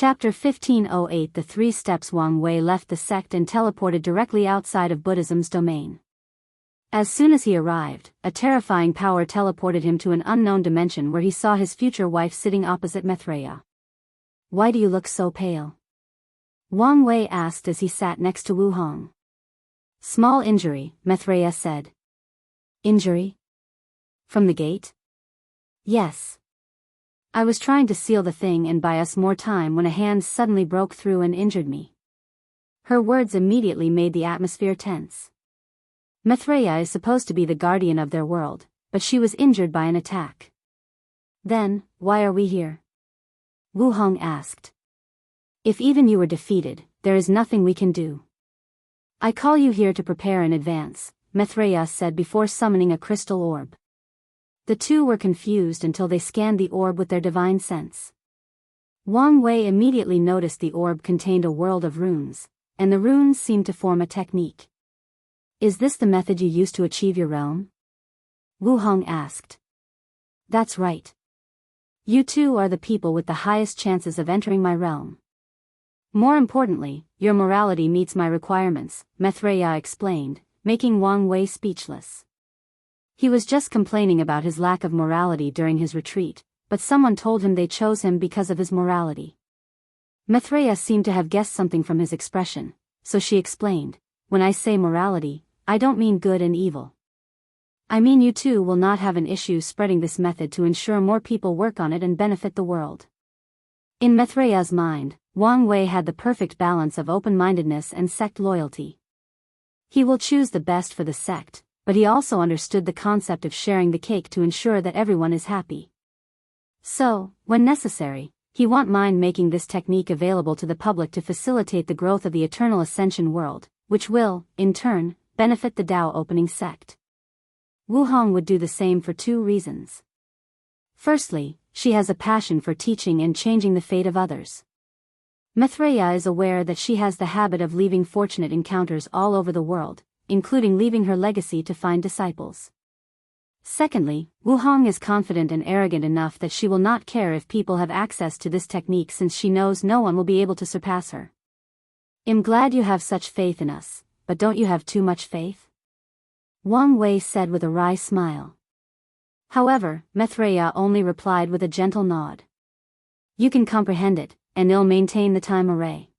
Chapter 1508 The Three Steps. Wang Wei left the sect and teleported directly outside of Buddhism's domain. As soon as he arrived, a terrifying power teleported him to an unknown dimension where he saw his future wife sitting opposite Myriad. "Why do you look so pale?" Wang Wei asked as he sat next to Wu Hong. "Small injury," Myriad said. "Injury? From the gate?" "Yes. I was trying to seal the thing and buy us more time when a hand suddenly broke through and injured me." Her words immediately made the atmosphere tense. Myriad is supposed to be the guardian of their world, but she was injured by an attack. "Then, why are we here?" Wu Hong asked. "If even you were defeated, there is nothing we can do. I call you here to prepare in advance," Myriad said before summoning a crystal orb. The two were confused until they scanned the orb with their divine sense. Wang Wei immediately noticed the orb contained a world of runes, and the runes seemed to form a technique. "Is this the method you use to achieve your realm?" Wu Hong asked. "That's right. You two are the people with the highest chances of entering my realm. More importantly, your morality meets my requirements," Myriad explained, making Wang Wei speechless. He was just complaining about his lack of morality during his retreat, but someone told him they chose him because of his morality. Myriad seemed to have guessed something from his expression, so she explained, "When I say morality, I don't mean good and evil. I mean you two will not have an issue spreading this method to ensure more people work on it and benefit the world." In Myriad's mind, Wang Wei had the perfect balance of open-mindedness and sect loyalty. He will choose the best for the sect, but he also understood the concept of sharing the cake to ensure that everyone is happy. So, when necessary, he won't mind making this technique available to the public to facilitate the growth of the Eternal Ascension world, which will, in turn, benefit the Tao opening sect. Wu Hong would do the same for two reasons. Firstly, she has a passion for teaching and changing the fate of others. Myriad is aware that she has the habit of leaving fortunate encounters all over the world, including leaving her legacy to find disciples. Secondly, Wu Hong is confident and arrogant enough that she will not care if people have access to this technique since she knows no one will be able to surpass her. "I'm glad you have such faith in us, but don't you have too much faith?" Wang Wei said with a wry smile. However, Myriad only replied with a gentle nod. "You can comprehend it, and it'll maintain the time array."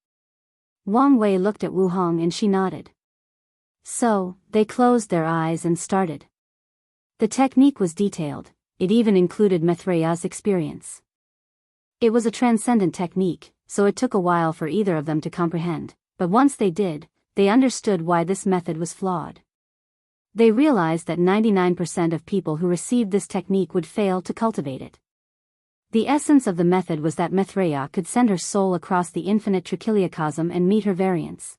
Wang Wei looked at Wu Hong and she nodded. So, they closed their eyes and started. The technique was detailed, it even included Myriad's experience. It was a transcendent technique, so it took a while for either of them to comprehend, but once they did, they understood why this method was flawed. They realized that 99% of people who received this technique would fail to cultivate it. The essence of the method was that Myriad could send her soul across the infinite trichiliocosm and meet her variants.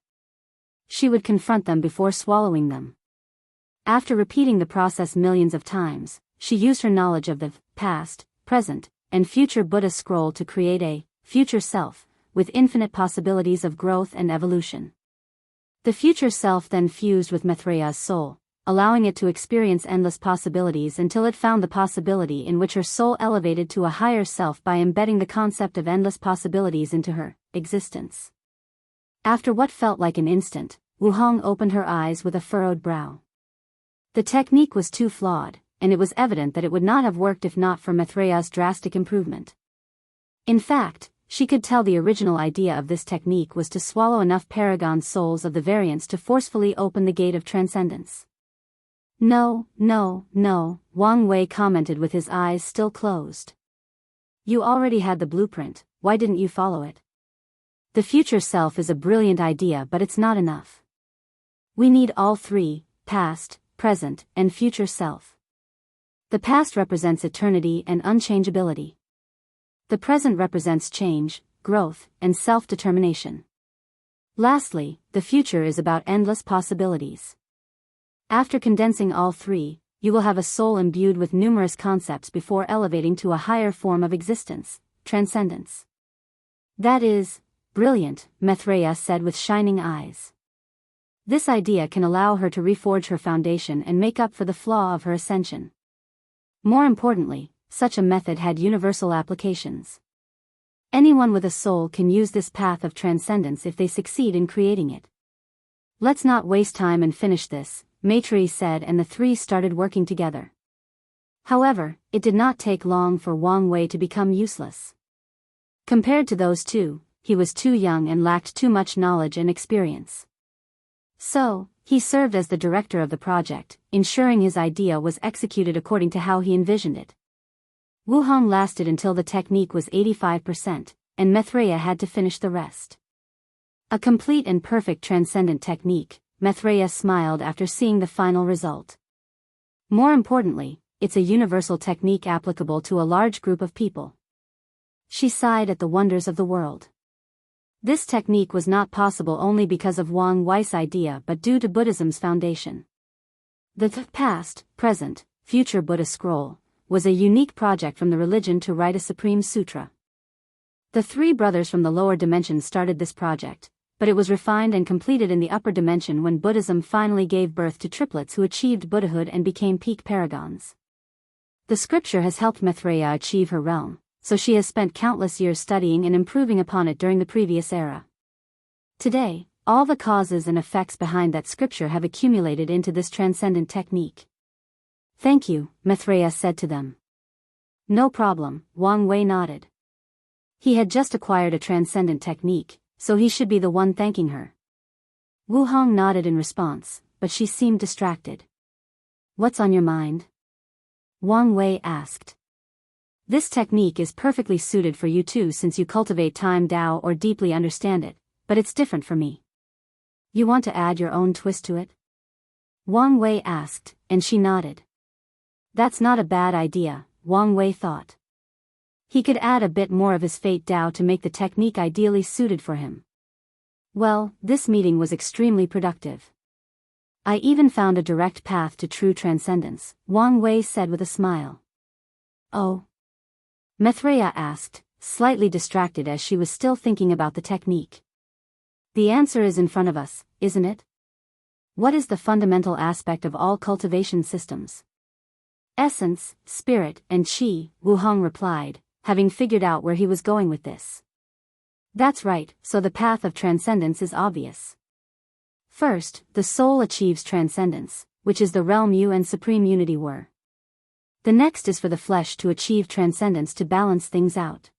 She would confront them before swallowing them. After repeating the process millions of times, she used her knowledge of the past, present, and future Buddha scroll to create a future self, with infinite possibilities of growth and evolution. The future self then fused with Myriad's soul, allowing it to experience endless possibilities until it found the possibility in which her soul elevated to a higher self by embedding the concept of endless possibilities into her existence. After what felt like an instant, Wu Hong opened her eyes with a furrowed brow. The technique was too flawed, and it was evident that it would not have worked if not for Myriad's drastic improvement. In fact, she could tell the original idea of this technique was to swallow enough paragon souls of the variants to forcefully open the gate of transcendence. "No, no, no," Wang Wei commented with his eyes still closed. "You already had the blueprint, why didn't you follow it? The future self is a brilliant idea, but it's not enough. We need all three, past, present, and future self. The past represents eternity and unchangeability. The present represents change, growth, and self-determination. Lastly, the future is about endless possibilities. After condensing all three, you will have a soul imbued with numerous concepts before elevating to a higher form of existence, transcendence." "That is brilliant," Myriad said with shining eyes. This idea can allow her to reforge her foundation and make up for the flaw of her ascension. More importantly, such a method had universal applications. Anyone with a soul can use this path of transcendence if they succeed in creating it. Let's not waste time and finish this, Maitreyi said, and the three started working together. However, it did not take long for Wang Wei to become useless. Compared to those two, he was too young and lacked too much knowledge and experience. So, he served as the director of the project, ensuring his idea was executed according to how he envisioned it. Wu Hong lasted until the technique was 85%, and Maitreya had to finish the rest. A complete and perfect transcendent technique, Maitreya smiled after seeing the final result. More importantly, it's a universal technique applicable to a large group of people. She sighed at the wonders of the world. This technique was not possible only because of Wang Wei's idea but due to Buddhism's foundation. The past, present, future Buddha scroll was a unique project from the religion to write a supreme sutra. The three brothers from the lower dimensions started this project, but it was refined and completed in the upper dimension when Buddhism finally gave birth to triplets who achieved Buddhahood and became peak paragons. The scripture has helped Maitreya achieve her realm, so she has spent countless years studying and improving upon it during the previous era. Today, all the causes and effects behind that scripture have accumulated into this transcendent technique. Thank you, Maitreya said to them. No problem, Wang Wei nodded. He had just acquired a transcendent technique, so he should be the one thanking her. Wu Hong nodded in response, but she seemed distracted. What's on your mind? Wang Wei asked. This technique is perfectly suited for you too since you cultivate time Tao or deeply understand it, but it's different for me. You want to add your own twist to it? Wang Wei asked, and she nodded. That's not a bad idea, Wang Wei thought. He could add a bit more of his fate Tao to make the technique ideally suited for him. Well, this meeting was extremely productive. I even found a direct path to true transcendence, Wang Wei said with a smile. Oh? Maitreya asked, slightly distracted as she was still thinking about the technique. The answer is in front of us, isn't it? What is the fundamental aspect of all cultivation systems? Essence, spirit, and qi, Wu Hong replied, having figured out where he was going with this. That's right, so the path of transcendence is obvious. First, the soul achieves transcendence, which is the realm you and supreme unity were. The next is for the flesh to achieve transcendence to balance things out.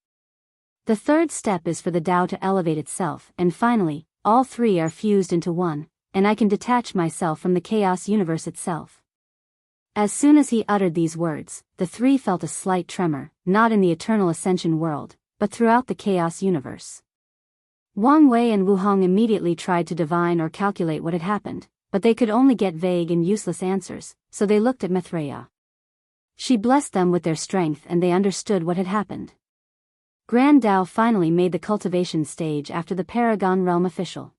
The third step is for the Tao to elevate itself, and finally, all three are fused into one, and I can detach myself from the chaos universe itself. As soon as he uttered these words, the three felt a slight tremor, not in the eternal ascension world, but throughout the chaos universe. Wang Wei and Wu Hong immediately tried to divine or calculate what had happened, but they could only get vague and useless answers, so they looked at Maitreya. She blessed them with their strength and they understood what had happened. Grand Tao finally made the cultivation stage after the Paragon Realm official.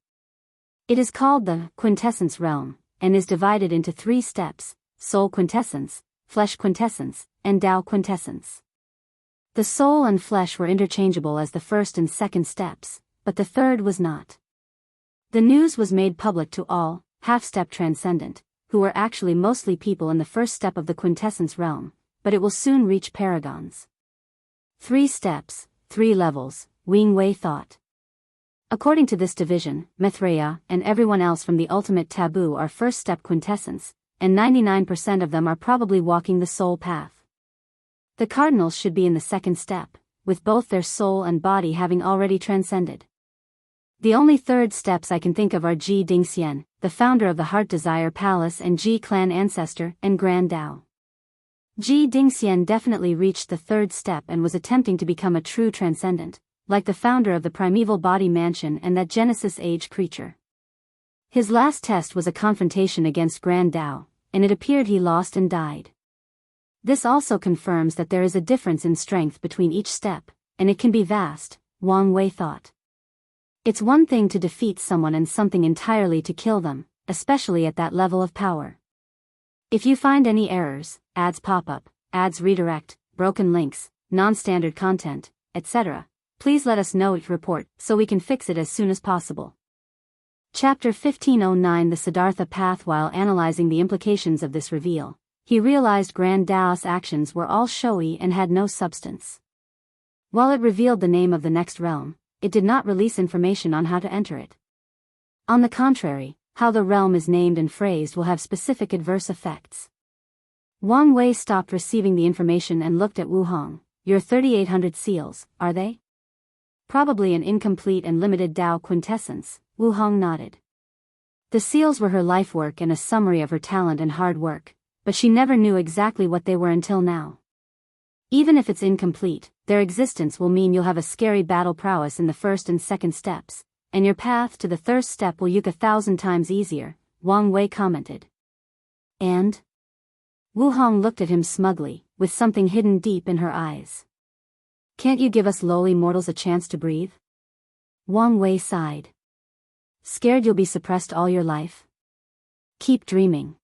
It is called the Quintessence Realm, and is divided into 3 steps: Soul Quintessence, Flesh Quintessence, and Tao Quintessence. The soul and flesh were interchangeable as the first and second steps, but the third was not. The news was made public to all, half-step transcendent, who were actually mostly people in the first step of the Quintessence Realm, but it will soon reach paragons. 3 steps, 3 levels, Wang Wei thought. According to this division, Maitreya and everyone else from the ultimate taboo are first-step quintessence, and 99% of them are probably walking the soul path. The cardinals should be in the second step, with both their soul and body having already transcended. The only third steps I can think of are Ji Dingxian, the founder of the Heart Desire Palace, and Ji Clan Ancestor and Grand Tao. Ji Dingxian definitely reached the third step and was attempting to become a true transcendent, like the founder of the Primeval Body Mansion and that Genesis Age creature. His last test was a confrontation against Grand Tao, and it appeared he lost and died. This also confirms that there is a difference in strength between each step, and it can be vast, Wang Wei thought. It's one thing to defeat someone and something entirely to kill them, especially at that level of power. If you find any errors, ads pop up, ads redirect, broken links, non-standard content, etc., please let us know, report, so we can fix it as soon as possible. Chapter 1509. The Siddhartha Path. While analyzing the implications of this reveal, he realized Grand Tao's actions were all showy and had no substance. While it revealed the name of the next realm, it did not release information on how to enter it. On the contrary, how the realm is named and phrased will have specific adverse effects. Wang Wei stopped receiving the information and looked at Wu Hong. Your 3,800 seals, are they? Probably an incomplete and limited Tao quintessence, Wu Hong nodded. The seals were her life work and a summary of her talent and hard work, but she never knew exactly what they were until now. Even if it's incomplete, their existence will mean you'll have a scary battle prowess in the first and second steps, and your path to the third step will look 1,000 times easier, Wang Wei commented. And? Wu Hong looked at him smugly, with something hidden deep in her eyes. Can't you give us lowly mortals a chance to breathe? Wang Wei sighed. Scared you'll be suppressed all your life? Keep dreaming.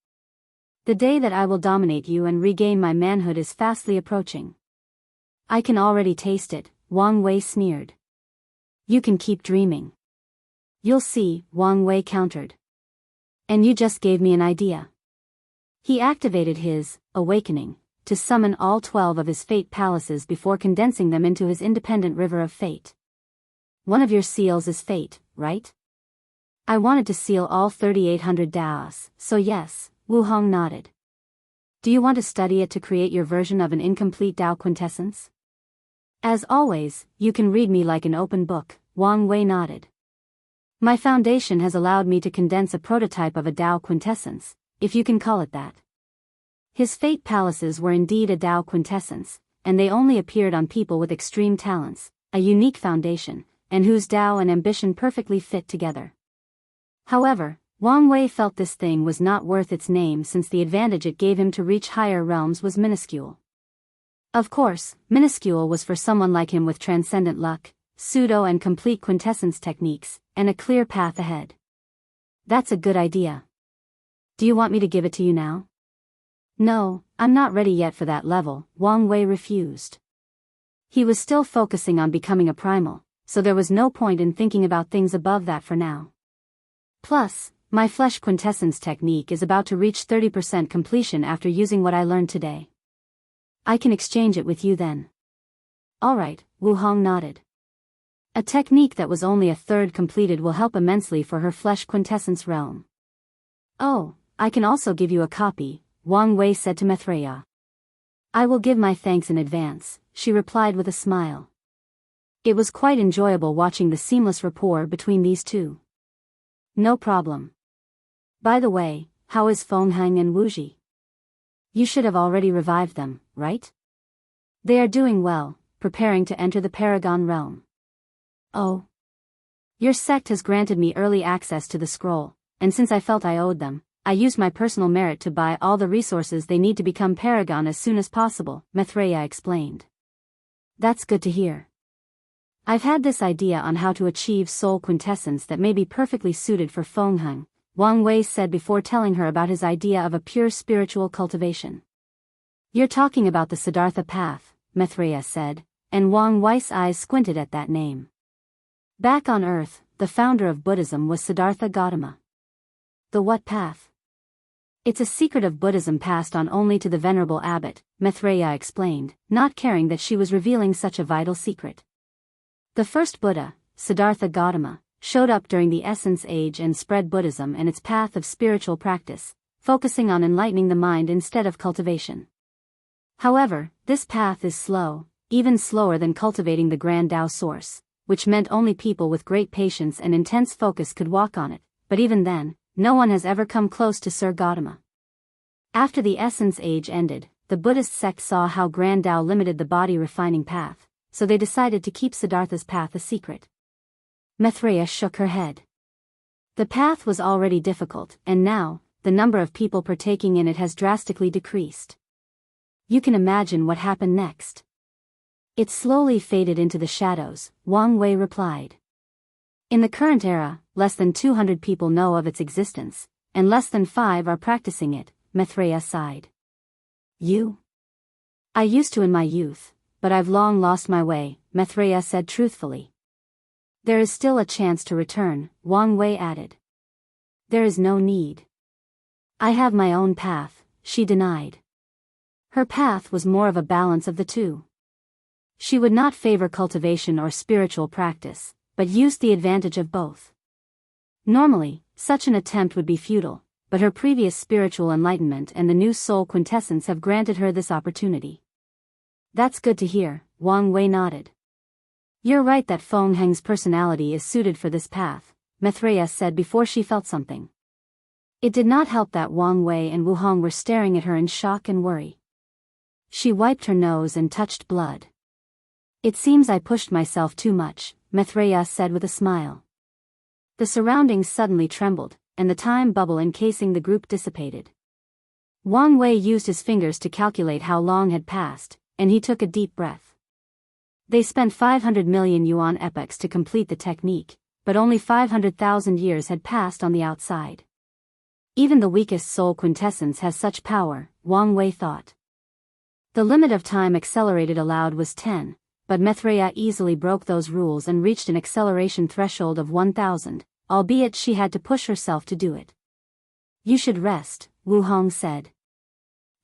The day that I will dominate you and regain my manhood is fastly approaching. I can already taste it, Wang Wei sneered. You can keep dreaming. You'll see, Wang Wei countered. And you just gave me an idea. He activated his awakening to summon all 12 of his fate palaces before condensing them into his independent river of fate. One of your seals is fate, right? I wanted to seal all 3,800 Daos, so yes, Wu Hong nodded. Do you want to study it to create your version of an incomplete Tao quintessence? As always, you can read me like an open book, Wang Wei nodded. My foundation has allowed me to condense a prototype of a Tao quintessence, if you can call it that. His fate palaces were indeed a Tao quintessence, and they only appeared on people with extreme talents, a unique foundation, and whose Tao and ambition perfectly fit together. However, Wang Wei felt this thing was not worth its name since the advantage it gave him to reach higher realms was minuscule. Of course, minuscule was for someone like him with transcendent luck, pseudo and complete quintessence techniques, and a clear path ahead. That's a good idea. Do you want me to give it to you now? No, I'm not ready yet for that level, Wang Wei refused. He was still focusing on becoming a primal, so there was no point in thinking about things above that for now. Plus, my flesh quintessence technique is about to reach 30% completion after using what I learned today. I can exchange it with you then. Alright, Wu Hong nodded. A technique that was only a third completed will help immensely for her flesh quintessence realm. Oh, I can also give you a copy, Wang Wei said to Maitreya. I will give my thanks in advance, she replied with a smile. It was quite enjoyable watching the seamless rapport between these two. No problem. By the way, how is Fenghang and Wuxia? You should have already revived them, right? They are doing well, preparing to enter the Paragon realm. Oh. Your sect has granted me early access to the scroll, and since I felt I owed them, I used my personal merit to buy all the resources they need to become Paragon as soon as possible, Maitreya explained. That's good to hear. I've had this idea on how to achieve soul quintessence that may be perfectly suited for Fenghang, Wang Wei said before telling her about his idea of a pure spiritual cultivation. You're talking about the Siddhartha path, Maitreya said, and Wang Wei's eyes squinted at that name. Back on Earth, the founder of Buddhism was Siddhartha Gautama. The what path? It's a secret of Buddhism passed on only to the venerable abbot, Maitreya explained, not caring that she was revealing such a vital secret. The first Buddha, Siddhartha Gautama, showed up during the Essence Age and spread Buddhism and its path of spiritual practice, focusing on enlightening the mind instead of cultivation. However, this path is slow, even slower than cultivating the Grand Tao Source, which meant only people with great patience and intense focus could walk on it, but even then, no one has ever come close to Sir Gautama. After the Essence Age ended, the Buddhist sect saw how Grand Tao limited the body refining path, so they decided to keep Siddhartha's path a secret. Maitreya shook her head. The path was already difficult, and now, the number of people partaking in it has drastically decreased. You can imagine what happened next. It slowly faded into the shadows, Wang Wei replied. In the current era, less than 200 people know of its existence, and less than 5 are practicing it, Maitreya sighed. You? I used to in my youth, but I've long lost my way, Maitreya said truthfully. There is still a chance to return, Wang Wei added. There is no need. I have my own path, she denied. Her path was more of a balance of the two. She would not favor cultivation or spiritual practice, but used the advantage of both. Normally, such an attempt would be futile, but her previous spiritual enlightenment and the new soul quintessence have granted her this opportunity. That's good to hear, Wang Wei nodded. You're right that Feng Heng's personality is suited for this path, Myriad said before she felt something. It did not help that Wang Wei and Wu Hong were staring at her in shock and worry. She wiped her nose and touched blood. It seems I pushed myself too much, Myriad said with a smile. The surroundings suddenly trembled, and the time bubble encasing the group dissipated. Wang Wei used his fingers to calculate how long had passed, and he took a deep breath. They spent 500 million yuan epochs to complete the technique, but only 500,000 years had passed on the outside. Even the weakest soul quintessence has such power, Wang Wei thought. The limit of time accelerated allowed was 10, but Myriad easily broke those rules and reached an acceleration threshold of 1,000, albeit she had to push herself to do it. You should rest, Wu Hong said.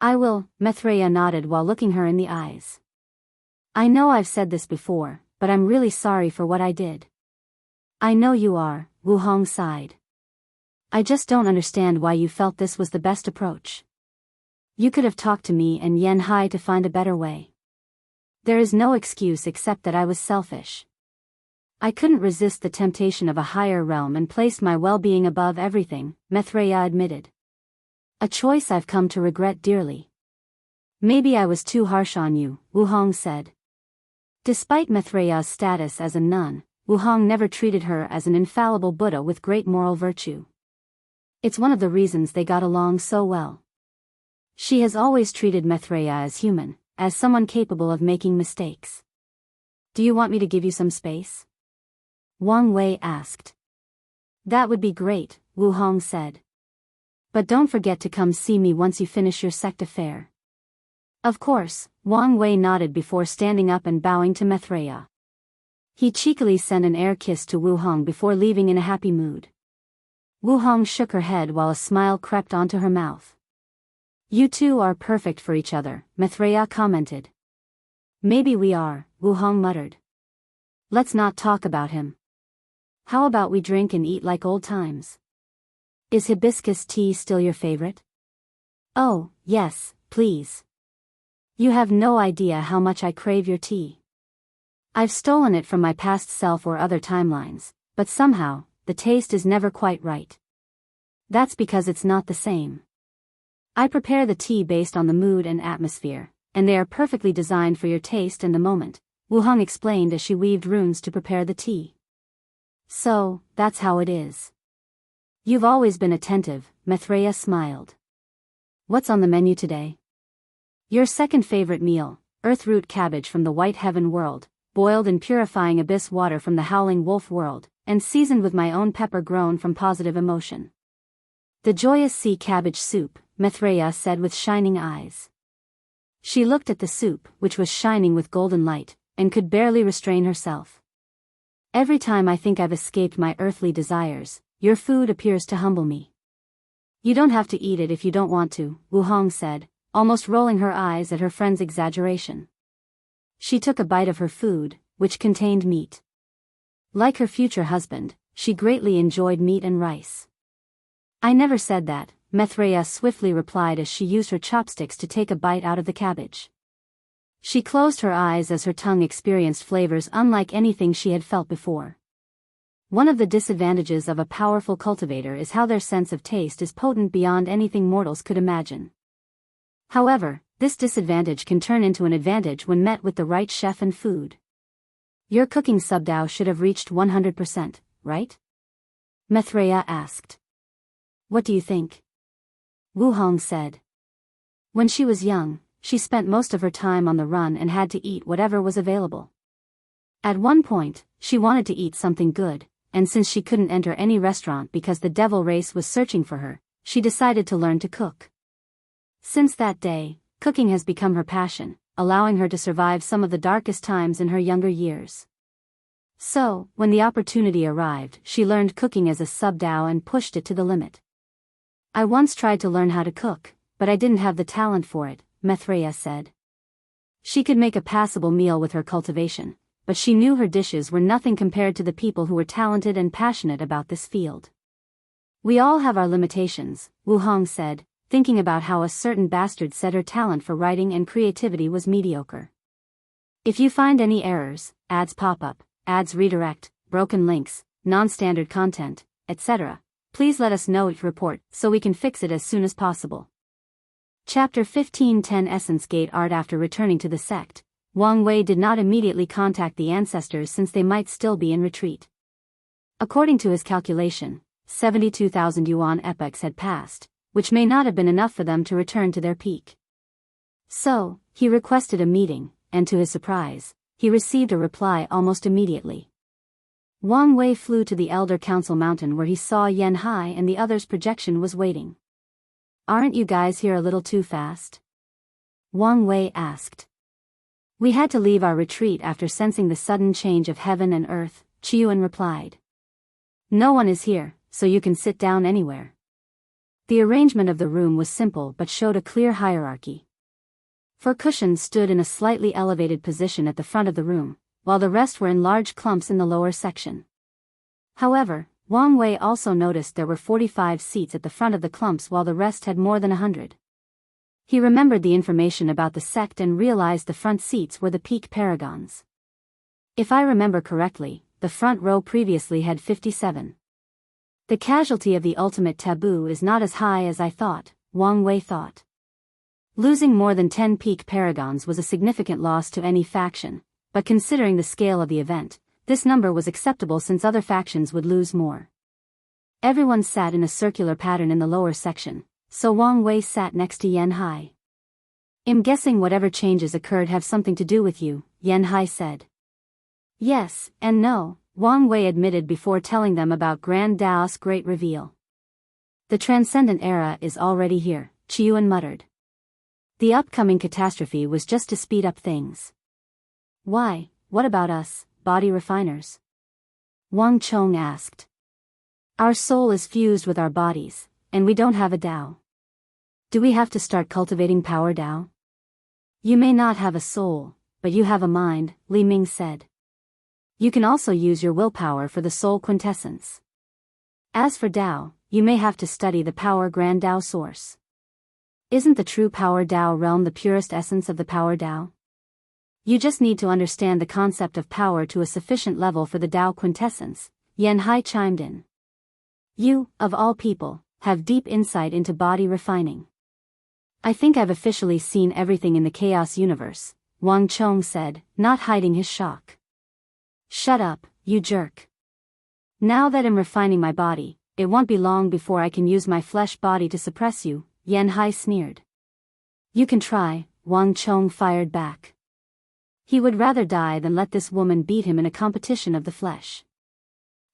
I will, Myriad nodded while looking her in the eyes. I know I've said this before, but I'm really sorry for what I did. I know you are, Wu Hong sighed. I just don't understand why you felt this was the best approach. You could have talked to me and Yan Hai to find a better way. There is no excuse except that I was selfish. I couldn't resist the temptation of a higher realm and placed my well-being above everything, Myriad admitted. A choice I've come to regret dearly. Maybe I was too harsh on you, Wu Hong said. Despite Myriad's status as a nun, Wu Hong never treated her as an infallible Buddha with great moral virtue. It's one of the reasons they got along so well. She has always treated Myriad as human, as someone capable of making mistakes. Do you want me to give you some space? Wang Wei asked. That would be great, Wu Hong said. But don't forget to come see me once you finish your sect affair. Of course, Wang Wei nodded before standing up and bowing to Myriad. He cheekily sent an air kiss to Wu Hong before leaving in a happy mood. Wu Hong shook her head while a smile crept onto her mouth. You two are perfect for each other, Myriad commented. Maybe we are, Wu Hong muttered. Let's not talk about him. How about we drink and eat like old times? Is hibiscus tea still your favorite? Oh, yes, please. You have no idea how much I crave your tea. I've stolen it from my past self or other timelines, but somehow, the taste is never quite right. That's because it's not the same. I prepare the tea based on the mood and atmosphere, and they are perfectly designed for your taste and the moment, Wu Hong explained as she weaved runes to prepare the tea. So, that's how it is. You've always been attentive, Myriad smiled. What's on the menu today? Your second favorite meal, earthroot cabbage from the White Heaven world, boiled in purifying abyss water from the Howling Wolf world, and seasoned with my own pepper grown from positive emotion. The joyous sea cabbage soup, Myriad said with shining eyes. She looked at the soup, which was shining with golden light, and could barely restrain herself. Every time I think I've escaped my earthly desires, your food appears to humble me. You don't have to eat it if you don't want to, Wu Hong said, almost rolling her eyes at her friend's exaggeration. She took a bite of her food, which contained meat. Like her future husband, she greatly enjoyed meat and rice. I never said that, Myriad swiftly replied as she used her chopsticks to take a bite out of the cabbage. She closed her eyes as her tongue experienced flavors unlike anything she had felt before. One of the disadvantages of a powerful cultivator is how their sense of taste is potent beyond anything mortals could imagine. However, this disadvantage can turn into an advantage when met with the right chef and food. Your cooking subdao should have reached 100%, right? Myriad asked. What do you think? Wu Hong said. When she was young, she spent most of her time on the run and had to eat whatever was available. At one point, she wanted to eat something good, and since she couldn't enter any restaurant because the devil race was searching for her, she decided to learn to cook. Since that day, cooking has become her passion, allowing her to survive some of the darkest times in her younger years. So, when the opportunity arrived, she learned cooking as a subdao and pushed it to the limit. I once tried to learn how to cook, but I didn't have the talent for it, Myriad said. She could make a passable meal with her cultivation, but she knew her dishes were nothing compared to the people who were talented and passionate about this field. We all have our limitations, Wu Hong said, thinking about how a certain bastard said her talent for writing and creativity was mediocre. If you find any errors, ads pop up, ads redirect, broken links, non-standard content, etc., please let us know each report so we can fix it as soon as possible. Chapter 15:10 Essence Gate Art. After returning to the sect, Wang Wei did not immediately contact the ancestors since they might still be in retreat. According to his calculation, 72,000 yuan epochs had passed, which may not have been enough for them to return to their peak. So, he requested a meeting, and to his surprise, he received a reply almost immediately. Wang Wei flew to the Elder Council Mountain where he saw Xianxia and the others' projection was waiting. "Aren't you guys here a little too fast?" Wang Wei asked. "We had to leave our retreat after sensing the sudden change of heaven and earth," Qiuan replied. "No one is here, so you can sit down anywhere." The arrangement of the room was simple but showed a clear hierarchy. 4 cushions stood in a slightly elevated position at the front of the room, while the rest were in large clumps in the lower section. However, Wang Wei also noticed there were 45 seats at the front of the clumps while the rest had more than 100. He remembered the information about the sect and realized the front seats were the peak paragons. If I remember correctly, the front row previously had 57. The casualty of the ultimate taboo is not as high as I thought, Wang Wei thought. Losing more than 10 peak paragons was a significant loss to any faction, but considering the scale of the event, this number was acceptable since other factions would lose more. Everyone sat in a circular pattern in the lower section, so Wang Wei sat next to Xianxia. "I'm guessing whatever changes occurred have something to do with you," Xianxia said. "Yes, and no," Wang Wei admitted before telling them about Grand Dao's great reveal. "The Transcendent era is already here," Qiuan muttered. "The upcoming catastrophe was just to speed up things." "Why, what about us, body refiners?" Wang Chong asked. "Our soul is fused with our bodies, and we don't have a Dao. Do we have to start cultivating power Dao?" "You may not have a soul, but you have a mind," Li Ming said. "You can also use your willpower for the soul quintessence. As for Dao, you may have to study the power Grand Dao source. Isn't the true power Dao realm the purest essence of the power Dao? You just need to understand the concept of power to a sufficient level for the Dao quintessence," Xianxia chimed in. "You, of all people, have deep insight into body refining." "I think I've officially seen everything in the chaos universe," Wang Chong said, not hiding his shock. "Shut up, you jerk. Now that I'm refining my body, it won't be long before I can use my flesh body to suppress you," Xianxia sneered. "You can try," Wang Chong fired back. He would rather die than let this woman beat him in a competition of the flesh.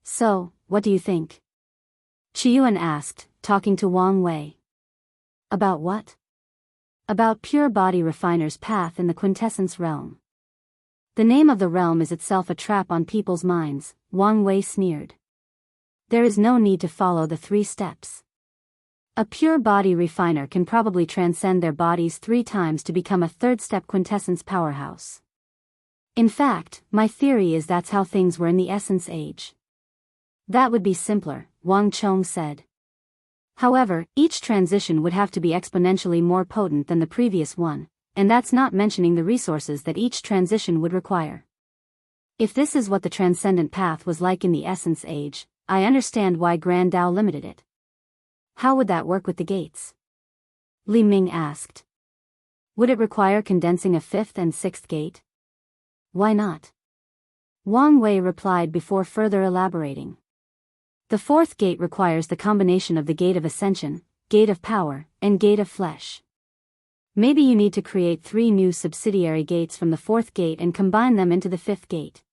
"So, what do you think?" Qiuan asked, talking to Wang Wei. "About what?" "About pure body refiner's path in the quintessence realm." "The name of the realm is itself a trap on people's minds," Wang Wei sneered. "There is no need to follow the 3 steps. A pure body refiner can probably transcend their bodies 3 times to become a 3rd-step quintessence powerhouse. In fact, my theory is that's how things were in the Essence Age." "That would be simpler," Wang Chong said. "However, each transition would have to be exponentially more potent than the previous one, and that's not mentioning the resources that each transition would require. If this is what the Transcendent path was like in the Essence Age, I understand why Grand Dao limited it." "How would that work with the gates?" Li Ming asked. "Would it require condensing a 5th and 6th gate?" "Why not?" Wang Wei replied before further elaborating. "The 4th gate requires the combination of the Gate of Ascension, Gate of Power, and Gate of Flesh. Maybe you need to create 3 new subsidiary gates from the 4th gate and combine them into the 5th gate."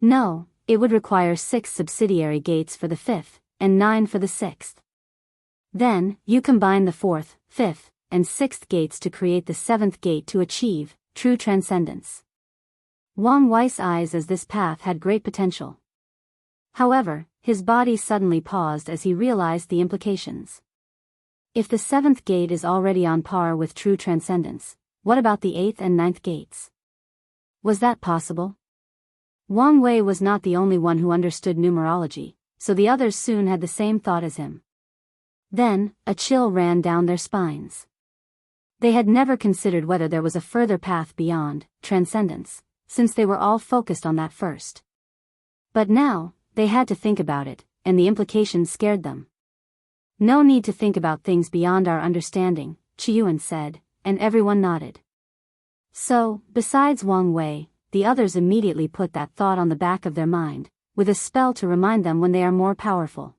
"No, it would require 6 subsidiary gates for the 5th, and 9 for the 6th. Then, you combine the 4th, 5th, and 6th gates to create the 7th gate to achieve true transcendence." Wang Wei's eyes as this path had great potential. However, his body suddenly paused as he realized the implications. If the 7th gate is already on par with true transcendence, What about the 8th and 9th gates? Was that possible? Wang Wei was not the only one who understood numerology, so the others soon had the same thought as him. Then, a chill ran down their spines. They had never considered whether there was a further path beyond transcendence, since they were all focused on that first. But now, they had to think about it, and the implications scared them. No need to think about things beyond our understanding, Qiuan said, and everyone nodded. So, besides Wang Wei, the others immediately put that thought on the back of their mind, with a spell to remind them when they are more powerful.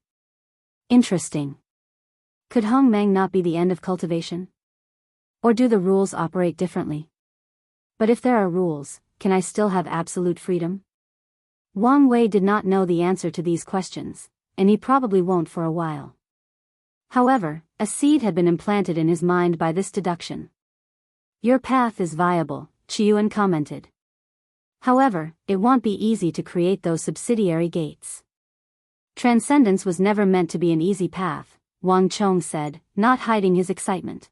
Interesting. Could Hong Meng not be the end of cultivation? Or do the rules operate differently? But if there are rules, can I still have absolute freedom? Wang Wei did not know the answer to these questions, and he probably won't for a while. However, a seed had been implanted in his mind by this deduction. Your path is viable, Qiuan commented. However, it won't be easy to create those subsidiary gates. Transcendence was never meant to be an easy path, Wang Chong said, not hiding his excitement.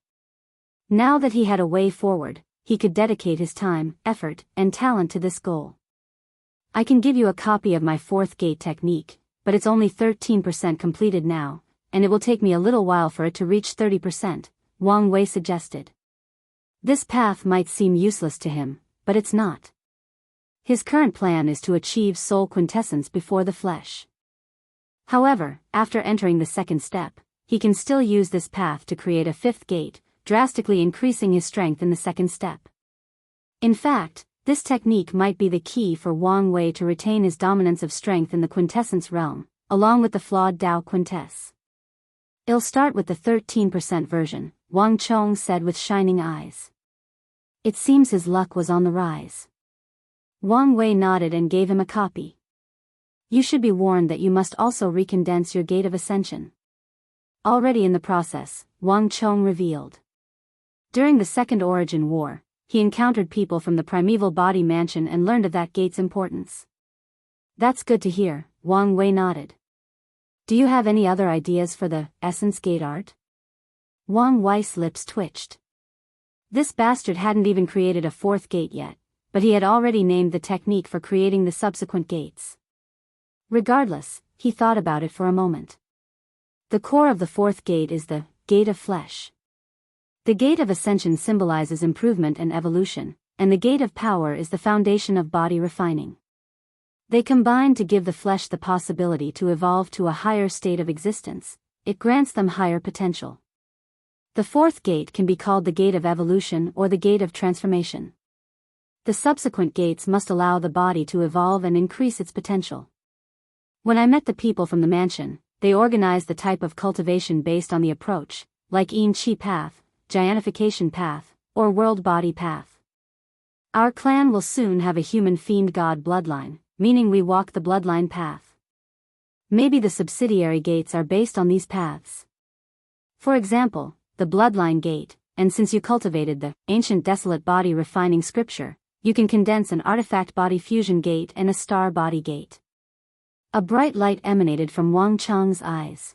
Now that he had a way forward, he could dedicate his time, effort, and talent to this goal. I can give you a copy of my 4th gate technique, but it's only 13% completed now, and it will take me a little while for it to reach 30%, Wang Wei suggested. This path might seem useless to him, but it's not. His current plan is to achieve soul quintessence before the flesh. However, after entering the 2nd step, he can still use this path to create a 5th gate, drastically increasing his strength in the 2nd step. In fact, this technique might be the key for Wang Wei to retain his dominance of strength in the quintessence realm, along with the flawed Tao quintess. I'll start with the 13% version, Wang Chong said with shining eyes. It seems his luck was on the rise. Wang Wei nodded and gave him a copy. You should be warned that you must also recondense your gate of ascension. Already in the process, Wang Chong revealed. During the Second Origin War, he encountered people from the primeval body mansion and learned of that gate's importance. That's good to hear, Wang Wei nodded. Do you have any other ideas for the essence gate art? Wang Wei's lips twitched. This bastard hadn't even created a 4th gate yet, but he had already named the technique for creating the subsequent gates. Regardless, he thought about it for a moment. The core of the 4th gate is the gate of flesh. The gate of ascension symbolizes improvement and evolution, and the gate of power is the foundation of body refining. They combine to give the flesh the possibility to evolve to a higher state of existence. It grants them higher potential. The 4th gate can be called the gate of evolution or the gate of transformation. The subsequent gates must allow the body to evolve and increase its potential. When I met the people from the mansion, they organized the type of cultivation based on the approach, like Yin Qi path, Jianification path, or world body path. Our clan will soon have a human fiend god bloodline, meaning we walk the bloodline path. Maybe the subsidiary gates are based on these paths. For example, the bloodline gate, and since you cultivated the ancient desolate body refining scripture, you can condense an artifact body fusion gate and a star body gate. A bright light emanated from Wang Chang's eyes.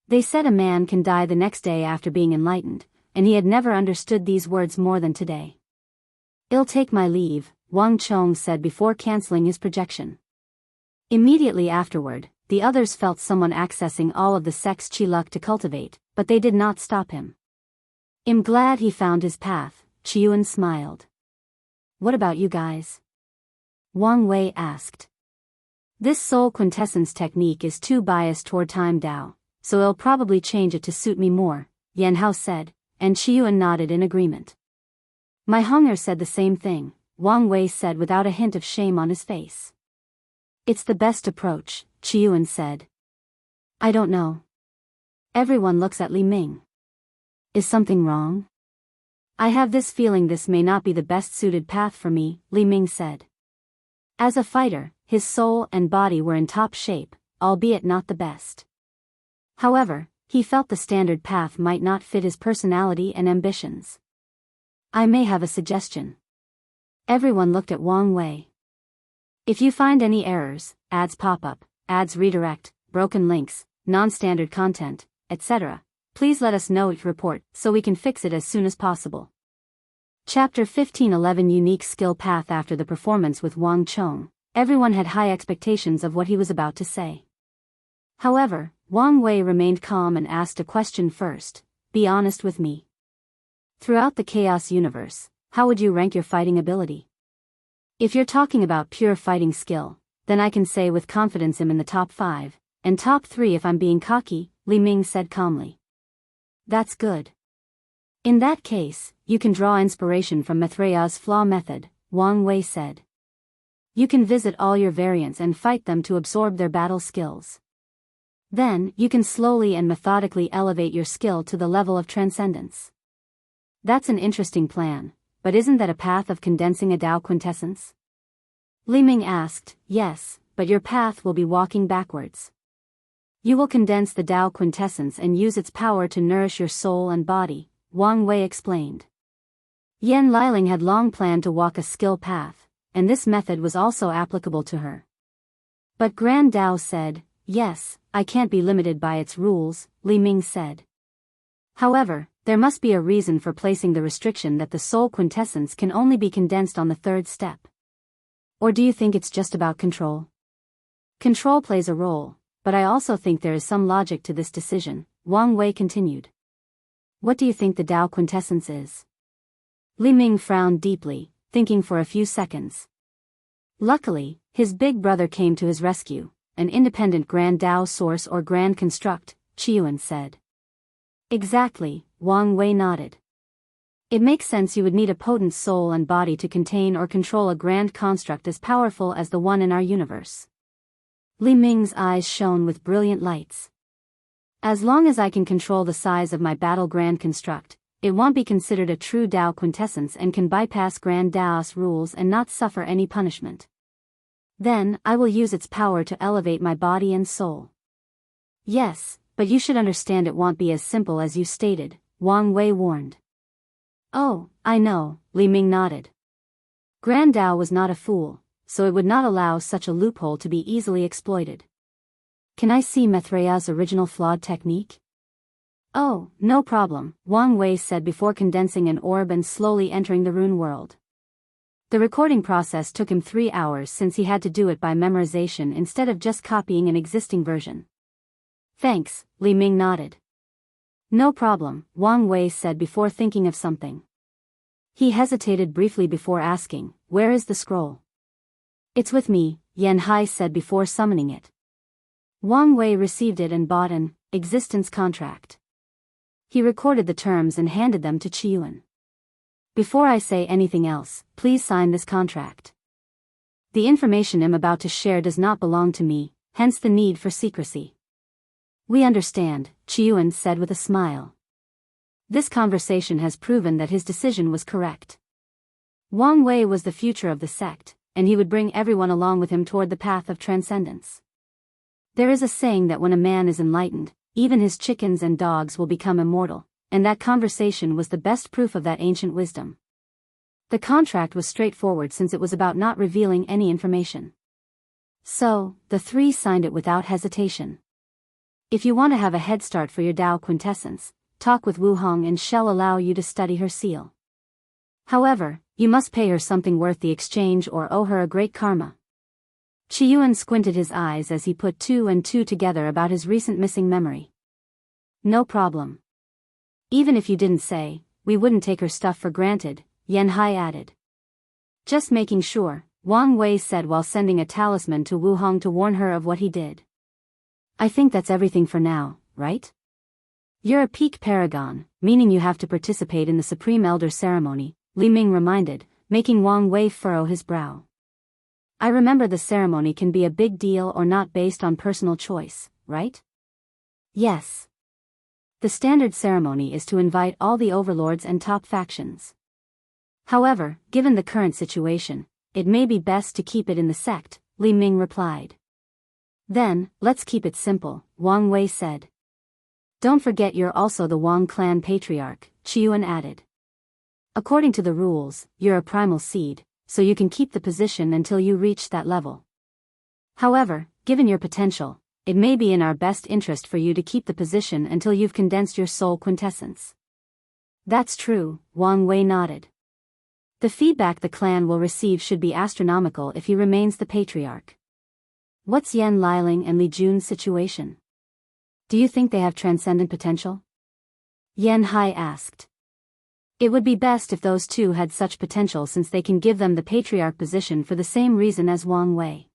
They said a man can die the next day after being enlightened, and he had never understood these words more than today. I'll take my leave, Wang Chong said before canceling his projection. Immediately afterward, the others felt someone accessing all of the sex chi luck to cultivate, but they did not stop him. I'm glad he found his path, Qiuan smiled. What about you guys? Wang Wei asked. This soul quintessence technique is too biased toward time Tao, so I'll probably change it to suit me more, Yan Hao said, and Qiuan nodded in agreement. My hunger said the same thing, Wang Wei said without a hint of shame on his face. It's the best approach, Qiuan said. I don't know. Everyone looks at Li Ming. Is something wrong? I have this feeling this may not be the best suited path for me, Li Ming said. As a fighter, his soul and body were in top shape, albeit not the best. However, he felt the standard path might not fit his personality and ambitions. I may have a suggestion. Everyone looked at Wang Wei. If you find any errors, ads pop up, ads redirect, broken links, non-standard content, etc., please let us know each report so we can fix it as soon as possible. Chapter 15:11 Unique Skill Path. After the performance with Wang Chong, everyone had high expectations of what he was about to say. However, Wang Wei remained calm and asked a question first. Be honest with me. Throughout the Chaos Universe, how would you rank your fighting ability? If you're talking about pure fighting skill, then I can say with confidence I'm in the top 5, and top 3 if I'm being cocky, Li Ming said calmly. That's good. In that case, you can draw inspiration from Mithraia's flaw method, Wang Wei said. You can visit all your variants and fight them to absorb their battle skills. Then, you can slowly and methodically elevate your skill to the level of transcendence. That's an interesting plan, but isn't that a path of condensing a Tao quintessence? Li Ming asked. Yes, but your path will be walking backwards. You will condense the Tao quintessence and use its power to nourish your soul and body, Wang Wei explained. Yan Liling had long planned to walk a skill path, and this method was also applicable to her. But Grand Dao said, yes, I can't be limited by its rules, Li Ming said. However, there must be a reason for placing the restriction that the soul quintessence can only be condensed on the 3rd step. Or do you think it's just about control? Control plays a role, but I also think there is some logic to this decision, Wang Wei continued. What do you think the Tao quintessence is? Li Ming frowned deeply, thinking for a few seconds. Luckily, his big brother came to his rescue. An independent Grand Dao source or Grand Construct, Qiuan said. Exactly, Wang Wei nodded. It makes sense you would need a potent soul and body to contain or control a grand construct as powerful as the one in our universe. Li Ming's eyes shone with brilliant lights. As long as I can control the size of my battle grand construct, it won't be considered a true Dao quintessence and can bypass Grand Dao's rules and not suffer any punishment. Then, I will use its power to elevate my body and soul. Yes, but you should understand it won't be as simple as you stated, Wang Wei warned. Oh, I know, Li Ming nodded. Grand Dao was not a fool, so it would not allow such a loophole to be easily exploited. Can I see Mithraia's original flawed technique? Oh, no problem, Wang Wei said before condensing an orb and slowly entering the rune world. The recording process took him 3 hours since he had to do it by memorization instead of just copying an existing version. Thanks, Li Ming nodded. No problem, Wang Wei said before thinking of something. He hesitated briefly before asking, where is the scroll? It's with me, Yan Hai said before summoning it. Wang Wei received it and bought an existence contract. He recorded the terms and handed them to Qiuan. Before I say anything else, please sign this contract. The information I'm about to share does not belong to me, hence the need for secrecy. We understand, Qiuan said with a smile. This conversation has proven that his decision was correct. Wang Wei was the future of the sect, and he would bring everyone along with him toward the path of transcendence. There is a saying that when a man is enlightened, even his chickens and dogs will become immortal. And that conversation was the best proof of that ancient wisdom. The contract was straightforward since it was about not revealing any information. So, the 3 signed it without hesitation. If you want to have a head start for your Tao quintessence, talk with Wu Hong and she'll allow you to study her seal. However, you must pay her something worth the exchange or owe her a great karma. Qiuan squinted his eyes as he put 2 and 2 together about his recent missing memory. No problem. Even if you didn't say, we wouldn't take her stuff for granted, Yan Hai added. Just making sure, Wang Wei said while sending a talisman to Wu Hong to warn her of what he did. I think that's everything for now, right? You're a peak paragon, meaning you have to participate in the Supreme Elder ceremony, Li Ming reminded, making Wang Wei furrow his brow. I remember the ceremony can be a big deal or not based on personal choice, right? Yes. The standard ceremony is to invite all the overlords and top factions. However, given the current situation, it may be best to keep it in the sect, Li Ming replied. Then, let's keep it simple, Wang Wei said. Don't forget you're also the Wang clan patriarch, Qiuan added. According to the rules, you're a primal seed, so you can keep the position until you reach that level. However, given your potential, it may be in our best interest for you to keep the position until you've condensed your soul quintessence. That's true, Wang Wei nodded. The feedback the clan will receive should be astronomical if he remains the patriarch. What's Yan Liling and Li Jun's situation? Do you think they have transcendent potential? Yan Hai asked. It would be best if those two had such potential, since they can give them the patriarch position for the same reason as Wang Wei.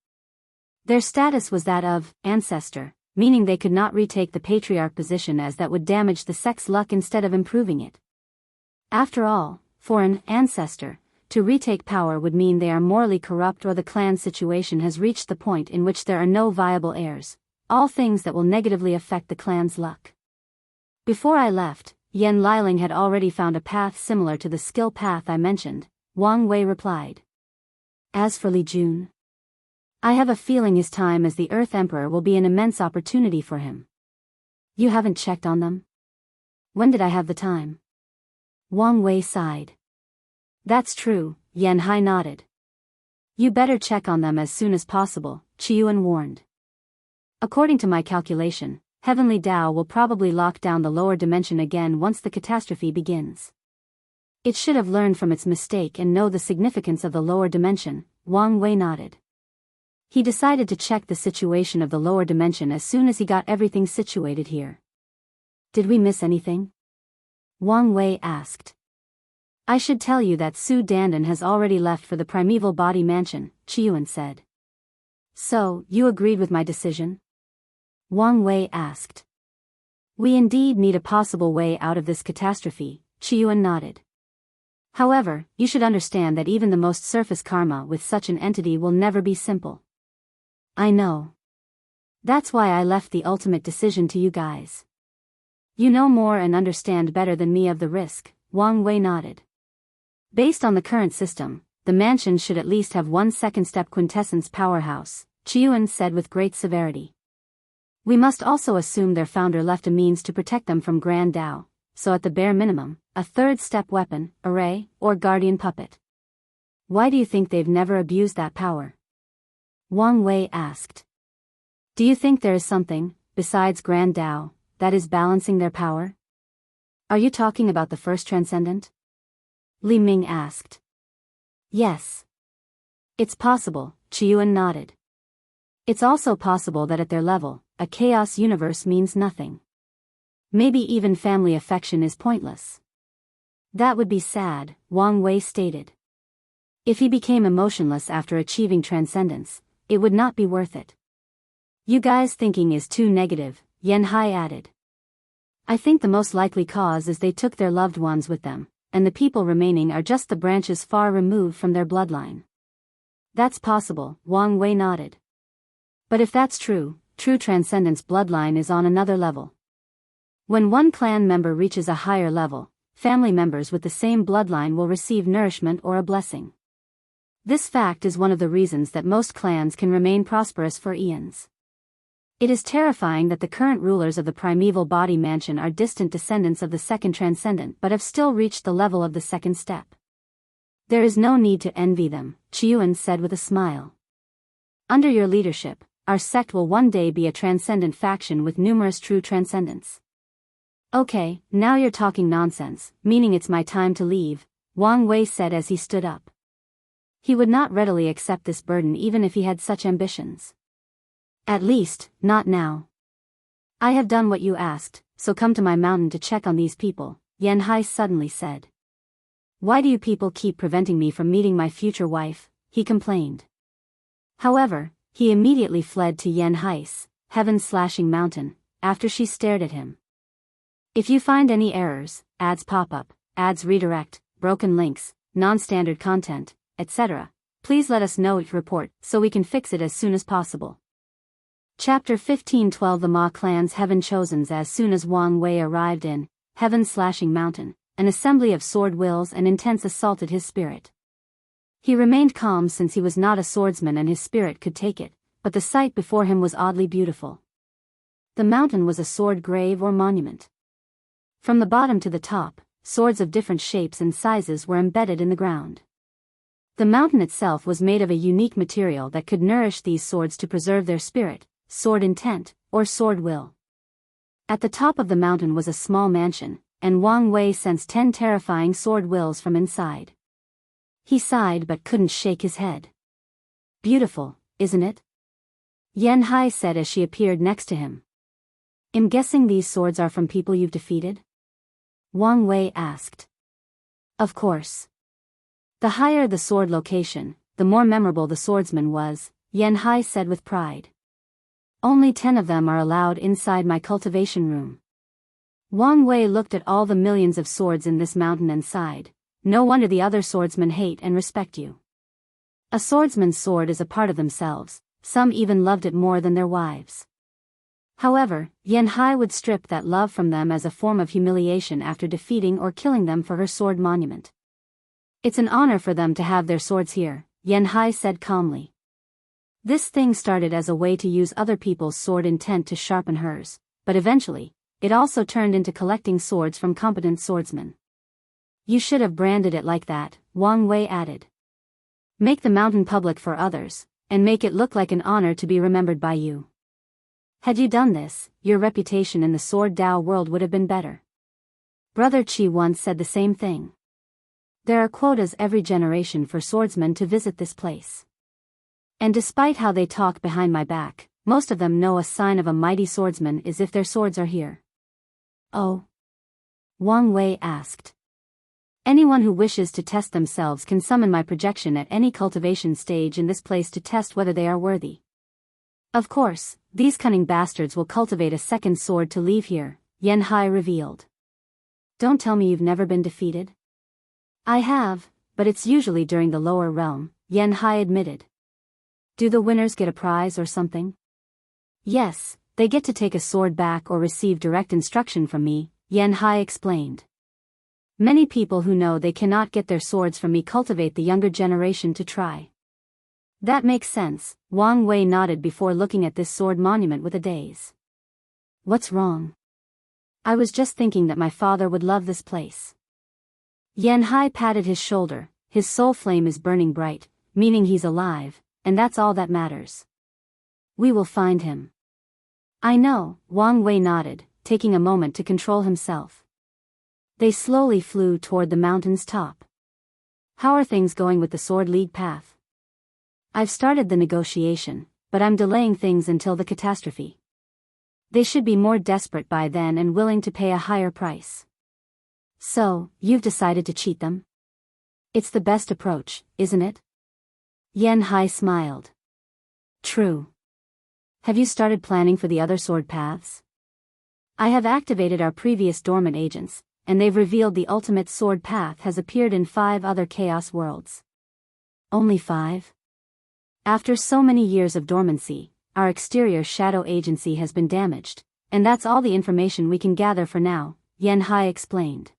Their status was that of ancestor, meaning they could not retake the patriarch position, as that would damage the sect's luck instead of improving it. After all, for an ancestor, to retake power would mean they are morally corrupt, or the clan's situation has reached the point in which there are no viable heirs, all things that will negatively affect the clan's luck. Before I left, Yan Liling had already found a path similar to the skill path I mentioned, Wang Wei replied. As for Li Jun, I have a feeling his time as the Earth Emperor will be an immense opportunity for him. You haven't checked on them? When did I have the time? Wang Wei sighed. That's true, Yan Hai nodded. You better check on them as soon as possible, Qiyuan warned. According to my calculation, Heavenly Tao will probably lock down the lower dimension again once the catastrophe begins. It should have learned from its mistake and know the significance of the lower dimension, Wang Wei nodded. He decided to check the situation of the lower dimension as soon as he got everything situated here. Did we miss anything? Wang Wei asked. I should tell you that Su Dandan has already left for the primeval body mansion, Qiyuan said. So, you agreed with my decision? Wang Wei asked. We indeed need a possible way out of this catastrophe, Qiyuan nodded. However, you should understand that even the most surface karma with such an entity will never be simple. I know. That's why I left the ultimate decision to you guys. You know more and understand better than me of the risk, Wang Wei nodded. Based on the current system, the mansion should at least have one second-step quintessence powerhouse, Qiyuan said with great severity. We must also assume their founder left a means to protect them from Grand Dao, so at the bare minimum, a third-step weapon, array, or guardian puppet. Why do you think they've never abused that power? Wang Wei asked. Do you think there is something, besides Grand Dao, that is balancing their power? Are you talking about the first Transcendent? Li Ming asked. Yes. It's possible, Qiyuan nodded. It's also possible that at their level, a chaos universe means nothing. Maybe even family affection is pointless. That would be sad, Wang Wei stated. If he became emotionless after achieving transcendence, it would not be worth it. You guys' thinking is too negative, Yan Hai added. I think the most likely cause is they took their loved ones with them, and the people remaining are just the branches far removed from their bloodline. That's possible, Wang Wei nodded. But if that's true, true transcendence bloodline is on another level. When one clan member reaches a higher level, family members with the same bloodline will receive nourishment or a blessing. This fact is one of the reasons that most clans can remain prosperous for eons. It is terrifying that the current rulers of the primeval body mansion are distant descendants of the second transcendent but have still reached the level of the second step. There is no need to envy them, Qiyuan said with a smile. Under your leadership, our sect will one day be a transcendent faction with numerous true transcendents. Okay, now you're talking nonsense, meaning it's my time to leave, Wang Wei said as he stood up. He would not readily accept this burden even if he had such ambitions. At least, not now. I have done what you asked, so come to my mountain to check on these people, Yan Hai suddenly said. Why do you people keep preventing me from meeting my future wife, he complained. However, he immediately fled to Yan Hai's heaven-slashing mountain, after she stared at him. If you find any errors, ads pop up, ads redirect, broken links, non-standard content, etc., please let us know each report so we can fix it as soon as possible. Chapter 15:12 The Ma clan's heaven chosens. As soon as Wang Wei arrived in heaven-slashing mountain, an assembly of sword wills and intense assaulted his spirit. He remained calm since he was not a swordsman and his spirit could take it, but the sight before him was oddly beautiful. The mountain was a sword grave or monument. From the bottom to the top, swords of different shapes and sizes were embedded in the ground. The mountain itself was made of a unique material that could nourish these swords to preserve their spirit, sword intent, or sword will. At the top of the mountain was a small mansion, and Wang Wei sensed 10 terrifying sword wills from inside. He sighed but couldn't shake his head. Beautiful, isn't it? Xianxia said as she appeared next to him. I'm guessing these swords are from people you've defeated? Wang Wei asked. Of course. The higher the sword location, the more memorable the swordsman was, Xianxia said with pride. Only 10 of them are allowed inside my cultivation room. Wang Wei looked at all the millions of swords in this mountain and sighed. No wonder the other swordsmen hate and respect you. A swordsman's sword is a part of themselves, some even loved it more than their wives. However, Xianxia would strip that love from them as a form of humiliation after defeating or killing them for her sword monument. It's an honor for them to have their swords here, Xianxia said calmly. This thing started as a way to use other people's sword intent to sharpen hers, but eventually, it also turned into collecting swords from competent swordsmen. You should have branded it like that, Wang Wei added. Make the mountain public for others, and make it look like an honor to be remembered by you. Had you done this, your reputation in the Sword Dao world would have been better. Brother Qi once said the same thing. There are quotas every generation for swordsmen to visit this place. And despite how they talk behind my back, most of them know a sign of a mighty swordsman is if their swords are here. Oh? Wang Wei asked. Anyone who wishes to test themselves can summon my projection at any cultivation stage in this place to test whether they are worthy. Of course, these cunning bastards will cultivate a second sword to leave here, Xianxia revealed. Don't tell me you've never been defeated? I have, but it's usually during the lower realm, Xianxia admitted. Do the winners get a prize or something? Yes, they get to take a sword back or receive direct instruction from me, Xianxia explained. Many people who know they cannot get their swords from me cultivate the younger generation to try. That makes sense, Wang Wei nodded before looking at this sword monument with a daze. What's wrong? I was just thinking that my father would love this place. Xianxia patted his shoulder. His soul flame is burning bright, meaning he's alive, and that's all that matters. We will find him. I know, Wang Wei nodded, taking a moment to control himself. They slowly flew toward the mountain's top. How are things going with the Sword League path? I've started the negotiation, but I'm delaying things until the catastrophe. They should be more desperate by then and willing to pay a higher price. So, you've decided to cheat them? It's the best approach, isn't it? Xianxia smiled. True. Have you started planning for the other sword paths? I have activated our previous dormant agents, and they've revealed the ultimate sword path has appeared in 5 other chaos worlds. Only 5? After so many years of dormancy, our exterior shadow agency has been damaged, and that's all the information we can gather for now, Xianxia explained.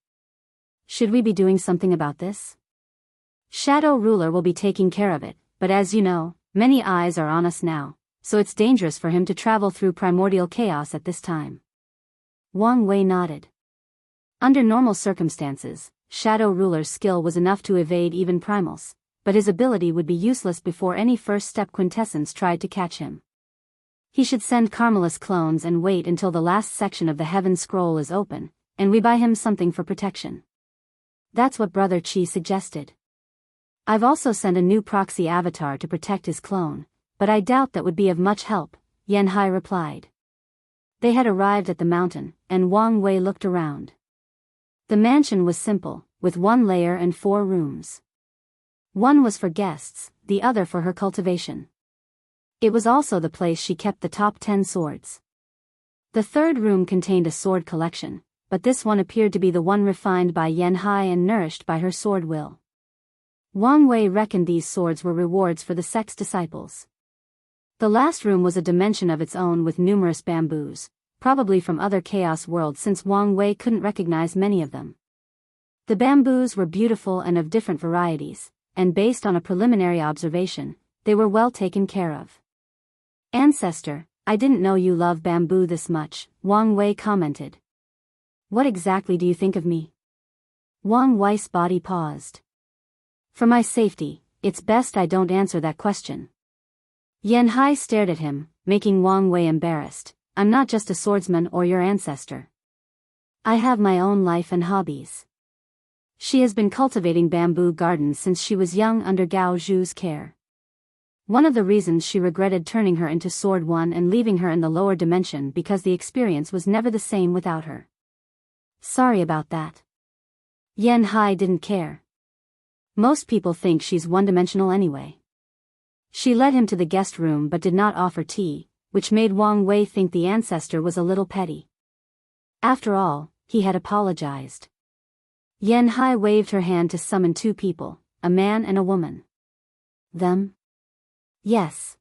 Should we be doing something about this? Shadow Ruler will be taking care of it, but as you know, many eyes are on us now, so it's dangerous for him to travel through primordial chaos at this time. Wang Wei nodded. Under normal circumstances, Shadow Ruler's skill was enough to evade even primals, but his ability would be useless before any first-step quintessence tried to catch him. He should send Carmelus clones and wait until the last section of the Heaven Scroll is open, and we buy him something for protection. That's what Brother Qi suggested. I've also sent a new proxy avatar to protect his clone, but I doubt that would be of much help, Xianxia replied. They had arrived at the mountain, and Wang Wei looked around. The mansion was simple, with 1 layer and 4 rooms. One was for guests, the other for her cultivation. It was also the place she kept the top 10 swords. The 3rd room contained a sword collection, but this one appeared to be the one refined by Xianxia and nourished by her sword will. Wang Wei reckoned these swords were rewards for the sect's disciples. The last room was a dimension of its own with numerous bamboos, probably from other chaos worlds since Wang Wei couldn't recognize many of them. The bamboos were beautiful and of different varieties, and based on a preliminary observation, they were well taken care of. Ancestor, I didn't know you love bamboo this much, Wang Wei commented. What exactly do you think of me? Wang Wei's body paused. For my safety, it's best I don't answer that question. Xianxia stared at him, making Wang Wei embarrassed. I'm not just a swordsman or your ancestor. I have my own life and hobbies. She has been cultivating bamboo gardens since she was young under Gao Zhu's care. One of the reasons she regretted turning her into Sword One and leaving her in the lower dimension because the experience was never the same without her. Sorry about that. Yan Hai didn't care. Most people think she's one-dimensional anyway. She led him to the guest room but did not offer tea, which made Wang Wei think the ancestor was a little petty. After all, he had apologized. Yan Hai waved her hand to summon two people, a man and a woman. Them? Yes.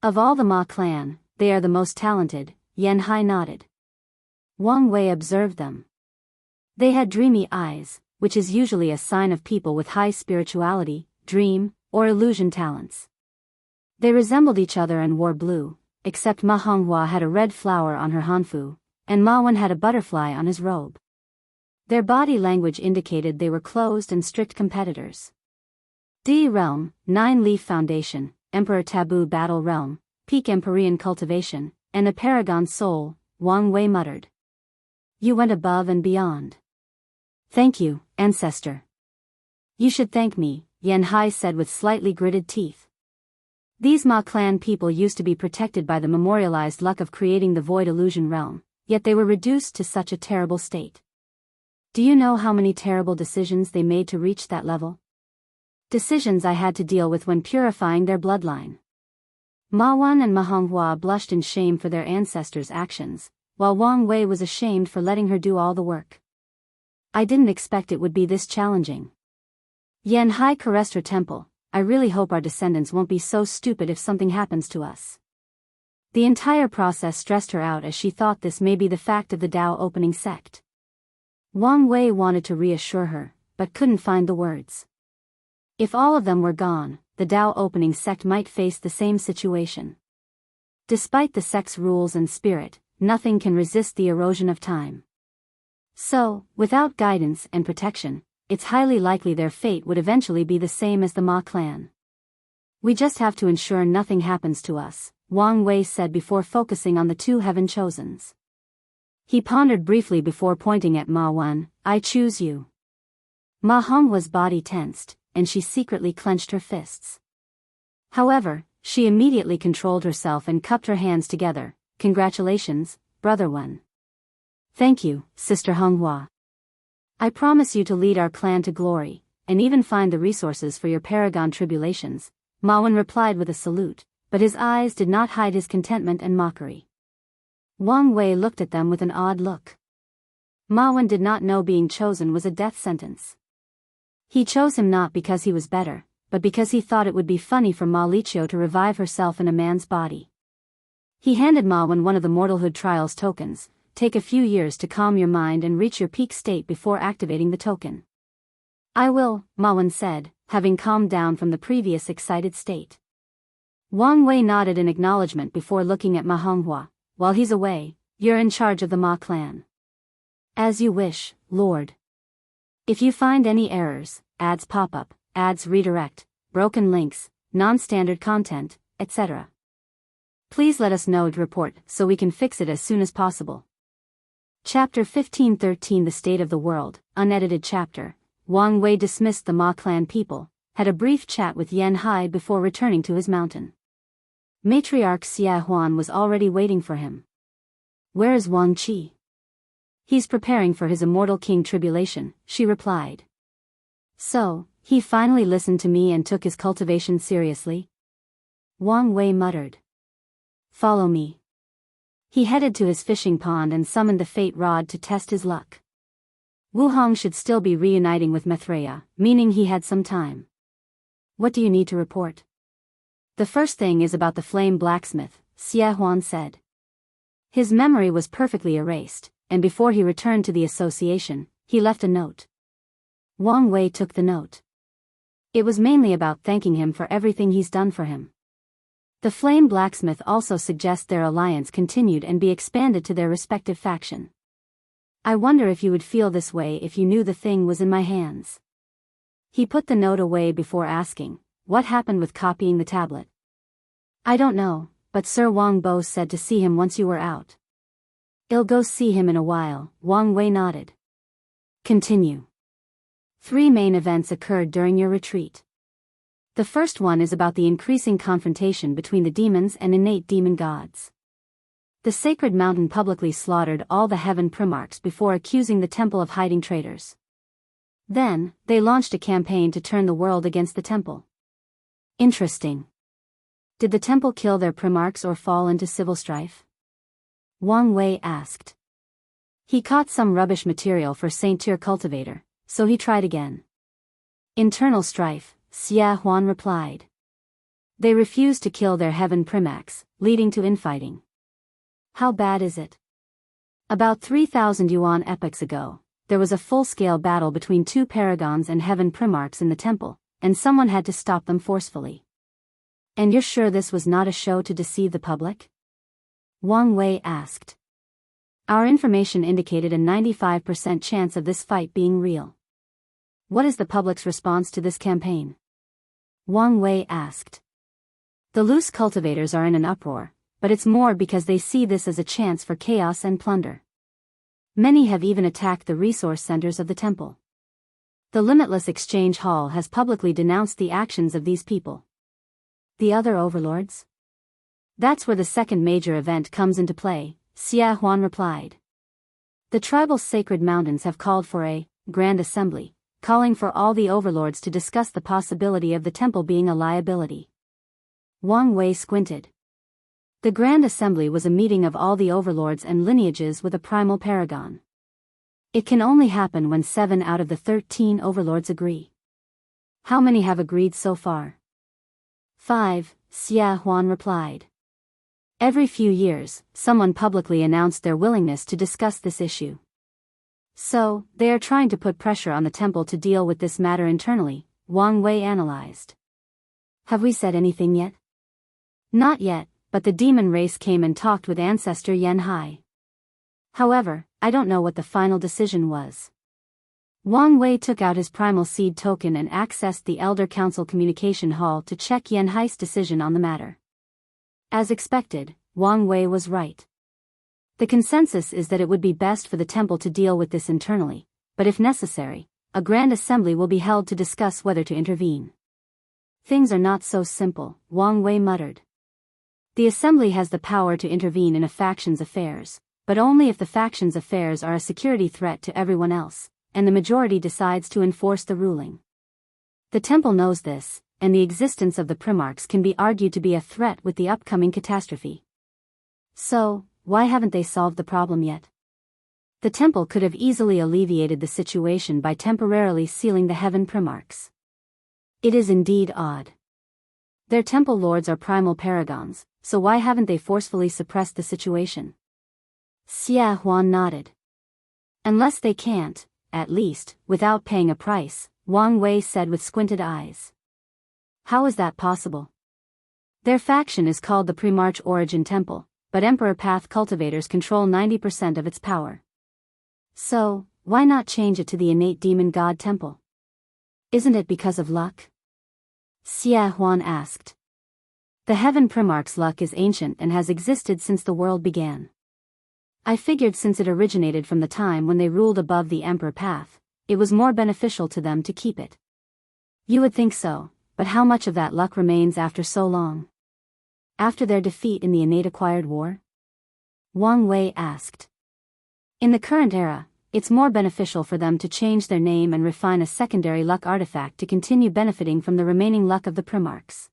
Of all the Ma clan, they are the most talented, Yan Hai nodded. Wang Wei observed them. They had dreamy eyes, which is usually a sign of people with high spirituality, dream, or illusion talents. They resembled each other and wore blue, except Ma Honghua had a red flower on her hanfu, and Ma Wen had a butterfly on his robe. Their body language indicated they were closed and strict competitors. D Realm, 9-Leaf Foundation, Emperor Taboo Battle Realm, Peak Empyrean Cultivation, and a Paragon Soul, Wang Wei muttered. You went above and beyond. Thank you, Ancestor. You should thank me, Yan Hai said with slightly gritted teeth. These Ma clan people used to be protected by the memorialized luck of creating the Void Illusion Realm, yet they were reduced to such a terrible state. Do you know how many terrible decisions they made to reach that level? Decisions I had to deal with when purifying their bloodline. Ma Wen and Ma Honghua blushed in shame for their ancestors' actions, while Wang Wei was ashamed for letting her do all the work. I didn't expect it would be this challenging. Yan Hai caressed her temple. I really hope our descendants won't be so stupid if something happens to us. The entire process stressed her out as she thought this may be the fact of the Dao opening sect. Wang Wei wanted to reassure her, but couldn't find the words. If all of them were gone, the Dao opening sect might face the same situation. Despite the sect's rules and spirit, nothing can resist the erosion of time. So, without guidance and protection, it's highly likely their fate would eventually be the same as the Ma clan. We just have to ensure nothing happens to us, Wang Wei said before focusing on the two heaven chosens. He pondered briefly before pointing at Ma Wen. I choose you. Ma Honghua's body tensed, and she secretly clenched her fists. However, she immediately controlled herself and cupped her hands together. Congratulations, Brother Wen. Thank you, Sister Honghua. I promise you to lead our clan to glory, and even find the resources for your paragon tribulations, Ma Wen replied with a salute, but his eyes did not hide his contentment and mockery. Wang Wei looked at them with an odd look. Ma Wen did not know being chosen was a death sentence. He chose him not because he was better, but because he thought it would be funny for Ma Liqiu to revive herself in a man's body. He handed Ma Wen one of the Mortalhood Trials tokens. Take a few years to calm your mind and reach your peak state before activating the token. I will, Ma Wen said, having calmed down from the previous excited state. Wang Wei nodded in acknowledgement before looking at Ma Honghua. While he's away, you're in charge of the Ma clan. As you wish, Lord. If you find any errors, ads pop up, ads redirect, broken links, non-standard content, etc., please let us know to report so we can fix it as soon as possible. Chapter 1513 The State of the World, unedited chapter. Wang Wei dismissed the Ma clan people, had a brief chat with Yan Hai before returning to his mountain. Matriarch Xia Huan was already waiting for him. Where is Wang Qi? He's preparing for his immortal king tribulation, she replied. So, he finally listened to me and took his cultivation seriously? Wang Wei muttered. Follow me. He headed to his fishing pond and summoned the fate rod to test his luck. Wu Hong should still be reuniting with Maitreya, meaning he had some time. What do you need to report? The first thing is about the flame blacksmith, Xia Huan said. His memory was perfectly erased, and before he returned to the association, he left a note. Wang Wei took the note. It was mainly about thanking him for everything he's done for him. The flame blacksmith also suggests their alliance continued and be expanded to their respective faction. I wonder if you would feel this way if you knew the thing was in my hands. He put the note away before asking, what happened with copying the tablet? I don't know, but Sir Wang Bo said to see him once you were out. I'll go see him in a while, Wang Wei nodded. Continue. Three main events occurred during your retreat. The first one is about the increasing confrontation between the demons and innate demon gods. The sacred mountain publicly slaughtered all the heaven primarchs before accusing the temple of hiding traitors. Then, they launched a campaign to turn the world against the temple. Interesting. Did the temple kill their primarchs or fall into civil strife? Wang Wei asked. He caught some rubbish material for Saint-Tier Cultivator, so he tried again. Internal strife, Xia Huan replied. They refused to kill their heaven primax, leading to infighting. How bad is it? About 3,000 yuan epochs ago, there was a full-scale battle between two paragons and heaven primarchs in the temple, and someone had to stop them forcefully. And you're sure this was not a show to deceive the public? Wang Wei asked. Our information indicated a 95% chance of this fight being real. What is the public's response to this campaign? Wang Wei asked. The loose cultivators are in an uproar, but it's more because they see this as a chance for chaos and plunder. Many have even attacked the resource centers of the temple. The Limitless Exchange Hall has publicly denounced the actions of these people. The other overlords? That's where the second major event comes into play, Xia Huan replied. The tribal sacred mountains have called for a grand assembly, calling for all the overlords to discuss the possibility of the temple being a liability. Wang Wei squinted. The grand assembly was a meeting of all the overlords and lineages with a primal paragon. It can only happen when 7 out of the 13 overlords agree. How many have agreed so far? 5, Xia Huan replied. Every few years, someone publicly announced their willingness to discuss this issue. So, they are trying to put pressure on the temple to deal with this matter internally, Wang Wei analyzed. Have we said anything yet? Not yet, but the demon race came and talked with ancestor Yanhai. However, I don't know what the final decision was. Wang Wei took out his primal seed token and accessed the Elder Council communication hall to check Yanhai's decision on the matter. As expected, Wang Wei was right. The consensus is that it would be best for the temple to deal with this internally, but if necessary, a grand assembly will be held to discuss whether to intervene. Things are not so simple, Wang Wei muttered. The assembly has the power to intervene in a faction's affairs, but only if the faction's affairs are a security threat to everyone else, and the majority decides to enforce the ruling. The temple knows this, and the existence of the primarchs can be argued to be a threat with the upcoming catastrophe. So, why haven't they solved the problem yet? The temple could have easily alleviated the situation by temporarily sealing the heaven primarchs. It is indeed odd. Their temple lords are primal paragons, so why haven't they forcefully suppressed the situation? Xia Huan nodded. Unless they can't, at least, without paying a price, Wang Wei said with squinted eyes. How is that possible? Their faction is called the Primarch Origin Temple, but Emperor Path cultivators control 90% of its power. So, why not change it to the innate demon god temple? Isn't it because of luck? Xia Huan asked. The heaven primarch's luck is ancient and has existed since the world began. I figured since it originated from the time when they ruled above the Emperor Path, it was more beneficial to them to keep it. You would think so, but how much of that luck remains after so long? After their defeat in the innate acquired war? Wang Wei asked. In the current era, it's more beneficial for them to change their name and refine a secondary luck artifact to continue benefiting from the remaining luck of the primarchs.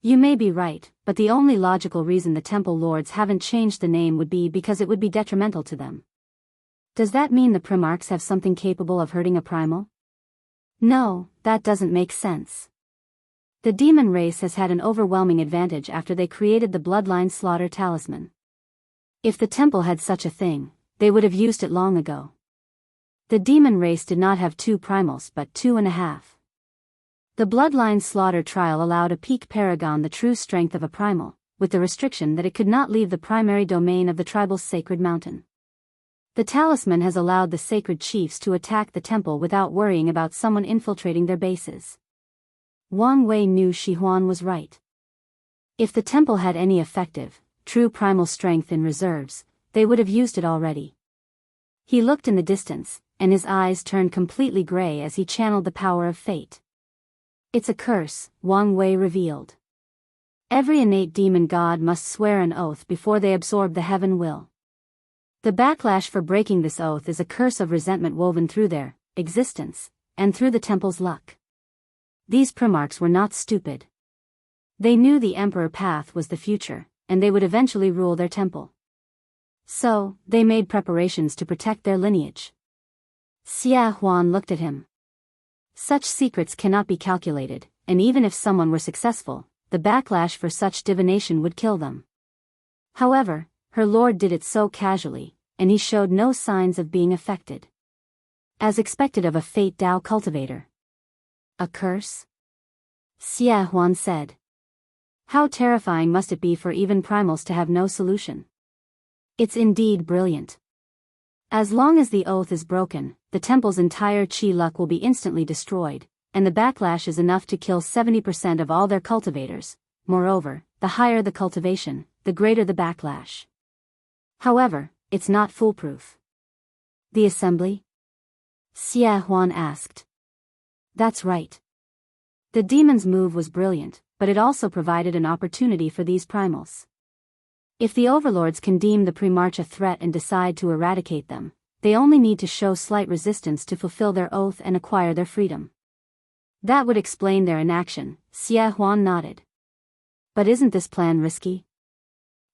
You may be right, but the only logical reason the temple lords haven't changed the name would be because it would be detrimental to them. Does that mean the primarchs have something capable of hurting a primal? No, that doesn't make sense. The demon race has had an overwhelming advantage after they created the bloodline slaughter talisman. If the temple had such a thing, they would have used it long ago. The demon race did not have 2 primals but 2.5. The bloodline slaughter trial allowed a peak paragon the true strength of a primal, with the restriction that it could not leave the primary domain of the tribal's sacred mountain. The talisman has allowed the sacred chiefs to attack the temple without worrying about someone infiltrating their bases. Wang Wei knew Shi Huan was right. If the temple had any effective, true primal strength in reserves, they would have used it already. He looked in the distance, and his eyes turned completely gray as he channeled the power of fate. It's a curse, Wang Wei revealed. Every innate demon god must swear an oath before they absorb the heaven will. The backlash for breaking this oath is a curse of resentment woven through their existence, and through the temple's luck. These primarchs were not stupid. They knew the emperor path was the future, and they would eventually rule their temple. So, they made preparations to protect their lineage. Xia Huan looked at him. Such secrets cannot be calculated, and even if someone were successful, the backlash for such divination would kill them. However, her lord did it so casually, and he showed no signs of being affected. As expected of a Fate Dao cultivator. A curse? Xia Huan said. How terrifying must it be for even primals to have no solution? It's indeed brilliant. As long as the oath is broken, the temple's entire chi luck will be instantly destroyed, and the backlash is enough to kill 70% of all their cultivators. Moreover, the higher the cultivation, the greater the backlash. However, it's not foolproof. The assembly? Xia Huan asked. That's right. The demon's move was brilliant, but it also provided an opportunity for these primals. If the overlords can deem the Primarch a threat and decide to eradicate them, they only need to show slight resistance to fulfill their oath and acquire their freedom. That would explain their inaction, Xia Huan nodded. But isn't this plan risky?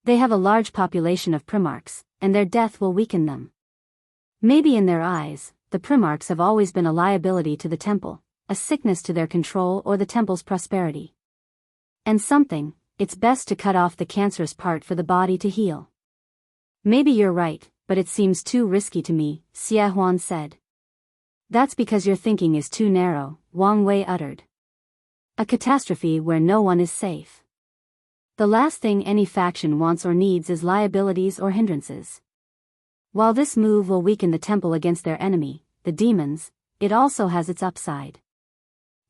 They have a large population of Primarchs, and their death will weaken them. Maybe in their eyes, the Primarchs have always been a liability to the temple, a sickness to their control or the temple's prosperity. And it's best to cut off the cancerous part for the body to heal. Maybe you're right, but it seems too risky to me, Xia Huan said. That's because your thinking is too narrow, Wang Wei uttered. A catastrophe where no one is safe. The last thing any faction wants or needs is liabilities or hindrances. While this move will weaken the temple against their enemy, the demons, it also has its upside.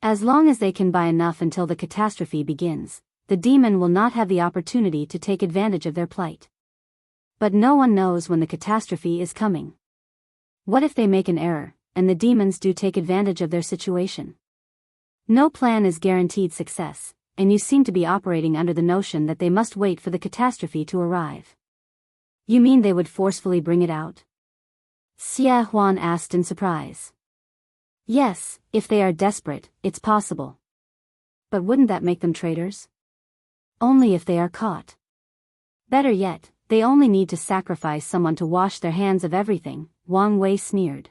As long as they can buy enough until the catastrophe begins, the demon will not have the opportunity to take advantage of their plight. But no one knows when the catastrophe is coming. What if they make an error, and the demons do take advantage of their situation? No plan is guaranteed success, and you seem to be operating under the notion that they must wait for the catastrophe to arrive. You mean they would forcefully bring it out? Xia Huan asked in surprise. Yes, if they are desperate, it's possible. But wouldn't that make them traitors? Only if they are caught. Better yet, they only need to sacrifice someone to wash their hands of everything, Wang Wei sneered.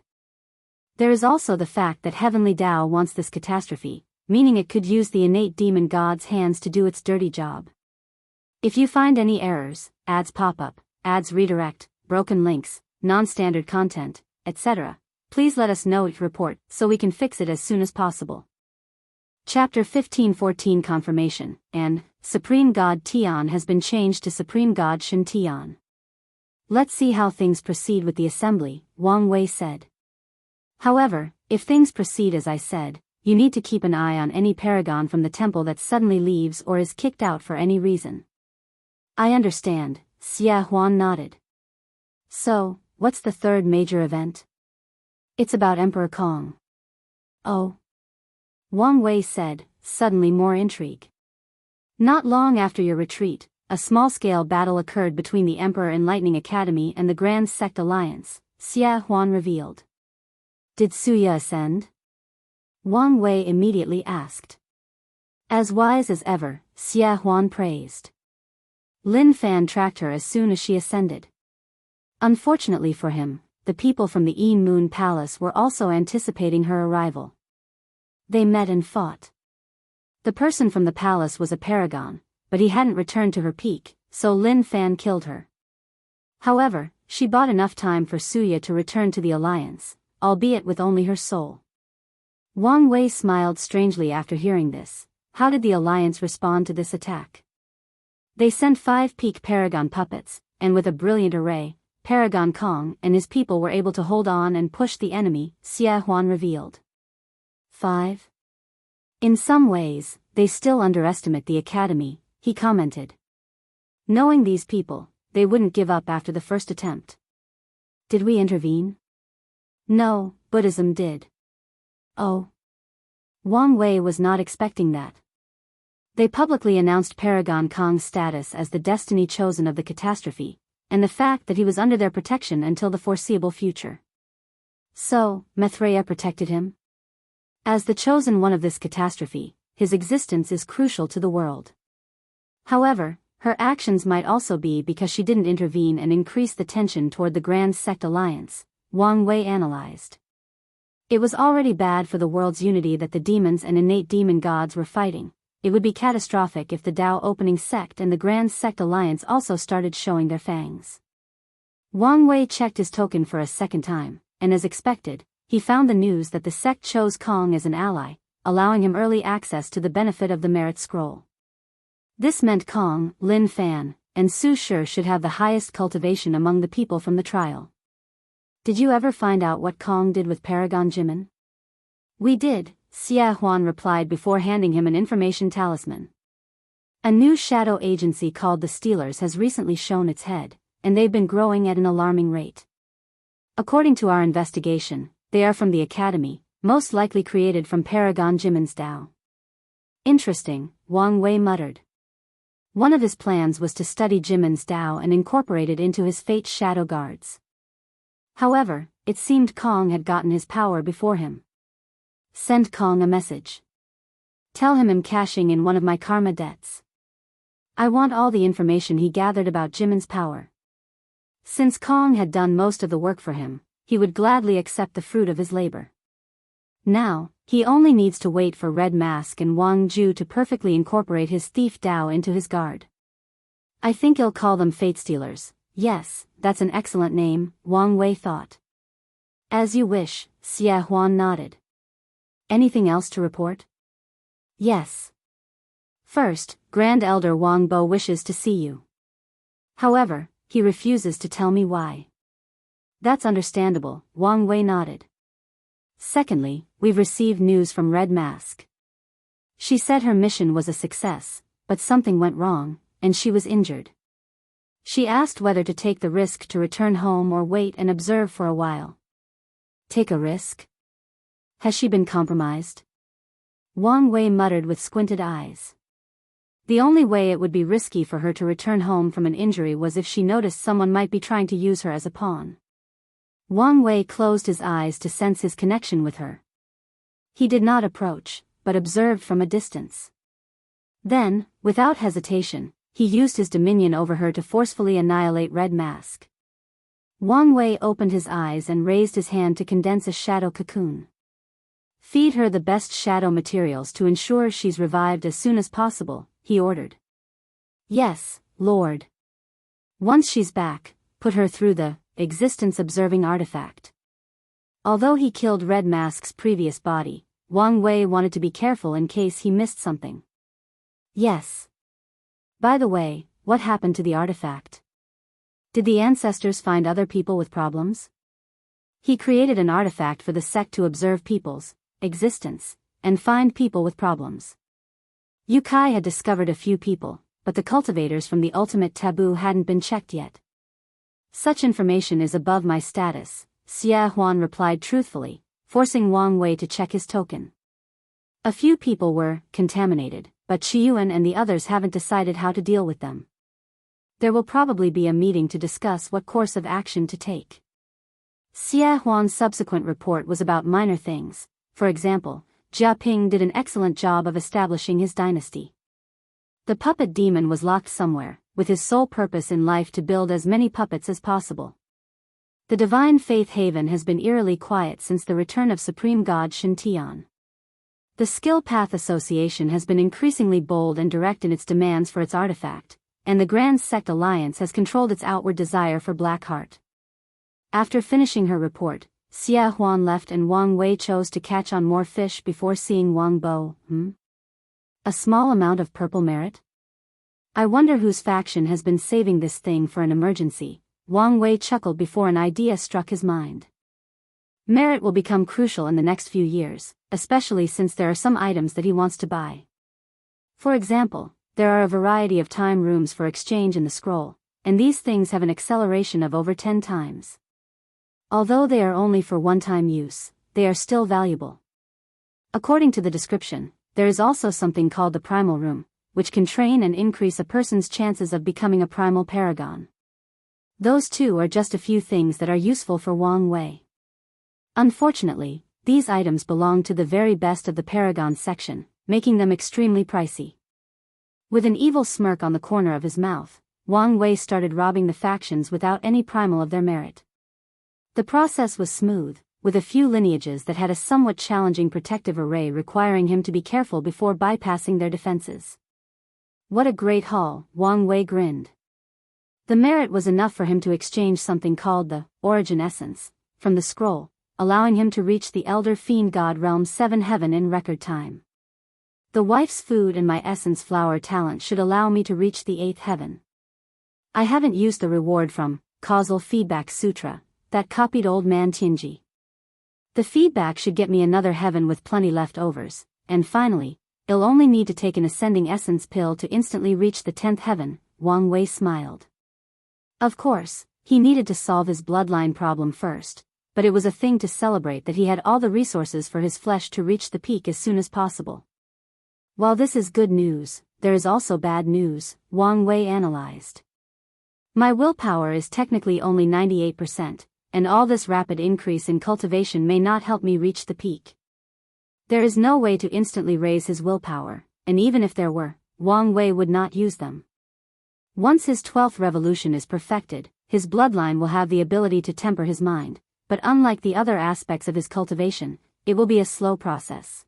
There is also the fact that Heavenly Tao wants this catastrophe, meaning it could use the innate demon god's hands to do its dirty job. If you find any errors, ads pop up, ads redirect, broken links, non-standard content, etc., please let us know each report so we can fix it as soon as possible. Chapter 15:14 Confirmation, and Supreme God Tian has been changed to Supreme God Shen Tian. Let's see how things proceed with the assembly, Wang Wei said. However, if things proceed as I said, you need to keep an eye on any paragon from the temple that suddenly leaves or is kicked out for any reason. I understand, Xia Huan nodded. So, what's the third major event? It's about Emperor Kong. Oh. Wang Wei said, suddenly more intrigue. Not long after your retreat, a small-scale battle occurred between the Emperor Enlightening Academy and the Grand Sect Alliance, Xia Huan revealed. Did Suya ascend? Wang Wei immediately asked. As wise as ever, Xia Huan praised. Lin Fan tracked her as soon as she ascended. Unfortunately for him, the people from the Yin Moon Palace were also anticipating her arrival. They met and fought. The person from the palace was a paragon, but he hadn't returned to her peak, so Lin Fan killed her. However, she bought enough time for Suya to return to the alliance, albeit with only her soul. Wang Wei smiled strangely after hearing this. How did the alliance respond to this attack? They sent 5 peak paragon puppets, and with a brilliant array, Paragon Kong and his people were able to hold on and push the enemy, Xia Huan revealed. 5. In some ways, they still underestimate the academy, he commented. Knowing these people, they wouldn't give up after the first attempt. Did we intervene? No, Buddhism did. Oh. Wang Wei was not expecting that. They publicly announced Paragon Kong's status as the destiny chosen of the catastrophe, and the fact that he was under their protection until the foreseeable future. So, Maitreya protected him? As the chosen one of this catastrophe, his existence is crucial to the world. However, her actions might also be because she didn't intervene and increase the tension toward the Grand Sect Alliance, Wang Wei analyzed. It was already bad for the world's unity that the demons and innate demon gods were fighting. It would be catastrophic if the Tao opening sect and the Grand Sect Alliance also started showing their fangs. Wang Wei checked his token for a second time, and as expected, he found the news that the sect chose Kong as an ally, allowing him early access to the benefit of the merit scroll. This meant Kong, Lin Fan, and Su Shi should have the highest cultivation among the people from the trial. Did you ever find out what Kong did with Paragon Jimin? We did, Xia Huan replied before handing him an information talisman. A new shadow agency called the Stealers has recently shown its head, and they've been growing at an alarming rate. According to our investigation, they are from the Academy, most likely created from Paragon Jimin's Tao. Interesting, Wang Wei muttered. One of his plans was to study Jimin's Tao and incorporate it into his Fate Shadow Guards. However, it seemed Kong had gotten his power before him. Send Kong a message. Tell him I'm cashing in one of my karma debts. I want all the information he gathered about Jimin's power. Since Kong had done most of the work for him, he would gladly accept the fruit of his labor. Now, he only needs to wait for Red Mask and Wang Ju to perfectly incorporate his thief Tao into his guard. I think he'll call them Fate Stealers. Yes, that's an excellent name, Wang Wei thought. As you wish, Xia Huan nodded. Anything else to report? Yes. First, Grand Elder Wang Bo wishes to see you. However, he refuses to tell me why. That's understandable, Wang Wei nodded. Secondly, we've received news from Red Mask. She said her mission was a success, but something went wrong, and she was injured. She asked whether to take the risk to return home or wait and observe for a while. Take a risk? Has she been compromised? Wang Wei muttered with squinted eyes. The only way it would be risky for her to return home from an injury was if she noticed someone might be trying to use her as a pawn. Wang Wei closed his eyes to sense his connection with her. He did not approach, but observed from a distance. Then, without hesitation, he used his dominion over her to forcefully annihilate Red Mask. Wang Wei opened his eyes and raised his hand to condense a shadow cocoon. Feed her the best shadow materials to ensure she's revived as soon as possible, he ordered. Yes, Lord. Once she's back, put her through the existence-observing artifact. Although he killed Red Mask's previous body, Wang Wei wanted to be careful in case he missed something. Yes. By the way, what happened to the artifact? Did the ancestors find other people with problems? He created an artifact for the sect to observe people's existence and find people with problems. Yu Kai had discovered a few people, but the cultivators from the ultimate taboo hadn't been checked yet. Such information is above my status, Xia Huan replied truthfully, forcing Wang Wei to check his token. A few people were contaminated, but Qiyuan and the others haven't decided how to deal with them. There will probably be a meeting to discuss what course of action to take. Xia Huan's subsequent report was about minor things. For example, Jia Ping did an excellent job of establishing his dynasty. The puppet demon was locked somewhere, with his sole purpose in life to build as many puppets as possible. The Divine Faith Haven has been eerily quiet since the return of Supreme God Shen Tian. The Skill Path Association has been increasingly bold and direct in its demands for its artifact, and the Grand Sect Alliance has controlled its outward desire for Black Heart. After finishing her report, Xia Huan left and Wang Wei chose to catch on more fish before seeing Wang Bo. A small amount of purple merit? I wonder whose faction has been saving this thing for an emergency. Wang Wei chuckled before an idea struck his mind. Merit will become crucial in the next few years, especially since there are some items that he wants to buy. For example, there are a variety of time rooms for exchange in the scroll, and these things have an acceleration of over 10 times. Although they are only for one-time use, they are still valuable. According to the description, there is also something called the primal room, which can train and increase a person's chances of becoming a primal paragon. Those two are just a few things that are useful for Wang Wei. Unfortunately, these items belong to the very best of the paragon section, making them extremely pricey. With an evil smirk on the corner of his mouth, Wang Wei started robbing the factions without any primal of their merit. The process was smooth, with a few lineages that had a somewhat challenging protective array requiring him to be careful before bypassing their defenses. What a great haul, Wang Wei grinned. The merit was enough for him to exchange something called the Origin Essence from the scroll, allowing him to reach the Elder Fiend God Realm 7 Heaven in record time. The wife's food and my essence flower talent should allow me to reach the 8th heaven. I haven't used the reward from Causal Feedback Sutra, that copied old man Tianji. The feedback should get me another heaven with plenty left overs, and finally, I'll only need to take an ascending essence pill to instantly reach the 10th heaven, Wang Wei smiled. Of course, he needed to solve his bloodline problem first, but it was a thing to celebrate that he had all the resources for his flesh to reach the peak as soon as possible. While this is good news, there is also bad news, Wang Wei analyzed. My willpower is technically only 98%, and all this rapid increase in cultivation may not help me reach the peak. There is no way to instantly raise his willpower, and even if there were, Wang Wei would not use them. Once his 12th revolution is perfected, his bloodline will have the ability to temper his mind, but unlike the other aspects of his cultivation, it will be a slow process.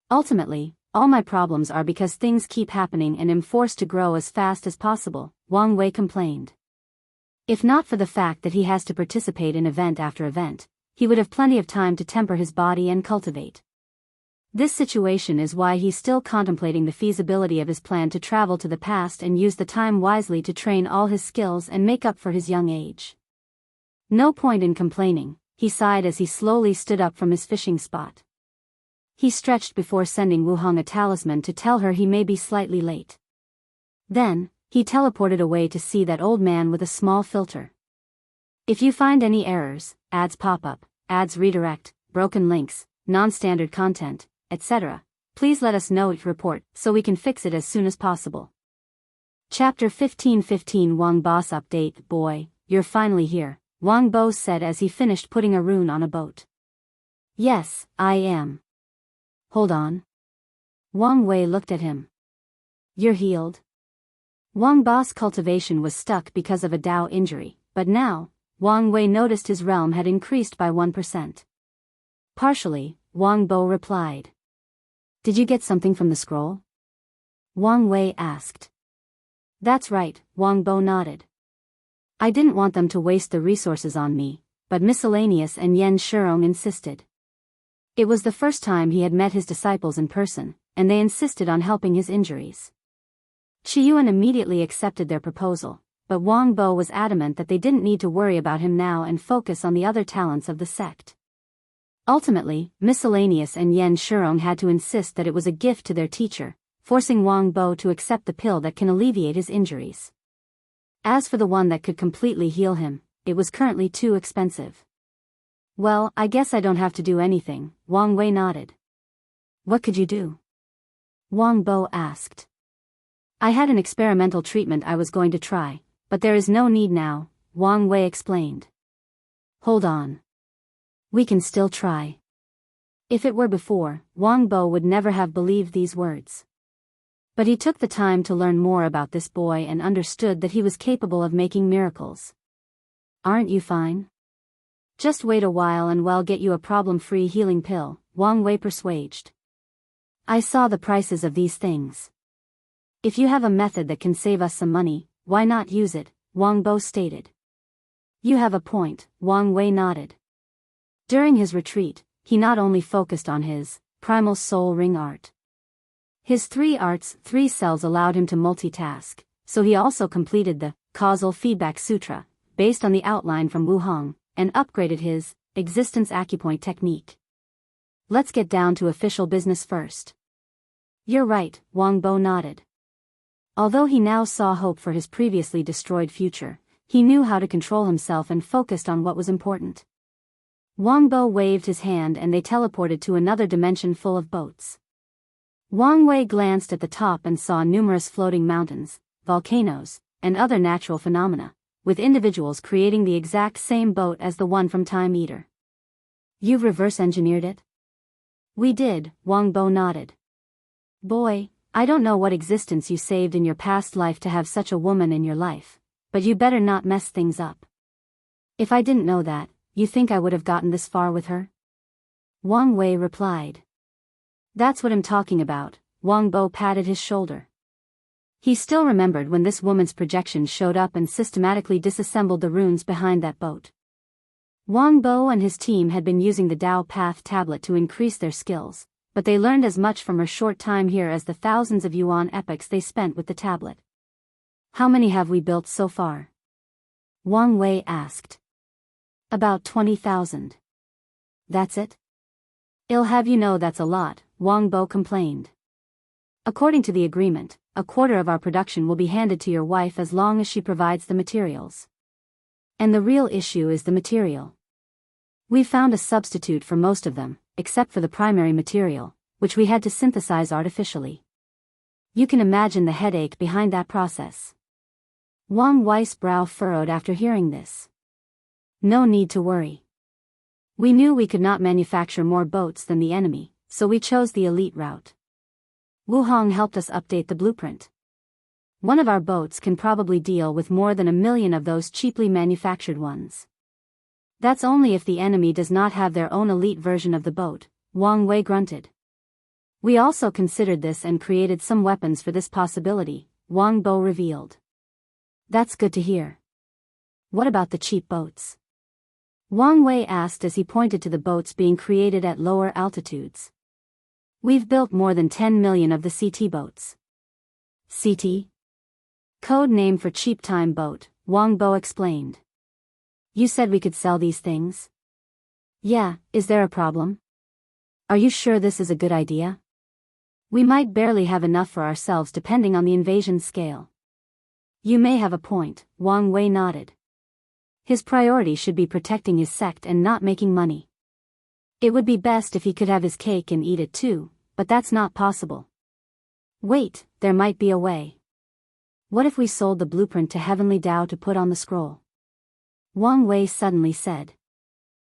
Ultimately, all my problems are because things keep happening and am forced to grow as fast as possible, Wang Wei complained. If not for the fact that he has to participate in event after event, he would have plenty of time to temper his body and cultivate. This situation is why he's still contemplating the feasibility of his plan to travel to the past and use the time wisely to train all his skills and make up for his young age. No point in complaining, he sighed as he slowly stood up from his fishing spot. He stretched before sending Wu Hong a talisman to tell her he may be slightly late. Then, he teleported away to see that old man with a small filter. If you find any errors, ads pop up, ads redirect, broken links, non-standard content, etc., please let us know it report so we can fix it as soon as possible. Chapter 15:15 Wang Boss Update. Boy, you're finally here, Wang Bo said as he finished putting a rune on a boat. Yes, I am. Hold on. Wang Wei looked at him. You're healed? Wang Boss cultivation was stuck because of a Dao injury, but now, Wang Wei noticed his realm had increased by 1%. Partially, Wang Bo replied. Did you get something from the scroll? Wang Wei asked. That's right, Wang Bo nodded. I didn't want them to waste the resources on me, but Miscellaneous and Yen Shurong insisted. It was the first time he had met his disciples in person, and they insisted on helping his injuries. Qiyuan immediately accepted their proposal, but Wang Bo was adamant that they didn't need to worry about him now and focus on the other talents of the sect. Ultimately, Miscellaneous and Yen Shurong had to insist that it was a gift to their teacher, forcing Wang Bo to accept the pill that can alleviate his injuries. As for the one that could completely heal him, it was currently too expensive. Well, I guess I don't have to do anything, Wang Wei nodded. What could you do? Wang Bo asked. I had an experimental treatment I was going to try, but there is no need now, Wang Wei explained. Hold on. We can still try. If it were before, Wang Bo would never have believed these words. But he took the time to learn more about this boy and understood that he was capable of making miracles. Aren't you fine? Just wait a while and we'll get you a problem-free healing pill, Wang Wei persuaded. I saw the prices of these things. If you have a method that can save us some money, why not use it, Wang Bo stated. You have a point, Wang Wei nodded. During his retreat, he not only focused on his primal soul ring art. His 3 arts, 3 cells allowed him to multitask, so he also completed the Causal Feedback Sutra, based on the outline from Wu Hong, and upgraded his Existence Acupoint technique. Let's get down to official business first. You're right, Wang Bo nodded. Although he now saw hope for his previously destroyed future, he knew how to control himself and focused on what was important. Wang Bo waved his hand and they teleported to another dimension full of boats. Wang Wei glanced at the top and saw numerous floating mountains, volcanoes, and other natural phenomena, with individuals creating the exact same boat as the one from Time Eater. You've reverse-engineered it? We did, Wang Bo nodded. Boy, I don't know what existence you saved in your past life to have such a woman in your life, but you better not mess things up. If I didn't know that, you think I would have gotten this far with her? Wang Wei replied. That's what I'm talking about, Wang Bo patted his shoulder. He still remembered when this woman's projection showed up and systematically disassembled the runes behind that boat. Wang Bo and his team had been using the Dao Path tablet to increase their skills, but they learned as much from her short time here as the thousands of yuan epochs they spent with the tablet. How many have we built so far? Wang Wei asked. About 20,000. That's it? I'll have you know that's a lot, Wang Bo complained. According to the agreement, a quarter of our production will be handed to your wife as long as she provides the materials. And the real issue is the material. We found a substitute for most of them, except for the primary material, which we had to synthesize artificially. You can imagine the headache behind that process. Wang Wei's brow furrowed after hearing this. No need to worry. We knew we could not manufacture more boats than the enemy, so we chose the elite route. Wu Hong helped us update the blueprint. One of our boats can probably deal with more than 1 million of those cheaply manufactured ones. That's only if the enemy does not have their own elite version of the boat, Wang Wei grunted. We also considered this and created some weapons for this possibility, Wang Bo revealed. That's good to hear. What about the cheap boats? Wang Wei asked as he pointed to the boats being created at lower altitudes. We've built more than 10 million of the CT boats. CT? Code name for cheap time boat, Wang Bo explained. You said we could sell these things? Yeah, is there a problem? Are you sure this is a good idea? We might barely have enough for ourselves depending on the invasion scale. You may have a point, Wang Wei nodded. His priority should be protecting his sect and not making money. It would be best if he could have his cake and eat it too, but that's not possible. Wait, there might be a way. What if we sold the blueprint to Heavenly Dao to put on the scroll? Wang Wei suddenly said.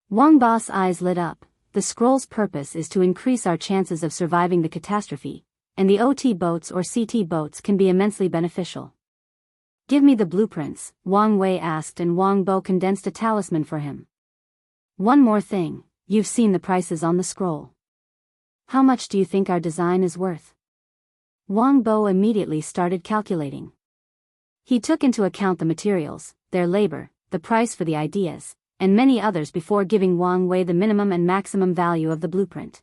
Wang Ba's eyes lit up. The scroll's purpose is to increase our chances of surviving the catastrophe, and the OT boats or CT boats can be immensely beneficial. Give me the blueprints, Wang Wei asked, and Wang Bo condensed a talisman for him. One more thing, you've seen the prices on the scroll. How much do you think our design is worth? Wang Bo immediately started calculating. He took into account the materials, their labor, the price for the ideas, and many others before giving Wang Wei the minimum and maximum value of the blueprint.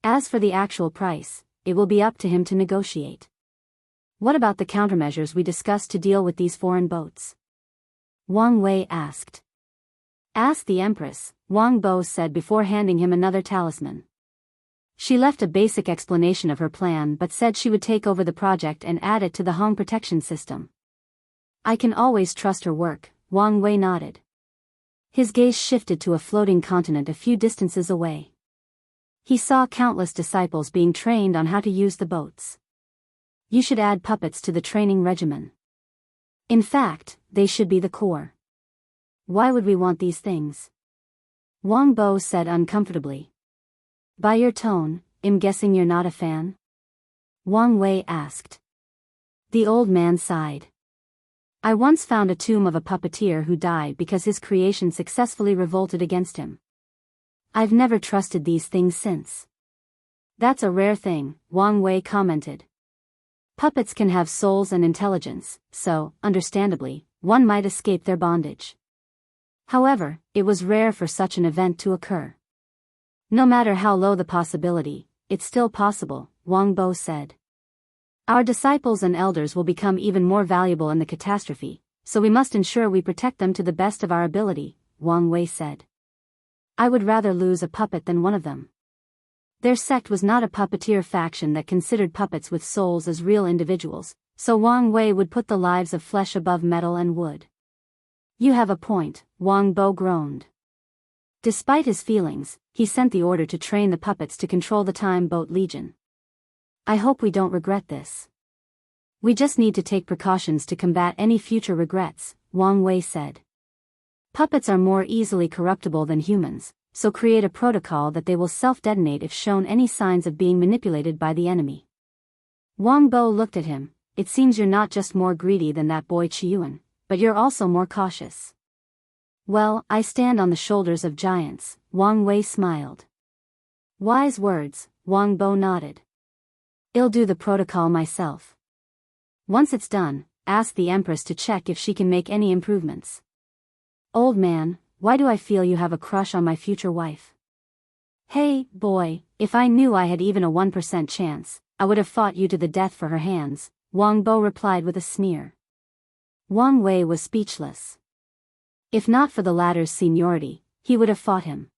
As for the actual price, it will be up to him to negotiate. What about the countermeasures we discussed to deal with these foreign boats? Wang Wei asked. Ask the Empress, Wang Bo said before handing him another talisman. She left a basic explanation of her plan but said she would take over the project and add it to the home protection system. I can always trust her work, Wang Wei nodded. His gaze shifted to a floating continent a few distances away. He saw countless disciples being trained on how to use the boats. You should add puppets to the training regimen. In fact, they should be the core. Why would we want these things? Wang Bo said uncomfortably. By your tone, I'm guessing you're not a fan? Wang Wei asked. The old man sighed. I once found a tomb of a puppeteer who died because his creation successfully revolted against him. I've never trusted these things since. That's a rare thing, Wang Wei commented. Puppets can have souls and intelligence, so, understandably, one might escape their bondage. However, it was rare for such an event to occur. No matter how low the possibility, it's still possible, Wang Bo said. Our disciples and elders will become even more valuable in the catastrophe, so we must ensure we protect them to the best of our ability, Wang Wei said. I would rather lose a puppet than one of them. Their sect was not a puppeteer faction that considered puppets with souls as real individuals, so Wang Wei would put the lives of flesh above metal and wood. You have a point, Wang Bo groaned. Despite his feelings, he sent the order to train the puppets to control the Time Boat Legion. I hope we don't regret this. We just need to take precautions to combat any future regrets, Wang Wei said. Puppets are more easily corruptible than humans, so create a protocol that they will self-detonate if shown any signs of being manipulated by the enemy. Wang Bo looked at him. It seems you're not just more greedy than that boy Qiuan, but you're also more cautious. Well, I stand on the shoulders of giants, Wang Wei smiled. Wise words, Wang Bo nodded. I'll do the protocol myself. Once it's done, ask the Empress to check if she can make any improvements. Old man, why do I feel you have a crush on my future wife? Hey, boy, if I knew I had even a 1% chance, I would have fought you to the death for her hands, Wang Bo replied with a sneer. Wang Wei was speechless. If not for the latter's seniority, he would have fought him.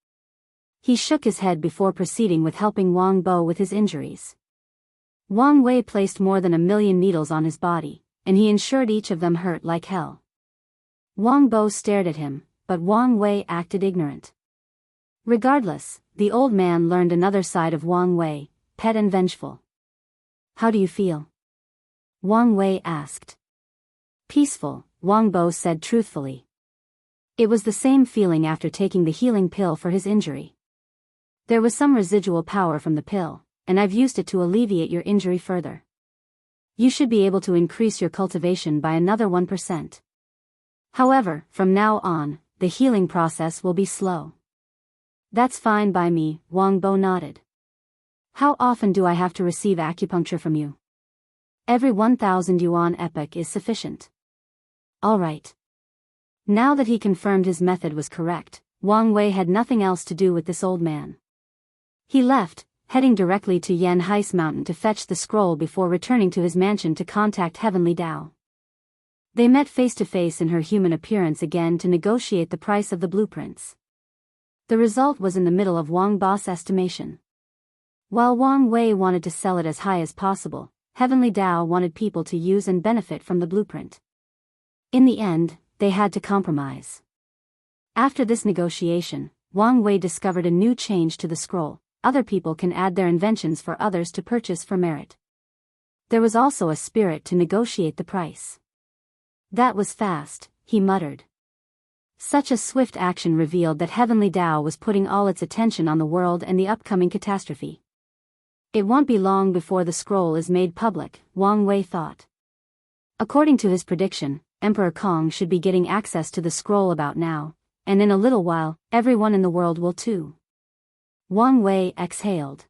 He shook his head before proceeding with helping Wang Bo with his injuries. Wang Wei placed more than 1,000,000 needles on his body, and he ensured each of them hurt like hell. Wang Bo stared at him, but Wang Wei acted ignorant. Regardless, the old man learned another side of Wang Wei, pet and vengeful. How do you feel? Wang Wei asked. Peaceful, Wang Bo said truthfully. It was the same feeling after taking the healing pill for his injury. There was some residual power from the pill, and I've used it to alleviate your injury further. You should be able to increase your cultivation by another 1%. However, from now on, the healing process will be slow. That's fine by me, Wang Bo nodded. How often do I have to receive acupuncture from you? Every 1,000 yuan epoch is sufficient. All right. Now that he confirmed his method was correct, Wang Wei had nothing else to do with this old man. He left, heading directly to Yanhai's mountain to fetch the scroll before returning to his mansion to contact Heavenly Dao. They met face to face in her human appearance again to negotiate the price of the blueprints. The result was in the middle of Wang Bo's estimation. While Wang Wei wanted to sell it as high as possible, Heavenly Dao wanted people to use and benefit from the blueprint. In the end, they had to compromise. After this negotiation, Wang Wei discovered a new change to the scroll. Other people can add their inventions for others to purchase for merit. There was also a spirit to negotiate the price. That was fast, he muttered. Such a swift action revealed that Heavenly Dao was putting all its attention on the world and the upcoming catastrophe. It won't be long before the scroll is made public, Wang Wei thought. According to his prediction, Emperor Kong should be getting access to the scroll about now, and in a little while, everyone in the world will too. Wang Wei exhaled.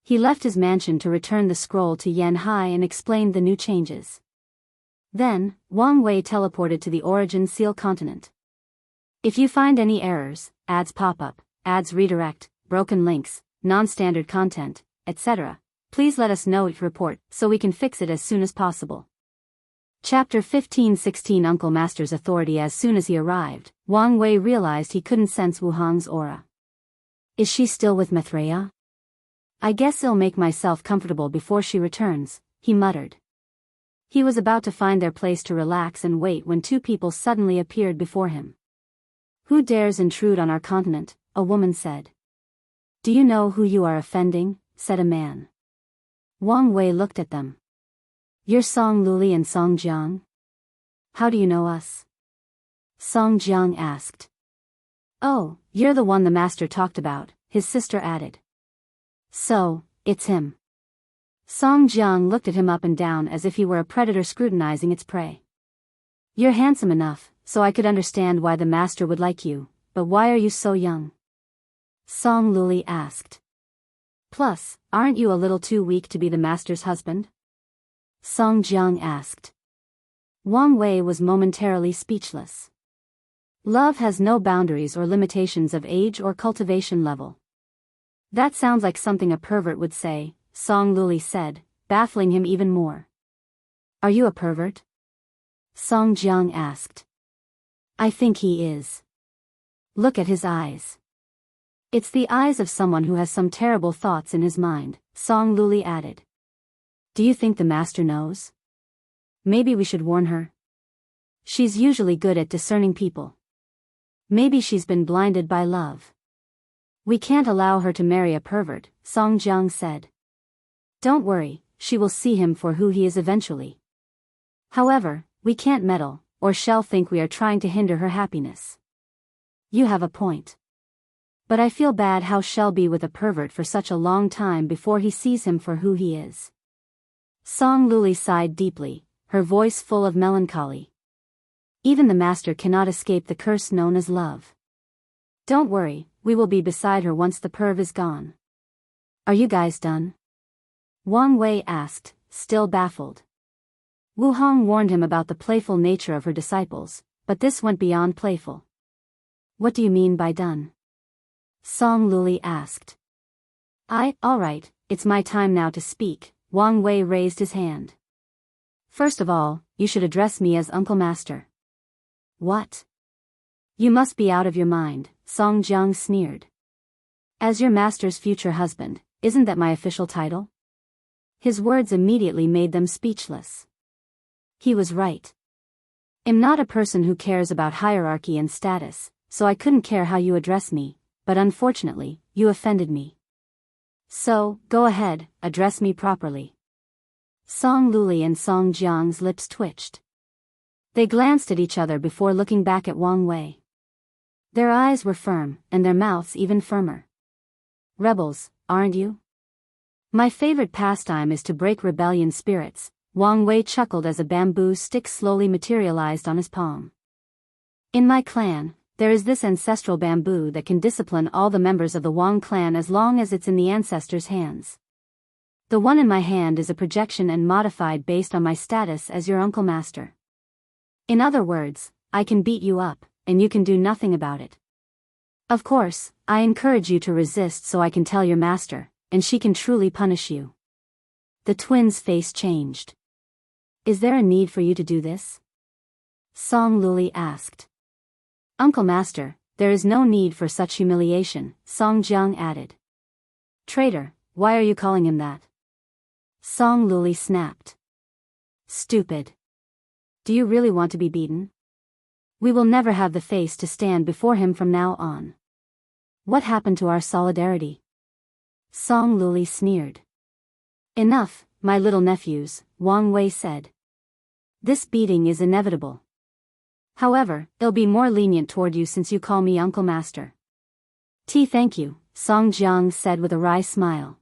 He left his mansion to return the scroll to Yanhai and explained the new changes. Then, Wang Wei teleported to the Origin Seal continent. If you find any errors, ads pop up, ads redirect, broken links, non-standard content, etc., please let us know each report so we can fix it as soon as possible. Chapter 15-16 Uncle Master's authority. As soon as he arrived, Wang Wei realized he couldn't sense Wuhang's aura. Is she still with Maitreya? I guess I'll make myself comfortable before she returns, he muttered. He was about to find their place to relax and wait when two people suddenly appeared before him. Who dares intrude on our continent? A woman said. Do you know who you are offending? Said a man. Wang Wei looked at them. You're Song Luli and Song Jiang? How do you know us? Song Jiang asked. Oh, you're the one the master talked about, his sister added. So, it's him. Song Jiang looked at him up and down as if he were a predator scrutinizing its prey. You're handsome enough, so I could understand why the master would like you, but why are you so young? Song Luli asked. Plus, aren't you a little too weak to be the master's husband? Song Jiang asked. Wang Wei was momentarily speechless. Love has no boundaries or limitations of age or cultivation level. That sounds like something a pervert would say, Song Luli said, baffling him even more. Are you a pervert? Song Jiang asked. I think he is. Look at his eyes. It's the eyes of someone who has some terrible thoughts in his mind, Song Luli added. Do you think the master knows? Maybe we should warn her. She's usually good at discerning people. Maybe she's been blinded by love. We can't allow her to marry a pervert, Song Jiang said. Don't worry, she will see him for who he is eventually. However, we can't meddle, or she'll think we are trying to hinder her happiness. You have a point. But I feel bad how she'll be with a pervert for such a long time before he sees him for who he is. Song Luli sighed deeply, her voice full of melancholy. Even the master cannot escape the curse known as love. Don't worry, we will be beside her once the perv is gone. Are you guys done? Wang Wei asked, still baffled. Wu Hong warned him about the playful nature of her disciples, but this went beyond playful. What do you mean by done? Song Luli asked. All right, it's my time now to speak, Wang Wei raised his hand. First of all, you should address me as Uncle Master. What? You must be out of your mind, Song Jiang sneered. As your master's future husband, isn't that my official title? His words immediately made them speechless. He was right. I'm not a person who cares about hierarchy and status, so I couldn't care how you address me, but unfortunately, you offended me. So, go ahead, address me properly. Song Luli and Song Jiang's lips twitched. They glanced at each other before looking back at Wang Wei. Their eyes were firm, and their mouths even firmer. Rebels, aren't you? My favorite pastime is to break rebellion spirits, Wang Wei chuckled as a bamboo stick slowly materialized on his palm. In my clan, there is this ancestral bamboo that can discipline all the members of the Wang clan as long as it's in the ancestors' hands. The one in my hand is a projection and modified based on my status as your Uncle Master. In other words, I can beat you up, and you can do nothing about it. Of course, I encourage you to resist so I can tell your master, and she can truly punish you. The twins' face changed. Is there a need for you to do this? Song Luli asked. Uncle Master, there is no need for such humiliation, Song Jiang added. Traitor, why are you calling him that? Song Luli snapped. Stupid. Do you really want to be beaten? We will never have the face to stand before him from now on. What happened to our solidarity? Song Luli sneered. Enough, my little nephews, Wang Wei said. This beating is inevitable. However, it'll be more lenient toward you since you call me Uncle Master. Thank you, Song Jiang said with a wry smile.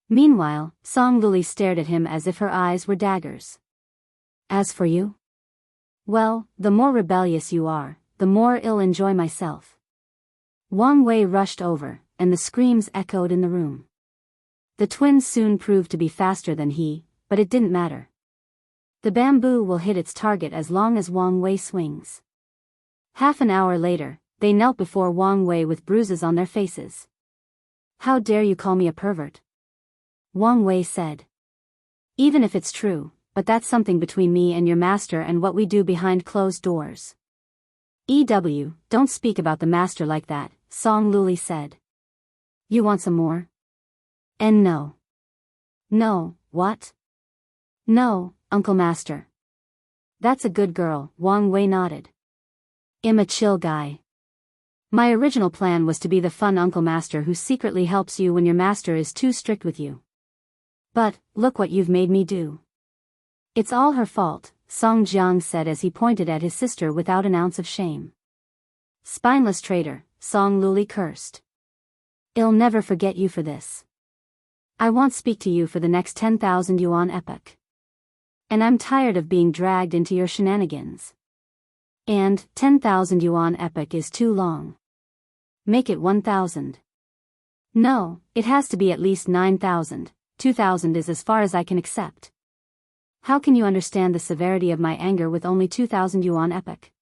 Meanwhile, Song Luli stared at him as if her eyes were daggers. As for you? Well, the more rebellious you are, the more I'll enjoy myself. Wang Wei rushed over, and the screams echoed in the room. The twins soon proved to be faster than he, but it didn't matter. The bamboo will hit its target as long as Wang Wei swings. Half an hour later, they knelt before Wang Wei with bruises on their faces. How dare you call me a pervert? Wang Wei said. Even if it's true, but that's something between me and your master and what we do behind closed doors. Don't speak about the master like that, Song Luli said. You want some more? And no. No, what? No, Uncle Master. That's a good girl, Wang Wei nodded. I'm a chill guy. My original plan was to be the fun Uncle Master who secretly helps you when your master is too strict with you. But, look what you've made me do. It's all her fault, Song Jiang said as he pointed at his sister without an ounce of shame. Spineless traitor, Song Luli cursed. I'll never forget you for this. I won't speak to you for the next 10,000 yuan epoch. And I'm tired of being dragged into your shenanigans. And 10,000 yuan epoch is too long. Make it 1,000. No, it has to be at least 9,000. 2,000 is as far as I can accept. How can you understand the severity of my anger with only 2,000 yuan epoch?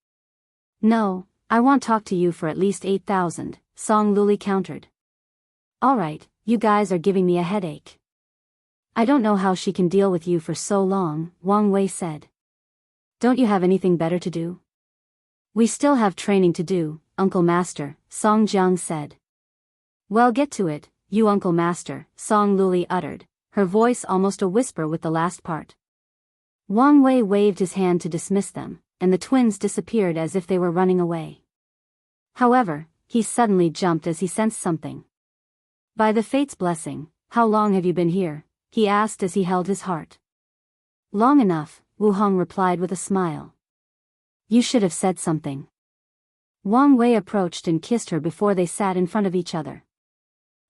No, I won't talk to you for at least 8,000, Song Luli countered. Alright, you guys are giving me a headache. I don't know how she can deal with you for so long, Wang Wei said. Don't you have anything better to do? We still have training to do, Uncle Master, Song Jiang said. Well, get to it, you Uncle Master, Song Luli uttered, her voice almost a whisper with the last part. Wang Wei waved his hand to dismiss them, and the twins disappeared as if they were running away. However, he suddenly jumped as he sensed something. By the fate's blessing, how long have you been here? He asked as he held his heart. Long enough, Wu Hong replied with a smile. You should have said something. Wang Wei approached and kissed her before they sat in front of each other.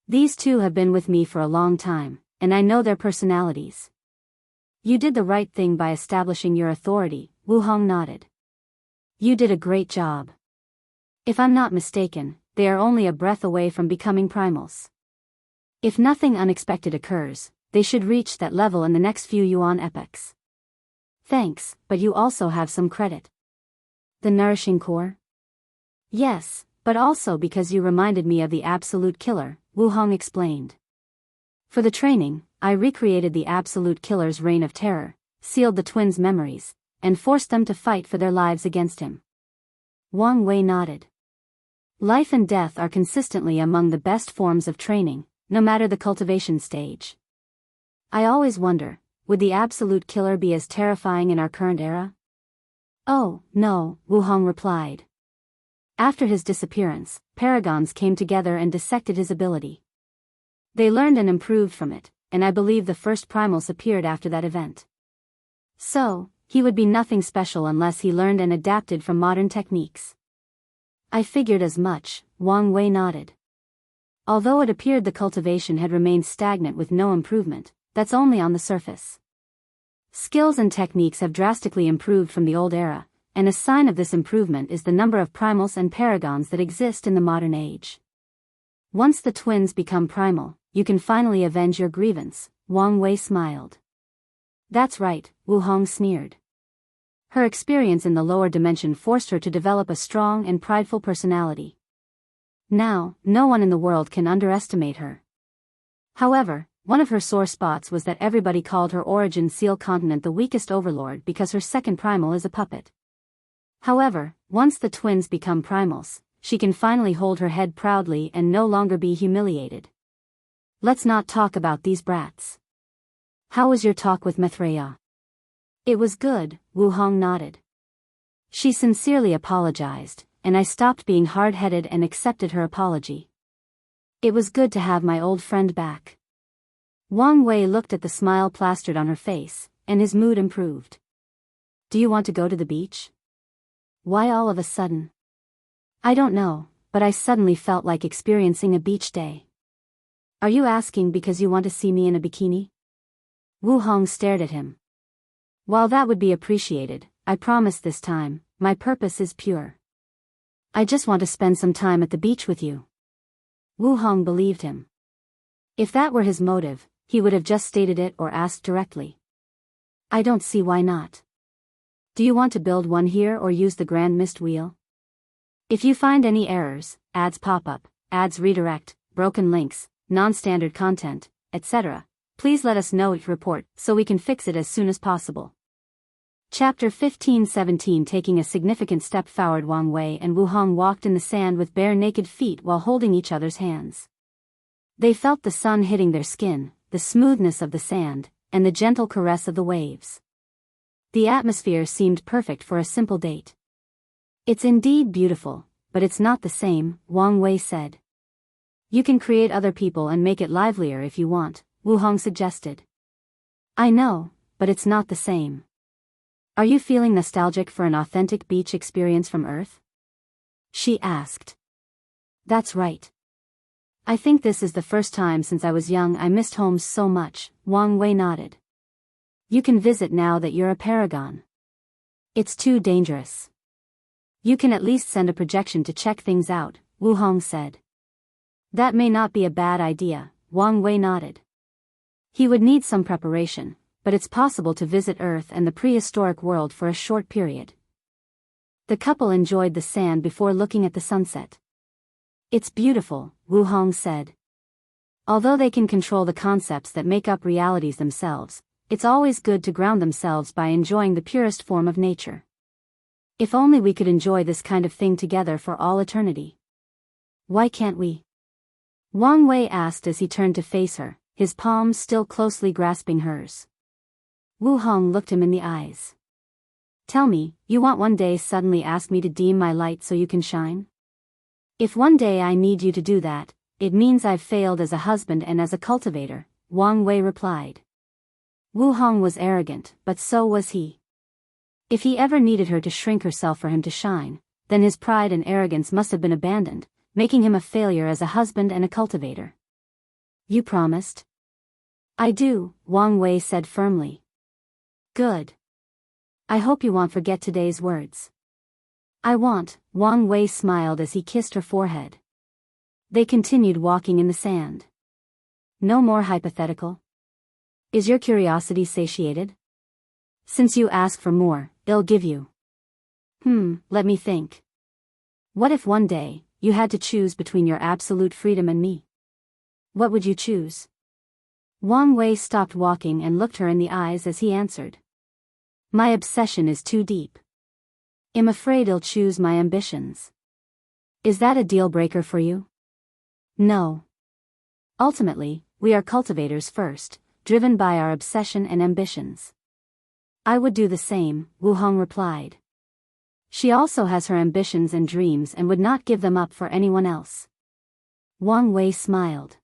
These two have been with me for a long time, and I know their personalities. You did the right thing by establishing your authority, Wu Hong nodded. You did a great job. If I'm not mistaken, they are only a breath away from becoming primals. If nothing unexpected occurs, they should reach that level in the next few Yuan epochs. Thanks, but you also have some credit. The nourishing core? Yes, but also because you reminded me of the Absolute Killer, Wu Hong explained. For the training, I recreated the Absolute Killer's reign of terror, sealed the twins' memories, and forced them to fight for their lives against him. Wang Wei nodded. Life and death are consistently among the best forms of training, no matter the cultivation stage. I always wonder, would the Absolute Killer be as terrifying in our current era? Oh, no, Wu Hong replied. After his disappearance, paragons came together and dissected his ability. They learned and improved from it, and I believe the first primals appeared after that event. So, he would be nothing special unless he learned and adapted from modern techniques. I figured as much, Wang Wei nodded. Although it appeared the cultivation had remained stagnant with no improvement, that's only on the surface. Skills and techniques have drastically improved from the old era, and a sign of this improvement is the number of primals and paragons that exist in the modern age. Once the twins become primal, you can finally avenge your grievance, Wang Wei smiled. That's right, Wu Hong sneered. Her experience in the lower dimension forced her to develop a strong and prideful personality. Now, no one in the world can underestimate her. However, one of her sore spots was that everybody called her origin Seal Continent the weakest overlord because her second primal is a puppet. However, once the twins become primals, she can finally hold her head proudly and no longer be humiliated. Let's not talk about these brats. How was your talk with Maitreya? It was good, Wu Hong nodded. She sincerely apologized, and I stopped being hard-headed and accepted her apology. It was good to have my old friend back. Wang Wei looked at the smile plastered on her face, and his mood improved. Do you want to go to the beach? Why all of a sudden? I don't know, but I suddenly felt like experiencing a beach day. Are you asking because you want to see me in a bikini? Wu Hong stared at him. While that would be appreciated, I promise this time, my purpose is pure. I just want to spend some time at the beach with you. Wu Hong believed him. If that were his motive, he would have just stated it or asked directly. I don't see why not. Do you want to build one here or use the Grand Mist Wheel? If you find any errors, ads pop up, ads redirect, broken links, non-standard content, etc., please let us know it report so we can fix it as soon as possible. Chapter 15-17 Taking a significant step forward. Wang Wei and Wu Hong walked in the sand with bare naked feet while holding each other's hands. They felt the sun hitting their skin, the smoothness of the sand, and the gentle caress of the waves. The atmosphere seemed perfect for a simple date. It's indeed beautiful, but it's not the same, Wang Wei said. You can create other people and make it livelier if you want, Wu Hong suggested. I know, but it's not the same. Are you feeling nostalgic for an authentic beach experience from Earth? She asked. That's right. I think this is the first time since I was young I missed home so much, Wang Wei nodded. You can visit now that you're a paragon. It's too dangerous. You can at least send a projection to check things out, Wu Hong said. That may not be a bad idea, Wang Wei nodded. He would need some preparation, but it's possible to visit Earth and the prehistoric world for a short period. The couple enjoyed the sand before looking at the sunset. It's beautiful, Wu Hong said. Although they can control the concepts that make up realities themselves, it's always good to ground themselves by enjoying the purest form of nature. If only we could enjoy this kind of thing together for all eternity. Why can't we? Wang Wei asked as he turned to face her, his palms still closely grasping hers. Wu Hong looked him in the eyes. Tell me, you want one day suddenly ask me to dim my light so you can shine? If one day I need you to do that, it means I've failed as a husband and as a cultivator, Wang Wei replied. Wu Hong was arrogant, but so was he. If he ever needed her to shrink herself for him to shine, then his pride and arrogance must have been abandoned, making him a failure as a husband and a cultivator. You promised? I do, Wang Wei said firmly. Good. I hope you won't forget today's words. I won't, Wang Wei smiled as he kissed her forehead. They continued walking in the sand. No more hypothetical? Is your curiosity satiated? Since you ask for more, I'll give you. Let me think. What if one day, you had to choose between your absolute freedom and me? What would you choose? Wang Wei stopped walking and looked her in the eyes as he answered. My obsession is too deep. I'm afraid I'll choose my ambitions. Is that a deal breaker for you? No. Ultimately, we are cultivators first, driven by our obsession and ambitions. I would do the same, Wu Hong replied. She also has her ambitions and dreams and would not give them up for anyone else. Wang Wei smiled.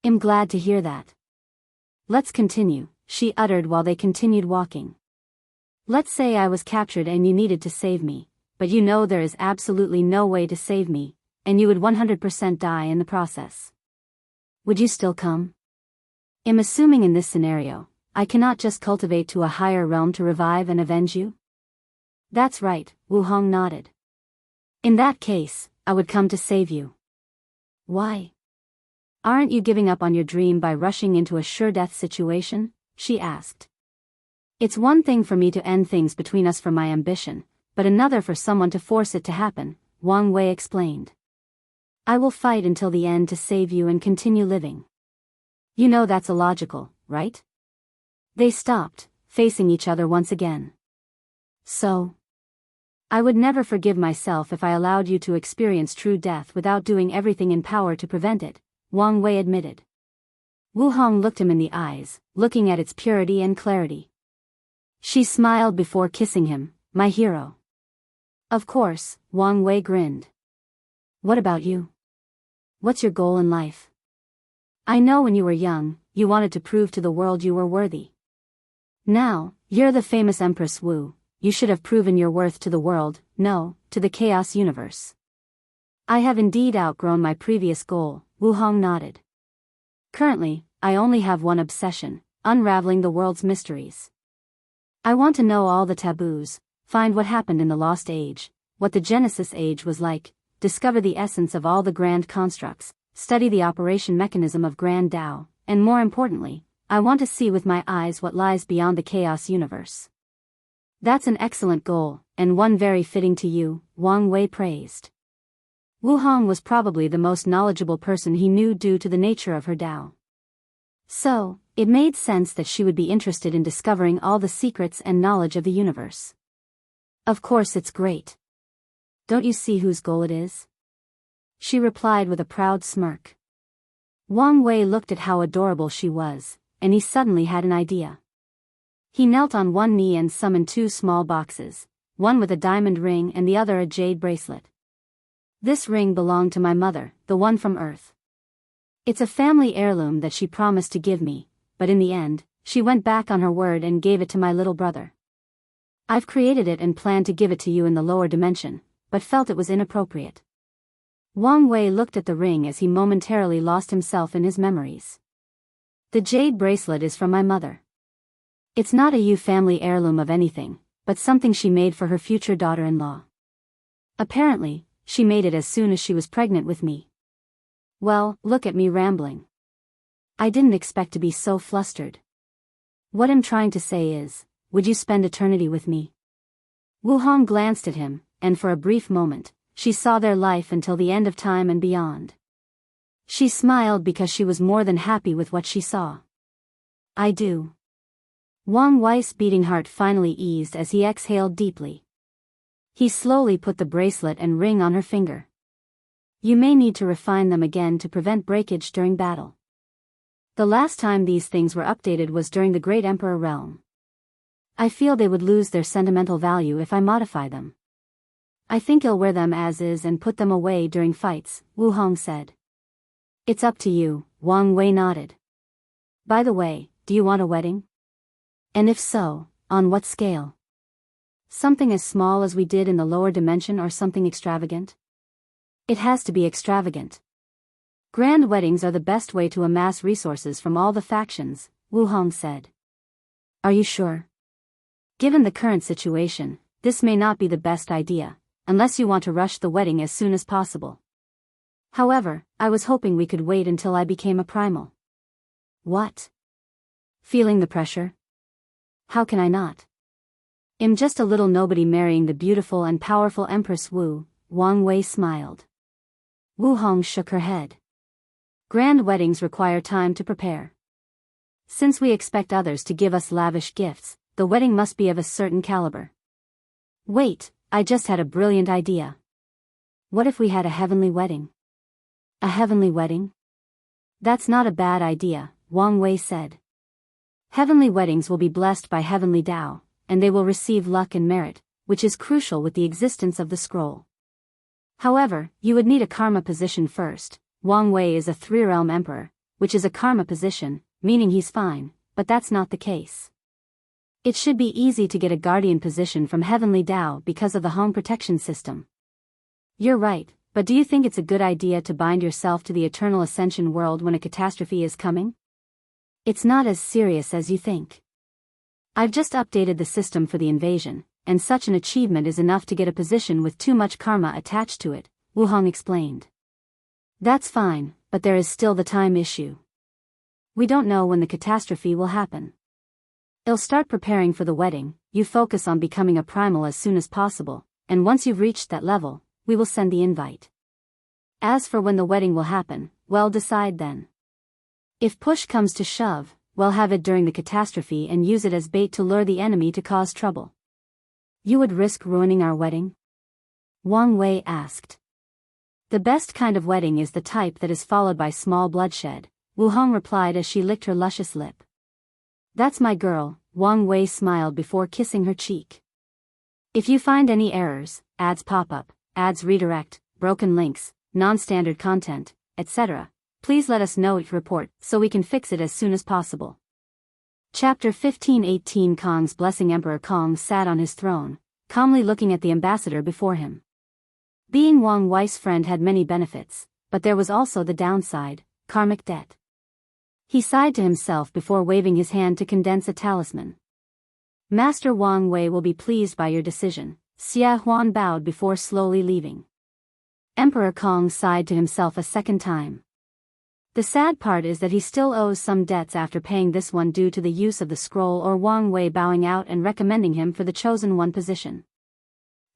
I'm glad to hear that. Let's continue, she uttered while they continued walking. Let's say I was captured and you needed to save me, but you know there is absolutely no way to save me, and you would 100% die in the process. Would you still come? I'm assuming in this scenario, I cannot just cultivate to a higher realm to revive and avenge you? That's right, Wu Hong nodded. In that case, I would come to save you. Why? Aren't you giving up on your dream by rushing into a sure-death situation? She asked. It's one thing for me to end things between us for my ambition, but another for someone to force it to happen, Wang Wei explained. I will fight until the end to save you and continue living. You know that's illogical, right? They stopped, facing each other once again. So? I would never forgive myself if I allowed you to experience true death without doing everything in power to prevent it, Wang Wei admitted. Wu Hong looked him in the eyes, looking at its purity and clarity. She smiled before kissing him, my hero. Of course, Wang Wei grinned. What about you? What's your goal in life? I know when you were young, you wanted to prove to the world you were worthy. Now, you're the famous Empress Wu. You should have proven your worth to the world, no, to the chaos universe. I have indeed outgrown my previous goal, Wu Hong nodded. Currently, I only have one obsession, unraveling the world's mysteries. I want to know all the taboos, find what happened in the Lost Age, what the Genesis Age was like, discover the essence of all the grand constructs, study the operation mechanism of Grand Tao, and more importantly, I want to see with my eyes what lies beyond the chaos universe. That's an excellent goal, and one very fitting to you, Wang Wei praised. Wu Hong was probably the most knowledgeable person he knew due to the nature of her Tao. So, it made sense that she would be interested in discovering all the secrets and knowledge of the universe. Of course it's great. Don't you see whose goal it is? She replied with a proud smirk. Wang Wei looked at how adorable she was, and he suddenly had an idea. He knelt on one knee and summoned two small boxes, one with a diamond ring and the other a jade bracelet. This ring belonged to my mother, the one from Earth. It's a family heirloom that she promised to give me, but in the end, she went back on her word and gave it to my little brother. I've created it and planned to give it to you in the lower dimension, but felt it was inappropriate. Wang Wei looked at the ring as he momentarily lost himself in his memories. The jade bracelet is from my mother. It's not a Yu family heirloom of anything, but something she made for her future daughter-in-law. Apparently, she made it as soon as she was pregnant with me. Well, look at me rambling. I didn't expect to be so flustered. What I'm trying to say is, would you spend eternity with me? Wu Hong glanced at him, and for a brief moment, she saw their life until the end of time and beyond. She smiled because she was more than happy with what she saw. I do. Wang Wei's beating heart finally eased as he exhaled deeply. He slowly put the bracelet and ring on her finger. You may need to refine them again to prevent breakage during battle. The last time these things were updated was during the Great Emperor realm. I feel they would lose their sentimental value if I modify them. I think I'll wear them as is and put them away during fights, Wu Hong said. It's up to you, Wang Wei nodded. By the way, do you want a wedding? And if so, on what scale? Something as small as we did in the lower dimension or something extravagant? It has to be extravagant. Grand weddings are the best way to amass resources from all the factions, Wu Hong said. Are you sure? Given the current situation, this may not be the best idea, unless you want to rush the wedding as soon as possible. However, I was hoping we could wait until I became a primal. What? Feeling the pressure? How can I not? I'm just a little nobody marrying the beautiful and powerful Empress Wu, Wang Wei smiled. Wu Hong shook her head. Grand weddings require time to prepare. Since we expect others to give us lavish gifts, the wedding must be of a certain caliber. Wait, I just had a brilliant idea. What if we had a heavenly wedding? A heavenly wedding? That's not a bad idea, Wang Wei said. Heavenly weddings will be blessed by heavenly Tao, and they will receive luck and merit, which is crucial with the existence of the scroll. However, you would need a karma position first. Wang Wei is a three-realm emperor, which is a karma position, meaning he's fine, but that's not the case. It should be easy to get a guardian position from heavenly Tao because of the home protection system. You're right, but do you think it's a good idea to bind yourself to the eternal ascension world when a catastrophe is coming? It's not as serious as you think. I've just updated the system for the invasion, and such an achievement is enough to get a position with too much karma attached to it, Wu Hong explained. That's fine, but there is still the time issue. We don't know when the catastrophe will happen. I'll start preparing for the wedding, you focus on becoming a primal as soon as possible, and once you've reached that level, we will send the invite. As for when the wedding will happen, well, decide then. If push comes to shove, we'll have it during the catastrophe and use it as bait to lure the enemy to cause trouble. You would risk ruining our wedding? Wang Wei asked. The best kind of wedding is the type that is followed by small bloodshed, Wu Hong replied as she licked her luscious lip. That's my girl, Wang Wei smiled before kissing her cheek. If you find any errors, ads pop up, ads redirect, broken links, non-standard content, etc., please let us know it report so we can fix it as soon as possible. Chapter 15:18 Kong's Blessing. Emperor Kong sat on his throne, calmly looking at the ambassador before him. Being Wang Wei's friend had many benefits, but there was also the downside, karmic debt. He sighed to himself before waving his hand to condense a talisman. Master Wang Wei will be pleased by your decision, Xia Huan bowed before slowly leaving. Emperor Kong sighed to himself a second time. The sad part is that he still owes some debts after paying this one due to the use of the scroll or Wang Wei bowing out and recommending him for the chosen one position.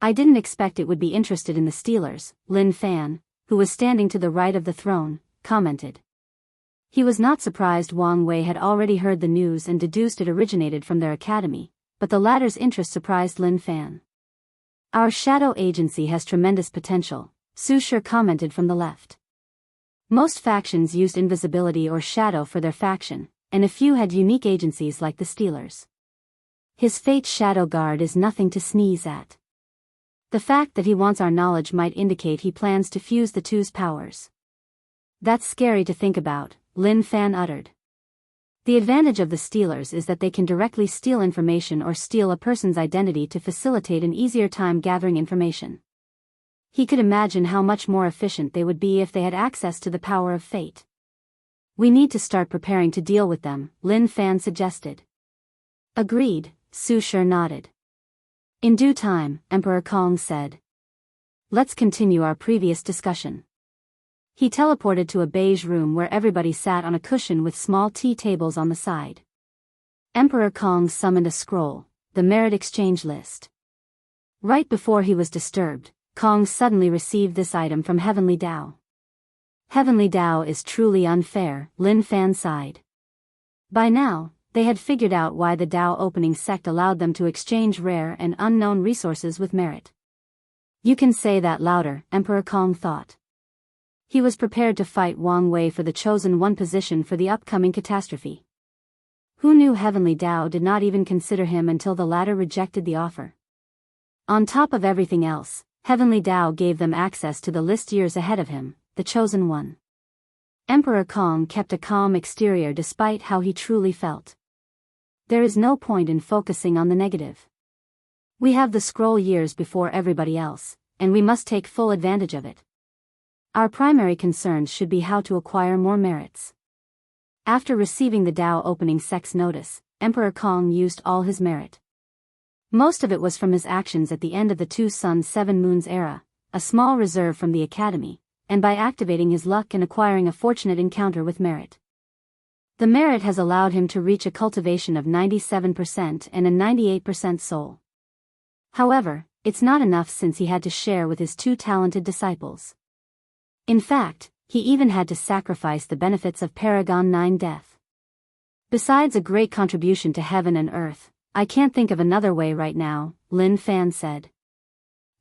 I didn't expect it would be interested in the Stealers, Lin Fan, who was standing to the right of the throne, commented. He was not surprised Wang Wei had already heard the news and deduced it originated from their academy, but the latter's interest surprised Lin Fan. Our shadow agency has tremendous potential, Su Shi commented from the left. Most factions used invisibility or shadow for their faction, and a few had unique agencies like the Stealers. His fate shadow guard is nothing to sneeze at. The fact that he wants our knowledge might indicate he plans to fuse the two's powers. That's scary to think about, Lin Fan uttered. The advantage of the Stealers is that they can directly steal information or steal a person's identity to facilitate an easier time gathering information. He could imagine how much more efficient they would be if they had access to the power of fate. We need to start preparing to deal with them, Lin Fan suggested. Agreed, Su Shi nodded. In due time, Emperor Kong said. Let's continue our previous discussion. He teleported to a beige room where everybody sat on a cushion with small tea tables on the side. Emperor Kong summoned a scroll, the merit exchange list. Right before he was disturbed, Kong suddenly received this item from Heavenly Tao. Heavenly Tao is truly unfair, Lin Fan sighed. By now, they had figured out why the Tao opening sect allowed them to exchange rare and unknown resources with merit. You can say that louder, Emperor Kong thought. He was prepared to fight Wang Wei for the chosen one position for the upcoming catastrophe. Who knew Heavenly Tao did not even consider him until the latter rejected the offer? On top of everything else, Heavenly Tao gave them access to the list years ahead of him, the Chosen One. Emperor Kong kept a calm exterior despite how he truly felt. There is no point in focusing on the negative. We have the scroll years before everybody else, and we must take full advantage of it. Our primary concerns should be how to acquire more merits. After receiving the Tao opening sex notice, Emperor Kong used all his merit. Most of it was from his actions at the end of the 2 Suns 7 Moons era, a small reserve from the academy, and by activating his luck and acquiring a fortunate encounter with merit. The merit has allowed him to reach a cultivation of 97% and a 98% soul. However, it's not enough since he had to share with his 2 talented disciples. In fact, he even had to sacrifice the benefits of Paragon 9 death. Besides a great contribution to heaven and earth, I can't think of another way right now, Lin Fan said.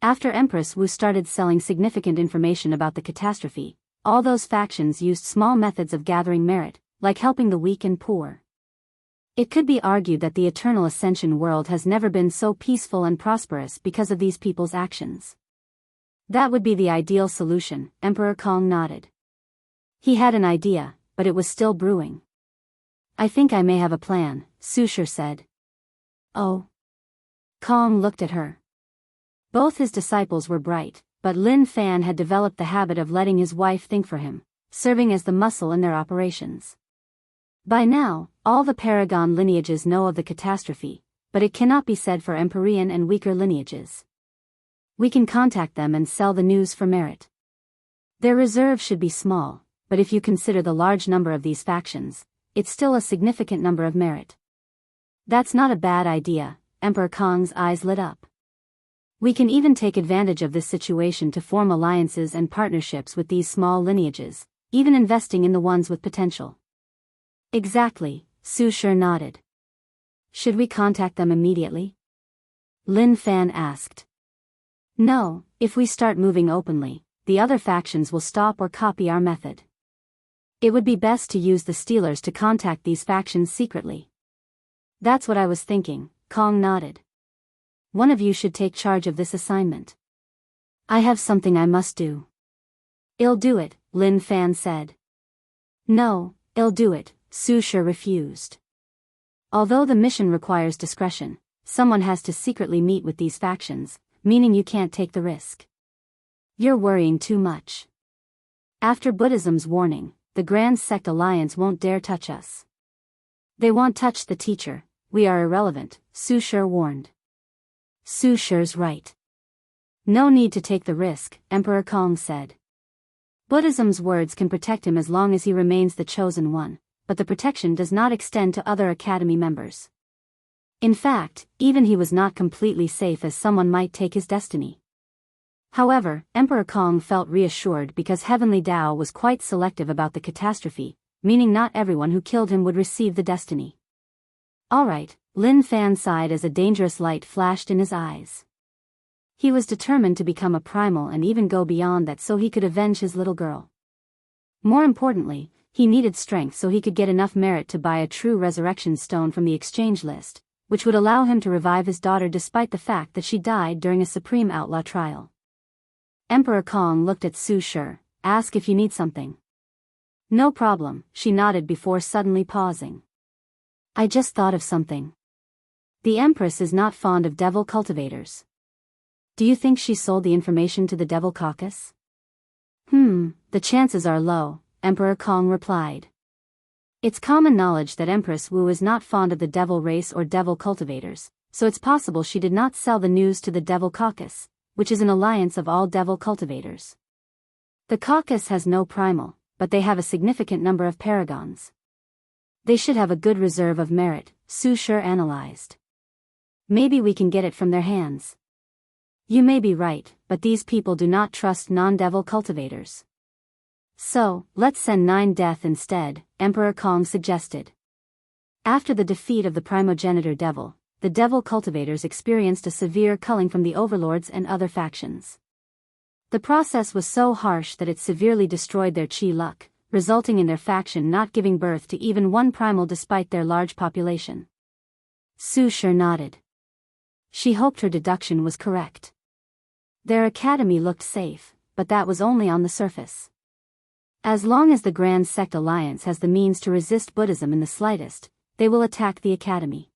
After Empress Wu started selling significant information about the catastrophe, all those factions used small methods of gathering merit, like helping the weak and poor. It could be argued that the Eternal Ascension world has never been so peaceful and prosperous because of these people's actions. That would be the ideal solution, Emperor Kong nodded. He had an idea, but it was still brewing. I think I may have a plan, Su Shi said. Oh. Kong looked at her. Both his disciples were bright, but Lin Fan had developed the habit of letting his wife think for him, serving as the muscle in their operations. By now, all the Paragon lineages know of the catastrophe, but it cannot be said for Empyrean and weaker lineages. We can contact them and sell the news for merit. Their reserve should be small, but if you consider the large number of these factions, it's still a significant number of merit. That's not a bad idea, Emperor Kong's eyes lit up. We can even take advantage of this situation to form alliances and partnerships with these small lineages, even investing in the ones with potential. Exactly, Su Shi nodded. Should we contact them immediately? Lin Fan asked. No, if we start moving openly, the other factions will stop or copy our method. It would be best to use the stealers to contact these factions secretly. That's what I was thinking, Kong nodded. One of you should take charge of this assignment. I have something I must do. I'll do it, Lin Fan said. No, I'll do it, Su Shi refused. Although the mission requires discretion, someone has to secretly meet with these factions, meaning you can't take the risk. You're worrying too much. After Buddhism's warning, the Grand Sect Alliance won't dare touch us. They won't touch the teacher, we are irrelevant, Su Shi warned. Su Shi's right. No need to take the risk, Emperor Kong said. Buddhism's words can protect him as long as he remains the chosen one, but the protection does not extend to other academy members. In fact, even he was not completely safe as someone might take his destiny. However, Emperor Kong felt reassured because Heavenly Tao was quite selective about the catastrophe, meaning not everyone who killed him would receive the destiny. Alright, Lin Fan sighed as a dangerous light flashed in his eyes. He was determined to become a primal and even go beyond that so he could avenge his little girl. More importantly, he needed strength so he could get enough merit to buy a true resurrection stone from the exchange list, which would allow him to revive his daughter despite the fact that she died during a Supreme Outlaw trial. Emperor Kong looked at Su Shi, asked if you need something. No problem, she nodded before suddenly pausing. I just thought of something. The Empress is not fond of devil cultivators. Do you think she sold the information to the Devil Caucus? The chances are low, Emperor Kong replied. It's common knowledge that Empress Wu is not fond of the devil race or devil cultivators, so it's possible she did not sell the news to the Devil Caucus, which is an alliance of all devil cultivators. The caucus has no primal, but they have a significant number of paragons. They should have a good reserve of merit, Su Shi analyzed. Maybe we can get it from their hands. You may be right, but these people do not trust non-devil cultivators. So, let's send 9 Death instead, Emperor Kong suggested. After the defeat of the primogenitor devil, the devil cultivators experienced a severe culling from the overlords and other factions. The process was so harsh that it severely destroyed their chi luck, resulting in their faction not giving birth to even one primal despite their large population. Su Shi nodded. She hoped her deduction was correct. Their academy looked safe, but that was only on the surface. As long as the Grand Sect Alliance has the means to resist Buddhism in the slightest, they will attack the academy.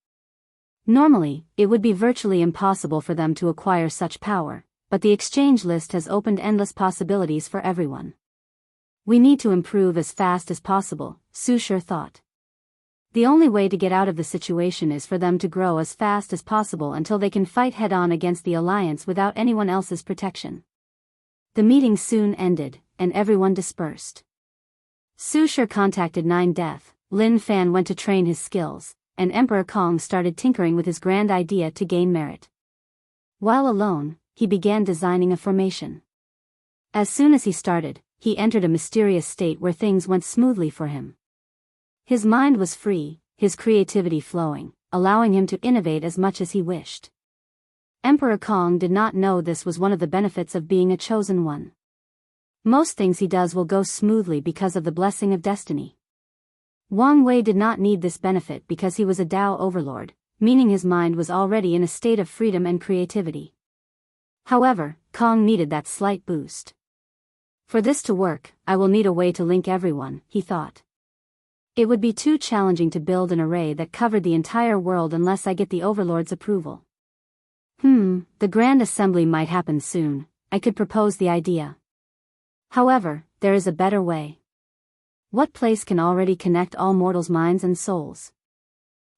Normally, it would be virtually impossible for them to acquire such power, but the exchange list has opened endless possibilities for everyone. We need to improve as fast as possible, Su Shi thought. The only way to get out of the situation is for them to grow as fast as possible until they can fight head-on against the Alliance without anyone else's protection. The meeting soon ended, and everyone dispersed. Su Shi contacted Nine Death, Lin Fan went to train his skills, and Emperor Kong started tinkering with his grand idea to gain merit. While alone, he began designing a formation. As soon as he started, he entered a mysterious state where things went smoothly for him. His mind was free, his creativity flowing, allowing him to innovate as much as he wished. Emperor Kong did not know this was one of the benefits of being a chosen one. Most things he does will go smoothly because of the blessing of destiny. Wang Wei did not need this benefit because he was a Tao overlord, meaning his mind was already in a state of freedom and creativity. However, Kong needed that slight boost. For this to work, I will need a way to link everyone, he thought. It would be too challenging to build an array that covered the entire world unless I get the Overlord's approval. The Grand Assembly might happen soon, I could propose the idea. However, there is a better way. What place can already connect all mortals' minds and souls?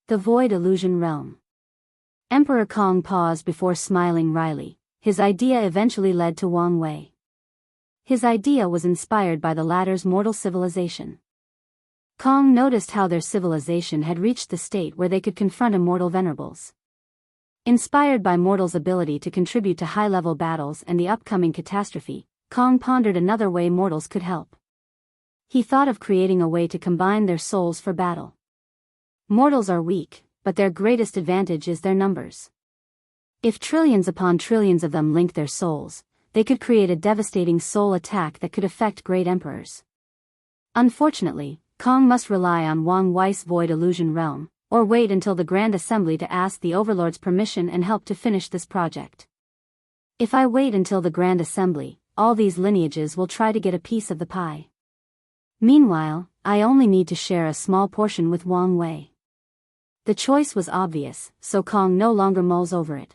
The Void Illusion Realm. Emperor Kong paused before smiling wryly. His idea eventually led to Wang Wei. His idea was inspired by the latter's mortal civilization. Kong noticed how their civilization had reached the state where they could confront immortal venerables. Inspired by mortals' ability to contribute to high-level battles and the upcoming catastrophe, Kong pondered another way mortals could help. He thought of creating a way to combine their souls for battle. Mortals are weak, but their greatest advantage is their numbers. If trillions upon trillions of them linked their souls, they could create a devastating soul attack that could affect great emperors. Unfortunately, Kong must rely on Wang Wei's Void Illusion Realm, or wait until the Grand Assembly to ask the Overlord's permission and help to finish this project. If I wait until the Grand Assembly, all these lineages will try to get a piece of the pie. Meanwhile, I only need to share a small portion with Wang Wei. The choice was obvious, so Kong no longer mulls over it.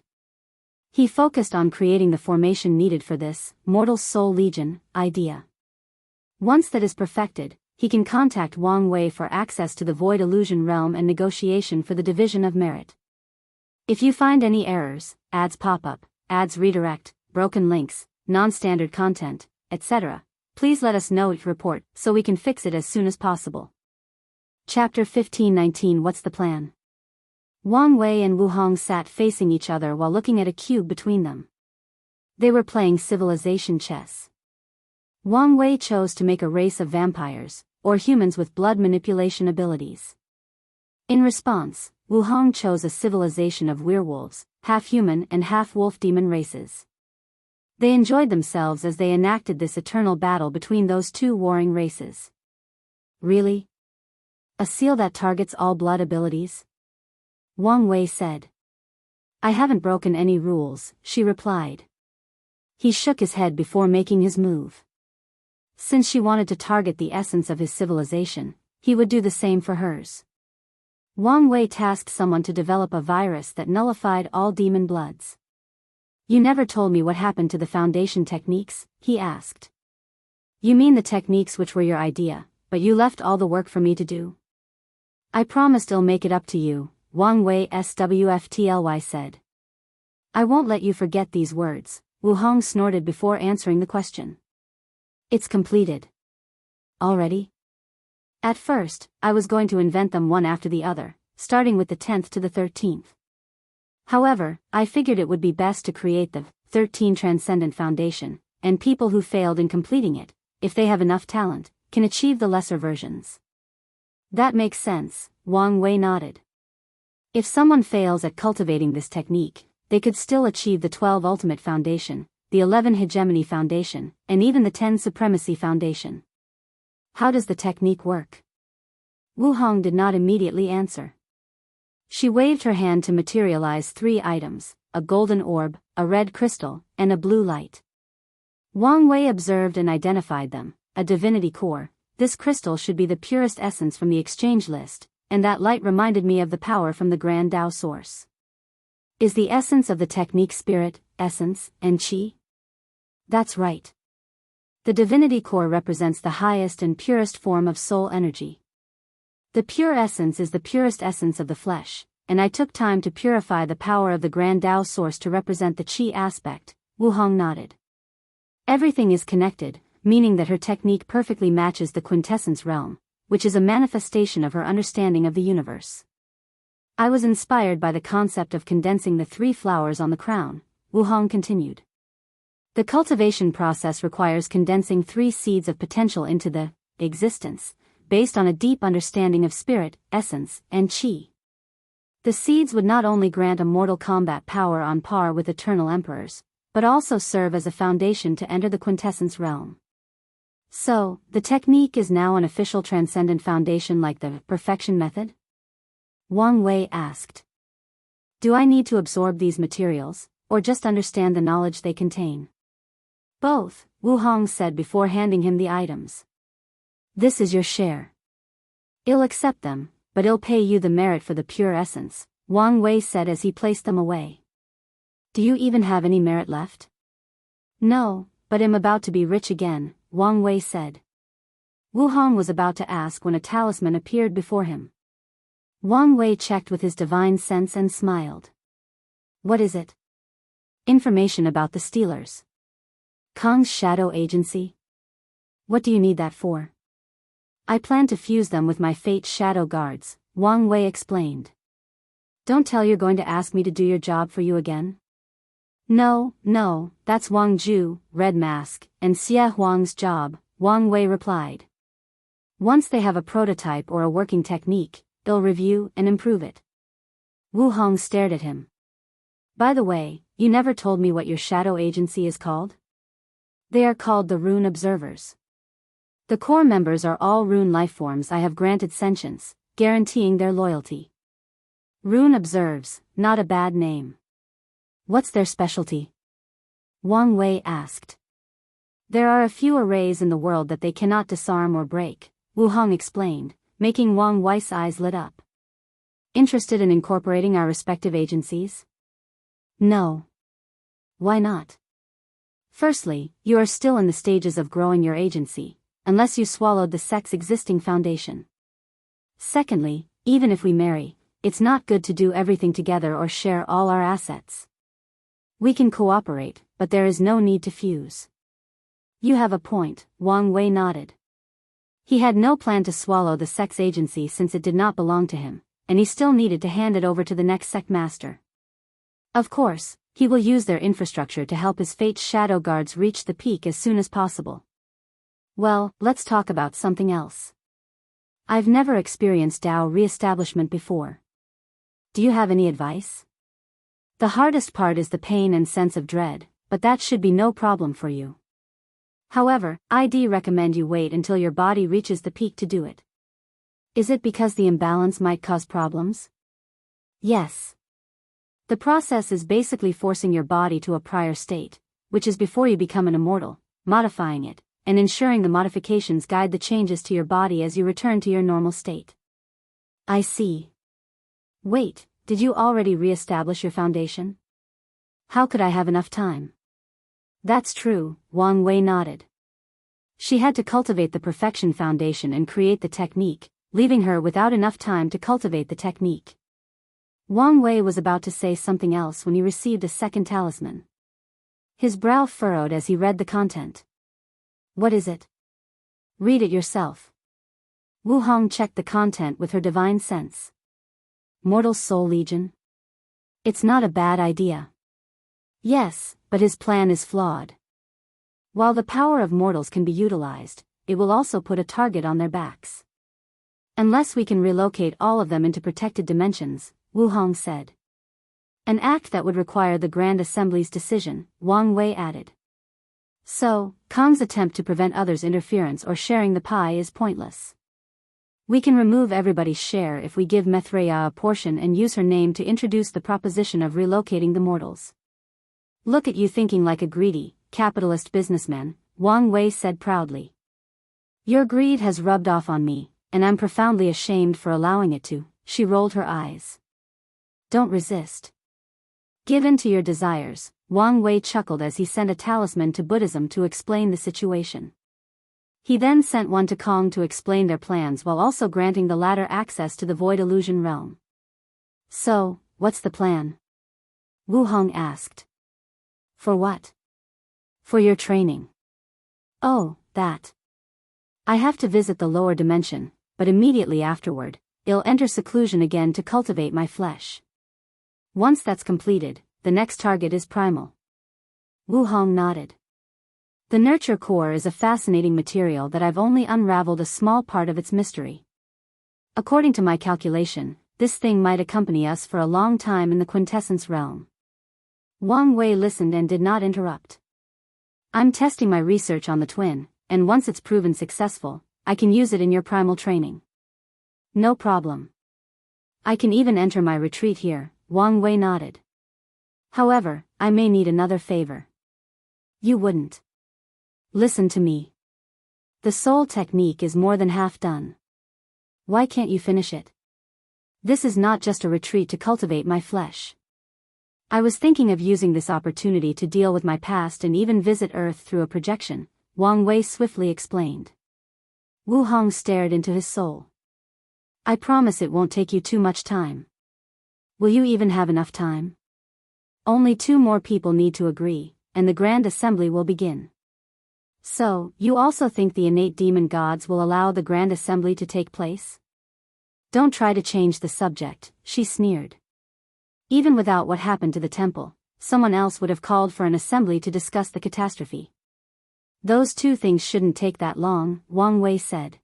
He focused on creating the formation needed for this Mortal Soul Legion idea. Once that is perfected, he can contact Wang Wei for access to the Void Illusion Realm and negotiation for the division of merit. If you find any errors, ads pop up, ads redirect, broken links, non-standard content, etc., please let us know and report so we can fix it as soon as possible. Chapter 15-19 What's the plan? Wang Wei and Wu Hong sat facing each other while looking at a cube between them. They were playing civilization chess. Wang Wei chose to make a race of vampires, or humans with blood manipulation abilities. In response, Wu Hong chose a civilization of werewolves, half-human and half-wolf demon races. They enjoyed themselves as they enacted this eternal battle between those two warring races. Really? A seal that targets all blood abilities? Wang Wei said. I haven't broken any rules, she replied. He shook his head before making his move. Since she wanted to target the essence of his civilization, he would do the same for hers. Wang Wei tasked someone to develop a virus that nullified all demon bloods. You never told me what happened to the foundation techniques, he asked. You mean the techniques which were your idea, but you left all the work for me to do? I promised I'll make it up to you, Wang Wei SWFTLY said. I won't let you forget these words, Wu Hong snorted before answering the question. It's completed. Already? At first, I was going to invent them one after the other, starting with the 10th to the 13th. However, I figured it would be best to create the 13 Transcendent Foundation, and people who failed in completing it, if they have enough talent, can achieve the lesser versions. That makes sense, Wang Wei nodded. If someone fails at cultivating this technique, they could still achieve the 12 Ultimate Foundation, the 11 Hegemony Foundation, and even the 10 Supremacy Foundation. How does the technique work? Wu Hong did not immediately answer. She waved her hand to materialize 3 items, a golden orb, a red crystal, and a blue light. Wang Wei observed and identified them. A divinity core, this crystal should be the purest essence from the exchange list, and that light reminded me of the power from the Grand Tao source. Is the essence of the technique spirit, essence, and qi? That's right. The divinity core represents the highest and purest form of soul energy. The pure essence is the purest essence of the flesh, and I took time to purify the power of the Grand Tao source to represent the qi aspect. Wu Hong nodded. Everything is connected, meaning that her technique perfectly matches the quintessence realm, which is a manifestation of her understanding of the universe. I was inspired by the concept of condensing the 3 flowers on the crown, Wu Hong continued. The cultivation process requires condensing 3 seeds of potential into the existence, based on a deep understanding of spirit, essence, and qi. The seeds would not only grant a mortal combat power on par with eternal emperors, but also serve as a foundation to enter the quintessence realm. So, the technique is now an official transcendent foundation like the perfection method? Wang Wei asked. Do I need to absorb these materials, or just understand the knowledge they contain? Both, Wu Hong said before handing him the items. This is your share. I'll accept them, but I'll pay you the merit for the pure essence, Wang Wei said as he placed them away. Do you even have any merit left? No, but I'm about to be rich again, Wang Wei said. Wu Hong was about to ask when a talisman appeared before him. Wang Wei checked with his divine sense and smiled. What is it? Information about the stealers. Kang's shadow agency? What do you need that for? I plan to fuse them with my fate shadow guards, Wang Wei explained. Don't tell you're going to ask me to do your job for you again? No, that's Wang Ju, Red Mask, and Xie Huang's job, Wang Wei replied. Once they have a prototype or a working technique, they'll review and improve it. Wu Hong stared at him. By the way, you never told me what your shadow agency is called? They are called the Rune Observers. The core members are all rune lifeforms I have granted sentience, guaranteeing their loyalty. Rune Observes, not a bad name. What's their specialty? Wang Wei asked. There are a few arrays in the world that they cannot disarm or break, Wu Hong explained, making Wang Wei's eyes lit up. Interested in incorporating our respective agencies? No. Why not? Firstly, you are still in the stages of growing your agency, unless you swallowed the sect's existing foundation. Secondly, even if we marry, it's not good to do everything together or share all our assets. We can cooperate, but there is no need to fuse. You have a point, Wang Wei nodded. He had no plan to swallow the sect's agency since it did not belong to him, and he still needed to hand it over to the next sect master. Of course, he will use their infrastructure to help his fate's shadow guards reach the peak as soon as possible. Well, let's talk about something else. I've never experienced Tao re-establishment before. Do you have any advice? The hardest part is the pain and sense of dread, but that should be no problem for you. However, I'd recommend you wait until your body reaches the peak to do it. Is it because the imbalance might cause problems? Yes. The process is basically forcing your body to a prior state, which is before you become an immortal, modifying it, and ensuring the modifications guide the changes to your body as you return to your normal state. I see. Wait, did you already re-establish your foundation? How could I have enough time? That's true, Wang Wei nodded. She had to cultivate the perfection foundation and create the technique, leaving her without enough time to cultivate the technique. Wang Wei was about to say something else when he received a second talisman. His brow furrowed as he read the content. What is it? Read it yourself. Wu Hong checked the content with her divine sense. Mortal Soul Legion? It's not a bad idea. Yes, but his plan is flawed. While the power of mortals can be utilized, it will also put a target on their backs. Unless we can relocate all of them into protected dimensions, Wu Hong said. An act that would require the Grand Assembly's decision, Wang Wei added. So, Kang's attempt to prevent others' interference or sharing the pie is pointless. We can remove everybody's share if we give Myriad a portion and use her name to introduce the proposition of relocating the mortals. Look at you thinking like a greedy, capitalist businessman, Wang Wei said proudly. Your greed has rubbed off on me, and I'm profoundly ashamed for allowing it to. She rolled her eyes. Don't resist. Give in to your desires, Wang Wei chuckled as he sent a talisman to Buddhism to explain the situation. He then sent one to Kong to explain their plans while also granting the latter access to the void illusion realm. So, what's the plan? Wu Hong asked. For what? For your training. Oh, that. I have to visit the lower dimension, but immediately afterward, I'll enter seclusion again to cultivate my flesh. Once that's completed, the next target is primal. Wu Hong nodded. The nurture core is a fascinating material that I've only unraveled a small part of its mystery. According to my calculation, this thing might accompany us for a long time in the quintessence realm. Wang Wei listened and did not interrupt. I'm testing my research on the twin, and once it's proven successful, I can use it in your primal training. No problem. I can even enter my retreat here, Wang Wei nodded. However, I may need another favor. You wouldn't. Listen to me. The soul technique is more than half done. Why can't you finish it? This is not just a retreat to cultivate my flesh. I was thinking of using this opportunity to deal with my past and even visit Earth through a projection, Wang Wei swiftly explained. Wu Hong stared into his soul. I promise it won't take you too much time. Will you even have enough time? Only 2 more people need to agree, and the Grand Assembly will begin. So, you also think the innate demon gods will allow the Grand Assembly to take place? Don't try to change the subject, she sneered. Even without what happened to the temple, someone else would have called for an assembly to discuss the catastrophe. Those 2 things shouldn't take that long, Wang Wei said.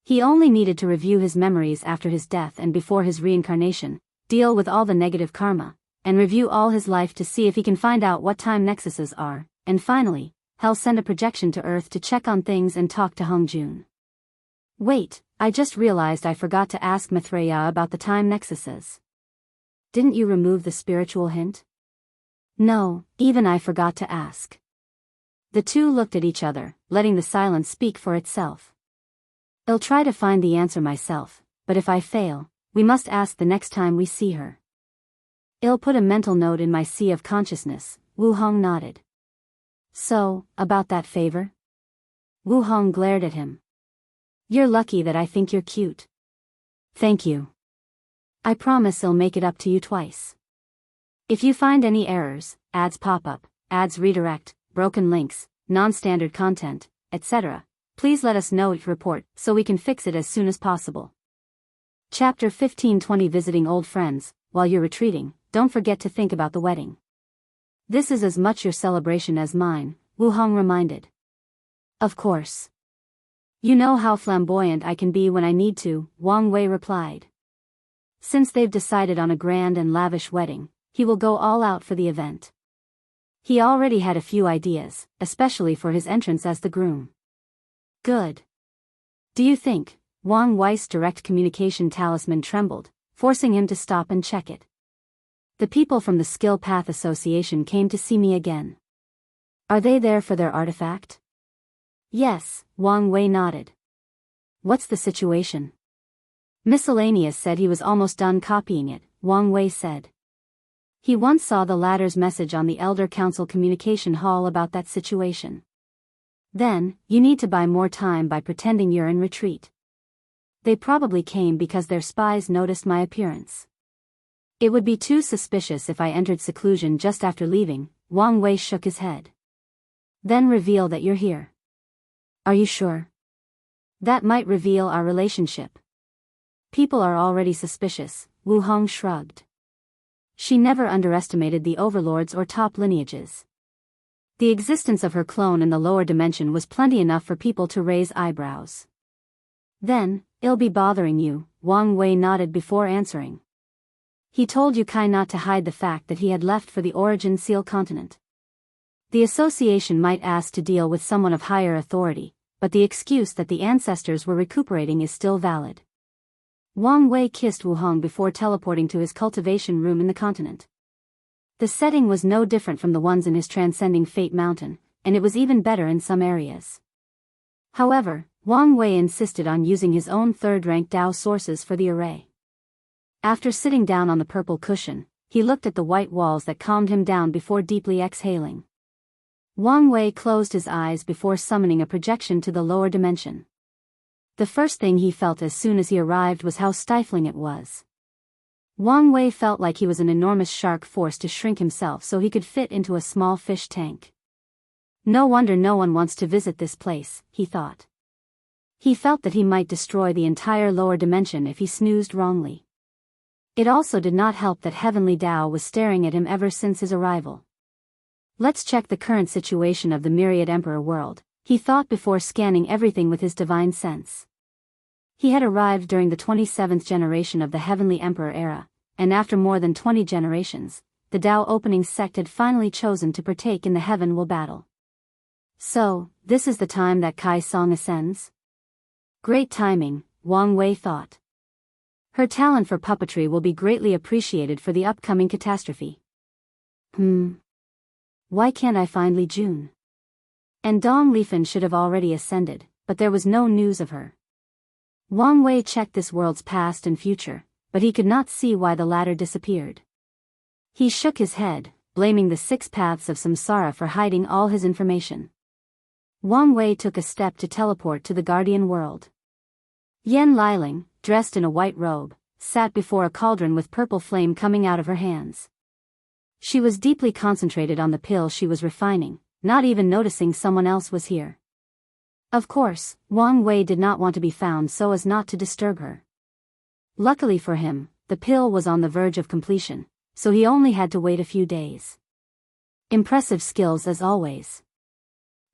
He only needed to review his memories after his death and before his reincarnation, deal with all the negative karma, and review all his life to see if he can find out what time nexuses are, and finally, he'll send a projection to Earth to check on things and talk to Hong Jun. Wait, I just realized I forgot to ask Myriad about the time nexuses. Didn't you remove the spiritual hint? No, even I forgot to ask. The 2 looked at each other, letting the silence speak for itself. I'll try to find the answer myself, but if I fail, we must ask the next time we see her. I'll put a mental note in my sea of consciousness, Wu Hong nodded. So, about that favor? Wu Hong glared at him. You're lucky that I think you're cute. Thank you. I promise I'll make it up to you twice. If you find any errors, ads pop up, ads redirect, broken links, non-standard content, etc., please let us know each report so we can fix it as soon as possible. Chapter 15:20 Visiting Old Friends. While you're retreating, don't forget to think about the wedding. This is as much your celebration as mine, Wu Hong reminded. Of course. You know how flamboyant I can be when I need to, Wang Wei replied. Since they've decided on a grand and lavish wedding, he will go all out for the event. He already had a few ideas, especially for his entrance as the groom. Good. Do you think? Wang Wei's direct communication talisman trembled, forcing him to stop and check it. The people from the Skill Path Association came to see me again. Are they there for their artifact? Yes, Wang Wei nodded. What's the situation? Miscellaneous said he was almost done copying it, Wang Wei said. He once saw the latter's message on the Elder Council Communication Hall about that situation. Then, you need to buy more time by pretending you're in retreat. They probably came because their spies noticed my appearance. It would be too suspicious if I entered seclusion just after leaving, Wang Wei shook his head. Then reveal that you're here. Are you sure? That might reveal our relationship. People are already suspicious, Wu Hong shrugged. She never underestimated the overlords or top lineages. The existence of her clone in the lower dimension was plenty enough for people to raise eyebrows. Then, it'll be bothering you, Wang Wei nodded before answering. He told Yukai not to hide the fact that he had left for the Origin Seal continent. The association might ask to deal with someone of higher authority, but the excuse that the ancestors were recuperating is still valid. Wang Wei kissed Wu Hong before teleporting to his cultivation room in the continent. The setting was no different from the ones in his transcending Fate Mountain, and it was even better in some areas. However, Wang Wei insisted on using his own third-rank Dao sources for the array. After sitting down on the purple cushion, he looked at the white walls that calmed him down before deeply exhaling. Wang Wei closed his eyes before summoning a projection to the lower dimension. The first thing he felt as soon as he arrived was how stifling it was. Wang Wei felt like he was an enormous shark forced to shrink himself so he could fit into a small fish tank. No wonder no one wants to visit this place, he thought. He felt that he might destroy the entire lower dimension if he snoozed wrongly. It also did not help that Heavenly Dao was staring at him ever since his arrival. Let's check the current situation of the Myriad Emperor world, he thought before scanning everything with his divine sense. He had arrived during the 27th generation of the Heavenly Emperor era, and after more than 20 generations, the Dao opening sect had finally chosen to partake in the Heavenward battle. So, this is the time that Kai Song ascends? Great timing, Wang Wei thought. Her talent for puppetry will be greatly appreciated for the upcoming catastrophe. Why can't I find Li Jun? And Dong Lifan should have already ascended, but there was no news of her. Wang Wei checked this world's past and future, but he could not see why the latter disappeared. He shook his head, blaming the 6 paths of samsara for hiding all his information. Wang Wei took a step to teleport to the Guardian world. Yan Liling, dressed in a white robe, sat before a cauldron with purple flame coming out of her hands. She was deeply concentrated on the pill she was refining, not even noticing someone else was here. Of course, Wang Wei did not want to be found so as not to disturb her. Luckily for him, the pill was on the verge of completion, so he only had to wait a few days. Impressive skills as always.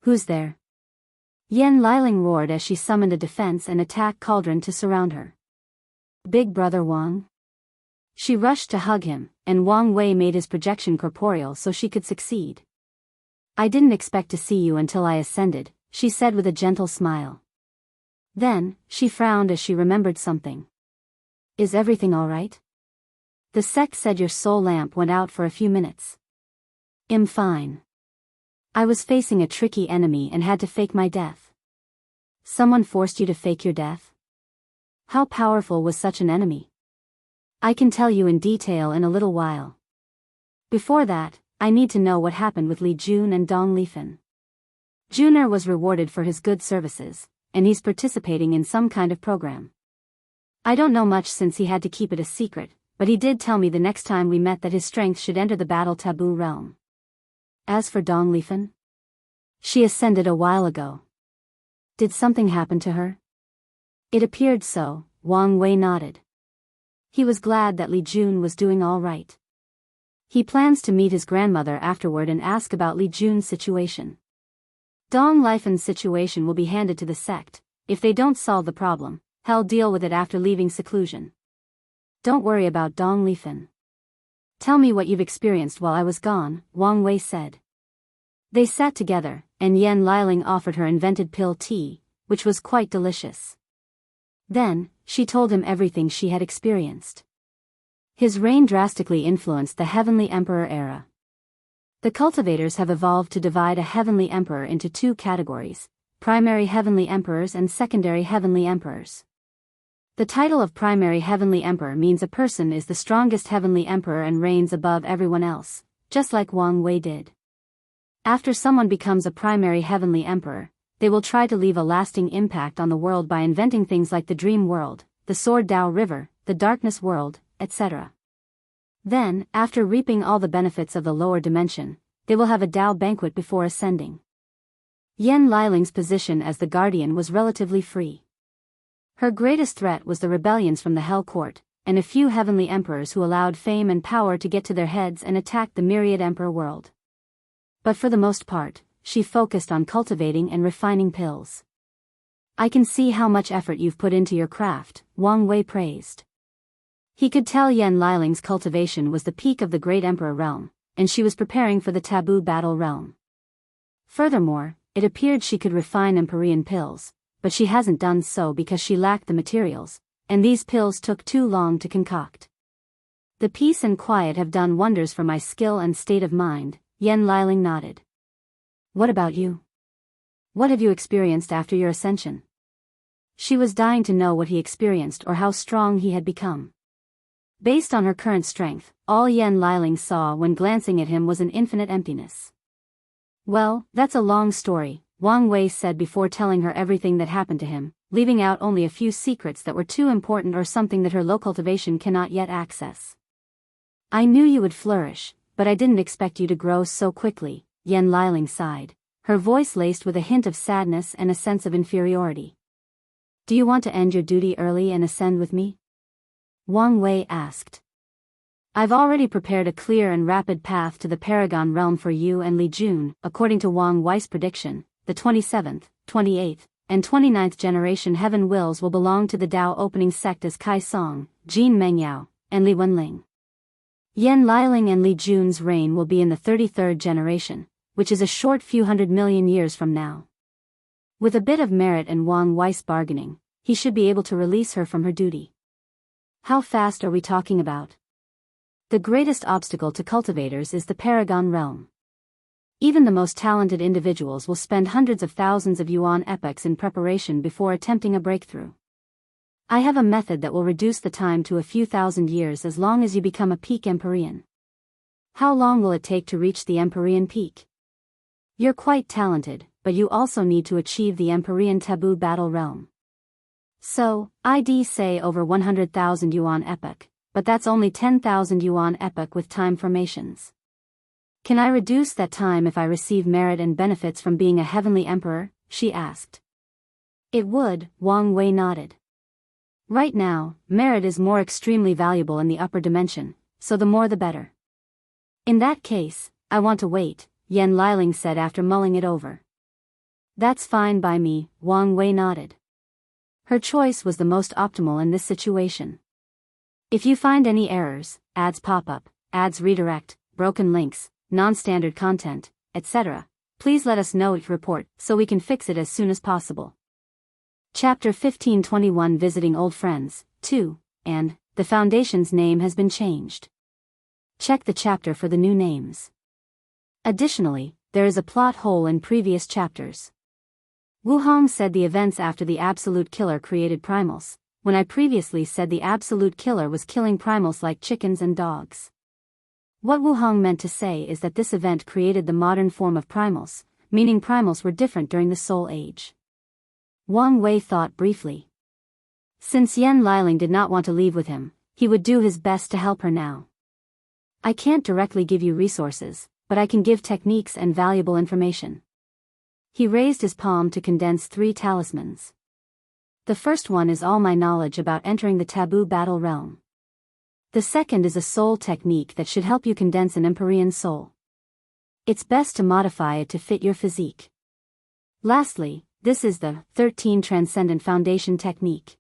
Who's there? Yan Liling roared as she summoned a defense and attack cauldron to surround her. Big brother Wang? She rushed to hug him, and Wang Wei made his projection corporeal so she could succeed. I didn't expect to see you until I ascended, she said with a gentle smile. Then, she frowned as she remembered something. Is everything all right? The sect said your soul lamp went out for a few minutes. I'm fine. I was facing a tricky enemy and had to fake my death. Someone forced you to fake your death? How powerful was such an enemy? I can tell you in detail in a little while. Before that, I need to know what happened with Li Jun and Dong Lifan. Juner was rewarded for his good services, and he's participating in some kind of program. I don't know much since he had to keep it a secret, but he did tell me the next time we met that his strength should enter the battle taboo realm. As for Dong Lifan? She ascended a while ago. Did something happen to her? It appeared so, Wang Wei nodded. He was glad that Li Jun was doing all right. He plans to meet his grandmother afterward and ask about Li Jun's situation. Dong Lifan's situation will be handed to the sect. If they don't solve the problem, he'll deal with it after leaving seclusion. Don't worry about Dong Lifan. Tell me what you've experienced while I was gone, Wang Wei said. They sat together, and Yan Liling offered her invented pill tea, which was quite delicious. Then, she told him everything she had experienced. His reign drastically influenced the Heavenly Emperor era. The cultivators have evolved to divide a Heavenly Emperor into 2 categories, primary Heavenly Emperors and secondary Heavenly Emperors. The title of primary Heavenly Emperor means a person is the strongest Heavenly Emperor and reigns above everyone else, just like Wang Wei did. After someone becomes a primary Heavenly Emperor, they will try to leave a lasting impact on the world by inventing things like the Dream World, the Sword Dao River, the Darkness World, etc. Then, after reaping all the benefits of the lower dimension, they will have a Dao banquet before ascending. Yan Liling's position as the Guardian was relatively free. Her greatest threat was the rebellions from the Hell Court, and a few Heavenly Emperors who allowed fame and power to get to their heads and attacked the Myriad Emperor world. But for the most part, she focused on cultivating and refining pills. I can see how much effort you've put into your craft, Wang Wei praised. He could tell Yan Liling's cultivation was the peak of the Great Emperor realm, and she was preparing for the taboo battle realm. Furthermore, it appeared she could refine Empyrean pills, but she hasn't done so because she lacked the materials, and these pills took too long to concoct. The peace and quiet have done wonders for my skill and state of mind, Yen Liling nodded. What about you? What have you experienced after your ascension? She was dying to know what he experienced or how strong he had become. Based on her current strength, all Yen Liling saw when glancing at him was an infinite emptiness. Well, that's a long story, Wang Wei said before telling her everything that happened to him, leaving out only a few secrets that were too important or something that her low cultivation cannot yet access. I knew you would flourish, but I didn't expect you to grow so quickly, Yen Liling sighed, her voice laced with a hint of sadness and a sense of inferiority. Do you want to end your duty early and ascend with me? Wang Wei asked. I've already prepared a clear and rapid path to the Paragon realm for you and Li Jun. According to Wang Wei's prediction, the 27th, 28th, and 29th generation heaven wills will belong to the Dao opening sect as Kai Song, Jin Mengyao, and Li Wenling. Yen Liling and Li Jun's reign will be in the 33rd generation, which is a short few 100 million years from now. With a bit of merit and Wang Wei's bargaining, he should be able to release her from her duty. How fast are we talking about? The greatest obstacle to cultivators is the Paragon realm. Even the most talented individuals will spend hundreds of thousands of yuan epochs in preparation before attempting a breakthrough. I have a method that will reduce the time to a few thousand years as long as you become a peak Empyrean. How long will it take to reach the Empyrean peak? You're quite talented, but you also need to achieve the Empyrean taboo battle realm. So, I'd say over 100,000 yuan epoch, but that's only 10,000 yuan epoch with time formations. Can I reduce that time if I receive merit and benefits from being a heavenly emperor? She asked. It would, Wang Wei nodded. Right now, merit is more extremely valuable in the upper dimension, so the more the better. In that case, I want to wait, Yen Liling said after mulling it over. That's fine by me, Wang Wei nodded. Her choice was the most optimal in this situation. If you find any errors, ads pop up, ads redirect, broken links, non-standard content, etc., please let us know each report so we can fix it as soon as possible. Chapter 1521 Visiting Old Friends, 2, and, the Foundation's name has been changed. Check the chapter for the new names. Additionally, there is a plot hole in previous chapters. Wu Hong said the events after the Absolute Killer created primals, when I previously said the Absolute Killer was killing primals like chickens and dogs. What Wu Hong meant to say is that this event created the modern form of primals, meaning primals were different during the Soul Age. Wang Wei thought briefly. Since Yen Liling did not want to leave with him, he would do his best to help her now. I can't directly give you resources, but I can give techniques and valuable information. He raised his palm to condense 3 talismans. The first one is all my knowledge about entering the taboo battle realm. The second is a soul technique that should help you condense an Empyrean soul. It's best to modify it to fit your physique. Lastly, this is the 13 Transcendent Foundation technique.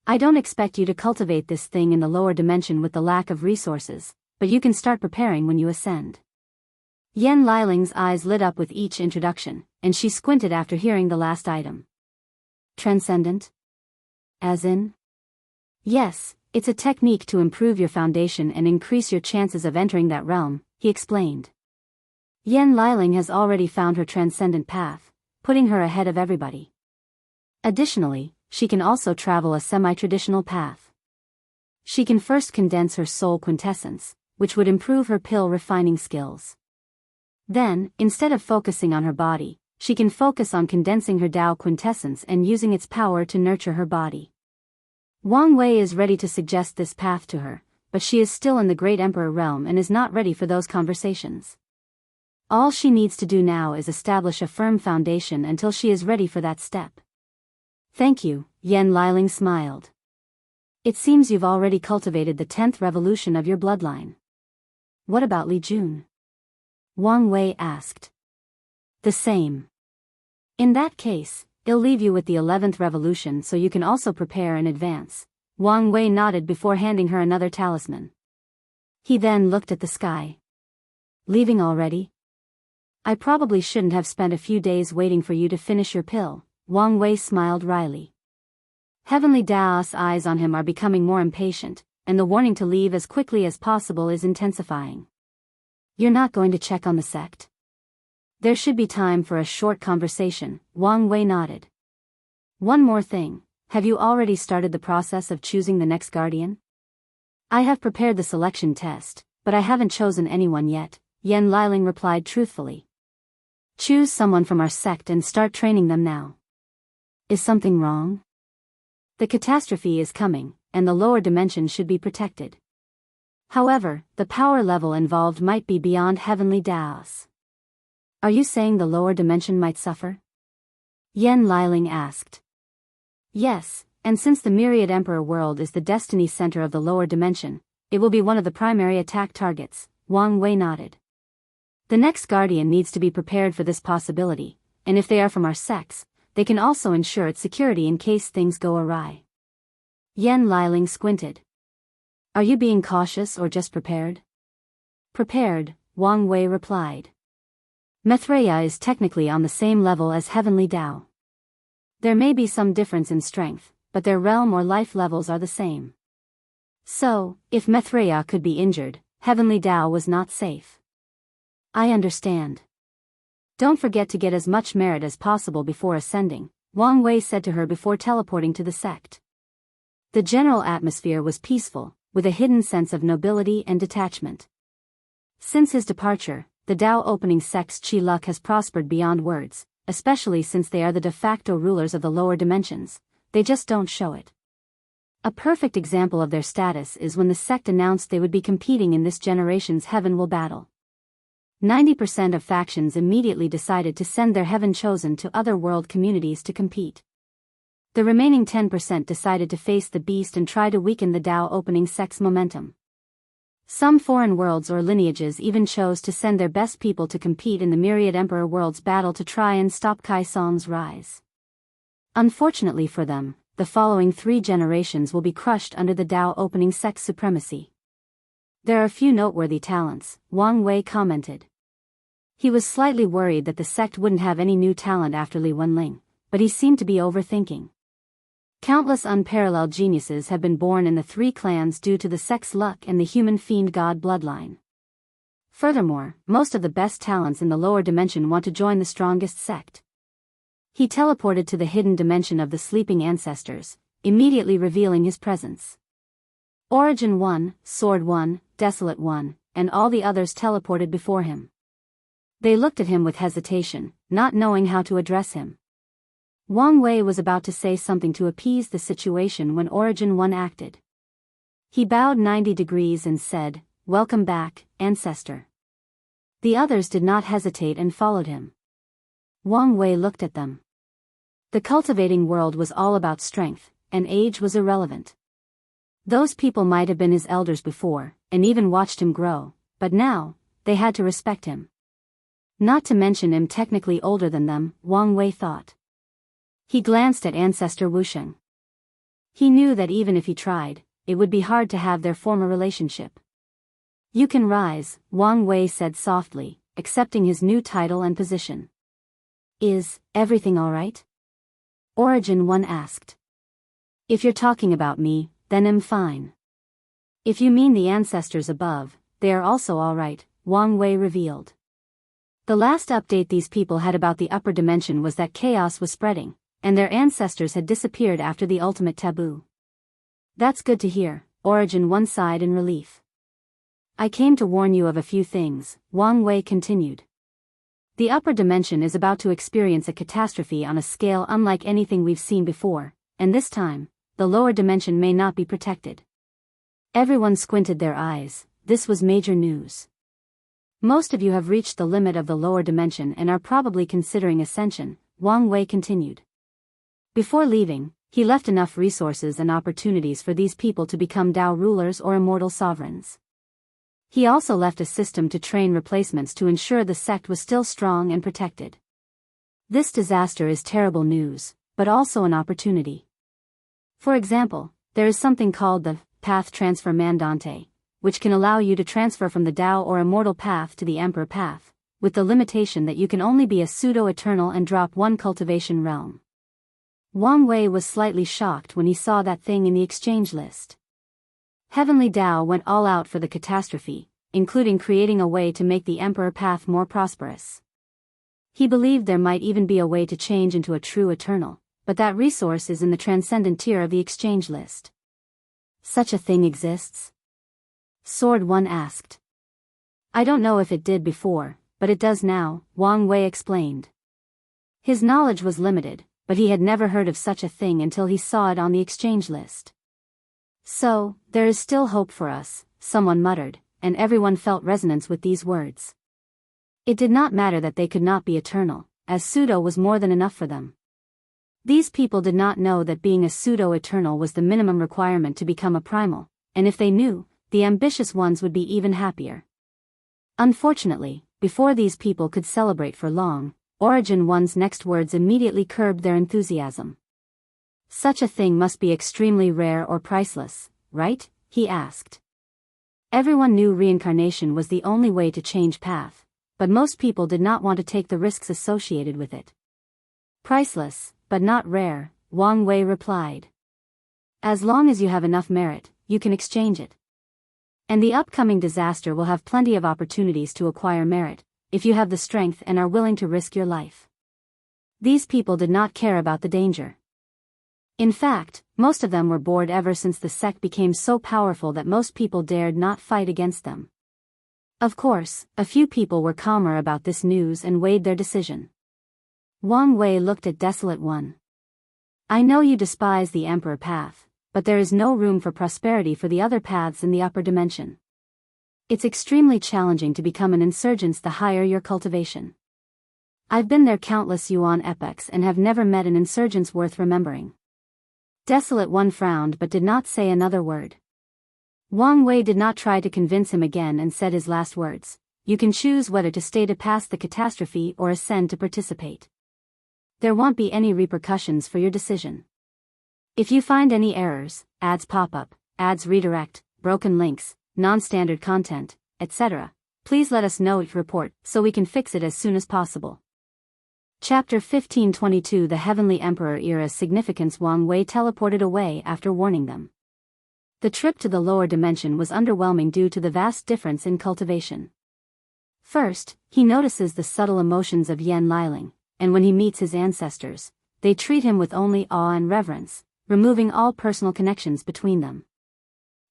I don't expect you to cultivate this thing in the lower dimension with the lack of resources, but you can start preparing when you ascend. Yen Liling's eyes lit up with each introduction, and she squinted after hearing the last item. Transcendent? As in? Yes, it's a technique to improve your foundation and increase your chances of entering that realm, he explained. Yen Liling has already found her transcendent path, putting her ahead of everybody. Additionally, she can also travel a semi-traditional path. She can first condense her soul quintessence, which would improve her pill refining skills. Then, instead of focusing on her body, she can focus on condensing her Tao quintessence and using its power to nurture her body. Wang Wei is ready to suggest this path to her, but she is still in the Great Emperor realm and is not ready for those conversations. All she needs to do now is establish a firm foundation until she is ready for that step. Thank you, Yen Liling smiled. It seems you've already cultivated the 10th revolution of your bloodline. What about Li Jun? Wang Wei asked. The same. In that case, I'll leave you with the 11th revolution so you can also prepare in advance. Wang Wei nodded before handing her another talisman. He then looked at the sky. Leaving already? I probably shouldn't have spent a few days waiting for you to finish your pill, Wang Wei smiled wryly. Heavenly Dao's eyes on him are becoming more impatient, and the warning to leave as quickly as possible is intensifying. You're not going to check on the sect? There should be time for a short conversation, Wang Wei nodded. One more thing, have you already started the process of choosing the next guardian? I have prepared the selection test, but I haven't chosen anyone yet, Yan Liling replied truthfully. Choose someone from our sect and start training them now. Is something wrong? The catastrophe is coming, and the lower dimension should be protected. However, the power level involved might be beyond heavenly Daos. Are you saying the lower dimension might suffer? Yan Liling asked. Yes, and since the Myriad Emperor world is the destiny center of the lower dimension, it will be one of the primary attack targets, Wang Wei nodded. The next guardian needs to be prepared for this possibility, and if they are from our sects, they can also ensure its security in case things go awry. Yan Liling squinted. Are you being cautious or just prepared? Prepared, Wang Wei replied. Maitreya is technically on the same level as Heavenly Dao. There may be some difference in strength, but their realm or life levels are the same. So, if Maitreya could be injured, Heavenly Dao was not safe. I understand. Don't forget to get as much merit as possible before ascending, Wang Wei said to her before teleporting to the sect. The general atmosphere was peaceful, with a hidden sense of nobility and detachment. Since his departure, the Dao opening sect's chi luck has prospered beyond words, especially since they are the de facto rulers of the lower dimensions. They just don't show it. A perfect example of their status is when the sect announced they would be competing in this generation's Heaven Will battle. 90% of factions immediately decided to send their Heaven Chosen to other world communities to compete. The remaining 10% decided to face the beast and try to weaken the Dao opening sect's momentum. Some foreign worlds or lineages even chose to send their best people to compete in the Myriad Emperor world's battle to try and stop Kai Song's rise. Unfortunately for them, the following 3 generations will be crushed under the Dao opening sect's supremacy. There are few noteworthy talents, Wang Wei commented. He was slightly worried that the sect wouldn't have any new talent after Li Wenling, but he seemed to be overthinking. Countless unparalleled geniuses have been born in the 3 clans due to the sect's luck and the human fiend god bloodline. Furthermore, most of the best talents in the lower dimension want to join the strongest sect. He teleported to the hidden dimension of the sleeping ancestors, immediately revealing his presence. Origin 1, Sword 1, Desolate 1, and all the others teleported before him. They looked at him with hesitation, not knowing how to address him. Wang Wei was about to say something to appease the situation when Origin 1 acted. He bowed 90 degrees and said, "Welcome back, Ancestor." The others did not hesitate and followed him. Wang Wei looked at them. The cultivating world was all about strength, and age was irrelevant. Those people might have been his elders before, and even watched him grow, but now, they had to respect him. Not to mention him technically older than them, Wang Wei thought. He glanced at Ancestor Wuxia. He knew that even if he tried, it would be hard to have their former relationship. You can rise, Wang Wei said softly, accepting his new title and position. Is everything all right? Origin 1 asked. If you're talking about me, then I'm fine. If you mean the ancestors above, they are also all right, Wang Wei revealed. The last update these people had about the upper dimension was that chaos was spreading, and their ancestors had disappeared after the ultimate taboo. That's good to hear, Origin 1 sighed in relief. I came to warn you of a few things, Wang Wei continued. The upper dimension is about to experience a catastrophe on a scale unlike anything we've seen before, and this time, the lower dimension may not be protected. Everyone squinted their eyes. This was major news. Most of you have reached the limit of the lower dimension and are probably considering ascension, Wang Wei continued. Before leaving, he left enough resources and opportunities for these people to become Dao rulers or immortal sovereigns. He also left a system to train replacements to ensure the sect was still strong and protected. This disaster is terrible news, but also an opportunity. For example, there is something called the Path Transfer Mandante, which can allow you to transfer from the Dao or Immortal Path to the Emperor Path, with the limitation that you can only be a pseudo-eternal and drop one cultivation realm. Wang Wei was slightly shocked when he saw that thing in the exchange list. Heavenly Dao went all out for the catastrophe, including creating a way to make the Emperor path more prosperous. He believed there might even be a way to change into a true eternal, but that resource is in the Transcendent tier of the exchange list. Such a thing exists? Sword One asked. I don't know if it did before, but it does now, Wang Wei explained. His knowledge was limited, but he had never heard of such a thing until he saw it on the exchange list. So, there is still hope for us, someone muttered, and everyone felt resonance with these words. It did not matter that they could not be eternal, as pseudo was more than enough for them. These people did not know that being a pseudo-eternal was the minimum requirement to become a primal, and if they knew, the ambitious ones would be even happier. Unfortunately, before these people could celebrate for long, Origin One's next words immediately curbed their enthusiasm. Such a thing must be extremely rare or priceless, right? He asked. Everyone knew reincarnation was the only way to change path, but most people did not want to take the risks associated with it. Priceless, but not rare, Wang Wei replied. As long as you have enough merit, you can exchange it. And the upcoming disaster will have plenty of opportunities to acquire merit, if you have the strength and are willing to risk your life. These people did not care about the danger. In fact, most of them were bored ever since the sect became so powerful that most people dared not fight against them. Of course, a few people were calmer about this news and weighed their decision. Wang Wei looked at Desolate One. I know you despise the Emperor path, but there is no room for prosperity for the other paths in the upper dimension. It's extremely challenging to become an insurgent the higher your cultivation. I've been there countless yuan epochs and have never met an insurgent worth remembering. Desolate One frowned but did not say another word. Wang Wei did not try to convince him again and said his last words, you can choose whether to stay to pass the catastrophe or ascend to participate. There won't be any repercussions for your decision. If you find any errors, ads pop up, ads redirect, broken links, non-standard content, etc., please let us know each report so we can fix it as soon as possible. Chapter 1522 The Heavenly Emperor Era's Significance. Wang Wei teleported away after warning them. The trip to the lower dimension was underwhelming due to the vast difference in cultivation. First, he notices the subtle emotions of Yen Liling, and when he meets his ancestors, they treat him with only awe and reverence, removing all personal connections between them.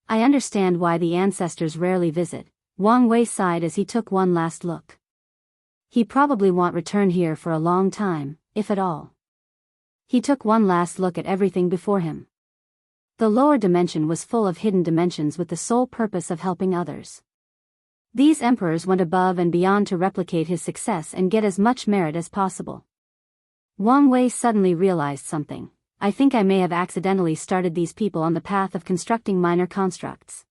I understand why the ancestors rarely visit, Wang Wei sighed as he took one last look. He probably won't return here for a long time, if at all. He took one last look at everything before him. The lower dimension was full of hidden dimensions with the sole purpose of helping others. These emperors went above and beyond to replicate his success and get as much merit as possible. Wang Wei suddenly realized something. I think I may have accidentally started these people on the path of constructing minor constructs.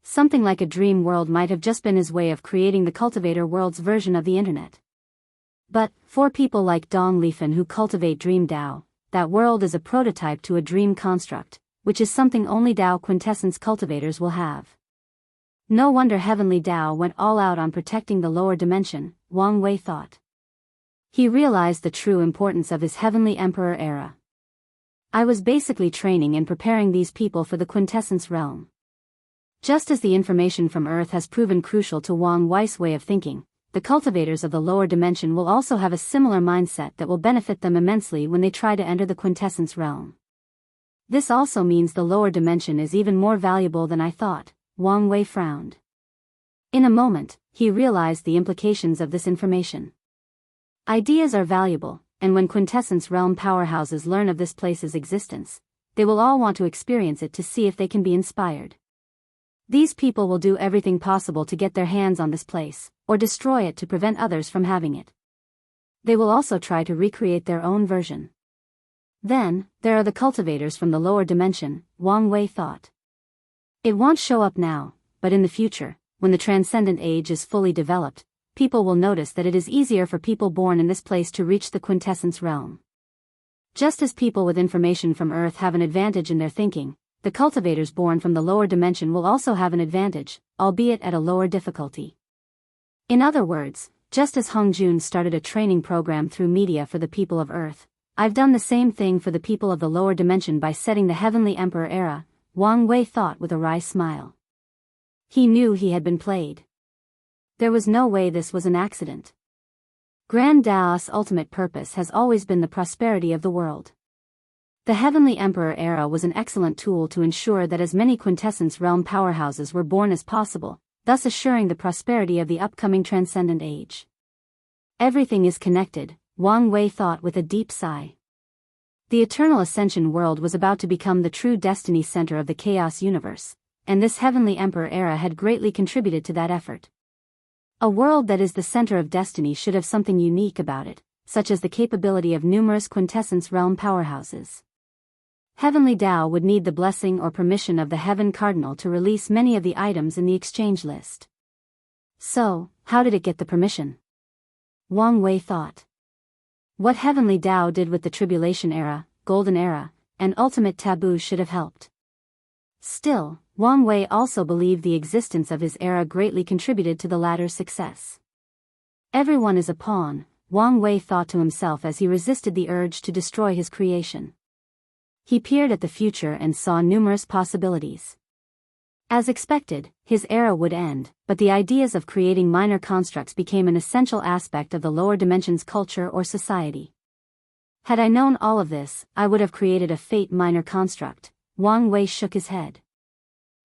Something like a dream world might have just been his way of creating the cultivator world's version of the internet. But, for people like Dong Lifen who cultivate Dream Dao, that world is a prototype to a dream construct, which is something only Dao quintessence cultivators will have. No wonder Heavenly Dao went all out on protecting the lower dimension, Wang Wei thought. He realized the true importance of his Heavenly Emperor era. I was basically training and preparing these people for the quintessence realm. Just as the information from Earth has proven crucial to Wang Wei's way of thinking, the cultivators of the lower dimension will also have a similar mindset that will benefit them immensely when they try to enter the quintessence realm. This also means the lower dimension is even more valuable than I thought, Wang Wei frowned. In a moment, he realized the implications of this information. Ideas are valuable, and when quintessence realm powerhouses learn of this place's existence, they will all want to experience it to see if they can be inspired. These people will do everything possible to get their hands on this place, or destroy it to prevent others from having it. They will also try to recreate their own version. Then, there are the cultivators from the lower dimension, Wang Wei thought. It won't show up now, but in the future, when the Transcendent age is fully developed, people will notice that it is easier for people born in this place to reach the quintessence realm. Just as people with information from Earth have an advantage in their thinking, the cultivators born from the lower dimension will also have an advantage, albeit at a lower difficulty. In other words, Just as Hongjun started a training program through media for the people of Earth, I've done the same thing for the people of the lower dimension by setting the Heavenly Emperor era, Wang Wei thought with a wry smile. He knew he had been played. There was no way this was an accident. Grand Dao's ultimate purpose has always been the prosperity of the world. The Heavenly Emperor era was an excellent tool to ensure that as many quintessence realm powerhouses were born as possible, thus assuring the prosperity of the upcoming Transcendent age. Everything is connected, Wang Wei thought with a deep sigh. The Eternal Ascension world was about to become the true destiny center of the Chaos universe, and this Heavenly Emperor era had greatly contributed to that effort. A world that is the center of destiny should have something unique about it, such as the capability of numerous quintessence realm powerhouses. Heavenly Dao would need the blessing or permission of the Heaven Cardinal to release many of the items in the exchange list. So, how did it get the permission? Wang Wei thought. What Heavenly Dao did with the Tribulation era, Golden era, and Ultimate Taboo should have helped. Still, Wang Wei also believed the existence of his era greatly contributed to the latter's success. Everyone is a pawn, Wang Wei thought to himself as he resisted the urge to destroy his creation. He peered at the future and saw numerous possibilities. As expected, his era would end, but the ideas of creating minor constructs became an essential aspect of the lower dimensions culture or society. Had I known all of this, I would have created a fate minor construct, Wang Wei shook his head.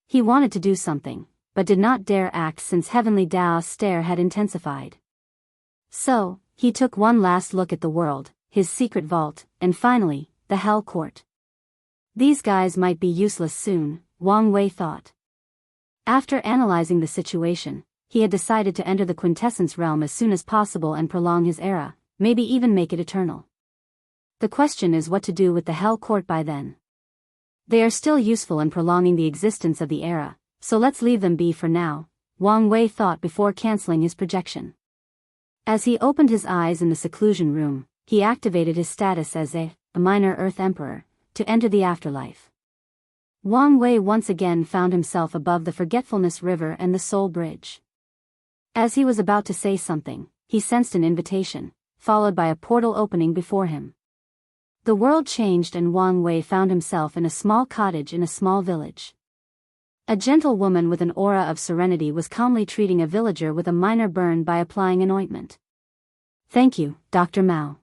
He wanted to do something, but did not dare act since Heavenly Dao's stare had intensified. So, he took one last look at the world, his secret vault, and finally, the Hell Court. These guys might be useless soon, Wang Wei thought. After analyzing the situation, he had decided to enter the quintessence realm as soon as possible and prolong his era, maybe even make it eternal. The question is what to do with the Hell Court by then. They are still useful in prolonging the existence of the era, so let's leave them be for now, Wang Wei thought before canceling his projection. As he opened his eyes in the seclusion room, he activated his status as a minor Earth Emperor, to enter the afterlife. Wang Wei once again found himself above the Forgetfulness River and the Soul Bridge. As he was about to say something, he sensed an invitation, followed by a portal opening before him. The world changed and Wang Wei found himself in a small cottage in a small village. A gentle woman with an aura of serenity was calmly treating a villager with a minor burn by applying an ointment. "Thank you, Dr. Mao.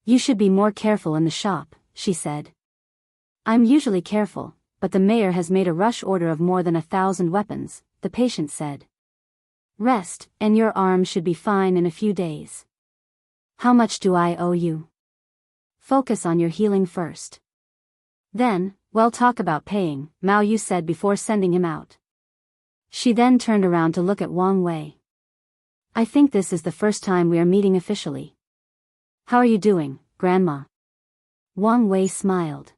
You should be more careful in the shop," she said. "I'm usually careful, but the mayor has made a rush order of more than 1,000 weapons," the patient said. "Rest, and your arm should be fine in a few days." "How much do I owe you?" "Focus on your healing first. Then, we'll talk about paying," Mao Yu said before sending him out. She then turned around to look at Wang Wei. "I think this is the first time we are meeting officially. How are you doing, Grandma?" Wang Wei smiled.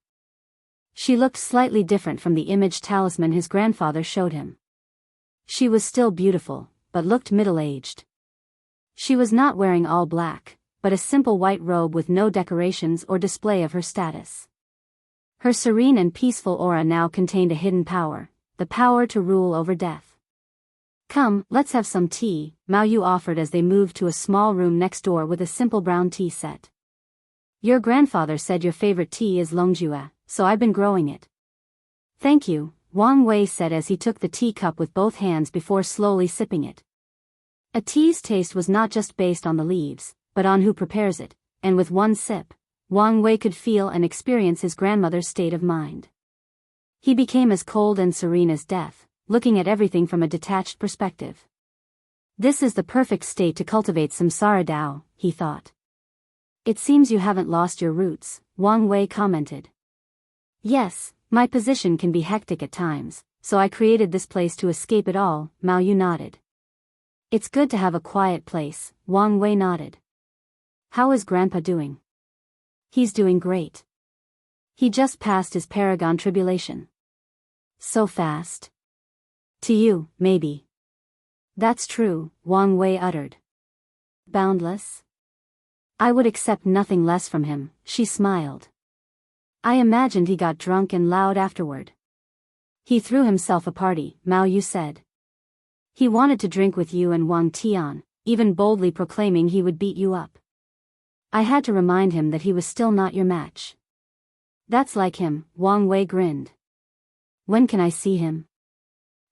She looked slightly different from the image talisman his grandfather showed him. She was still beautiful, but looked middle-aged. She was not wearing all black, but a simple white robe with no decorations or display of her status. Her serene and peaceful aura now contained a hidden power, the power to rule over death. "Come, let's have some tea," Mao Yu offered as they moved to a small room next door with a simple brown tea set. "Your grandfather said your favorite tea is Longjua, so I've been growing it." "Thank you," Wang Wei said as he took the teacup with both hands before slowly sipping it. A tea's taste was not just based on the leaves, but on who prepares it, and with one sip, Wang Wei could feel and experience his grandmother's state of mind. He became as cold and serene as death, looking at everything from a detached perspective. "This is the perfect state to cultivate samsara Dao," he thought. "It seems you haven't lost your roots," Wang Wei commented. "Yes, my position can be hectic at times, so I created this place to escape it all," Mao Yu nodded. "It's good to have a quiet place," Wang Wei nodded. "How is Grandpa doing?" "He's doing great. He just passed his Paragon tribulation." "So fast?" "To you, maybe." "That's true," Wang Wei uttered. "Boundless?" "I would accept nothing less from him," she smiled. "I imagined he got drunk and loud afterward." "He threw himself a party," Mao Yu said. "He wanted to drink with you and Wang Tian, even boldly proclaiming he would beat you up. I had to remind him that he was still not your match. That's like him, Wang Wei grinned. When can I see him?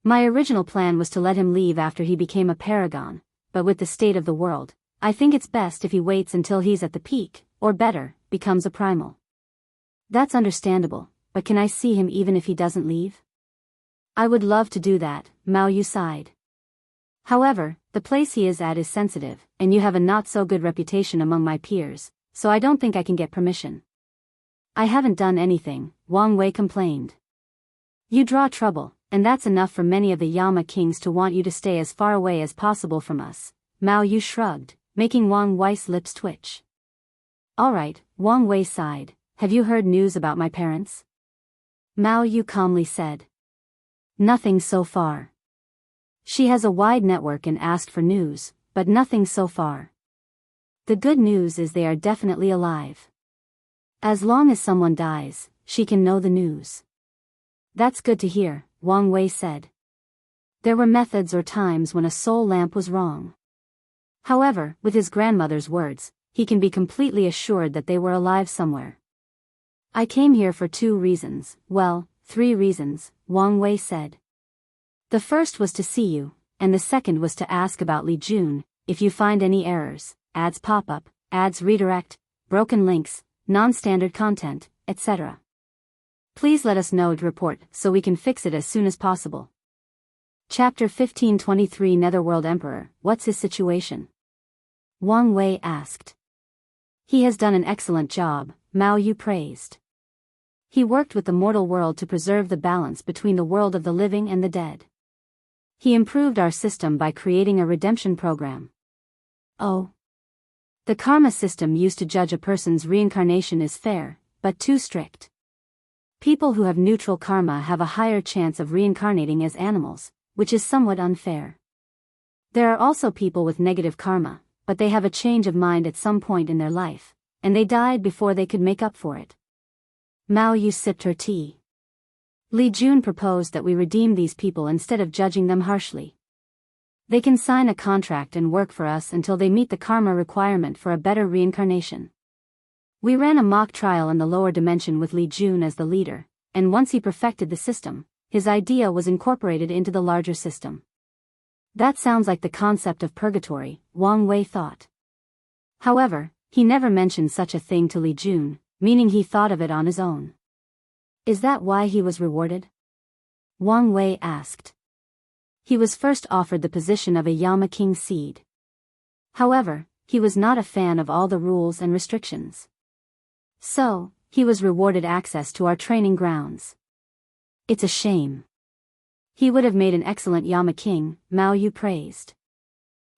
My original plan was to let him leave after he became a paragon, but with the state of the world, I think it's best if he waits until he's at the peak, or better, becomes a primal. That's understandable, but can I see him even if he doesn't leave? I would love to do that, Mao Yu sighed. However, the place he is at is sensitive, and you have a not-so-good reputation among my peers, so I don't think I can get permission. I haven't done anything, Wang Wei complained. You draw trouble, and that's enough for many of the Yama kings to want you to stay as far away as possible from us, Mao Yu shrugged, making Wang Wei's lips twitch. Alright, Wang Wei sighed, have you heard news about my parents? Mao Yu calmly said. Nothing so far. She has a wide network and asked for news, but nothing so far. The good news is they are definitely alive. As long as someone dies, she can know the news. That's good to hear, Wang Wei said. There were methods or times when a soul lamp was wrong. However, with his grandmother's words, he can be completely assured that they were alive somewhere. I came here for 2 reasons, well, 3 reasons, Wang Wei said. The first was to see you, and the second was to ask about Li Jun, if you find any errors, ads pop up, ads redirect, broken links, non-standard content, etc. Please let us know to report so we can fix it as soon as possible. Chapter 1523 Netherworld Emperor, what's his situation? Wang Wei asked. He has done an excellent job, Mao Yu praised. He worked with the mortal world to preserve the balance between the world of the living and the dead. He improved our system by creating a redemption program. Oh. The karma system used to judge a person's reincarnation is fair, but too strict. People who have neutral karma have a higher chance of reincarnating as animals, which is somewhat unfair. There are also people with negative karma, but they have a change of mind at some point in their life, and they died before they could make up for it. Mao Yu sipped her tea. Li Jun proposed that we redeem these people instead of judging them harshly. They can sign a contract and work for us until they meet the karma requirement for a better reincarnation. We ran a mock trial in the lower dimension with Li Jun as the leader, and once he perfected the system, his idea was incorporated into the larger system. That sounds like the concept of purgatory, Wang Wei thought. However, he never mentioned such a thing to Li Jun, meaning he thought of it on his own. Is that why he was rewarded? Wang Wei asked. He was first offered the position of a Yama King seed. However, he was not a fan of all the rules and restrictions. So, he was rewarded access to our training grounds. It's a shame. He would have made an excellent Yama King, Mao Yu praised.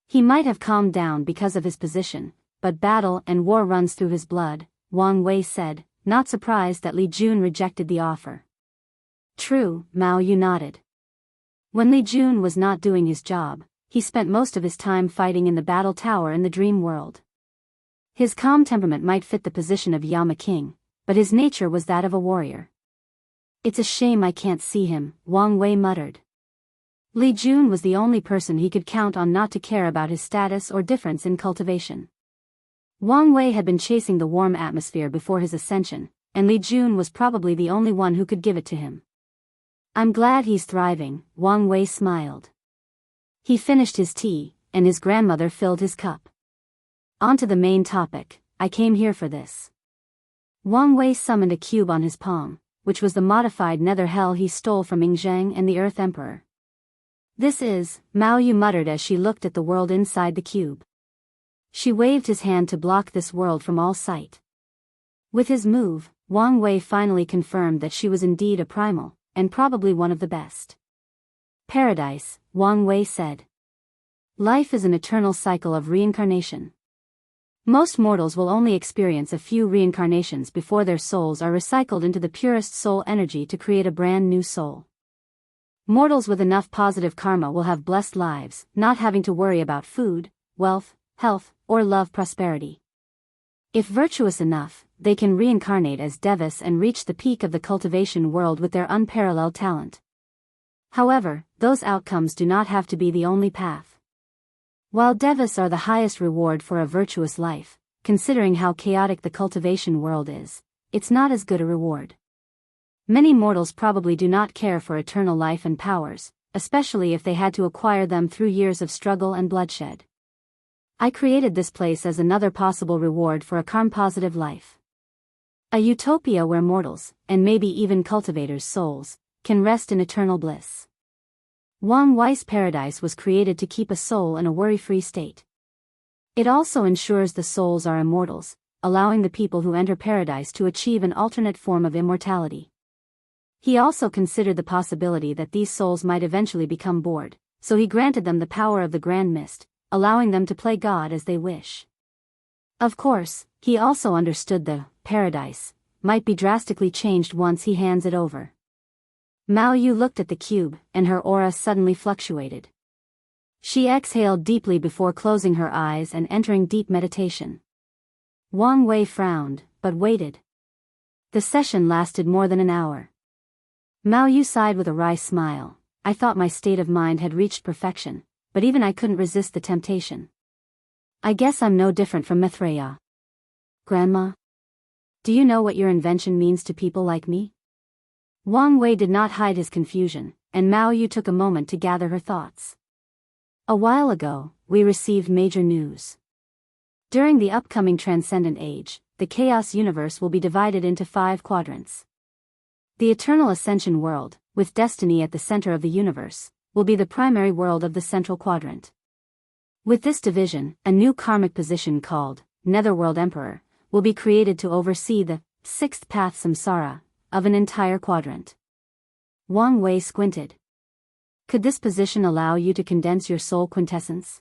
He might have calmed down because of his position, but battle and war runs through his blood, Wang Wei said, not surprised that Li Jun rejected the offer. True, Mao Yu nodded. When Li Jun was not doing his job, he spent most of his time fighting in the battle tower in the dream world. His calm temperament might fit the position of Yama King, but his nature was that of a warrior. It's a shame I can't see him, Wang Wei muttered. Li Jun was the only person he could count on not to care about his status or difference in cultivation. Wang Wei had been chasing the warm atmosphere before his ascension, and Li Jun was probably the only one who could give it to him. I'm glad he's thriving, Wang Wei smiled. He finished his tea, and his grandmother filled his cup. On to the main topic, I came here for this. Wang Wei summoned a cube on his palm, which was the modified nether hell he stole from Yingzheng and the Earth Emperor. This is, Mao Yu muttered as she looked at the world inside the cube. She waved his hand to block this world from all sight. With his move, Wang Wei finally confirmed that she was indeed a primal, and probably one of the best. Paradise, Wang Wei said. Life is an eternal cycle of reincarnation. Most mortals will only experience a few reincarnations before their souls are recycled into the purest soul energy to create a brand new soul. Mortals with enough positive karma will have blessed lives, not having to worry about food, wealth, health, or love prosperity. If virtuous enough, they can reincarnate as devas and reach the peak of the cultivation world with their unparalleled talent. However, those outcomes do not have to be the only path. While devas are the highest reward for a virtuous life, considering how chaotic the cultivation world is, it's not as good a reward. Many mortals probably do not care for eternal life and powers, especially if they had to acquire them through years of struggle and bloodshed. I created this place as another possible reward for a karma-positive life. A utopia where mortals, and maybe even cultivators' souls, can rest in eternal bliss. Wang Wei's paradise was created to keep a soul in a worry-free state. It also ensures the souls are immortals, allowing the people who enter paradise to achieve an alternate form of immortality. He also considered the possibility that these souls might eventually become bored, so he granted them the power of the Grand Mist, allowing them to play God as they wish. Of course, he also understood the paradise might be drastically changed once he hands it over. Mao Yu looked at the cube, and her aura suddenly fluctuated. She exhaled deeply before closing her eyes and entering deep meditation. Wang Wei frowned, but waited. The session lasted more than an hour. Mao Yu sighed with a wry smile. I thought my state of mind had reached perfection, but even I couldn't resist the temptation. I guess I'm no different from Mithraea. Grandma? Do you know what your invention means to people like me? Wang Wei did not hide his confusion, and Mao Yu took a moment to gather her thoughts. A while ago, we received major news. During the upcoming Transcendent Age, the Chaos Universe will be divided into 5 quadrants. The Eternal Ascension World, with destiny at the center of the universe, will be the primary world of the Central Quadrant. With this division, a new karmic position called Netherworld Emperor will be created to oversee the 6th path samsara of an entire quadrant. Wang Wei squinted. Could this position allow you to condense your soul quintessence?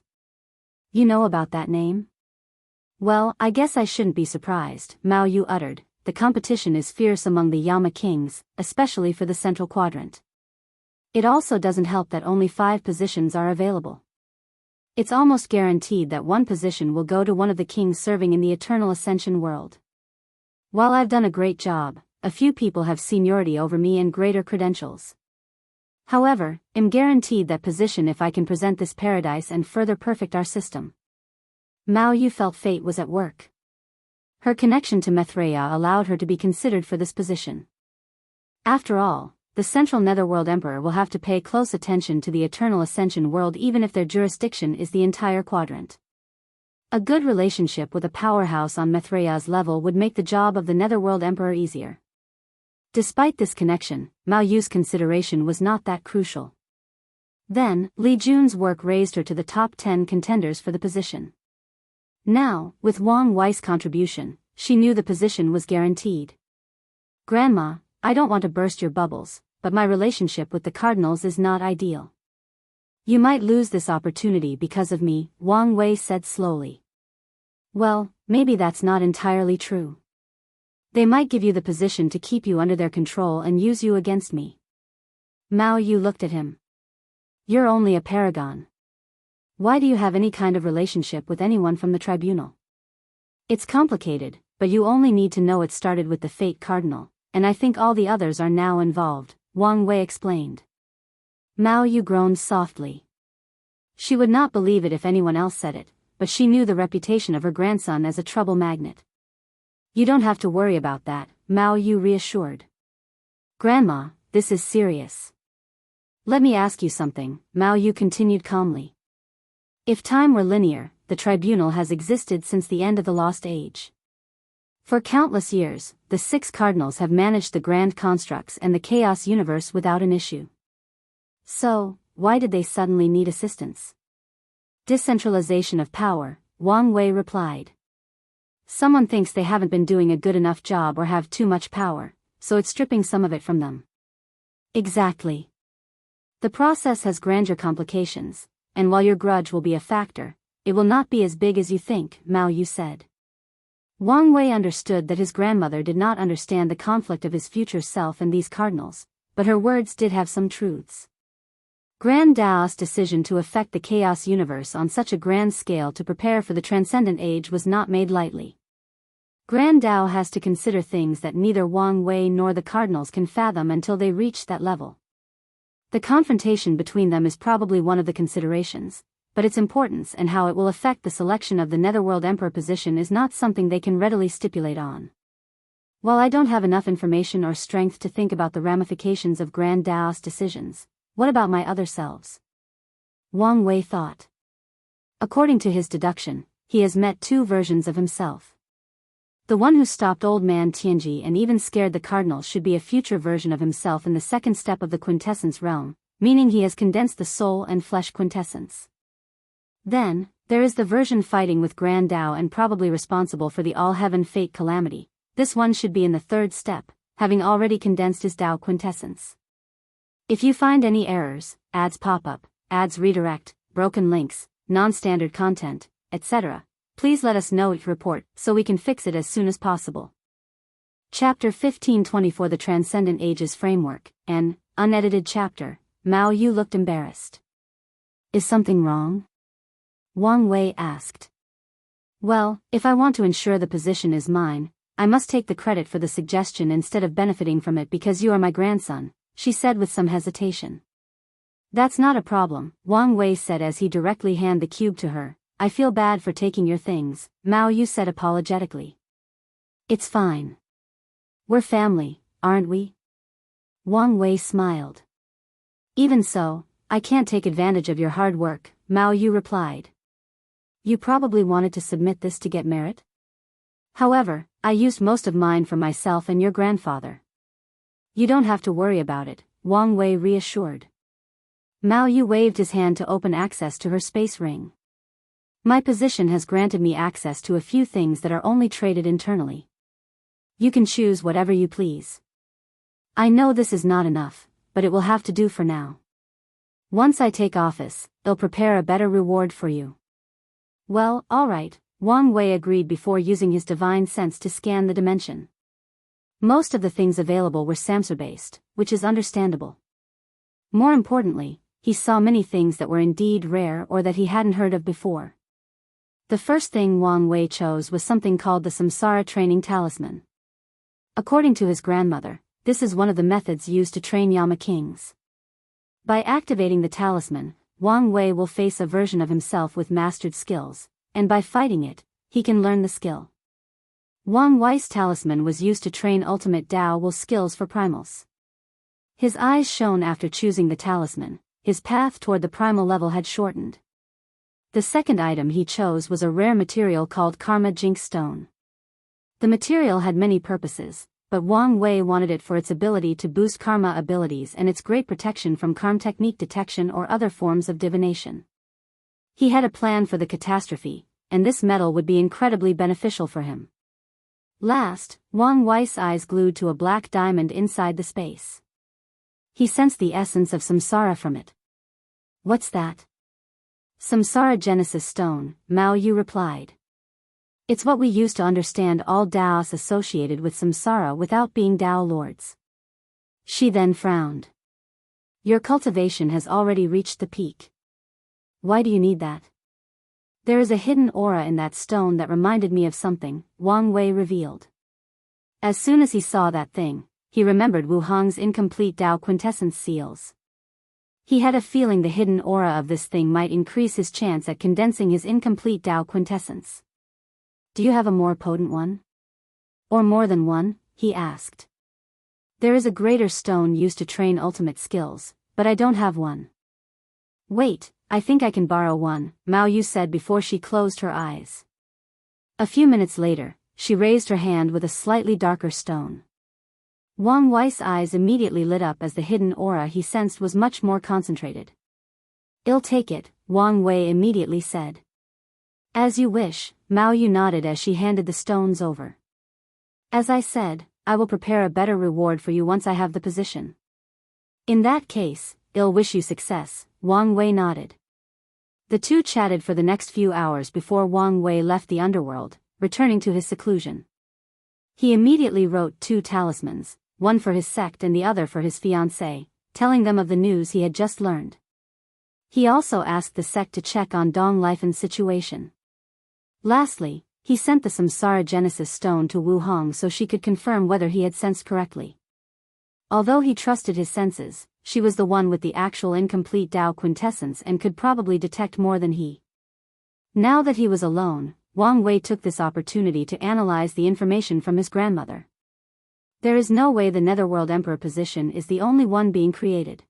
You know about that name? Well, I guess I shouldn't be surprised, Mao Yu uttered. The competition is fierce among the Yama kings, especially for the central quadrant. It also doesn't help that only 5 positions are available. It's almost guaranteed that one position will go to one of the kings serving in the Eternal Ascension world. While I've done a great job, a few people have seniority over me and greater credentials. However, I'm guaranteed that position if I can present this paradise and further perfect our system. Mao Yu felt fate was at work. Her connection to Mithraea allowed her to be considered for this position. After all, the Central Netherworld Emperor will have to pay close attention to the Eternal Ascension world even if their jurisdiction is the entire quadrant. A good relationship with a powerhouse on Mithraea's level would make the job of the Netherworld Emperor easier. Despite this connection, Mao Yu's consideration was not that crucial. Then, Li Jun's work raised her to the top 10 contenders for the position. Now, with Wang Wei's contribution, she knew the position was guaranteed. Grandma, I don't want to burst your bubbles, but my relationship with the cardinals is not ideal. You might lose this opportunity because of me, Wang Wei said slowly. Well, maybe that's not entirely true. They might give you the position to keep you under their control and use you against me. Mao Yu looked at him. You're only a paragon. Why do you have any kind of relationship with anyone from the tribunal? It's complicated, but you only need to know it started with the Fate Cardinal, and I think all the others are now involved, Wang Wei explained. Mao Yu groaned softly. She would not believe it if anyone else said it, but she knew the reputation of her grandson as a trouble magnet. You don't have to worry about that, Mao Yu reassured. Grandma, this is serious. Let me ask you something, Mao Yu continued calmly. If time were linear, the tribunal has existed since the end of the Lost Age. For countless years, the 6 cardinals have managed the grand constructs and the chaos universe without an issue. So, why did they suddenly need assistance? Decentralization of power, Wang Wei replied. Someone thinks they haven't been doing a good enough job or have too much power, so it's stripping some of it from them. Exactly. The process has grandeur complications, and while your grudge will be a factor, it will not be as big as you think, Mao Yu said. Wang Wei understood that his grandmother did not understand the conflict of his future self and these cardinals, but her words did have some truths. Grand Dao's decision to affect the chaos universe on such a grand scale to prepare for the Transcendent Age was not made lightly. Grand Dao has to consider things that neither Wang Wei nor the cardinals can fathom until they reach that level. The confrontation between them is probably one of the considerations, but its importance and how it will affect the selection of the Netherworld Emperor position is not something they can readily stipulate on. While I don't have enough information or strength to think about the ramifications of Grand Dao's decisions, what about my other selves? Wang Wei thought. According to his deduction, he has met two versions of himself. The one who stopped old man Tianji and even scared the cardinal should be a future version of himself in the second step of the quintessence realm, meaning he has condensed the soul and flesh quintessence. Then, there is the version fighting with Grand Dao and probably responsible for the all-heaven fate calamity. This one should be in the third step, having already condensed his Dao quintessence. If you find any errors, ads pop up, ads redirect, broken links, non-standard content, etc., please let us know your report so we can fix it as soon as possible. Chapter 1524 The Transcendent Ages Framework, an unedited chapter. Mao Yu looked embarrassed. Is something wrong? Wang Wei asked. Well, if I want to ensure the position is mine, I must take the credit for the suggestion instead of benefiting from it because you are my grandson, she said with some hesitation. That's not a problem, Wang Wei said as he directly handed the cube to her. I feel bad for taking your things, Mao Yu said apologetically. It's fine. We're family, aren't we? Wang Wei smiled. Even so, I can't take advantage of your hard work, Mao Yu replied. You probably wanted to submit this to get merit? However, I used most of mine for myself and your grandfather. You don't have to worry about it, Wang Wei reassured. Mao Yu waved his hand to open access to her space ring. My position has granted me access to a few things that are only traded internally. You can choose whatever you please. I know this is not enough, but it will have to do for now. Once I take office, they'll prepare a better reward for you. Well, alright, Wang Wei agreed before using his divine sense to scan the dimension. Most of the things available were Samsar-based, which is understandable. More importantly, he saw many things that were indeed rare or that he hadn't heard of before. The first thing Wang Wei chose was something called the Samsara Training Talisman. According to his grandmother, this is one of the methods used to train Yama kings. By activating the talisman, Wang Wei will face a version of himself with mastered skills, and by fighting it, he can learn the skill. Wang Wei's talisman was used to train ultimate Dao will skills for primals. His eyes shone after choosing the talisman, his path toward the primal level had shortened. The second item he chose was a rare material called Karma Jinx Stone. The material had many purposes, but Wang Wei wanted it for its ability to boost karma abilities and its great protection from karma technique detection or other forms of divination. He had a plan for the catastrophe, and this metal would be incredibly beneficial for him. Last, Wang Wei's eyes glued to a black diamond inside the space. He sensed the essence of samsara from it. What's that? Samsara Genesis Stone, Mao Yu replied. It's what we use to understand all Daos associated with samsara without being Dao lords. She then frowned. Your cultivation has already reached the peak. Why do you need that? There is a hidden aura in that stone that reminded me of something, Wang Wei revealed. As soon as he saw that thing, he remembered Wu Hong's incomplete Dao quintessence seals. He had a feeling the hidden aura of this thing might increase his chance at condensing his incomplete Dao quintessence. Do you have a more potent one? Or more than one? He asked. There is a greater stone used to train ultimate skills, but I don't have one. Wait, I think I can borrow one, Mao Yu said before she closed her eyes. A few minutes later, she raised her hand with a slightly darker stone. Wang Wei's eyes immediately lit up as the hidden aura he sensed was much more concentrated. I'll take it, Wang Wei immediately said. As you wish, Mao Yu nodded as she handed the stones over. As I said, I will prepare a better reward for you once I have the position. In that case, I'll wish you success, Wang Wei nodded. The two chatted for the next few hours before Wang Wei left the underworld, returning to his seclusion. He immediately wrote 2 talismans, one for his sect and the other for his fiancée, telling them of the news he had just learned. He also asked the sect to check on Dong Lifen's situation. Lastly, he sent the Samsara Genesis Stone to Wu Hong so she could confirm whether he had sensed correctly. Although he trusted his senses, she was the one with the actual incomplete Tao quintessence and could probably detect more than he. Now that he was alone, Wang Wei took this opportunity to analyze the information from his grandmother. There is no way the Netherworld Emperor position is the only one being created.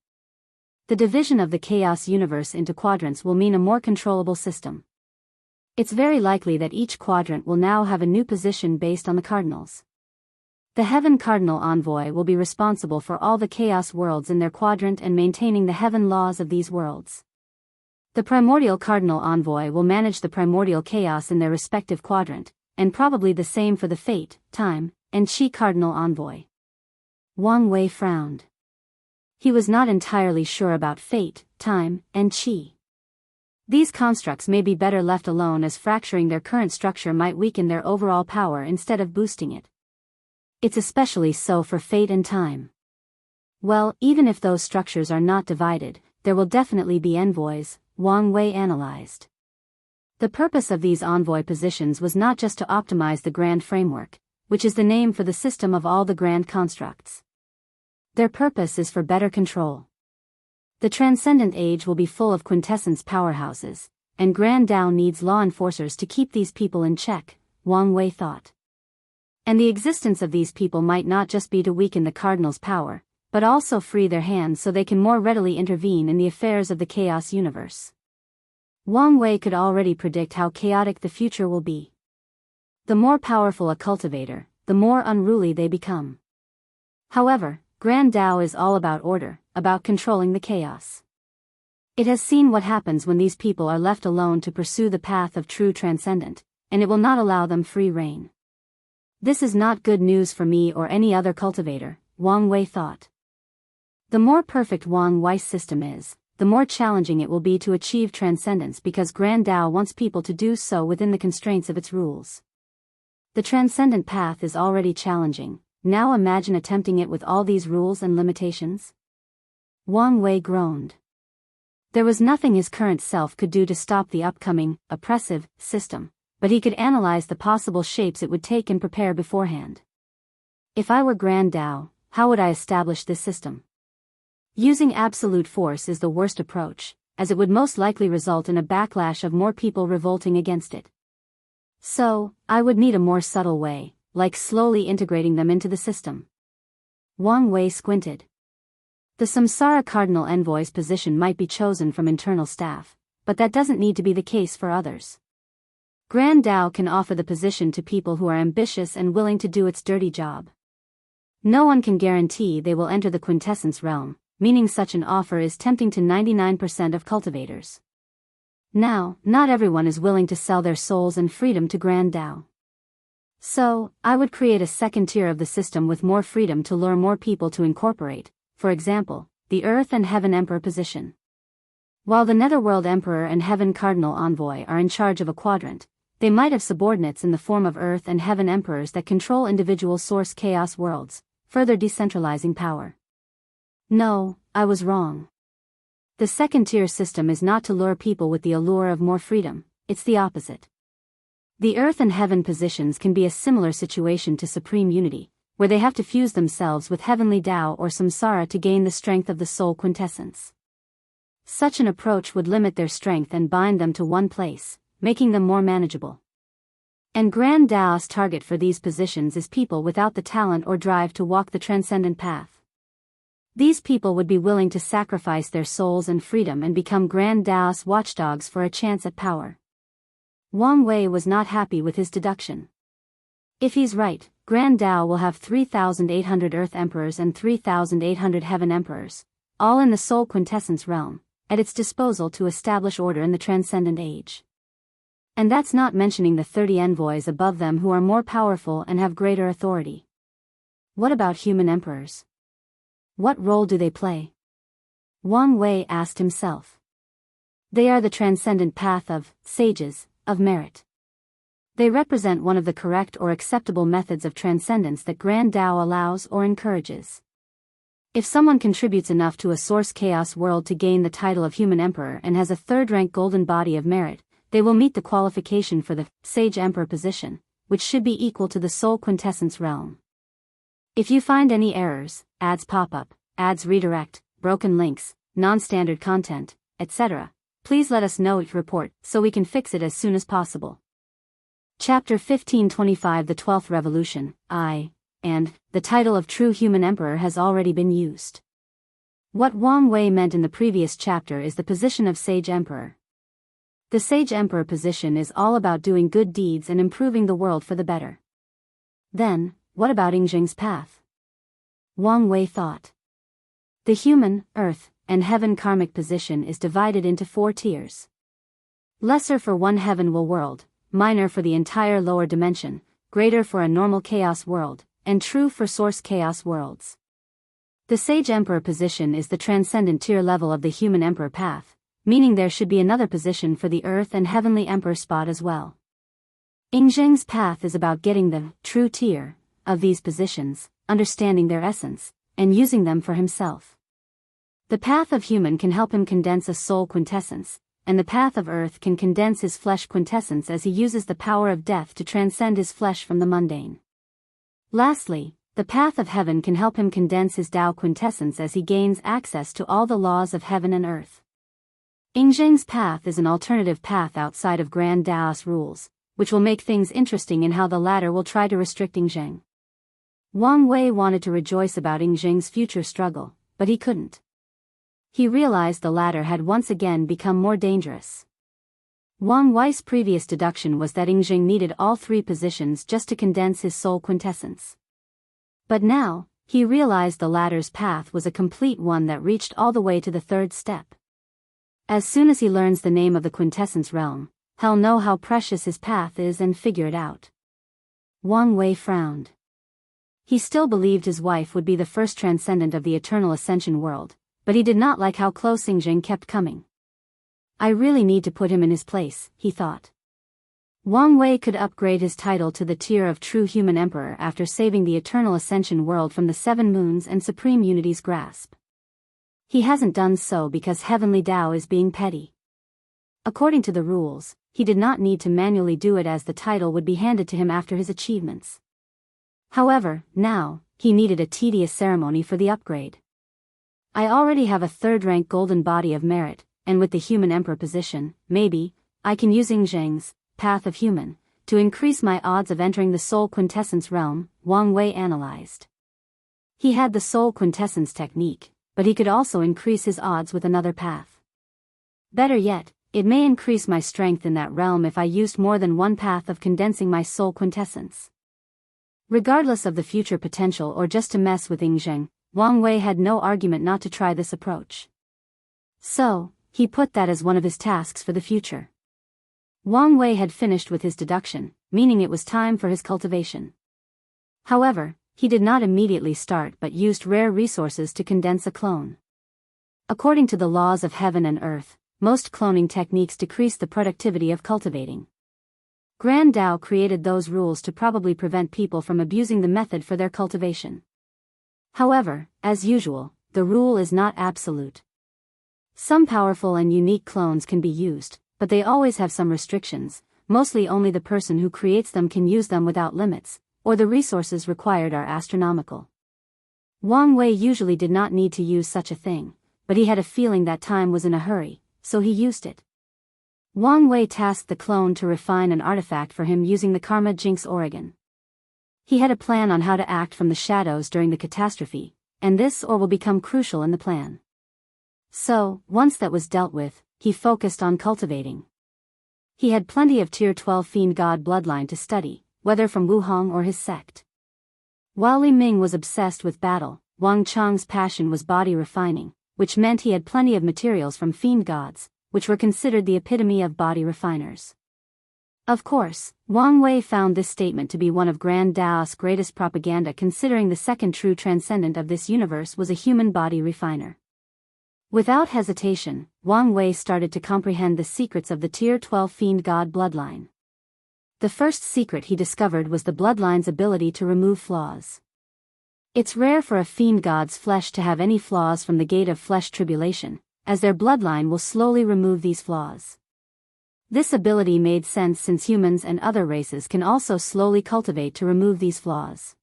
The division of the chaos universe into quadrants will mean a more controllable system. It's very likely that each quadrant will now have a new position based on the cardinals. The Heaven Cardinal Envoy will be responsible for all the chaos worlds in their quadrant and maintaining the heaven laws of these worlds. The Primordial Cardinal Envoy will manage the primordial chaos in their respective quadrant, and probably the same for the Fate, Time, and Qi Cardinal Envoy. Wang Wei frowned. He was not entirely sure about Fate, Time, and Qi. These constructs may be better left alone, as fracturing their current structure might weaken their overall power instead of boosting it. It's especially so for Fate and Time. Well, even if those structures are not divided, there will definitely be envoys, Wang Wei analyzed. The purpose of these envoy positions was not just to optimize the grand framework, which is the name for the system of all the grand constructs. Their purpose is for better control. The Transcendent Age will be full of quintessence powerhouses, and Grand Tao needs law enforcers to keep these people in check, Wang Wei thought. And the existence of these people might not just be to weaken the Cardinal's power, but also free their hands so they can more readily intervene in the affairs of the chaos universe. Wang Wei could already predict how chaotic the future will be. The more powerful a cultivator, the more unruly they become. However, Grand Tao is all about order, about controlling the chaos. It has seen what happens when these people are left alone to pursue the path of true transcendent, and it will not allow them free rein. This is not good news for me or any other cultivator, Wang Wei thought. The more perfect Wang Wei's system is, the more challenging it will be to achieve transcendence, because Grand Tao wants people to do so within the constraints of its rules. The transcendent path is already challenging, now imagine attempting it with all these rules and limitations. Wang Wei groaned. There was nothing his current self could do to stop the upcoming, oppressive, system, but he could analyze the possible shapes it would take and prepare beforehand. If I were Grand Tao, how would I establish this system? Using absolute force is the worst approach, as it would most likely result in a backlash of more people revolting against it. So, I would need a more subtle way, like slowly integrating them into the system. Wang Wei squinted. The Samsara Cardinal Envoy's position might be chosen from internal staff, but that doesn't need to be the case for others. Grand Tao can offer the position to people who are ambitious and willing to do its dirty job. No one can guarantee they will enter the quintessence realm, meaning such an offer is tempting to 99% of cultivators. Now, not everyone is willing to sell their souls and freedom to Grand Tao. So, I would create a second tier of the system with more freedom to lure more people to incorporate, for example, the Earth and Heaven Emperor position. While the Netherworld Emperor and Heaven Cardinal Envoy are in charge of a quadrant, they might have subordinates in the form of Earth and Heaven Emperors that control individual source chaos worlds, further decentralizing power. No, I was wrong. The second-tier system is not to lure people with the allure of more freedom, it's the opposite. The Earth and Heaven positions can be a similar situation to Supreme Unity, where they have to fuse themselves with Heavenly Tao or Samsara to gain the strength of the soul quintessence. Such an approach would limit their strength and bind them to one place, making them more manageable. And Grand Tao's target for these positions is people without the talent or drive to walk the transcendent path. These people would be willing to sacrifice their souls and freedom and become Grand Tao's watchdogs for a chance at power. Wang Wei was not happy with his deduction. If he's right, Grand Tao will have 3,800 Earth Emperors and 3,800 Heaven Emperors, all in the soul quintessence realm, at its disposal to establish order in the Transcendent Age. And that's not mentioning the 30 envoys above them who are more powerful and have greater authority. What about human emperors? What role do they play? Wang Wei asked himself. They are the transcendent path of sages, of merit. They represent one of the correct or acceptable methods of transcendence that Grand Tao allows or encourages. If someone contributes enough to a source chaos world to gain the title of human emperor and has a third-rank golden body of merit, they will meet the qualification for the Sage Emperor position, which should be equal to the Soul Quintessence realm. If you find any errors, ads pop up, ads redirect, broken links, non-standard content, etc. Please let us know each report so we can fix it as soon as possible. Chapter 1525 The 12th Revolution, and the title of True Human Emperor has already been used. What Wang Wei meant in the previous chapter is the position of Sage Emperor. The Sage Emperor position is all about doing good deeds and improving the world for the better. Then, what about Yingjing's path? Wang Wei thought. The human, earth, and heaven karmic position is divided into 4 tiers. Lesser for one heaven-will world, minor for the entire lower dimension, greater for a normal chaos world, and true for source chaos worlds. The Sage Emperor position is the transcendent tier level of the human emperor path, meaning there should be another position for the earth and heavenly emperor spot as well. Yingjing's path is about getting the true tier of these positions, understanding their essence, and using them for himself. The path of human can help him condense a soul quintessence, and the path of earth can condense his flesh quintessence as he uses the power of death to transcend his flesh from the mundane. Lastly, the path of heaven can help him condense his Tao quintessence as he gains access to all the laws of heaven and earth. Yingjing's path is an alternative path outside of Grand Taoist rules, which will make things interesting in how the latter will try to restrict Yingjing. Wang Wei wanted to rejoice about Yingjing's future struggle, but he couldn't. He realized the latter had once again become more dangerous. Wang Wei's previous deduction was that Yingjing needed all 3 positions just to condense his soul quintessence. But now, he realized the latter's path was a complete one that reached all the way to the 3rd step. As soon as he learns the name of the quintessence realm, he'll know how precious his path is and figure it out. Wang Wei frowned. He still believed his wife would be the first transcendent of the eternal ascension world, but he did not like how close Yingjing kept coming. I really need to put him in his place, he thought. Wang Wei could upgrade his title to the tier of True Human Emperor after saving the eternal ascension world from the 7 moons and Supreme Unity's grasp. He hasn't done so because Heavenly Tao is being petty. According to the rules, he did not need to manually do it as the title would be handed to him after his achievements. However, now, he needed a tedious ceremony for the upgrade. I already have a 3rd-rank golden body of merit, and with the human emperor position, maybe, I can use Yingjing's path of human to increase my odds of entering the soul quintessence realm, Wang Wei analyzed. He had the soul quintessence technique, but he could also increase his odds with another path. Better yet, it may increase my strength in that realm if I used more than one path of condensing my soul quintessence. Regardless of the future potential or just to mess with Yingjing, Wang Wei had no argument not to try this approach. So, he put that as one of his tasks for the future. Wang Wei had finished with his deduction, meaning it was time for his cultivation. However, he did not immediately start but used rare resources to condense a clone. According to the laws of heaven and earth, most cloning techniques decrease the productivity of cultivating. Grand Tao created those rules to probably prevent people from abusing the method for their cultivation. However, as usual, the rule is not absolute. Some powerful and unique clones can be used, but they always have some restrictions. Mostly only the person who creates them can use them without limits, or the resources required are astronomical. Wang Wei usually did not need to use such a thing, but he had a feeling that time was in a hurry, so he used it. Wang Wei tasked the clone to refine an artifact for him using the Karma Jinx Oregon. He had a plan on how to act from the shadows during the catastrophe, and this or will become crucial in the plan. So, once that was dealt with, he focused on cultivating. He had plenty of Tier 12 Fiend God bloodline to study, whether from Wuhong or his sect. While Li Ming was obsessed with battle, Wang Chang's passion was body refining, which meant he had plenty of materials from Fiend Gods, which were considered the epitome of body refiners. Of course, Wang Wei found this statement to be one of Grand Taoist's greatest propaganda, considering the second true transcendent of this universe was a human body refiner. Without hesitation, Wang Wei started to comprehend the secrets of the Tier 12 Fiend God bloodline. The first secret he discovered was the bloodline's ability to remove flaws. It's rare for a Fiend God's flesh to have any flaws from the gate of flesh tribulation, as their bloodline will slowly remove these flaws. This ability made sense since humans and other races can also slowly cultivate to remove these flaws.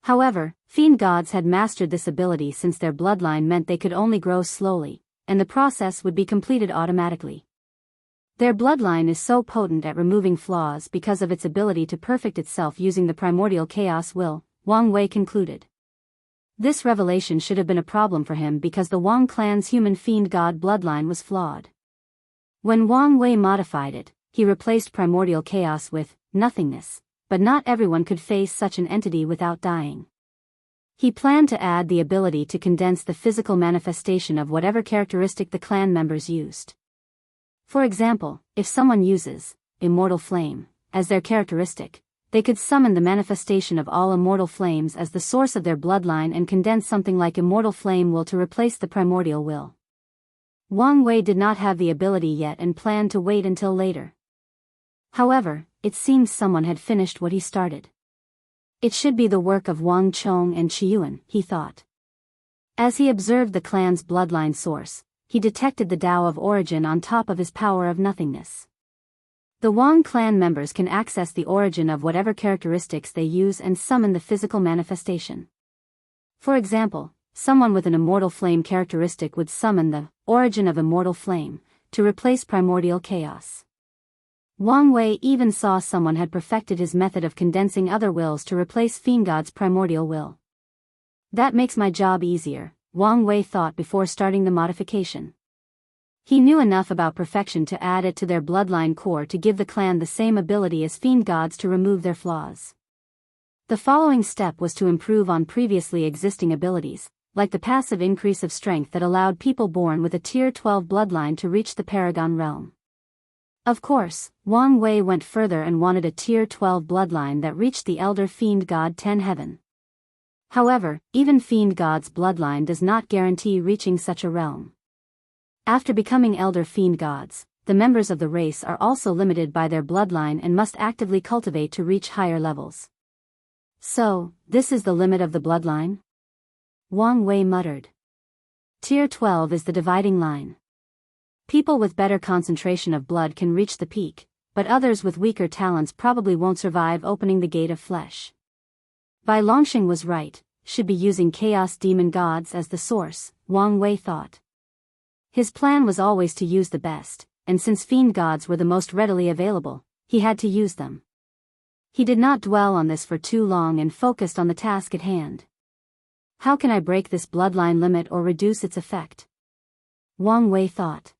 However, fiend gods had mastered this ability since their bloodline meant they could only grow slowly, and the process would be completed automatically. Their bloodline is so potent at removing flaws because of its ability to perfect itself using the primordial chaos will, Wang Wei concluded. This revelation should have been a problem for him because the Wang clan's human fiend god bloodline was flawed. When Wang Wei modified it, he replaced primordial chaos with nothingness, but not everyone could face such an entity without dying. He planned to add the ability to condense the physical manifestation of whatever characteristic the clan members used. For example, if someone uses immortal flame as their characteristic, they could summon the manifestation of all immortal flames as the source of their bloodline and condense something like immortal flame will to replace the primordial will. Wang Wei did not have the ability yet and planned to wait until later. However, it seems someone had finished what he started. It should be the work of Wang Chong and Qiyuan, he thought. As he observed the clan's bloodline source, he detected the Tao of origin on top of his power of nothingness. The Wang clan members can access the origin of whatever characteristics they use and summon the physical manifestation. For example, someone with an immortal flame characteristic would summon the origin of immortal flame to replace primordial chaos. Wang Wei even saw someone had perfected his method of condensing other wills to replace Fiend God's primordial will. That makes my job easier, Wang Wei thought before starting the modification. He knew enough about perfection to add it to their bloodline core to give the clan the same ability as Fiend Gods to remove their flaws. The following step was to improve on previously existing abilities, like the passive increase of strength that allowed people born with a Tier 12 bloodline to reach the Paragon realm. Of course, Wang Wei went further and wanted a Tier 12 bloodline that reached the Elder Fiend God 10 heaven. However, even Fiend God's bloodline does not guarantee reaching such a realm. After becoming Elder Fiend Gods, the members of the race are also limited by their bloodline and must actively cultivate to reach higher levels. So, this is the limit of the bloodline? Wang Wei muttered. Tier 12 is the dividing line. People with better concentration of blood can reach the peak, but others with weaker talents probably won't survive opening the gate of flesh. Bai Longxing was right, should be using Chaos Demon Gods as the source, Wang Wei thought. His plan was always to use the best, and since Fiend Gods were the most readily available, he had to use them. He did not dwell on this for too long and focused on the task at hand. How can I break this bloodline limit or reduce its effect? Wang Wei thought.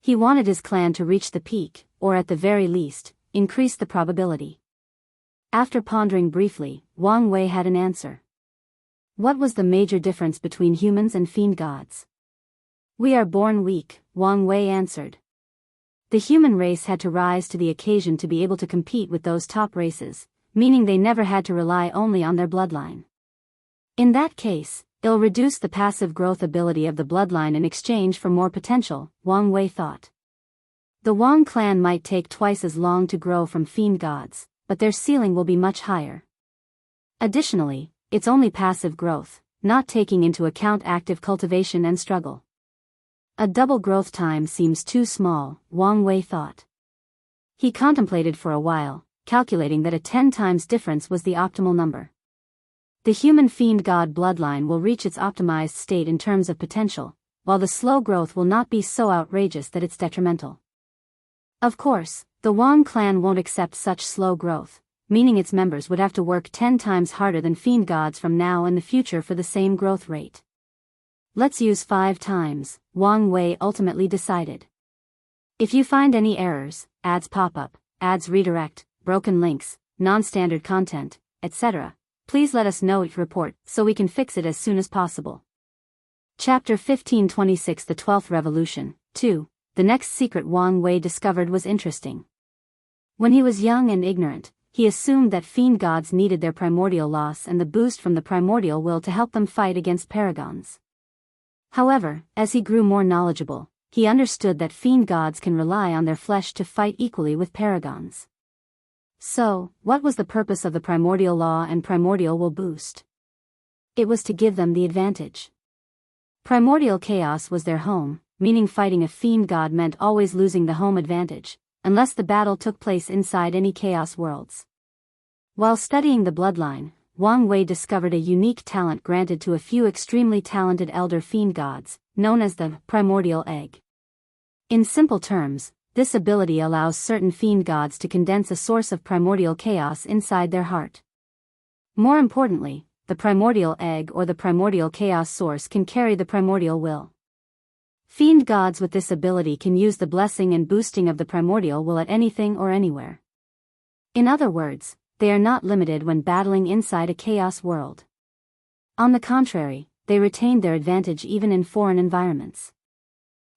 He wanted his clan to reach the peak, or at the very least, increase the probability. After pondering briefly, Wang Wei had an answer. What was the major difference between humans and Fiend Gods? We are born weak, Wang Wei answered. The human race had to rise to the occasion to be able to compete with those top races, meaning they never had to rely only on their bloodline. In that case, it'll reduce the passive growth ability of the bloodline in exchange for more potential, Wang Wei thought. The Wang clan might take twice as long to grow from Fiend Gods, but their ceiling will be much higher. Additionally, it's only passive growth, not taking into account active cultivation and struggle. A double growth time seems too small, Wang Wei thought. He contemplated for a while, calculating that a 10 times difference was the optimal number. The human Fiend God bloodline will reach its optimized state in terms of potential, while the slow growth will not be so outrageous that it's detrimental. Of course, the Wang clan won't accept such slow growth, meaning its members would have to work 10 times harder than Fiend Gods from now in the future for the same growth rate. Let's use 5 times, Wang Wei ultimately decided. If you find any errors, ads pop up, ads redirect, broken links, non-standard content, etc., please let us know report so we can fix it as soon as possible. Chapter 1526 The 12th Revolution, 2. The next secret Wang Wei discovered was interesting. When he was young and ignorant, he assumed that Fiend Gods needed their primordial loss and the boost from the primordial will to help them fight against paragons. However, as he grew more knowledgeable, he understood that Fiend Gods can rely on their flesh to fight equally with paragons. So, what was the purpose of the primordial law and primordial will boost? It was to give them the advantage. Primordial chaos was their home, meaning fighting a Fiend God meant always losing the home advantage, unless the battle took place inside any chaos worlds. While studying the bloodline, Wang Wei discovered a unique talent granted to a few extremely talented elder fiend gods, known as the primordial egg. In simple terms, this ability allows certain fiend gods to condense a source of primordial chaos inside their heart. More importantly, the primordial egg or the primordial chaos source can carry the primordial will. Fiend gods with this ability can use the blessing and boosting of the primordial will at anything or anywhere. In other words, they are not limited when battling inside a chaos world. On the contrary, they retain their advantage even in foreign environments.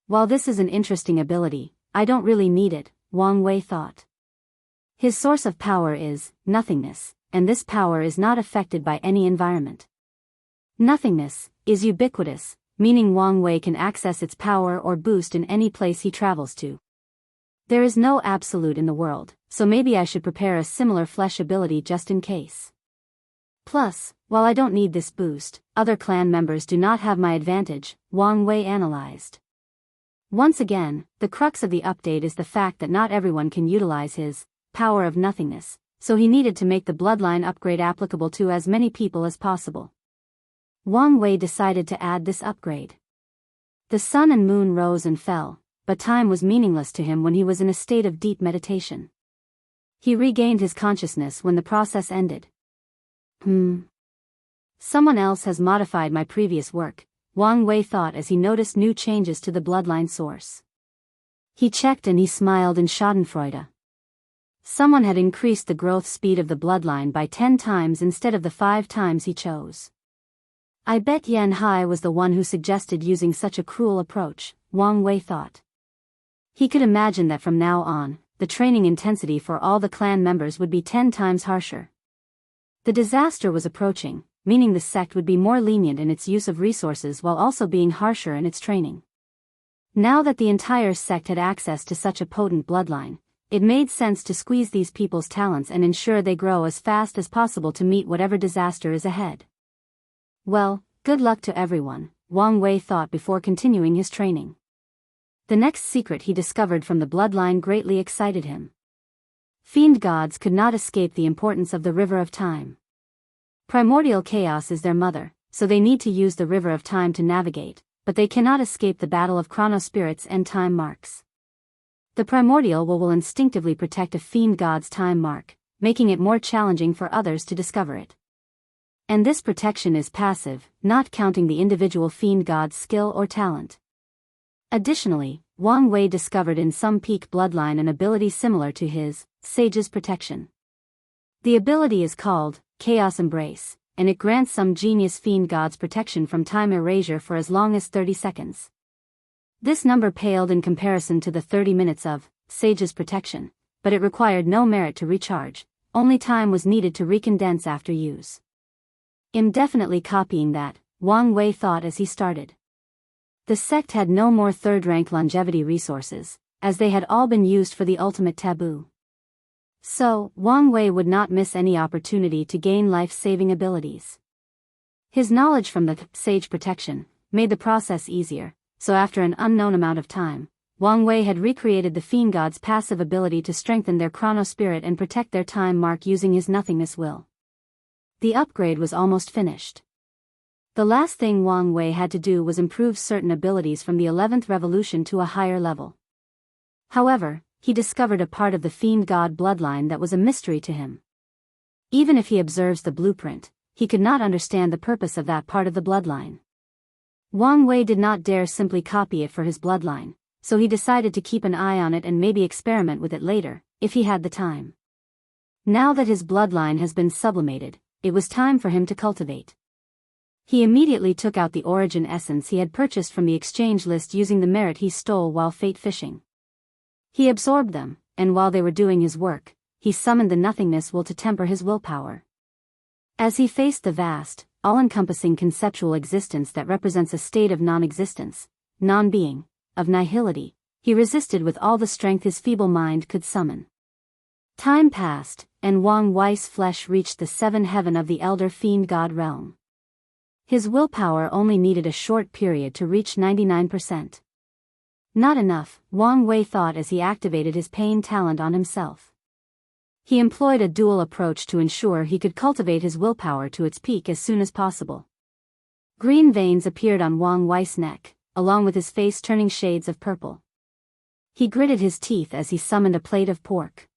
While this is an interesting ability, I don't really need it, Wang Wei thought. His source of power is nothingness, and this power is not affected by any environment. Nothingness is ubiquitous, meaning Wang Wei can access its power or boost in any place he travels to. There is no absolute in the world, so maybe I should prepare a similar flesh ability just in case. Plus, while I don't need this boost, other clan members do not have my advantage, Wang Wei analyzed. Once again, the crux of the update is the fact that not everyone can utilize his power of nothingness, so he needed to make the bloodline upgrade applicable to as many people as possible. Wang Wei decided to add this upgrade. The sun and moon rose and fell, but time was meaningless to him when he was in a state of deep meditation. He regained his consciousness when the process ended. Someone else has modified my previous work, Wang Wei thought as he noticed new changes to the bloodline source. He checked and he smiled in schadenfreude. Someone had increased the growth speed of the bloodline by 10 times instead of the 5 times he chose. I bet Yan Hai was the one who suggested using such a cruel approach, Wang Wei thought. He could imagine that from now on, the training intensity for all the clan members would be 10 times harsher. The disaster was approaching, meaning the sect would be more lenient in its use of resources while also being harsher in its training. Now that the entire sect had access to such a potent bloodline, it made sense to squeeze these people's talents and ensure they grow as fast as possible to meet whatever disaster is ahead. Well, good luck to everyone, Wang Wei thought before continuing his training. The next secret he discovered from the bloodline greatly excited him. Fiend gods could not escape the importance of the River of Time. Primordial chaos is their mother, so they need to use the River of Time to navigate, but they cannot escape the battle of chronospirits and time marks. The primordial will instinctively protect a fiend god's time mark, making it more challenging for others to discover it. And this protection is passive, not counting the individual fiend god's skill or talent. Additionally, Wang Wei discovered in some peak bloodline an ability similar to his Sage's Protection. The ability is called Chaos Embrace, and it grants some genius fiend gods protection from time erasure for as long as 30 seconds. This number paled in comparison to the 30 minutes of Sage's Protection, but it required no merit to recharge, only time was needed to recondense after use. Indefinitely copying that, Wang Wei thought as he started. The sect had no more third-rank longevity resources, as they had all been used for the ultimate taboo. So, Wang Wei would not miss any opportunity to gain life-saving abilities. His knowledge from the Sage Protection made the process easier, so after an unknown amount of time, Wang Wei had recreated the Fiend God's passive ability to strengthen their chronospirit and protect their time mark using his nothingness will. The upgrade was almost finished. The last thing Wang Wei had to do was improve certain abilities from the 11th revolution to a higher level. However, he discovered a part of the Fiend God bloodline that was a mystery to him. Even if he observes the blueprint, he could not understand the purpose of that part of the bloodline. Wang Wei did not dare simply copy it for his bloodline, so he decided to keep an eye on it and maybe experiment with it later, if he had the time. Now that his bloodline has been sublimated, it was time for him to cultivate. He immediately took out the origin essence he had purchased from the exchange list using the merit he stole while fate fishing. He absorbed them, and while they were doing his work, he summoned the nothingness will to temper his willpower. As he faced the vast, all-encompassing conceptual existence that represents a state of non-existence, non-being, of nihility, he resisted with all the strength his feeble mind could summon. Time passed, and Wang Wei's flesh reached the 7th heaven of the Elder Fiend God realm. His willpower only needed a short period to reach 99%. Not enough, Wang Wei thought as he activated his pain talent on himself. He employed a dual approach to ensure he could cultivate his willpower to its peak as soon as possible. Green veins appeared on Wang Wei's neck, along with his face turning shades of purple. He gritted his teeth as he summoned a plate of pork.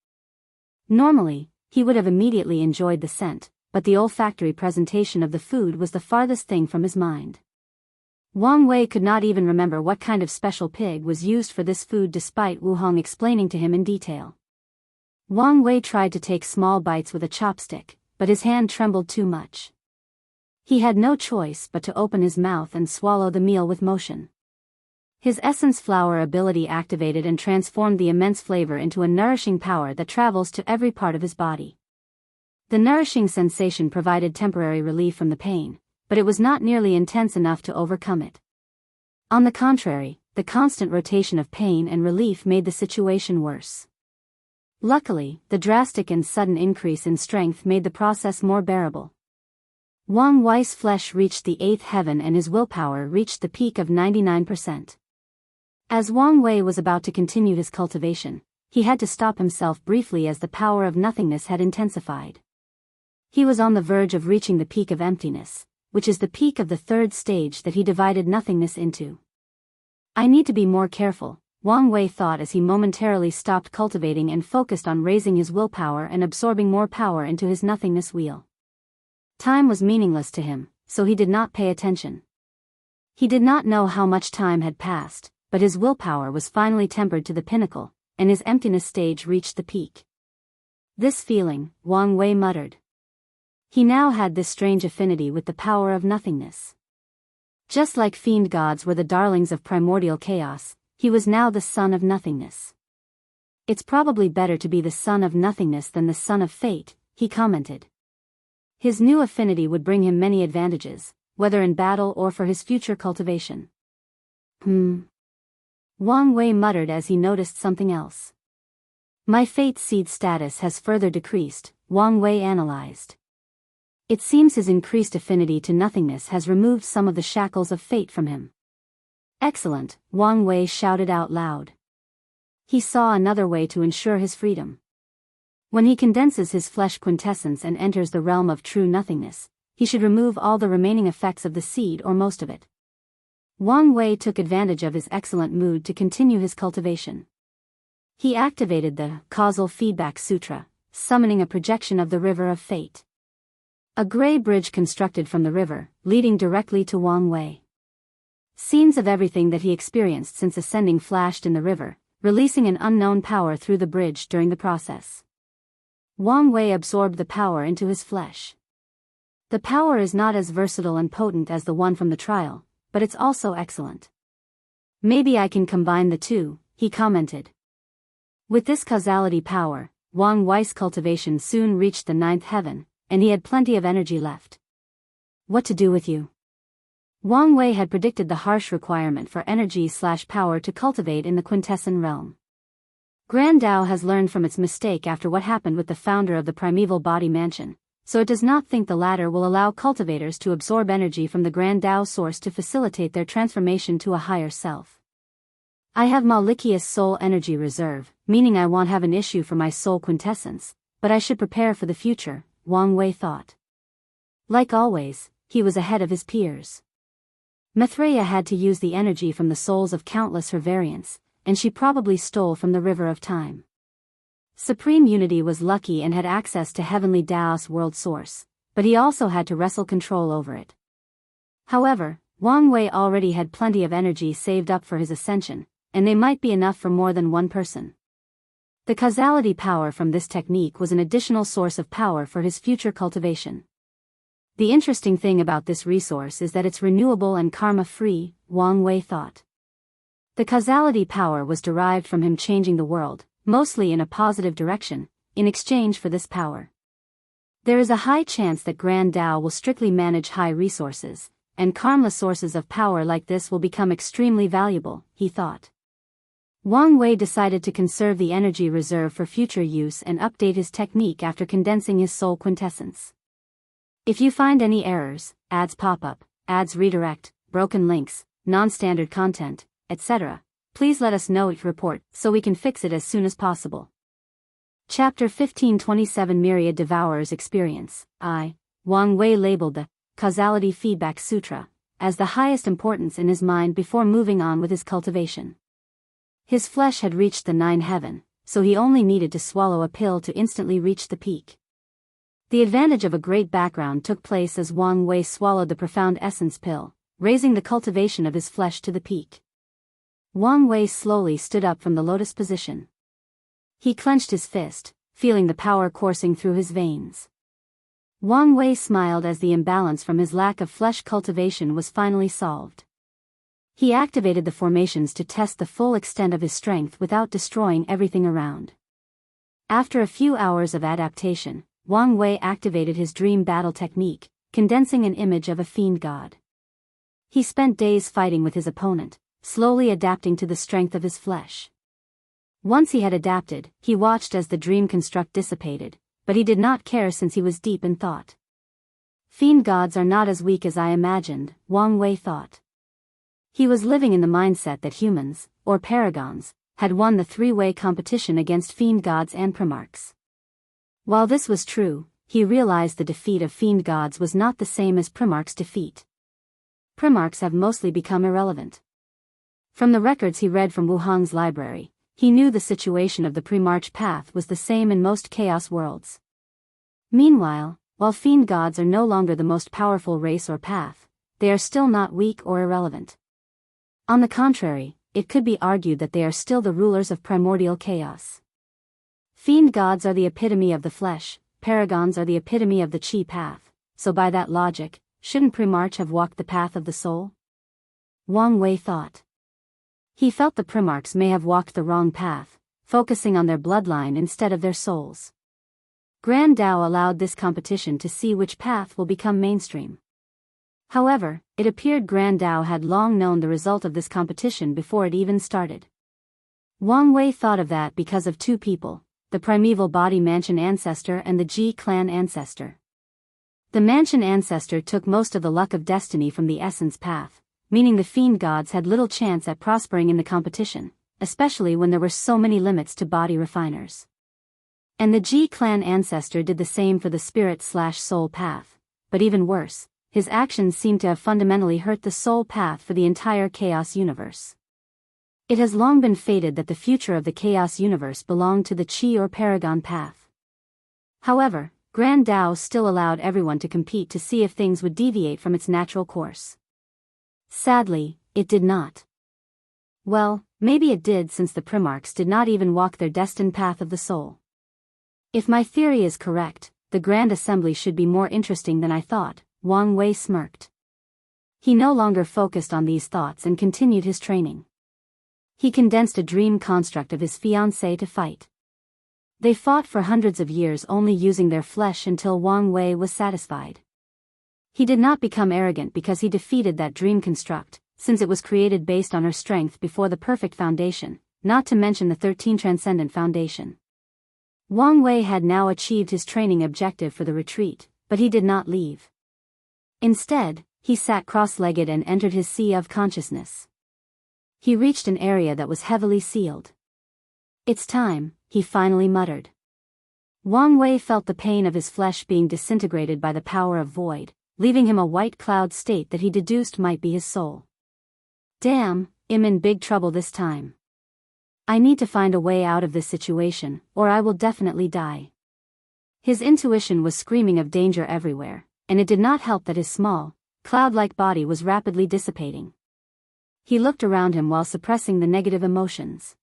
Normally, he would have immediately enjoyed the scent, but the olfactory presentation of the food was the farthest thing from his mind. Wang Wei could not even remember what kind of special pig was used for this food despite Wu Hong explaining to him in detail. Wang Wei tried to take small bites with a chopstick, but his hand trembled too much. He had no choice but to open his mouth and swallow the meal with motion. His essence flower ability activated and transformed the immense flavor into a nourishing power that travels to every part of his body. The nourishing sensation provided temporary relief from the pain, but it was not nearly intense enough to overcome it. On the contrary, the constant rotation of pain and relief made the situation worse. Luckily, the drastic and sudden increase in strength made the process more bearable. Wang Wei's flesh reached the 8th heaven and his willpower reached the peak of 99%. As Wang Wei was about to continue his cultivation, he had to stop himself briefly as the power of nothingness had intensified. He was on the verge of reaching the peak of emptiness, which is the peak of the 3rd stage that he divided nothingness into. I need to be more careful, Wang Wei thought as he momentarily stopped cultivating and focused on raising his willpower and absorbing more power into his nothingness wheel. Time was meaningless to him, so he did not pay attention. He did not know how much time had passed, but his willpower was finally tempered to the pinnacle, and his emptiness stage reached the peak. This feeling, Wang Wei muttered. He now had this strange affinity with the power of nothingness. Just like fiend gods were the darlings of primordial chaos, he was now the son of nothingness. It's probably better to be the son of nothingness than the son of fate, he commented. His new affinity would bring him many advantages, whether in battle or for his future cultivation. Wang Wei muttered as he noticed something else. My fate seed status has further decreased, Wang Wei analyzed. It seems his increased affinity to nothingness has removed some of the shackles of fate from him. Excellent, Wang Wei shouted out loud. He saw another way to ensure his freedom. When he condenses his flesh quintessence and enters the realm of true nothingness, he should remove all the remaining effects of the seed or most of it. Wang Wei took advantage of his excellent mood to continue his cultivation. He activated the Causal Feedback Sutra, summoning a projection of the River of Fate. A gray bridge constructed from the river, leading directly to Wang Wei. Scenes of everything that he experienced since ascending flashed in the river, releasing an unknown power through the bridge during the process. Wang Wei absorbed the power into his flesh. The power is not as versatile and potent as the one from the trial, but it's also excellent. Maybe I can combine the two, he commented. With this causality power, Wang Wei's cultivation soon reached the 9th heaven, and he had plenty of energy left. What to do with you? Wang Wei had predicted the harsh requirement for energy/power to cultivate in the quintessence realm. Grand Tao has learned from its mistake after what happened with the founder of the primeval body mansion, so it does not think the latter will allow cultivators to absorb energy from the Grand Tao source to facilitate their transformation to a higher self. I have Malikious soul energy reserve, meaning I won't have an issue for my soul quintessence, but I should prepare for the future, Wang Wei thought. Like always, he was ahead of his peers. Maitreya had to use the energy from the souls of countless her variants, and she probably stole from the River of Time. Supreme Unity was lucky and had access to Heavenly Tao's world source, but he also had to wrestle control over it. However, Wang Wei already had plenty of energy saved up for his ascension, and they might be enough for more than one person. The causality power from this technique was an additional source of power for his future cultivation. The interesting thing about this resource is that it's renewable and karma-free, Wang Wei thought. The causality power was derived from him changing the world, mostly in a positive direction, in exchange for this power. There is a high chance that Grand Tao will strictly manage high resources, and karma sources of power like this will become extremely valuable, he thought. Wang Wei decided to conserve the energy reserve for future use and update his technique after condensing his soul quintessence. If you find any errors, ads pop up, ads redirect, broken links, non-standard content, etc., please let us know your report so we can fix it as soon as possible. Chapter 1527 Myriad Devourer's Experience. Wang Wei labeled the Causality Feedback Sutra as the highest importance in his mind before moving on with his cultivation. His flesh had reached the 9th heaven, so he only needed to swallow a pill to instantly reach the peak. The advantage of a great background took place as Wang Wei swallowed the profound essence pill, raising the cultivation of his flesh to the peak. Wang Wei slowly stood up from the lotus position. He clenched his fist, feeling the power coursing through his veins. Wang Wei smiled as the imbalance from his lack of flesh cultivation was finally solved. He activated the formations to test the full extent of his strength without destroying everything around. After a few hours of adaptation, Wang Wei activated his dream battle technique, condensing an image of a fiend god. He spent days fighting with his opponent, slowly adapting to the strength of his flesh. Once he had adapted, he watched as the dream construct dissipated, but he did not care since he was deep in thought. Fiend gods are not as weak as I imagined, Wang Wei thought. He was living in the mindset that humans, or paragons, had won the three-way competition against fiend gods and primarchs. While this was true, he realized the defeat of fiend gods was not the same as primarchs' defeat. Primarchs have mostly become irrelevant. From the records he read from Wuhang's library, he knew the situation of the pre-march path was the same in most chaos worlds. Meanwhile, while fiend gods are no longer the most powerful race or path, they are still not weak or irrelevant. On the contrary, it could be argued that they are still the rulers of primordial chaos. Fiend gods are the epitome of the flesh, paragons are the epitome of the chi path, so by that logic, shouldn't Primarch have walked the path of the soul? Wang Wei thought. He felt the Primarchs may have walked the wrong path, focusing on their bloodline instead of their souls. Grand Tao allowed this competition to see which path will become mainstream. However, it appeared Grand Tao had long known the result of this competition before it even started. Wang Wei thought of that because of two people, the primeval body mansion ancestor and the Ji clan ancestor. The mansion ancestor took most of the luck of destiny from the essence path, meaning the fiend gods had little chance at prospering in the competition, especially when there were so many limits to body refiners. And the Ji clan ancestor did the same for the spirit/soul path, but even worse, his actions seemed to have fundamentally hurt the soul path for the entire chaos universe. It has long been fated that the future of the chaos universe belonged to the Chi or Paragon path. However, Grand Tao still allowed everyone to compete to see if things would deviate from its natural course. Sadly, it did not. Well, maybe it did since the Primarchs did not even walk their destined path of the soul. If my theory is correct, the Grand Assembly should be more interesting than I thought, Wang Wei smirked. He no longer focused on these thoughts and continued his training. He condensed a dream construct of his fiancée to fight. They fought for hundreds of years only using their flesh until Wang Wei was satisfied. He did not become arrogant because he defeated that dream construct, since it was created based on her strength before the perfect foundation, not to mention the 13 Transcendent foundation. Wang Wei had now achieved his training objective for the retreat, but he did not leave. Instead, he sat cross-legged and entered his sea of consciousness. He reached an area that was heavily sealed. "It's time," he finally muttered. Wang Wei felt the pain of his flesh being disintegrated by the power of void, leaving him a white cloud state that he deduced might be his soul. Damn, I'm in big trouble this time. I need to find a way out of this situation, or I will definitely die. His intuition was screaming of danger everywhere, and it did not help that his small, cloud-like body was rapidly dissipating. He looked around him while suppressing the negative emotions.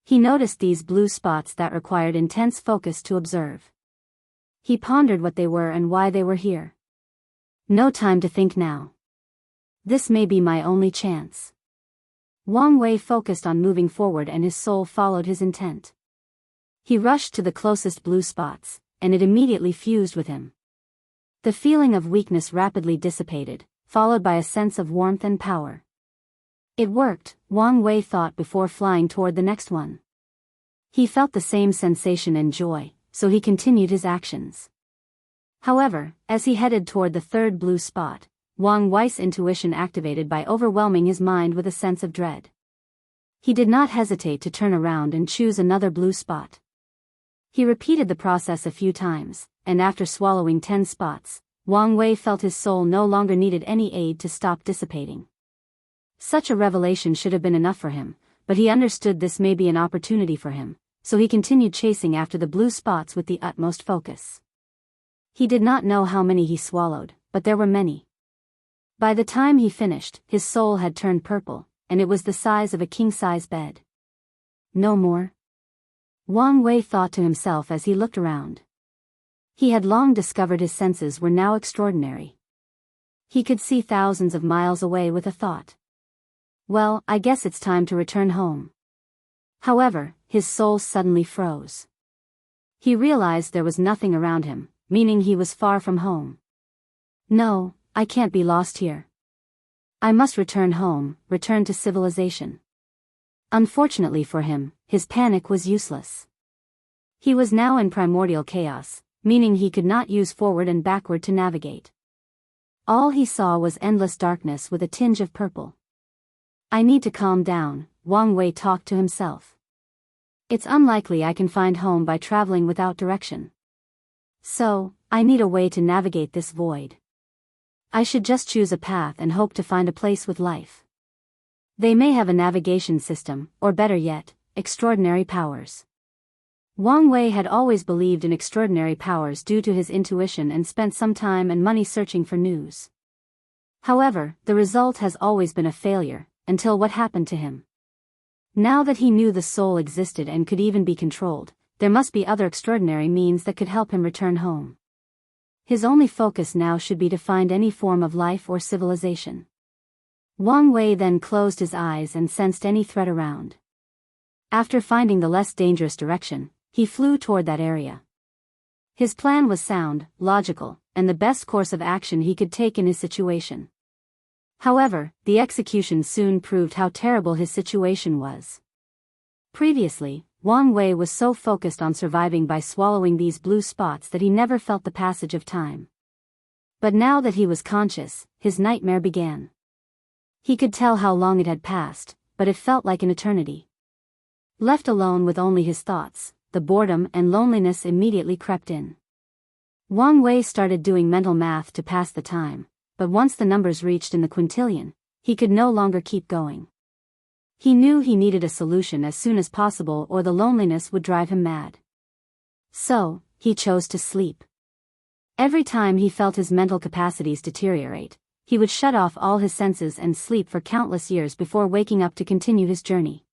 He noticed these blue spots that required intense focus to observe. He pondered what they were and why they were here. No time to think now. This may be my only chance. Wang Wei focused on moving forward and his soul followed his intent. He rushed to the closest blue spots, and it immediately fused with him. The feeling of weakness rapidly dissipated, followed by a sense of warmth and power. It worked, Wang Wei thought before flying toward the next one. He felt the same sensation and joy, so he continued his actions. However, as he headed toward the third blue spot, Wang Wei's intuition activated by overwhelming his mind with a sense of dread. He did not hesitate to turn around and choose another blue spot. He repeated the process a few times, and after swallowing 10 spots, Wang Wei felt his soul no longer needed any aid to stop dissipating. Such a revelation should have been enough for him, but he understood this may be an opportunity for him, so he continued chasing after the blue spots with the utmost focus. He did not know how many he swallowed, but there were many. By the time he finished, his soul had turned purple, and it was the size of a king-size bed. No more? Wang Wei thought to himself as he looked around. He had long discovered his senses were now extraordinary. He could see thousands of miles away with a thought. Well, I guess it's time to return home. However, his soul suddenly froze. He realized there was nothing around him, meaning he was far from home. No, I can't be lost here. I must return home, return to civilization. Unfortunately for him, his panic was useless. He was now in primordial chaos, meaning he could not use forward and backward to navigate. All he saw was endless darkness with a tinge of purple. I need to calm down, Wang Wei talked to himself. It's unlikely I can find home by traveling without direction. So, I need a way to navigate this void. I should just choose a path and hope to find a place with life. They may have a navigation system, or better yet, extraordinary powers. Wang Wei had always believed in extraordinary powers due to his intuition and spent some time and money searching for news. However, the result has always been a failure, until what happened to him. Now that he knew the soul existed and could even be controlled, there must be other extraordinary means that could help him return home. His only focus now should be to find any form of life or civilization. Wang Wei then closed his eyes and sensed any threat around. After finding the less dangerous direction, he flew toward that area. His plan was sound, logical, and the best course of action he could take in his situation. However, the execution soon proved how terrible his situation was. Previously, Wang Wei was so focused on surviving by swallowing these blue spots that he never felt the passage of time. But now that he was conscious, his nightmare began. He could tell how long it had passed, but it felt like an eternity. Left alone with only his thoughts, the boredom and loneliness immediately crept in. Wang Wei started doing mental math to pass the time, but once the numbers reached in the quintillion, he could no longer keep going. He knew he needed a solution as soon as possible or the loneliness would drive him mad. So, he chose to sleep. Every time he felt his mental capacities deteriorate, he would shut off all his senses and sleep for countless years before waking up to continue his journey.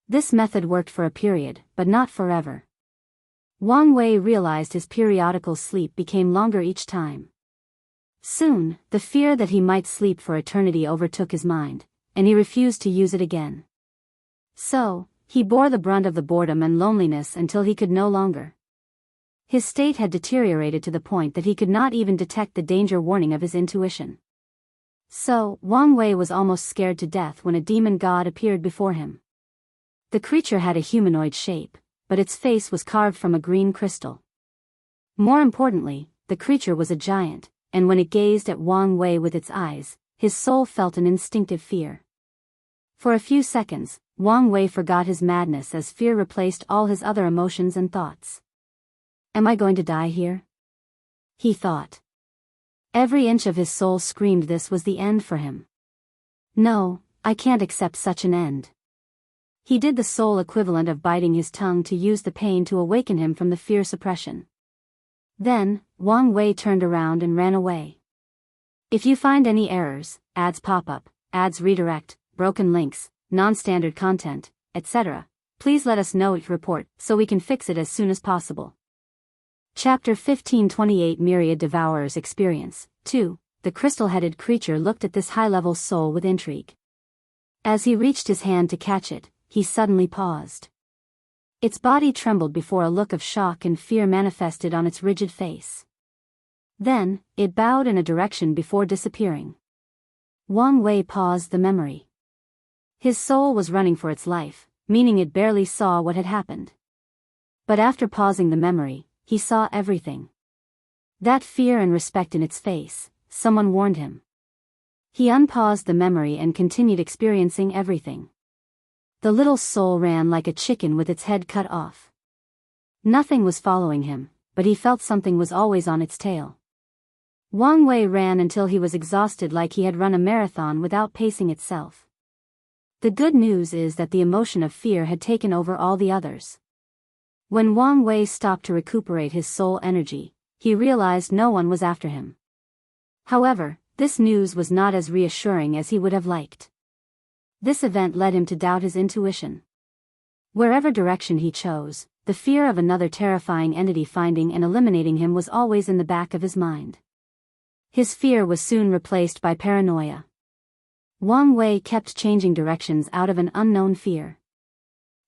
This method worked for a period, but not forever. Wang Wei realized his periodical sleep became longer each time. Soon, the fear that he might sleep for eternity overtook his mind, and he refused to use it again. So, he bore the brunt of the boredom and loneliness until he could no longer. His state had deteriorated to the point that he could not even detect the danger warning of his intuition. So, Wang Wei was almost scared to death when a demon god appeared before him. The creature had a humanoid shape, but its face was carved from a green crystal. More importantly, the creature was a giant, and when it gazed at Wang Wei with its eyes, his soul felt an instinctive fear. For a few seconds, Wang Wei forgot his madness as fear replaced all his other emotions and thoughts. Am I going to die here? He thought. Every inch of his soul screamed this was the end for him. No, I can't accept such an end. He did the soul equivalent of biting his tongue to use the pain to awaken him from the fear suppression. Then, Wang Wei turned around and ran away. If you find any errors, ads pop up, ads redirect, broken links, non-standard content, etc., please let us know each report so we can fix it as soon as possible. Chapter 1528 Myriad Devourer's Experience 2. The crystal-headed creature looked at this high-level soul with intrigue. As he reached his hand to catch it, he suddenly paused. Its body trembled before a look of shock and fear manifested on its rigid face. Then, it bowed in a direction before disappearing. Wang Wei paused the memory. His soul was running for its life, meaning it barely saw what had happened. But after pausing the memory, he saw everything. That fear and respect in its face, someone warned him. He unpaused the memory and continued experiencing everything. The little soul ran like a chicken with its head cut off. Nothing was following him, but he felt something was always on its tail. Wang Wei ran until he was exhausted, like he had run a marathon without pacing itself. The good news is that the emotion of fear had taken over all the others. When Wang Wei stopped to recuperate his soul energy, he realized no one was after him. However, this news was not as reassuring as he would have liked. This event led him to doubt his intuition. Wherever direction he chose, the fear of another terrifying entity finding and eliminating him was always in the back of his mind. His fear was soon replaced by paranoia. Wang Wei kept changing directions out of an unknown fear.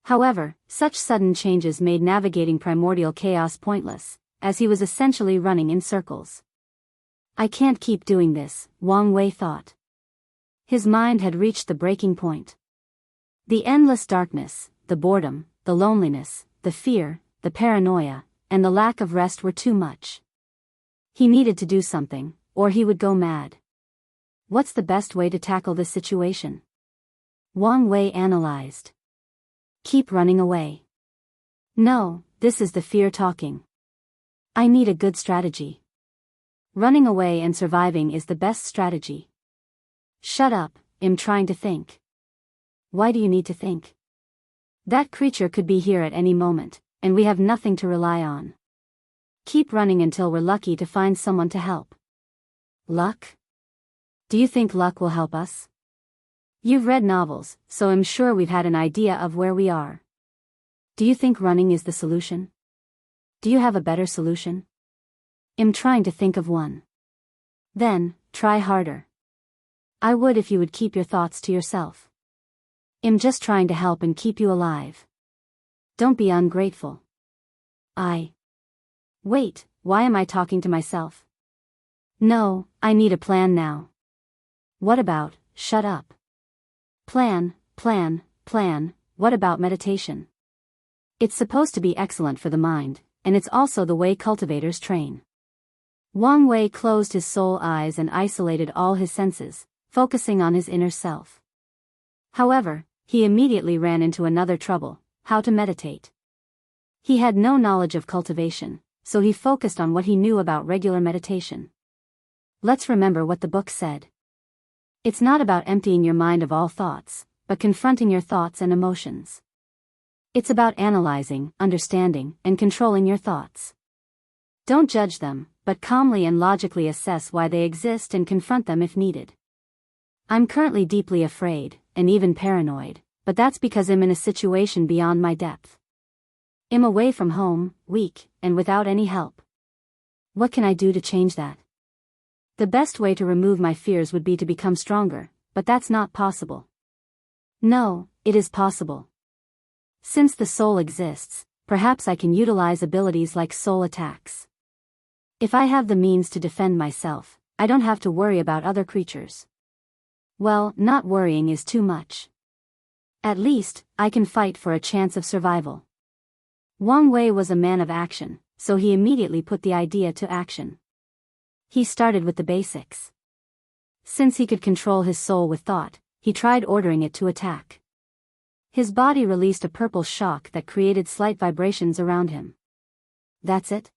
However, such sudden changes made navigating primordial chaos pointless, as he was essentially running in circles. I can't keep doing this, Wang Wei thought. His mind had reached the breaking point. The endless darkness, the boredom, the loneliness, the fear, the paranoia, and the lack of rest were too much. He needed to do something, or he would go mad. What's the best way to tackle this situation? Wang Wei analyzed. Keep running away. No, this is the fear talking. I need a good strategy. Running away and surviving is the best strategy. Shut up, I'm trying to think. Why do you need to think? That creature could be here at any moment, and we have nothing to rely on. Keep running until we're lucky to find someone to help. Luck? Do you think luck will help us? You've read novels, so I'm sure we've had an idea of where we are. Do you think running is the solution? Do you have a better solution? I'm trying to think of one. Then, try harder. I would if you would keep your thoughts to yourself. I'm just trying to help and keep you alive. Don't be ungrateful. Wait, why am I talking to myself? No, I need a plan now. What about, shut up? Plan, what about meditation? It's supposed to be excellent for the mind, and it's also the way cultivators train. Wang Wei closed his soul eyes and isolated all his senses, focusing on his inner self. However, he immediately ran into another trouble: how to meditate. He had no knowledge of cultivation, so he focused on what he knew about regular meditation. Let's remember what the book said. It's not about emptying your mind of all thoughts, but confronting your thoughts and emotions. It's about analyzing, understanding, and controlling your thoughts. Don't judge them, but calmly and logically assess why they exist and confront them if needed. I'm currently deeply afraid, and even paranoid, but that's because I'm in a situation beyond my depth. I'm away from home, weak, and without any help. What can I do to change that? The best way to remove my fears would be to become stronger, but that's not possible. No, it is possible. Since the soul exists, perhaps I can utilize abilities like soul attacks. If I have the means to defend myself, I don't have to worry about other creatures. Well, not worrying is too much. At least, I can fight for a chance of survival. Wang Wei was a man of action, so he immediately put the idea to action. He started with the basics. Since he could control his soul with thought, he tried ordering it to attack. His body released a purple shock that created slight vibrations around him. That's it?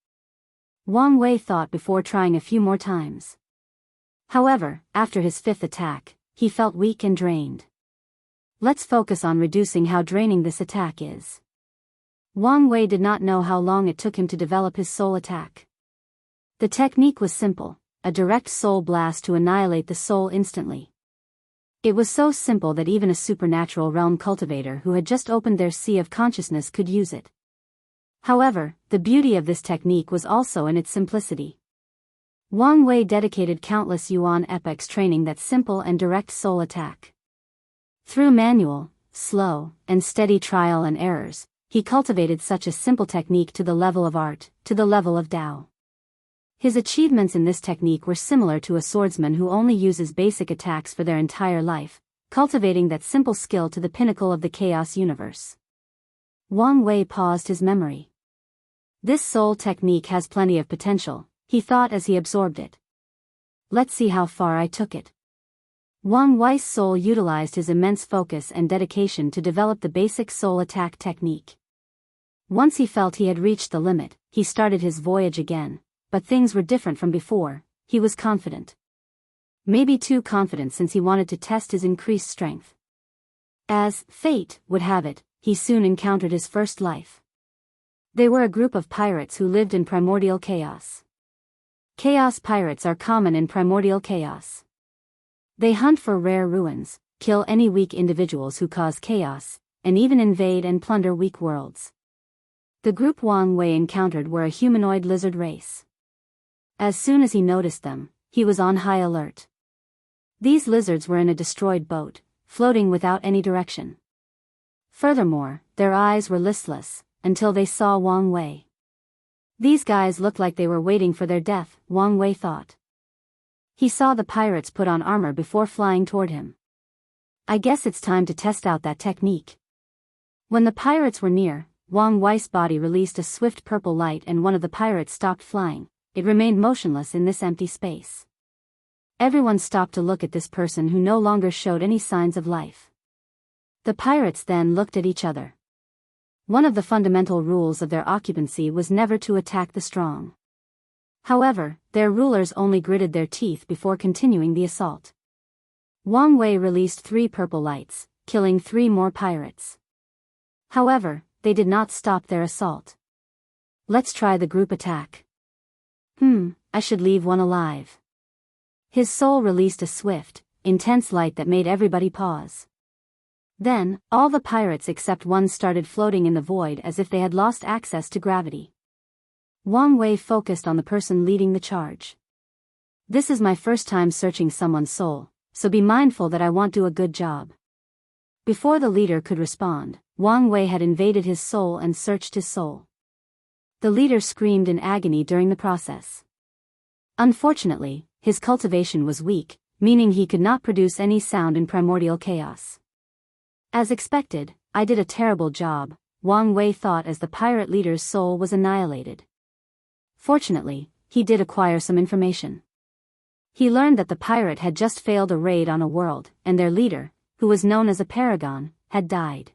Wang Wei thought before trying a few more times. However, after his fifth attack, he felt weak and drained. Let's focus on reducing how draining this attack is. Wang Wei did not know how long it took him to develop his soul attack. The technique was simple: a direct soul blast to annihilate the soul instantly. It was so simple that even a supernatural realm cultivator who had just opened their sea of consciousness could use it. However, the beauty of this technique was also in its simplicity. Wang Wei dedicated countless yuan epochs training that simple and direct soul attack. Through manual, slow, and steady trial and errors, he cultivated such a simple technique to the level of art, to the level of Tao. His achievements in this technique were similar to a swordsman who only uses basic attacks for their entire life, cultivating that simple skill to the pinnacle of the chaos universe. Wang Wei paused his memory. This soul technique has plenty of potential, he thought as he absorbed it. Let's see how far I took it. Wang Wei's soul utilized his immense focus and dedication to develop the basic soul attack technique. Once he felt he had reached the limit, he started his voyage again, but things were different from before. He was confident. Maybe too confident, since he wanted to test his increased strength. As fate would have it, he soon encountered his first life. They were a group of pirates who lived in primordial chaos. Chaos pirates are common in primordial chaos. They hunt for rare ruins, kill any weak individuals who cause chaos, and even invade and plunder weak worlds. The group Wang encountered were a humanoid lizard race. As soon as he noticed them, he was on high alert. These lizards were in a destroyed boat, floating without any direction. Furthermore, their eyes were listless, until they saw Wang. These guys looked like they were waiting for their death, Wang thought. He saw the pirates put on armor before flying toward him. I guess it's time to test out that technique. When the pirates were near, Wang's body released a swift purple light and one of the pirates stopped flying. It remained motionless in this empty space. Everyone stopped to look at this person who no longer showed any signs of life. The pirates then looked at each other. One of the fundamental rules of their occupancy was never to attack the strong. However, their rulers only gritted their teeth before continuing the assault. Wang released 3 purple lights, killing 3 more pirates. However, they did not stop their assault. Let's try the group attack. I should leave one alive. His soul released a swift, intense light that made everybody pause. Then, all the pirates except one started floating in the void as if they had lost access to gravity. Wang focused on the person leading the charge. This is my first time searching someone's soul, so be mindful that I won't do a good job. Before the leader could respond, Wang had invaded his soul and searched his soul. The leader screamed in agony during the process. Unfortunately, his cultivation was weak, meaning he could not produce any sound in primordial chaos. As expected, I did a terrible job, Wang thought as the pirate leader's soul was annihilated. Fortunately, he did acquire some information. He learned that the pirate had just failed a raid on a world, and their leader, who was known as a paragon, had died.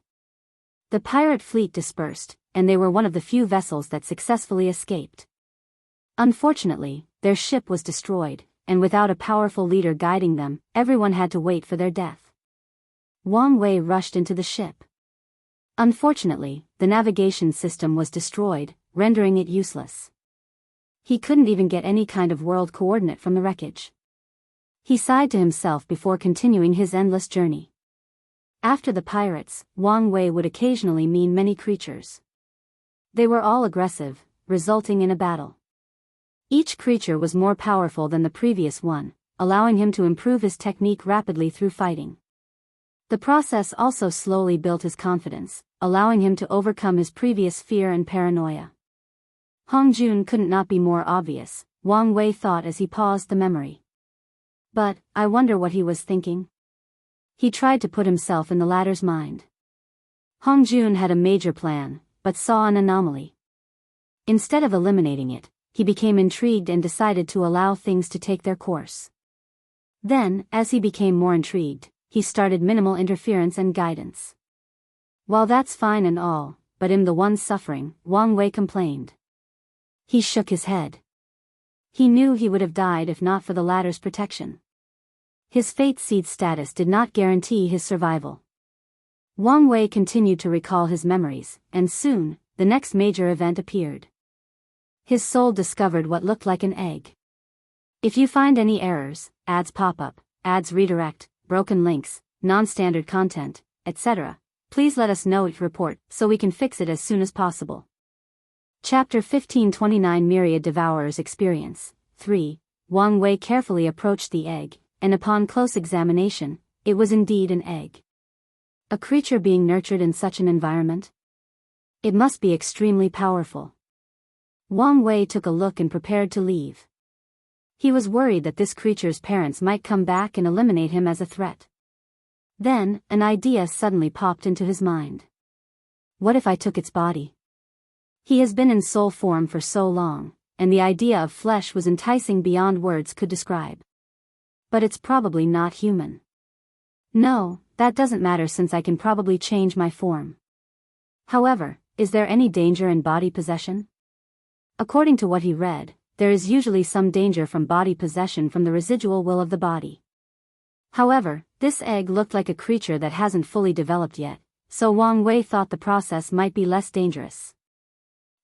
The pirate fleet dispersed, and they were one of the few vessels that successfully escaped. Unfortunately, their ship was destroyed, and without a powerful leader guiding them, everyone had to wait for their death. Wang rushed into the ship. Unfortunately, the navigation system was destroyed, rendering it useless. He couldn't even get any kind of world coordinate from the wreckage. He sighed to himself before continuing his endless journey. After the pirates, Wang would occasionally meet many creatures. They were all aggressive, resulting in a battle. Each creature was more powerful than the previous one, allowing him to improve his technique rapidly through fighting. The process also slowly built his confidence, allowing him to overcome his previous fear and paranoia. Hongjun couldn't not be more obvious, Wang thought as he paused the memory. But, I wonder what he was thinking. He tried to put himself in the latter's mind. Hongjun had a major plan, but saw an anomaly. Instead of eliminating it, he became intrigued and decided to allow things to take their course. Then, as he became more intrigued, he started minimal interference and guidance. While that's fine and all, but I'm the one suffering, Wang complained. He shook his head. He knew he would have died if not for the latter's protection. His fate seed status did not guarantee his survival. Wang continued to recall his memories, and soon, the next major event appeared. His soul discovered what looked like an egg. If you find any errors, ads pop up, ads redirect, broken links, non-standard content, etc., please let us know each report so we can fix it as soon as possible. Chapter 1529 Myriad Devourer's Experience 3. Wang carefully approached the egg, and upon close examination, it was indeed an egg. A creature being nurtured in such an environment? It must be extremely powerful. Wang took a look and prepared to leave. He was worried that this creature's parents might come back and eliminate him as a threat. Then, an idea suddenly popped into his mind. What if I took its body? He has been in soul form for so long, and the idea of flesh was enticing beyond words could describe. But it's probably not human. No, that doesn't matter since I can probably change my form. However, Is there any danger in body possession? According to what he read, there is usually some danger from body possession from the residual will of the body. However, this egg looked like a creature that hasn't fully developed yet, so Wang Wei thought the process might be less dangerous.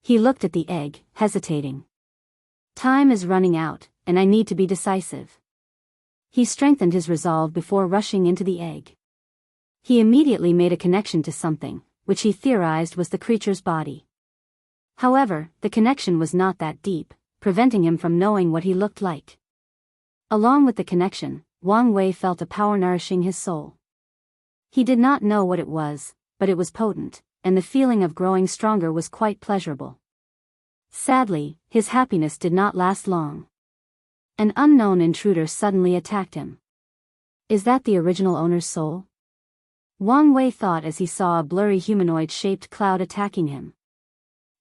He looked at the egg, hesitating. Time is running out, and I need to be decisive. He strengthened his resolve before rushing into the egg. He immediately made a connection to something, which he theorized was the creature's body. However, the connection was not that deep, preventing him from knowing what he looked like. Along with the connection, Wang Wei felt a power nourishing his soul. He did not know what it was, but it was potent, and the feeling of growing stronger was quite pleasurable. Sadly, his happiness did not last long. An unknown intruder suddenly attacked him. Is that the original owner's soul? Wang Wei thought as he saw a blurry humanoid-shaped cloud attacking him.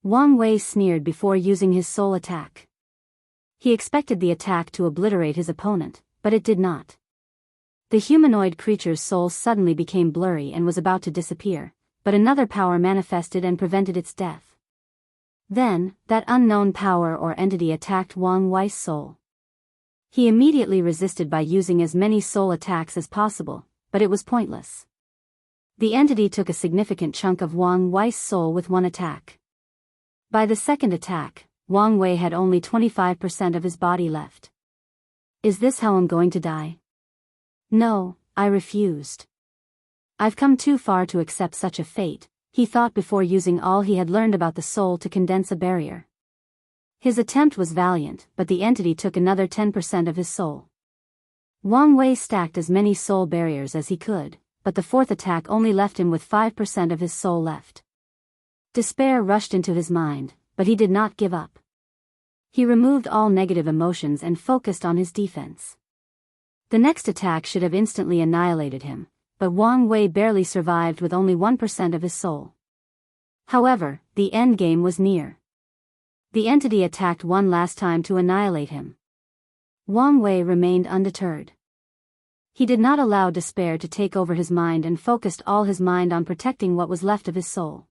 Wang Wei sneered before using his soul attack. He expected the attack to obliterate his opponent, but it did not. The humanoid creature's soul suddenly became blurry and was about to disappear, but another power manifested and prevented its death. Then, that unknown power or entity attacked Wang Wei's soul. He immediately resisted by using as many soul attacks as possible, but it was pointless. The entity took a significant chunk of Wang Wei's soul with one attack. By the second attack, Wang Wei had only 25% of his body left. Is this how I'm going to die? No, I refused. I've come too far to accept such a fate, he thought before using all he had learned about the soul to condense a barrier. His attempt was valiant, but the entity took another 10% of his soul. Wang Wei stacked as many soul barriers as he could, but the fourth attack only left him with 5% of his soul left. Despair rushed into his mind, but he did not give up. He removed all negative emotions and focused on his defense. The next attack should have instantly annihilated him, but Wang Wei barely survived with only 1% of his soul. However, the endgame was near. The entity attacked one last time to annihilate him. Wang Wei remained undeterred. He did not allow despair to take over his mind and focused all his mind on protecting what was left of his soul.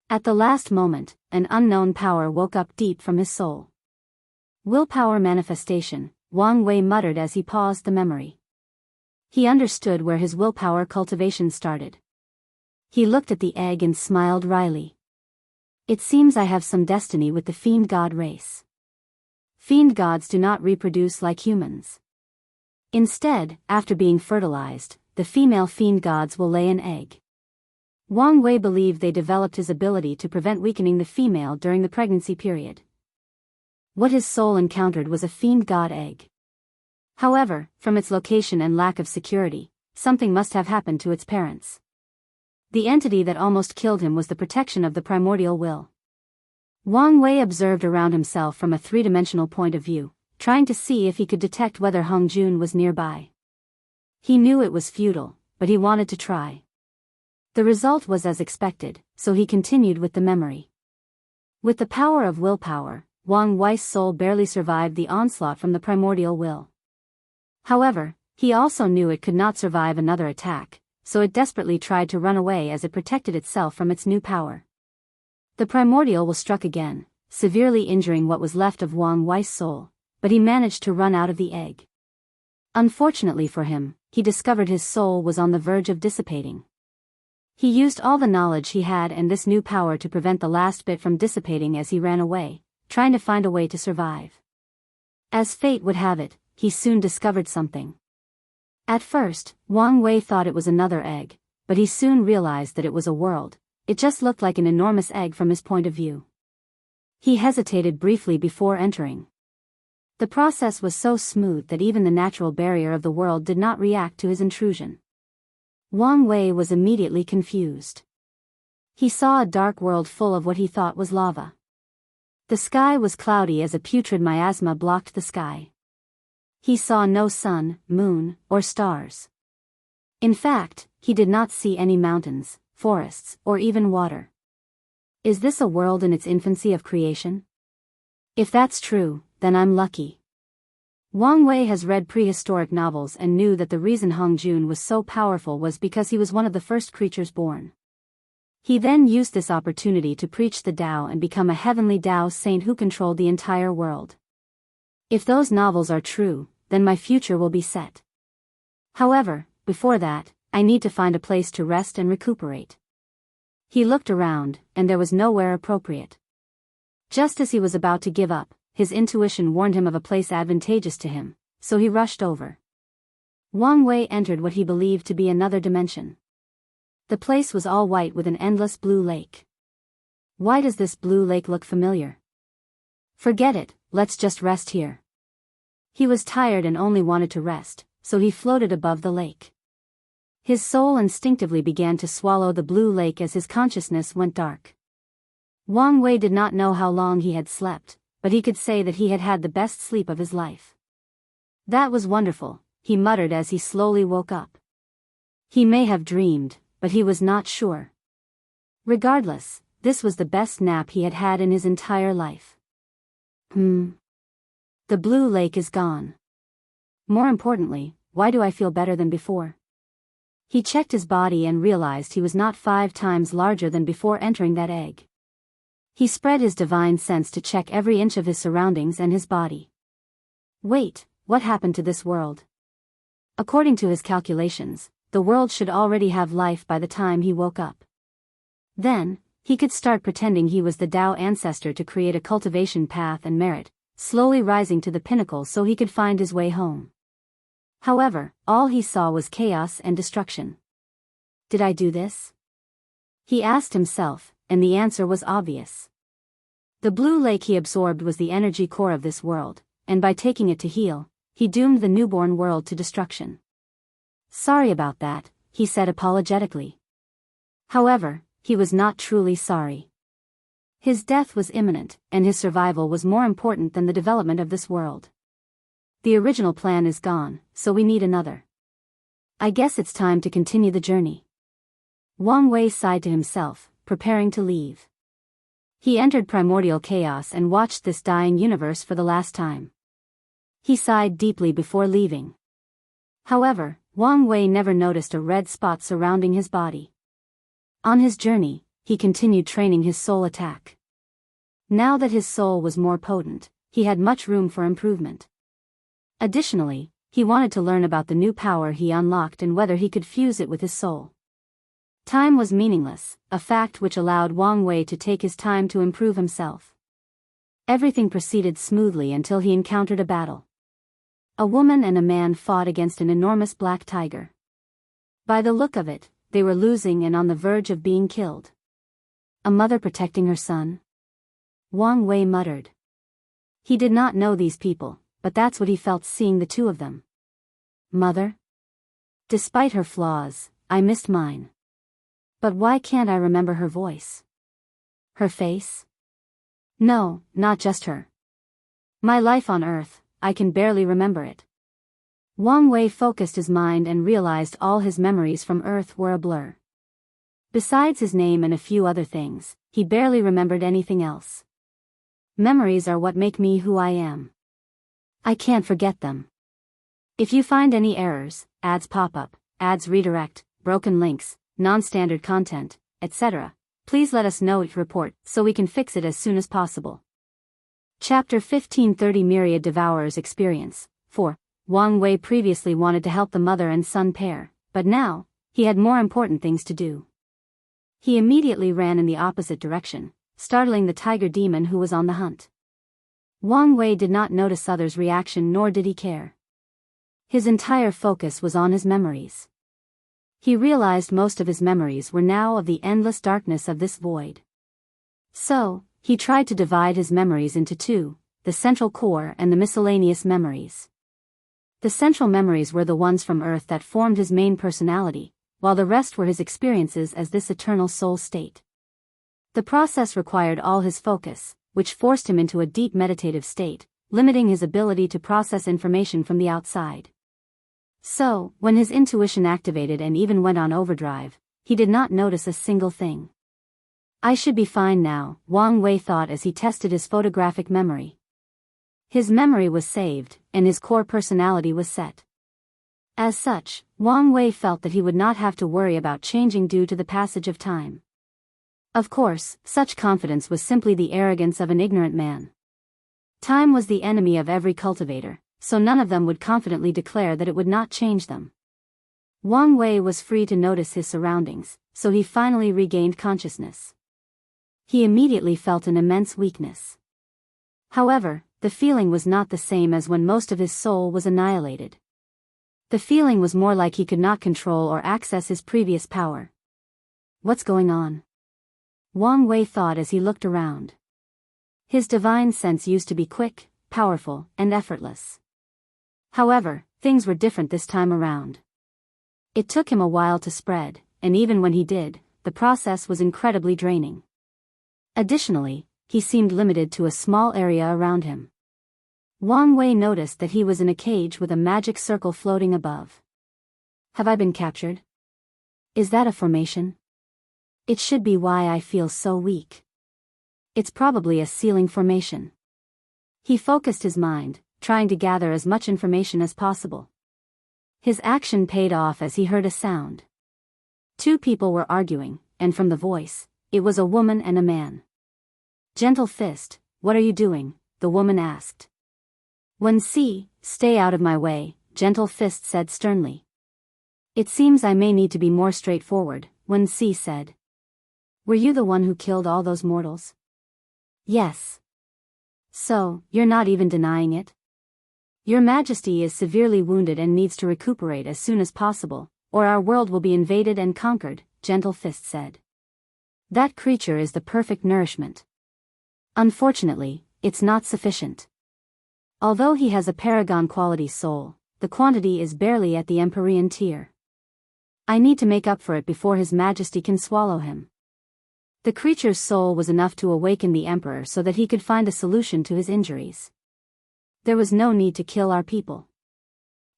At the last moment, an unknown power woke up deep from his soul. Willpower manifestation, Wang Wei muttered as he paused the memory. He understood where his willpower cultivation started. He looked at the egg and smiled wryly. It seems I have some destiny with the fiend god race. Fiend gods do not reproduce like humans. Instead, after being fertilized, the female fiend gods will lay an egg. Wang Wei believed they developed his ability to prevent weakening the female during the pregnancy period. What his soul encountered was a fiend god egg. However, from its location and lack of security, something must have happened to its parents. The entity that almost killed him was the protection of the primordial will. Wang Wei observed around himself from a three-dimensional point of view, trying to see if he could detect whether Hong Jun was nearby. He knew it was futile, but he wanted to try. The result was as expected, so he continued with the memory. With the power of willpower, Wang Wei's soul barely survived the onslaught from the primordial will. However, he also knew it could not survive another attack, so it desperately tried to run away as it protected itself from its new power. The primordial will struck again, severely injuring what was left of Wang Wei's soul, but he managed to run out of the egg. Unfortunately for him, he discovered his soul was on the verge of dissipating. He used all the knowledge he had and this new power to prevent the last bit from dissipating as he ran away, trying to find a way to survive. As fate would have it, he soon discovered something. At first, Wang Wei thought it was another egg, but he soon realized that it was a world. It just looked like an enormous egg from his point of view. He hesitated briefly before entering. The process was so smooth that even the natural barrier of the world did not react to his intrusion. Wang Wei was immediately confused. He saw a dark world full of what he thought was lava. The sky was cloudy as a putrid miasma blocked the sky. He saw no sun, moon, or stars. In fact, he did not see any mountains, forests, or even water. Is this a world in its infancy of creation? If that's true, then I'm lucky. Wang Wei has read prehistoric novels and knew that the reason Hong Jun was so powerful was because he was one of the first creatures born. He then used this opportunity to preach the Tao and become a heavenly Tao saint who controlled the entire world. If those novels are true, then my future will be set. However, before that, I need to find a place to rest and recuperate. He looked around, and there was nowhere appropriate. Just as he was about to give up, his intuition warned him of a place advantageous to him, so he rushed over. Wang Wei entered what he believed to be another dimension. The place was all white with an endless blue lake. Why does this blue lake look familiar? Forget it, let's just rest here. He was tired and only wanted to rest, so he floated above the lake. His soul instinctively began to swallow the blue lake as his consciousness went dark. Wang Wei did not know how long he had slept, but he could say that he had had the best sleep of his life. That was wonderful, he muttered as he slowly woke up. He may have dreamed, but he was not sure. Regardless, this was the best nap he had had in his entire life. The blue lake is gone. More importantly, why do I feel better than before? He checked his body and realized he was not 5 times larger than before entering that egg. He spread his divine sense to check every inch of his surroundings and his body. Wait, what happened to this world? According to his calculations, the world should already have life by the time he woke up. Then, he could start pretending he was the Tao ancestor to create a cultivation path and merit, slowly rising to the pinnacle so he could find his way home. However, all he saw was chaos and destruction. Did I do this? He asked himself, and the answer was obvious. The blue lake he absorbed was the energy core of this world, and by taking it to heal, he doomed the newborn world to destruction. Sorry about that, he said apologetically. However, he was not truly sorry. His death was imminent, and his survival was more important than the development of this world. The original plan is gone, so we need another. I guess it's time to continue the journey. Wang Wei sighed to himself, preparing to leave. He entered primordial chaos and watched this dying universe for the last time. He sighed deeply before leaving. However, Wang Wei never noticed a red spot surrounding his body. On his journey, he continued training his soul attack. Now that his soul was more potent, he had much room for improvement. Additionally, he wanted to learn about the new power he unlocked and whether he could fuse it with his soul. Time was meaningless, a fact which allowed Wang Wei to take his time to improve himself. Everything proceeded smoothly until he encountered a battle. A woman and a man fought against an enormous black tiger. By the look of it, they were losing and on the verge of being killed. A mother protecting her son? Wang Wei muttered. He did not know these people, but that's what he felt seeing the two of them. Mother? Despite her flaws, I missed mine. But why can't I remember her voice? Her face? No, not just her. My life on Earth, I can barely remember it. Wang Wei focused his mind and realized all his memories from Earth were a blur. Besides his name and a few other things, he barely remembered anything else. Memories are what make me who I am. I can't forget them. If you find any errors, ads pop up, ads redirect, broken links, non-standard content, etc., please let us know it report so we can fix it as soon as possible. Chapter 1530 Myriad Devourer's Experience 4. Wang Wei previously wanted to help the mother and son pair, but now, he had more important things to do. He immediately ran in the opposite direction, startling the tiger demon who was on the hunt. Wang Wei did not notice others' reaction nor did he care. His entire focus was on his memories. He realized most of his memories were now of the endless darkness of this void. So, he tried to divide his memories into two, the central core and the miscellaneous memories. The central memories were the ones from Earth that formed his main personality, while the rest were his experiences as this eternal soul state. The process required all his focus, which forced him into a deep meditative state, limiting his ability to process information from the outside. So, when his intuition activated and even went on overdrive, he did not notice a single thing. I should be fine now, Wang Wei thought as he tested his photographic memory. His memory was saved, and his core personality was set. As such, Wang Wei felt that he would not have to worry about changing due to the passage of time. Of course, such confidence was simply the arrogance of an ignorant man. Time was the enemy of every cultivator, so none of them would confidently declare that it would not change them. Wang Wei was free to notice his surroundings, so he finally regained consciousness. He immediately felt an immense weakness. However, the feeling was not the same as when most of his soul was annihilated. The feeling was more like he could not control or access his previous power. What's going on? Wang Wei thought as he looked around. His divine sense used to be quick, powerful, and effortless. However, things were different this time around. It took him a while to spread, and even when he did, the process was incredibly draining. Additionally, he seemed limited to a small area around him. Wang Wei noticed that he was in a cage with a magic circle floating above. Have I been captured? Is that a formation? It should be why I feel so weak. It's probably a ceiling formation. He focused his mind, trying to gather as much information as possible. His action paid off as he heard a sound. Two people were arguing, and from the voice, it was a woman and a man. Gentle Fist, what are you doing? The woman asked. Wen Si, stay out of my way, Gentle Fist said sternly. It seems I may need to be more straightforward, Wen Si said. Were you the one who killed all those mortals? Yes. So, you're not even denying it? Your Majesty is severely wounded and needs to recuperate as soon as possible, or our world will be invaded and conquered, Gentle Fist said. That creature is the perfect nourishment. Unfortunately, it's not sufficient. Although he has a paragon quality soul, the quantity is barely at the Empyrean tier. I need to make up for it before His Majesty can swallow him. The creature's soul was enough to awaken the Emperor so that he could find a solution to his injuries. There was no need to kill our people.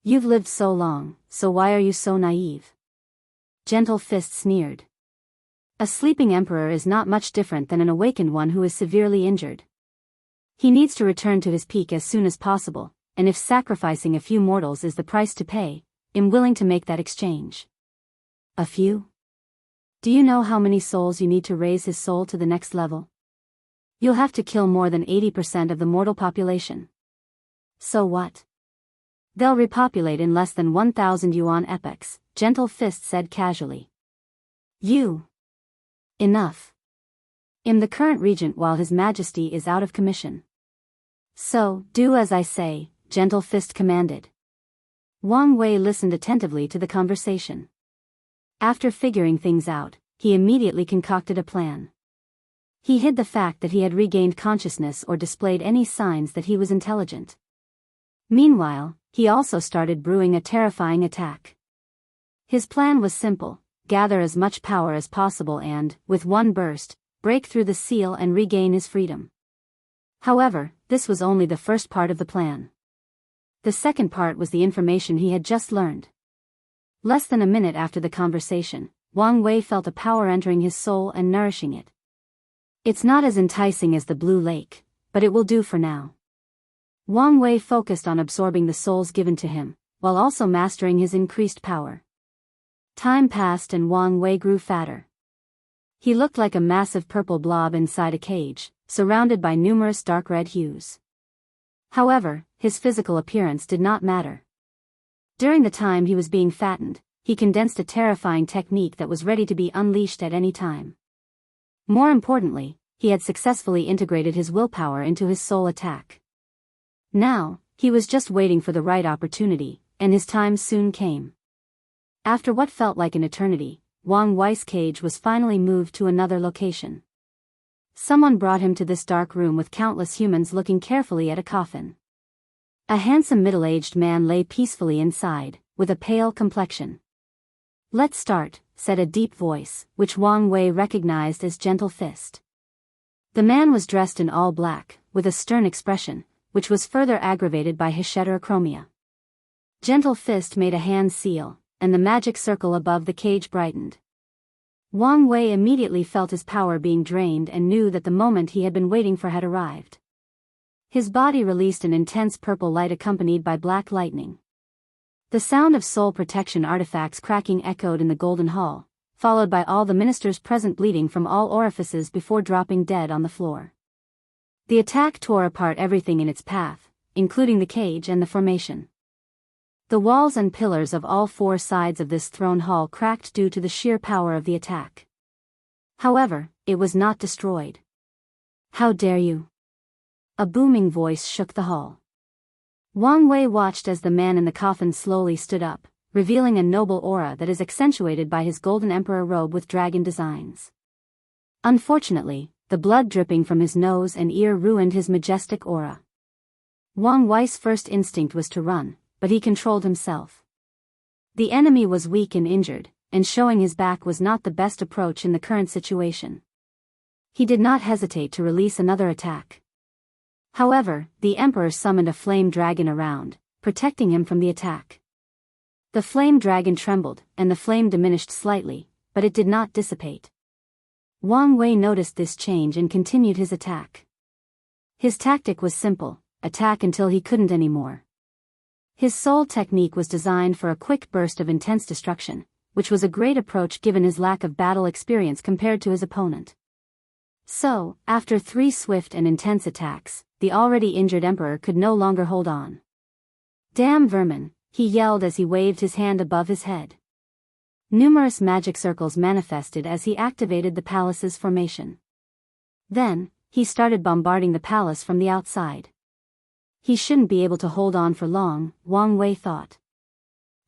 You've lived so long, so why are you so naive? Gentle Fist sneered. A sleeping Emperor is not much different than an awakened one who is severely injured. He needs to return to his peak as soon as possible, and if sacrificing a few mortals is the price to pay, I'm willing to make that exchange. A few? Do you know how many souls you need to raise his soul to the next level? You'll have to kill more than 80% of the mortal population. So what? They'll repopulate in less than 1,000 yuan epochs, Gentle Fist said casually. You. Enough. I'm the current regent while His Majesty is out of commission. So, do as I say, Gentle Fist commanded. Wang Wei listened attentively to the conversation. After figuring things out, he immediately concocted a plan. He hid the fact that he had regained consciousness or displayed any signs that he was intelligent. Meanwhile, he also started brewing a terrifying attack. His plan was simple: gather as much power as possible and, with one burst, break through the seal and regain his freedom. However, this was only the first part of the plan. The second part was the information he had just learned. Less than a minute after the conversation, Wang Wei felt a power entering his soul and nourishing it. It's not as enticing as the Blue Lake, but it will do for now. Wang Wei focused on absorbing the souls given to him, while also mastering his increased power. Time passed and Wang Wei grew fatter. He looked like a massive purple blob inside a cage, surrounded by numerous dark red hues. However, his physical appearance did not matter. During the time he was being fattened, he condensed a terrifying technique that was ready to be unleashed at any time. More importantly, he had successfully integrated his willpower into his soul attack. Now, he was just waiting for the right opportunity, and his time soon came. After what felt like an eternity, Wang Wei's cage was finally moved to another location. Someone brought him to this dark room with countless humans looking carefully at a coffin. A handsome middle-aged man lay peacefully inside, with a pale complexion. Let's start, said a deep voice, which Wang Wei recognized as Gentle Fist. The man was dressed in all black, with a stern expression, which was further aggravated by his heterochromia. Gentle Fist made a hand seal, and the magic circle above the cage brightened. Wang Wei immediately felt his power being drained and knew that the moment he had been waiting for had arrived. His body released an intense purple light accompanied by black lightning. The sound of soul protection artifacts cracking echoed in the golden hall, followed by all the ministers present bleeding from all orifices before dropping dead on the floor. The attack tore apart everything in its path, including the cage and the formation. The walls and pillars of all four sides of this throne hall cracked due to the sheer power of the attack. However, it was not destroyed. "How dare you?" A booming voice shook the hall. Wang Wei watched as the man in the coffin slowly stood up, revealing a noble aura that is accentuated by his golden emperor robe with dragon designs. Unfortunately, the blood dripping from his nose and ear ruined his majestic aura. Wang Wei's first instinct was to run, but he controlled himself. The enemy was weak and injured, and showing his back was not the best approach in the current situation. He did not hesitate to release another attack. However, the emperor summoned a flame dragon around, protecting him from the attack. The flame dragon trembled, and the flame diminished slightly, but it did not dissipate. Wang Wei noticed this change and continued his attack. His tactic was simple: attack until he couldn't anymore. His soul technique was designed for a quick burst of intense destruction, which was a great approach given his lack of battle experience compared to his opponent. So, after 3 swift and intense attacks, the already injured emperor could no longer hold on. "Damn vermin," he yelled as he waved his hand above his head. Numerous magic circles manifested as he activated the palace's formation. Then, he started bombarding the palace from the outside. He shouldn't be able to hold on for long, Wang Wei thought.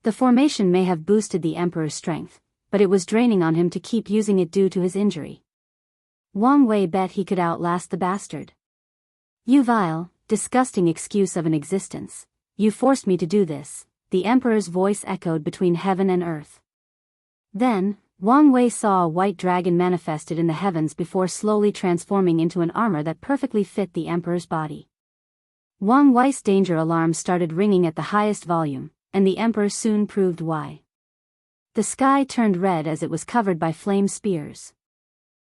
The formation may have boosted the emperor's strength, but it was draining on him to keep using it due to his injury. Wang Wei bet he could outlast the bastard. "You vile, disgusting excuse of an existence, you forced me to do this," the emperor's voice echoed between heaven and earth. Then, Wang Wei saw a white dragon manifested in the heavens before slowly transforming into an armor that perfectly fit the emperor's body. Wang Wei's danger alarm started ringing at the highest volume, and the emperor soon proved why. The sky turned red as it was covered by flame spears.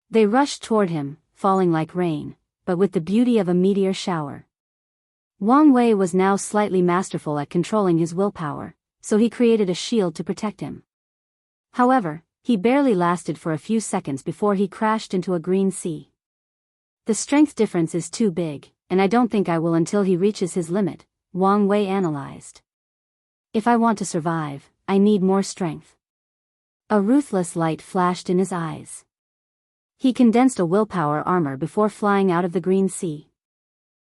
They rushed toward him, falling like rain, but with the beauty of a meteor shower. Wang Wei was now slightly masterful at controlling his willpower, so he created a shield to protect him. However, he barely lasted for a few seconds before he crashed into a green sea. "The strength difference is too big, and I don't think I will until he reaches his limit," Wang Wei analyzed. "If I want to survive, I need more strength." A ruthless light flashed in his eyes. He condensed a willpower armor before flying out of the green sea.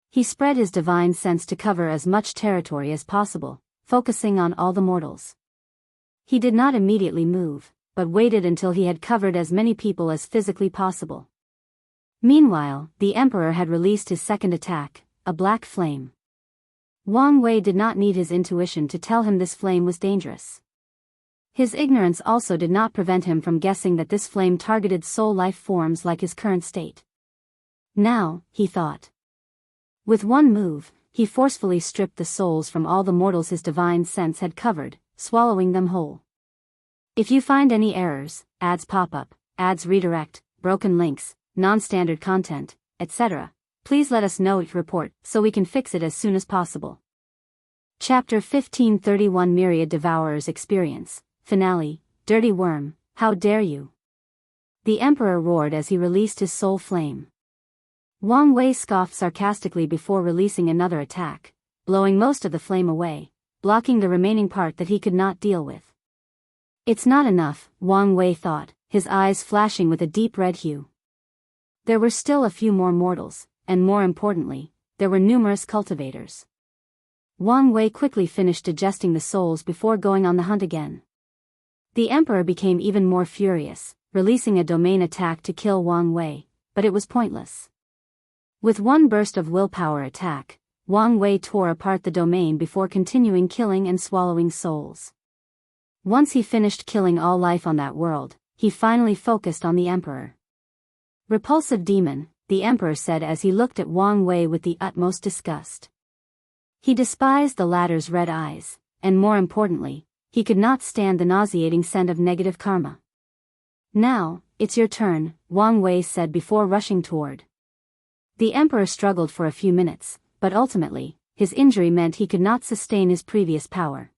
He spread his divine sense to cover as much territory as possible, focusing on all the mortals. He did not immediately move, but waited until he had covered as many people as physically possible. Meanwhile, the emperor had released his second attack, a black flame. Wang Wei did not need his intuition to tell him this flame was dangerous. His ignorance also did not prevent him from guessing that this flame targeted soul life forms like his current state. Now, he thought. With one move, he forcefully stripped the souls from all the mortals his divine sense had covered, swallowing them whole. If you find any errors, ads pop up, ads redirect, broken links, non-standard content, etc., please let us know your report so we can fix it as soon as possible. Chapter 1531 Myriad Devourer's Experience, Finale, Dirty Worm, how dare you? The emperor roared as he released his soul flame. Wang Wei scoffed sarcastically before releasing another attack, blowing most of the flame away, blocking the remaining part that he could not deal with. It's not enough, Wang Wei thought, his eyes flashing with a deep red hue. There were still a few more mortals, and more importantly, there were numerous cultivators. Wang Wei quickly finished digesting the souls before going on the hunt again. The emperor became even more furious, releasing a domain attack to kill Wang Wei, but it was pointless. With one burst of willpower attack, Wang Wei tore apart the domain before continuing killing and swallowing souls. Once he finished killing all life on that world, he finally focused on the emperor. "Repulsive demon," the emperor said as he looked at Wang Wei with the utmost disgust. He despised the latter's red eyes, and more importantly, he could not stand the nauseating scent of negative karma. "Now, it's your turn," Wang Wei said before rushing toward. The emperor struggled for a few minutes, but ultimately, his injury meant he could not sustain his previous power.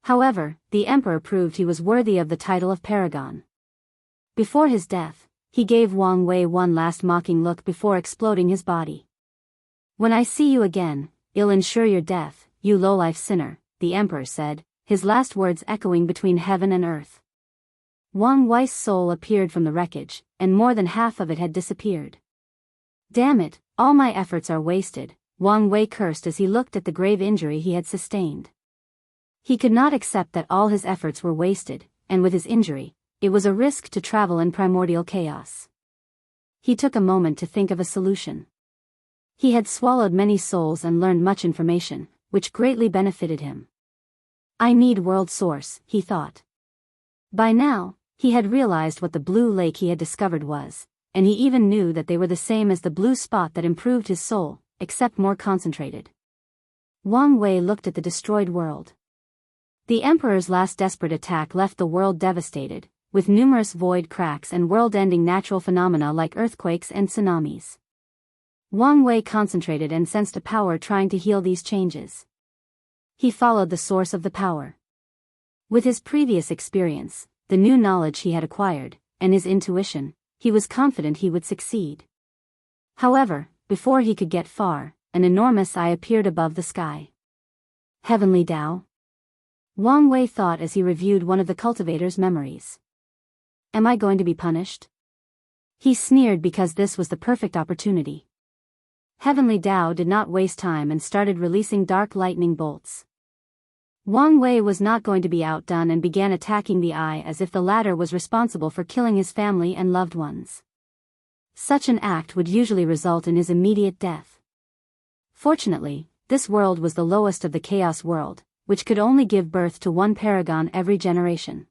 However, the emperor proved he was worthy of the title of Paragon. Before his death, he gave Wang Wei one last mocking look before exploding his body. "When I see you again, I'll ensure your death, you low-life sinner," the emperor said, his last words echoing between heaven and earth. Wang Wei's soul appeared from the wreckage, and more than half of it had disappeared. "Damn it, all my efforts are wasted," Wang Wei cursed as he looked at the grave injury he had sustained. He could not accept that all his efforts were wasted, and with his injury, it was a risk to travel in primordial chaos. He took a moment to think of a solution. He had swallowed many souls and learned much information, which greatly benefited him. "I need world source," he thought. By now, he had realized what the blue lake he had discovered was, and he even knew that they were the same as the blue spot that improved his soul, except more concentrated. Wang Wei looked at the destroyed world. The Emperor's last desperate attack left the world devastated, with numerous void cracks and world-ending natural phenomena like earthquakes and tsunamis. Wang Wei concentrated and sensed a power trying to heal these changes. He followed the source of the power. With his previous experience, the new knowledge he had acquired, and his intuition, he was confident he would succeed. However, before he could get far, an enormous eye appeared above the sky. Heavenly Tao? Wang Wei thought as he reviewed one of the cultivator's memories. Am I going to be punished? He sneered because this was the perfect opportunity. Heavenly Tao did not waste time and started releasing dark lightning bolts. Wang Wei was not going to be outdone and began attacking the eye as if the latter was responsible for killing his family and loved ones. Such an act would usually result in his immediate death. Fortunately, this world was the lowest of the Chaos World, which could only give birth to one paragon every generation.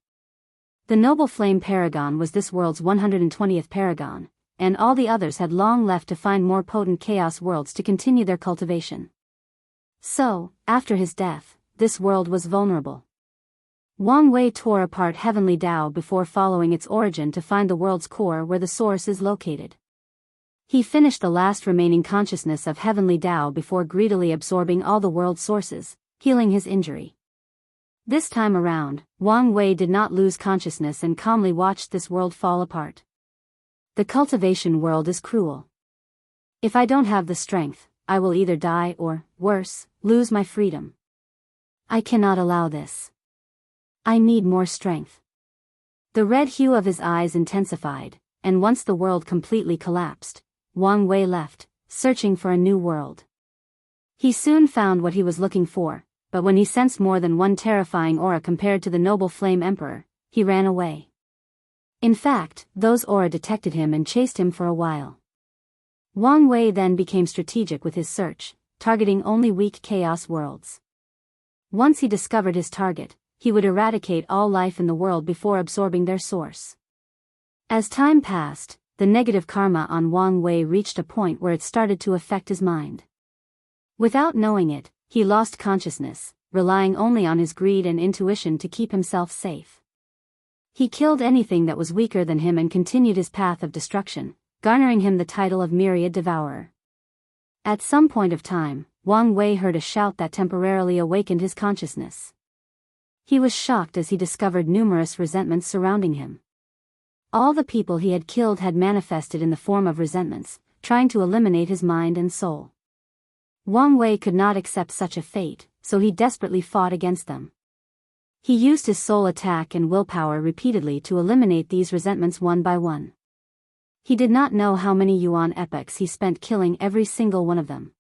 The Noble Flame Paragon was this world's 120th paragon, and all the others had long left to find more potent Chaos Worlds to continue their cultivation. So, after his death, this world was vulnerable. Wang Wei tore apart Heavenly Tao before following its origin to find the world's core where the source is located. He finished the last remaining consciousness of Heavenly Tao before greedily absorbing all the world's sources, healing his injury. This time around, Wang Wei did not lose consciousness and calmly watched this world fall apart. The cultivation world is cruel. If I don't have the strength, I will either die or, worse, lose my freedom. I cannot allow this. I need more strength. The red hue of his eyes intensified, and once the world completely collapsed, Wang Wei left, searching for a new world. He soon found what he was looking for, but when he sensed more than one terrifying aura compared to the Noble Flame Emperor, he ran away. In fact, those aura detected him and chased him for a while. Wang Wei then became strategic with his search, targeting only weak chaos worlds. Once he discovered his target, he would eradicate all life in the world before absorbing their source. As time passed, the negative karma on Wang Wei reached a point where it started to affect his mind. Without knowing it, he lost consciousness, relying only on his greed and intuition to keep himself safe. He killed anything that was weaker than him and continued his path of destruction, garnering him the title of Myriad Devourer. At some point of time, Wang Wei heard a shout that temporarily awakened his consciousness. He was shocked as he discovered numerous resentments surrounding him. All the people he had killed had manifested in the form of resentments, trying to eliminate his mind and soul. Wang Wei could not accept such a fate, so he desperately fought against them. He used his soul attack and willpower repeatedly to eliminate these resentments one by one. He did not know how many yuan epochs he spent killing every single one of them.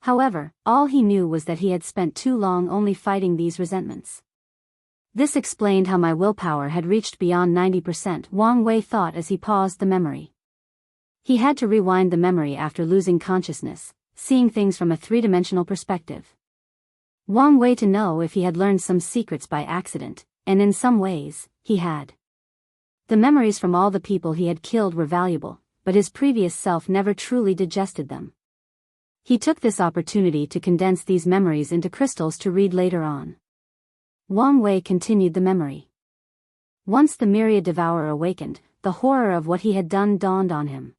However, all he knew was that he had spent too long only fighting these resentments. This explained how my willpower had reached beyond 90%, Wang Wei thought as he paused the memory. He had to rewind the memory after losing consciousness, seeing things from a three-dimensional perspective. Wang Wei to know if he had learned some secrets by accident, and in some ways, he had. The memories from all the people he had killed were valuable, but his previous self never truly digested them. He took this opportunity to condense these memories into crystals to read later on. Wang Wei continued the memory. Once the Myriad Devourer awakened, the horror of what he had done dawned on him.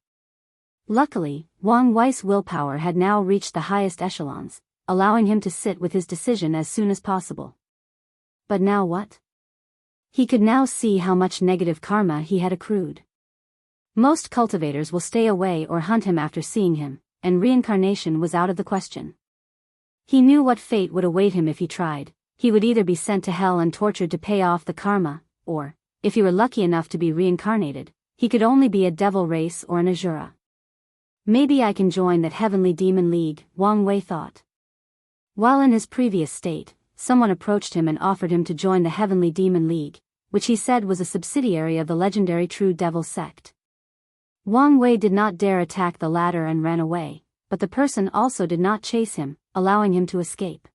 Luckily, Wang Wei's willpower had now reached the highest echelons, allowing him to sit with his decision as soon as possible. But now what? He could now see how much negative karma he had accrued. Most cultivators will stay away or hunt him after seeing him, and reincarnation was out of the question. He knew what fate would await him if he tried. He would either be sent to hell and tortured to pay off the karma, or, if he were lucky enough to be reincarnated, he could only be a devil race or an Asura. Maybe I can join that heavenly demon league, Wang Wei thought. While in his previous state, someone approached him and offered him to join the heavenly demon league, which he said was a subsidiary of the legendary True Devil sect. Wang Wei did not dare attack the latter and ran away, but the person also did not chase him, allowing him to escape.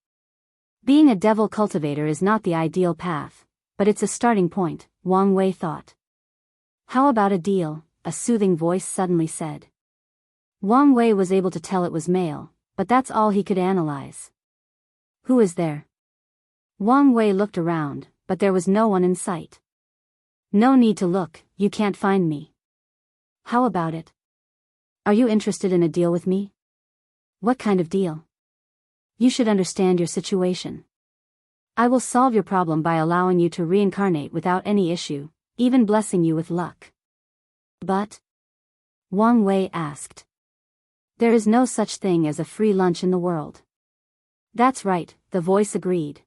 Being a devil cultivator is not the ideal path, but it's a starting point, Wang Wei thought. How about a deal? A soothing voice suddenly said. Wang Wei was able to tell it was male, but that's all he could analyze. Who is there? Wang Wei looked around, but there was no one in sight. No need to look, you can't find me. How about it? Are you interested in a deal with me? What kind of deal? You should understand your situation. I will solve your problem by allowing you to reincarnate without any issue, even blessing you with luck. But? Wang Wei asked. There is no such thing as a free lunch in the world. That's right, the voice agreed.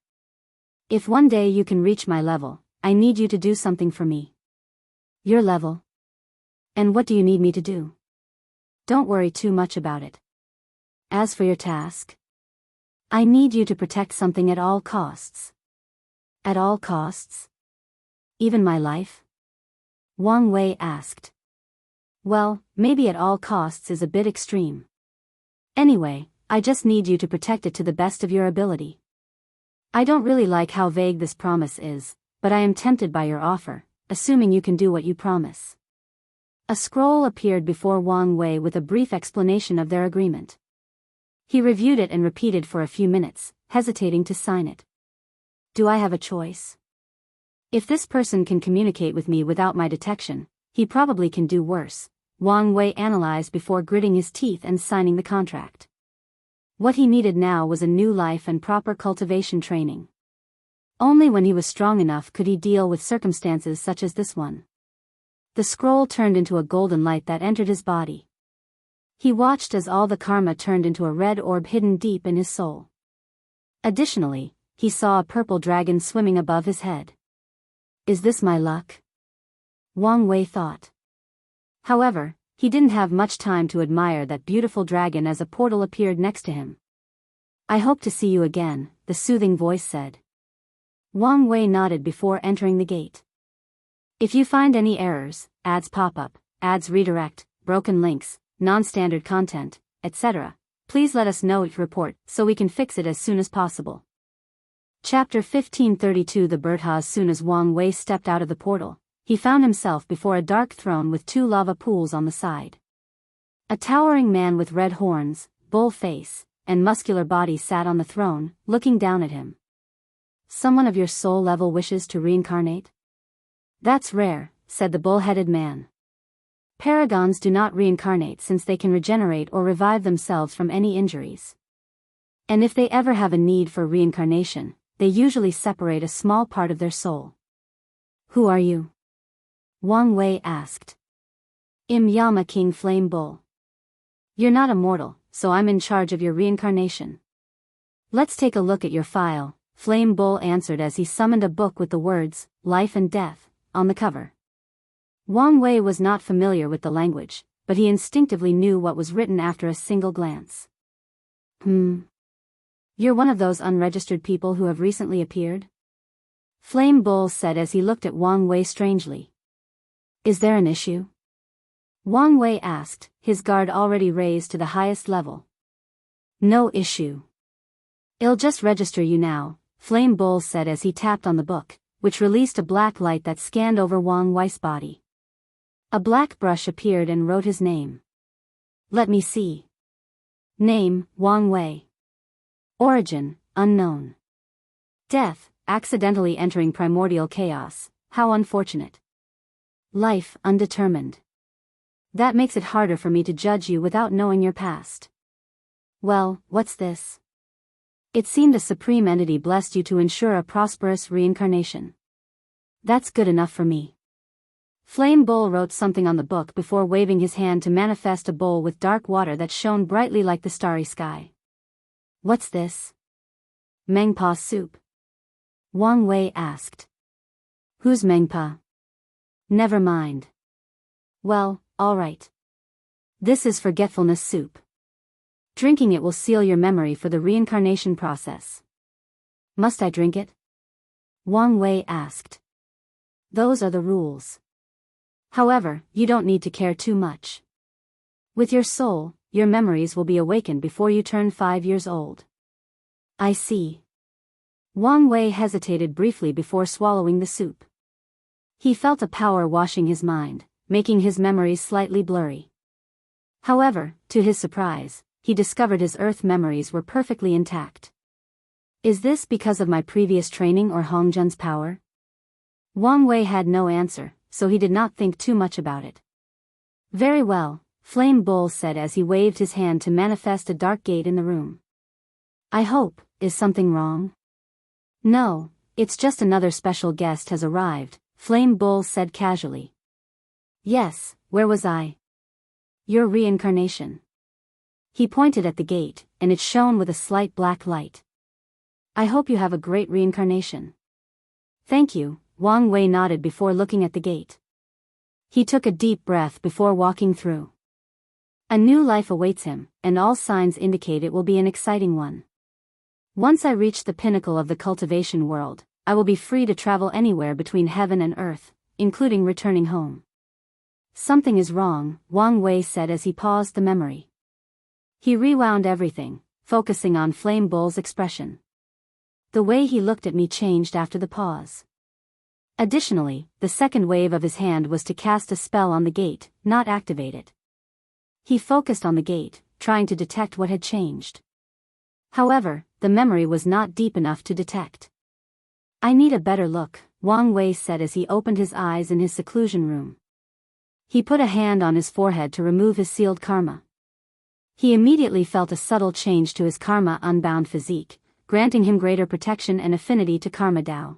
If one day you can reach my level, I need you to do something for me. Your level? And what do you need me to do? Don't worry too much about it. As for your task, I need you to protect something at all costs. At all costs? Even my life? Wang Wei asked. Well, maybe at all costs is a bit extreme. Anyway, I just need you to protect it to the best of your ability. I don't really like how vague this promise is, but I am tempted by your offer, assuming you can do what you promise. A scroll appeared before Wang Wei with a brief explanation of their agreement. He reviewed it and repeated for a few minutes, hesitating to sign it. Do I have a choice? If this person can communicate with me without my detection, he probably can do worse, Wang Wei analyzed before gritting his teeth and signing the contract. What he needed now was a new life and proper cultivation training. Only when he was strong enough could he deal with circumstances such as this one. The scroll turned into a golden light that entered his body. He watched as all the karma turned into a red orb hidden deep in his soul. Additionally, he saw a purple dragon swimming above his head. Is this my luck? Wang Wei thought. However, he didn't have much time to admire that beautiful dragon as a portal appeared next to him. I hope to see you again, the soothing voice said. Wang Wei nodded before entering the gate. If you find any errors, ads pop up, ads redirect, broken links, non-standard content, etc., please let us know each report so we can fix it as soon as possible. Chapter 1532 The Birdha. As soon as Wang Wei stepped out of the portal, he found himself before a dark throne with two lava pools on the side. A towering man with red horns, bull face, and muscular body sat on the throne, looking down at him. Someone of your soul level wishes to reincarnate? That's rare, said the bull-headed man. Paragons do not reincarnate since they can regenerate or revive themselves from any injuries. And if they ever have a need for reincarnation, they usually separate a small part of their soul. Who are you? Wang Wei asked. I'm Yama King Flame Bull. You're not immortal, so I'm in charge of your reincarnation. Let's take a look at your file, Flame Bull answered as he summoned a book with the words, Life and Death, on the cover. Wang Wei was not familiar with the language, but he instinctively knew what was written after a single glance. You're one of those unregistered people who have recently appeared? Flame Bull said as he looked at Wang Wei strangely. Is there an issue? Wang Wei asked, his guard already raised to the highest level. No issue. I'll just register you now, Flame Bull said as he tapped on the book, which released a black light that scanned over Wang Wei's body. A black brush appeared and wrote his name. Let me see. Name, Wang Wei. Origin, unknown. Death, accidentally entering primordial chaos, how unfortunate. Life, undetermined. That makes it harder for me to judge you without knowing your past. Well, what's this? It seemed a supreme entity blessed you to ensure a prosperous reincarnation. That's good enough for me. Flame Bull wrote something on the book before waving his hand to manifest a bowl with dark water that shone brightly like the starry sky. What's this? Mengpa soup? Wang Wei asked. Who's Mengpa? Never mind. Well, all right. This is forgetfulness soup. Drinking it will seal your memory for the reincarnation process. Must I drink it? Wang Wei asked. Those are the rules. However, you don't need to care too much. With your soul, your memories will be awakened before you turn 5 years old. I see. Wang Wei hesitated briefly before swallowing the soup. He felt a power washing his mind, making his memories slightly blurry. However, to his surprise, he discovered his earth memories were perfectly intact. Is this because of my previous training or Hongjun's power? Wang Wei had no answer, so he did not think too much about it. Very well, Flame Bull said as he waved his hand to manifest a dark gate in the room. I hope, is something wrong? No, it's just another special guest has arrived, Flame Bull said casually. Yes, where was I? Your reincarnation. He pointed at the gate, and it shone with a slight black light. I hope you have a great reincarnation. Thank you, Wang Wei nodded before looking at the gate. He took a deep breath before walking through. A new life awaits him, and all signs indicate it will be an exciting one. Once I reach the pinnacle of the cultivation world, I will be free to travel anywhere between heaven and earth, including returning home. Something is wrong, Wang Wei said as he paused the memory. He rewound everything, focusing on Flame Bull's expression. The way he looked at me changed after the pause. Additionally, the second wave of his hand was to cast a spell on the gate, not activate it. He focused on the gate, trying to detect what had changed. However, the memory was not deep enough to detect. I need a better look, Wang Wei said as he opened his eyes in his seclusion room. He put a hand on his forehead to remove his sealed karma. He immediately felt a subtle change to his karma-unbound physique, granting him greater protection and affinity to karma Dao.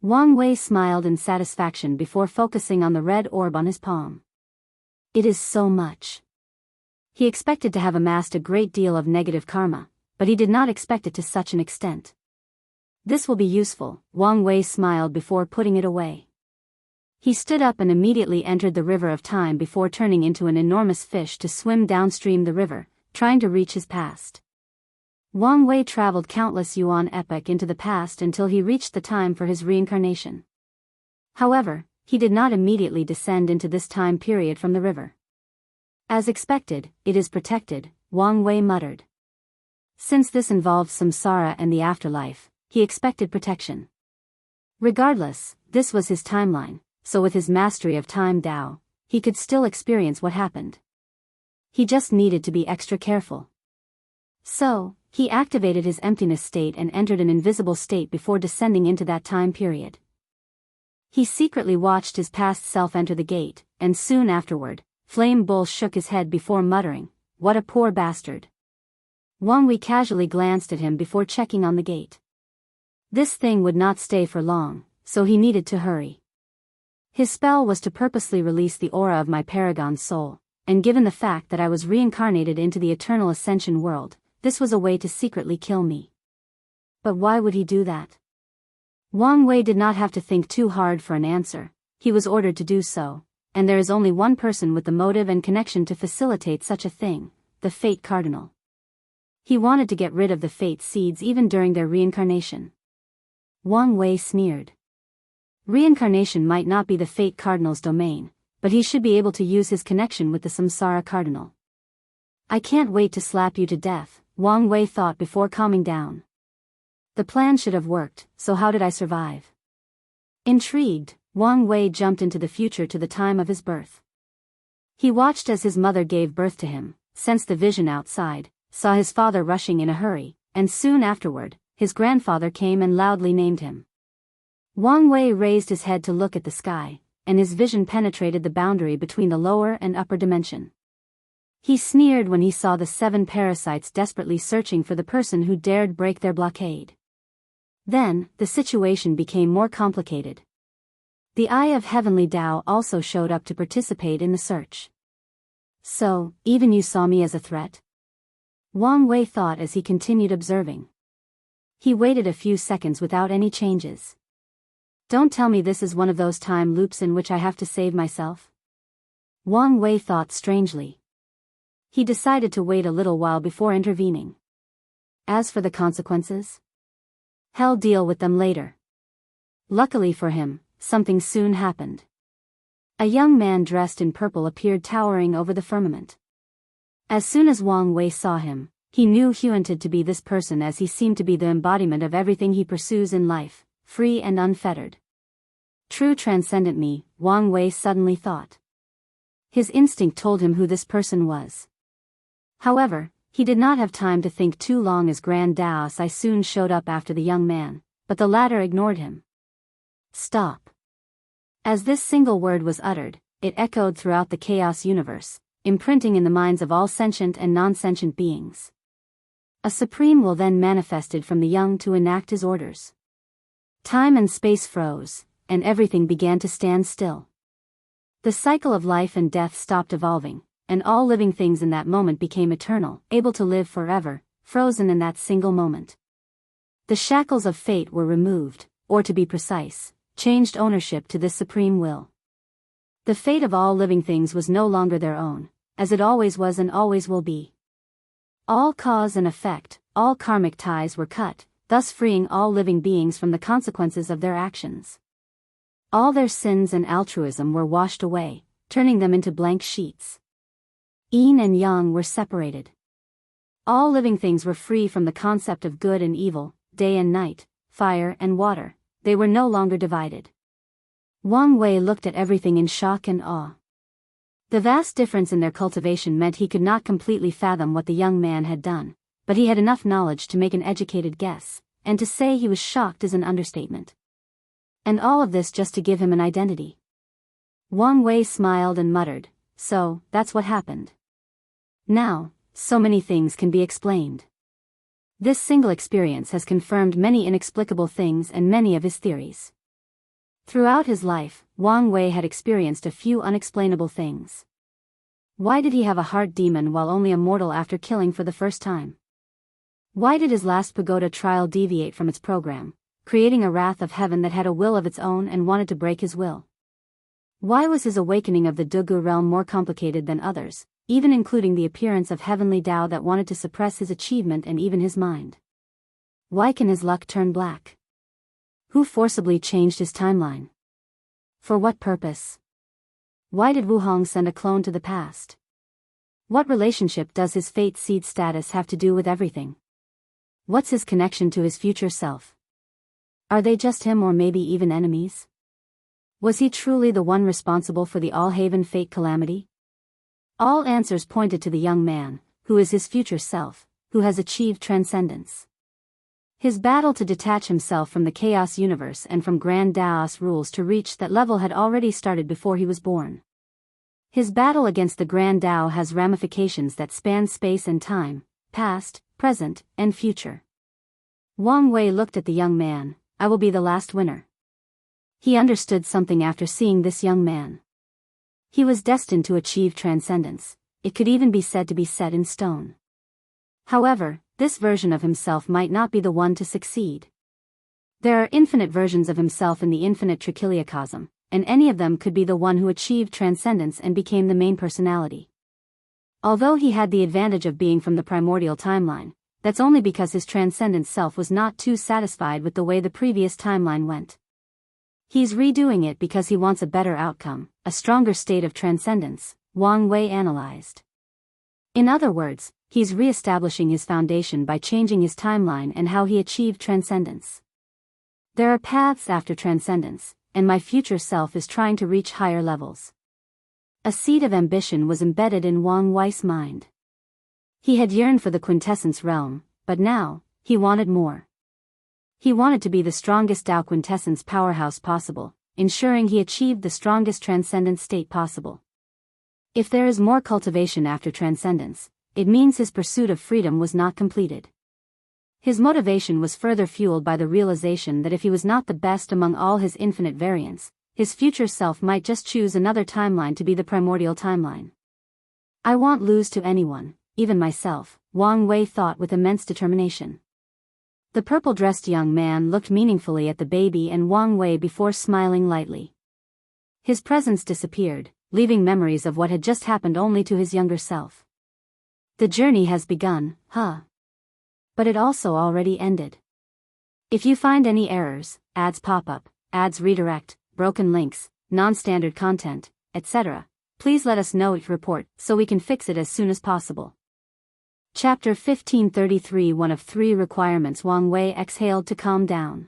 Wang Wei smiled in satisfaction before focusing on the red orb on his palm. It is so much. He expected to have amassed a great deal of negative karma, but he did not expect it to such an extent. This will be useful, Wang Wei smiled before putting it away. He stood up and immediately entered the river of time before turning into an enormous fish to swim downstream the river, trying to reach his past. Wang Wei traveled countless yuan epoch into the past until he reached the time for his reincarnation. However, he did not immediately descend into this time period from the river. As expected, it is protected, Wang Wei muttered. Since this involved samsara and the afterlife, he expected protection. Regardless, this was his timeline, so with his mastery of time Dao, he could still experience what happened. He just needed to be extra careful. So, he activated his emptiness state and entered an invisible state before descending into that time period. He secretly watched his past self enter the gate, and soon afterward, Flame Bull shook his head before muttering, "What a poor bastard." Wang Wei casually glanced at him before checking on the gate. This thing would not stay for long, so he needed to hurry. His spell was to purposely release the aura of my paragon soul, and given the fact that I was reincarnated into the eternal ascension world, this was a way to secretly kill me. But why would he do that? Wang Wei did not have to think too hard for an answer. He was ordered to do so, and there is only one person with the motive and connection to facilitate such a thing, the Fate Cardinal. He wanted to get rid of the Fate Seeds even during their reincarnation. Wang Wei sneered. Reincarnation might not be the Fate Cardinal's domain, but he should be able to use his connection with the Samsara Cardinal. I can't wait to slap you to death, Wang Wei thought before calming down. The plan should have worked, so how did I survive? Intrigued, Wang Wei jumped into the future to the time of his birth. He watched as his mother gave birth to him, sensed the vision outside, saw his father rushing in a hurry, and soon afterward, his grandfather came and loudly named him. Wang Wei raised his head to look at the sky, and his vision penetrated the boundary between the lower and upper dimension. He sneered when he saw the 7 parasites desperately searching for the person who dared break their blockade. Then, the situation became more complicated. The Eye of Heavenly Tao also showed up to participate in the search. So, even you saw me as a threat? Wang Wei thought as he continued observing. He waited a few seconds without any changes. Don't tell me this is one of those time loops in which I have to save myself? Wang Wei thought strangely. He decided to wait a little while before intervening. As for the consequences? He'll deal with them later. Luckily for him, something soon happened. A young man dressed in purple appeared towering over the firmament. As soon as Wang Wei saw him, he knew he wanted to be this person as he seemed to be the embodiment of everything he pursues in life, free and unfettered. True transcendent me, Wang Wei suddenly thought. His instinct told him who this person was. However, he did not have time to think too long as Grand Dao Sai soon showed up after the young man, but the latter ignored him. Stop. As this single word was uttered, it echoed throughout the chaos universe, imprinting in the minds of all sentient and non-sentient beings. A supreme will then manifested from the young to enact his orders. Time and space froze, and everything began to stand still. The cycle of life and death stopped evolving, and all living things in that moment became eternal, able to live forever, frozen in that single moment. The shackles of fate were removed, or to be precise, changed ownership to this supreme will. The fate of all living things was no longer their own, as it always was and always will be. All cause and effect, all karmic ties were cut, thus freeing all living beings from the consequences of their actions. All their sins and altruism were washed away, turning them into blank sheets. Yin and Yang were separated. All living things were free from the concept of good and evil, day and night, fire and water. They were no longer divided. Wang Wei looked at everything in shock and awe. The vast difference in their cultivation meant he could not completely fathom what the young man had done, but he had enough knowledge to make an educated guess, and to say he was shocked is an understatement. And all of this just to give him an identity. Wang Wei smiled and muttered, "So, that's what happened. Now, so many things can be explained. This single experience has confirmed many inexplicable things and many of his theories." Throughout his life, Wang Wei had experienced a few unexplainable things. Why did he have a heart demon while only a mortal after killing for the first time? Why did his last pagoda trial deviate from its program, creating a wrath of heaven that had a will of its own and wanted to break his will? Why was his awakening of the Dugu realm more complicated than others, even including the appearance of heavenly Tao that wanted to suppress his achievement and even his mind? Why can his luck turn black? Who forcibly changed his timeline? For what purpose? Why did Wu Hong send a clone to the past? What relationship does his fate seed status have to do with everything? What's his connection to his future self? Are they just him or maybe even enemies? Was he truly the one responsible for the All-Haven fate calamity? All answers pointed to the young man, who is his future self, who has achieved transcendence. His battle to detach himself from the chaos universe and from Grand Daos rules to reach that level had already started before he was born. His battle against the Grand Dao has ramifications that span space and time, past, present, and future. Wang Wei looked at the young man. "I will be the last winner." He understood something after seeing this young man. He was destined to achieve transcendence. It could even be said to be set in stone. However, this version of himself might not be the one to succeed. There are infinite versions of himself in the infinite trichiliocosm, and any of them could be the one who achieved transcendence and became the main personality. Although he had the advantage of being from the primordial timeline, that's only because his transcendent self was not too satisfied with the way the previous timeline went. He's redoing it because he wants a better outcome, a stronger state of transcendence, Wang Wei analyzed. In other words, he's re-establishing his foundation by changing his timeline and how he achieved transcendence. There are paths after transcendence, and my future self is trying to reach higher levels. A seed of ambition was embedded in Wang Wei's mind. He had yearned for the quintessence realm, but now, he wanted more. He wanted to be the strongest Tao quintessence powerhouse possible, ensuring he achieved the strongest transcendent state possible. If there is more cultivation after transcendence, it means his pursuit of freedom was not completed. His motivation was further fueled by the realization that if he was not the best among all his infinite variants, his future self might just choose another timeline to be the primordial timeline. I won't lose to anyone, even myself, Wang Wei thought with immense determination. The purple-dressed young man looked meaningfully at the baby and Wang Wei before smiling lightly. His presence disappeared, leaving memories of what had just happened only to his younger self. The journey has begun, huh? But it also already ended. If you find any errors, ads pop up, ads redirect, broken links, non-standard content, etc., please let us know it report so we can fix it as soon as possible. Chapter 1533. One of 3 requirements. Wang Wei exhaled to calm down.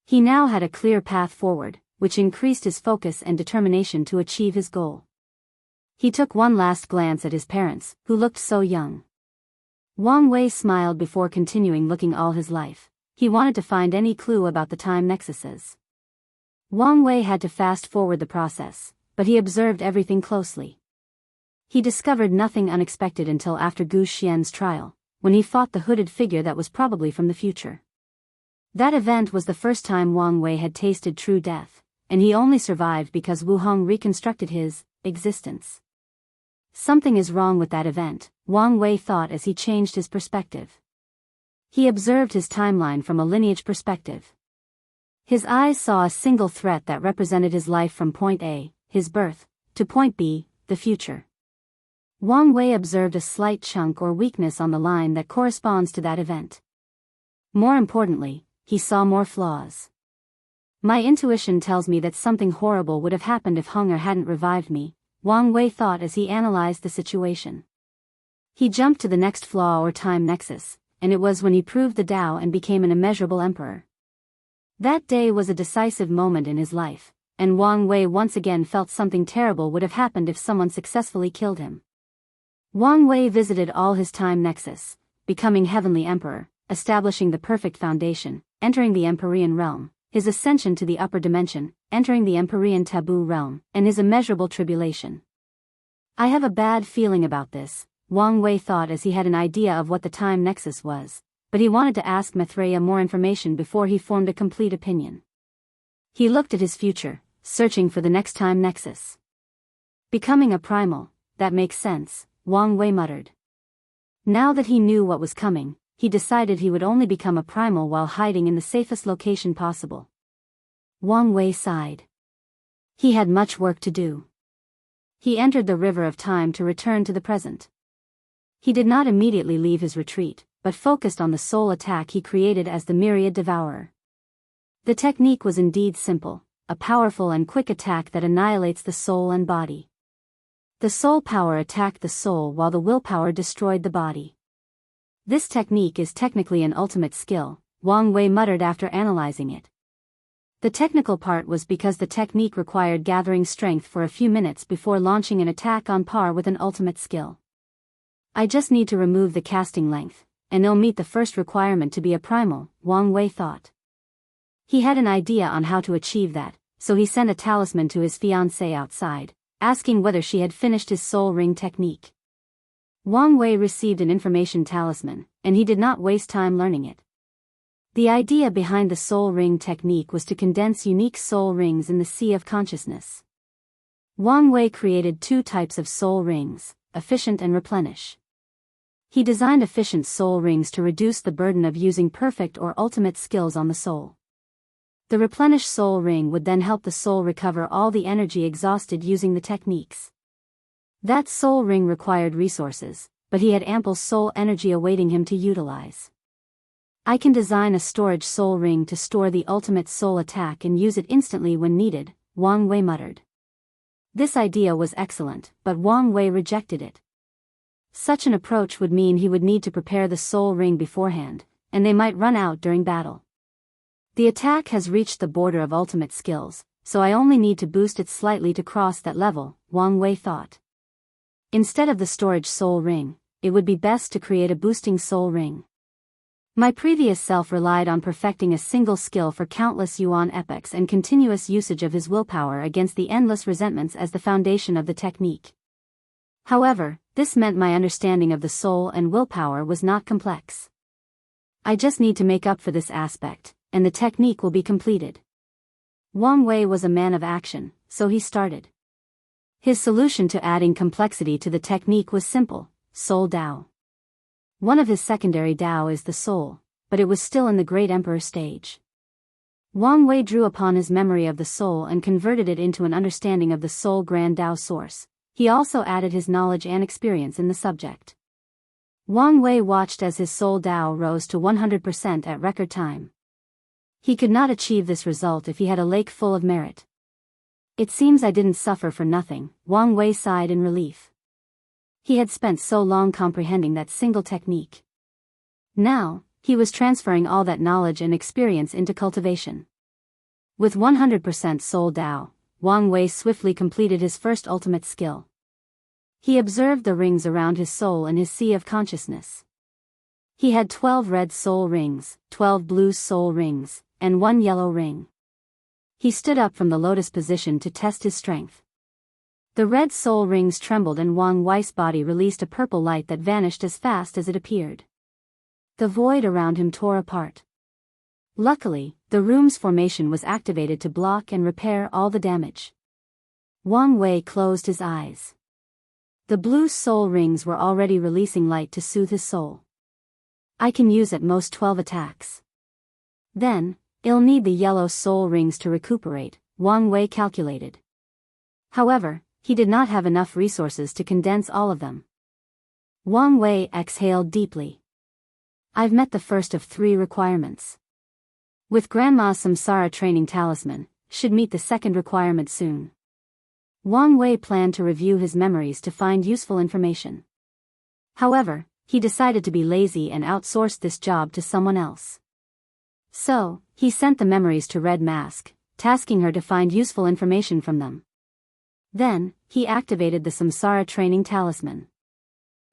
He now had a clear path forward, which increased his focus and determination to achieve his goal. He took one last glance at his parents, who looked so young. Wang Wei smiled before continuing looking all his life. He wanted to find any clue about the time nexuses. Wang Wei had to fast forward the process, but he observed everything closely. He discovered nothing unexpected until after Gu Xian's trial, when he fought the hooded figure that was probably from the future. That event was the first time Wang Wei had tasted true death, and he only survived because Wu Hong reconstructed his existence. Something is wrong with that event, Wang Wei thought as he changed his perspective. He observed his timeline from a lineage perspective. His eyes saw a single threat that represented his life from point A, his birth, to point B, the future. Wang Wei observed a slight chunk or weakness on the line that corresponds to that event. More importantly, he saw more flaws. My intuition tells me that something horrible would have happened if Hunger hadn't revived me, Wang Wei thought as he analyzed the situation. He jumped to the next flaw or time nexus, and it was when he proved the Tao and became an immeasurable emperor. That day was a decisive moment in his life, and Wang Wei once again felt something terrible would have happened if someone successfully killed him. Wang Wei visited all his time nexus, becoming Heavenly Emperor, establishing the perfect foundation, entering the Empyrean realm, his ascension to the upper dimension, entering the Empyrean taboo realm, and his immeasurable tribulation. I have a bad feeling about this, Wang Wei thought as he had an idea of what the time nexus was, but he wanted to ask Maitreya more information before he formed a complete opinion. He looked at his future, searching for the next time nexus. Becoming a primal, that makes sense, Wang Wei muttered. Now that he knew what was coming, he decided he would only become a primal while hiding in the safest location possible. Wang Wei sighed. He had much work to do. He entered the river of time to return to the present. He did not immediately leave his retreat, but focused on the soul attack he created as the Myriad Devourer. The technique was indeed simple, a powerful and quick attack that annihilates the soul and body. The soul power attacked the soul while the willpower destroyed the body. This technique is technically an ultimate skill, Wang Wei muttered after analyzing it. The technical part was because the technique required gathering strength for a few minutes before launching an attack on par with an ultimate skill. I just need to remove the casting length, and it'll meet the first requirement to be a primal, Wang Wei thought. He had an idea on how to achieve that, so he sent a talisman to his fiancée outside, asking whether she had finished his soul ring technique. Wang Wei received an information talisman, and he did not waste time learning it. The idea behind the soul ring technique was to condense unique soul rings in the sea of consciousness. Wang Wei created 2 types of soul rings, efficient and replenish. He designed efficient soul rings to reduce the burden of using perfect or ultimate skills on the soul. The replenished soul ring would then help the soul recover all the energy exhausted using the techniques. That soul ring required resources, but he had ample soul energy awaiting him to utilize. I can design a storage soul ring to store the ultimate soul attack and use it instantly when needed, Wang Wei muttered. This idea was excellent, but Wang Wei rejected it. Such an approach would mean he would need to prepare the soul ring beforehand, and they might run out during battle. The attack has reached the border of ultimate skills, so I only need to boost it slightly to cross that level, Wang Wei thought. Instead of the storage soul ring, it would be best to create a boosting soul ring. My previous self relied on perfecting a single skill for countless yuan epochs and continuous usage of his willpower against the endless resentments as the foundation of the technique. However, this meant my understanding of the soul and willpower was not complex. I just need to make up for this aspect, and the technique will be completed. Wang Wei was a man of action, so he started. His solution to adding complexity to the technique was simple: Soul Dao. One of his secondary Dao is the soul, but it was still in the Great Emperor stage. Wang Wei drew upon his memory of the soul and converted it into an understanding of the soul Grand Dao source. He also added his knowledge and experience in the subject. Wang Wei watched as his soul Dao rose to 100% at record time. He could not achieve this result if he had a lake full of merit. It seems I didn't suffer for nothing, Wang Wei sighed in relief. He had spent so long comprehending that single technique. Now, he was transferring all that knowledge and experience into cultivation. With 100% soul Dao, Wang Wei swiftly completed his first ultimate skill. He observed the rings around his soul in his sea of consciousness. He had 12 red soul rings, 12 blue soul rings, and 1 yellow ring. He stood up from the lotus position to test his strength. The red soul rings trembled and Wang Wei's body released a purple light that vanished as fast as it appeared. The void around him tore apart. Luckily, the room's formation was activated to block and repair all the damage. Wang Wei closed his eyes. The blue soul rings were already releasing light to soothe his soul. I can use at most 12 attacks. Then, I'll need the yellow soul rings to recuperate, Wang Wei calculated. However, he did not have enough resources to condense all of them. Wang Wei exhaled deeply. I've met the first of 3 requirements. With Grandma's Samsara training talisman, should meet the second requirement soon. Wang Wei planned to review his memories to find useful information. However, he decided to be lazy and outsourced this job to someone else. So, he sent the memories to Red Mask, tasking her to find useful information from them. Then, he activated the Samsara training talisman.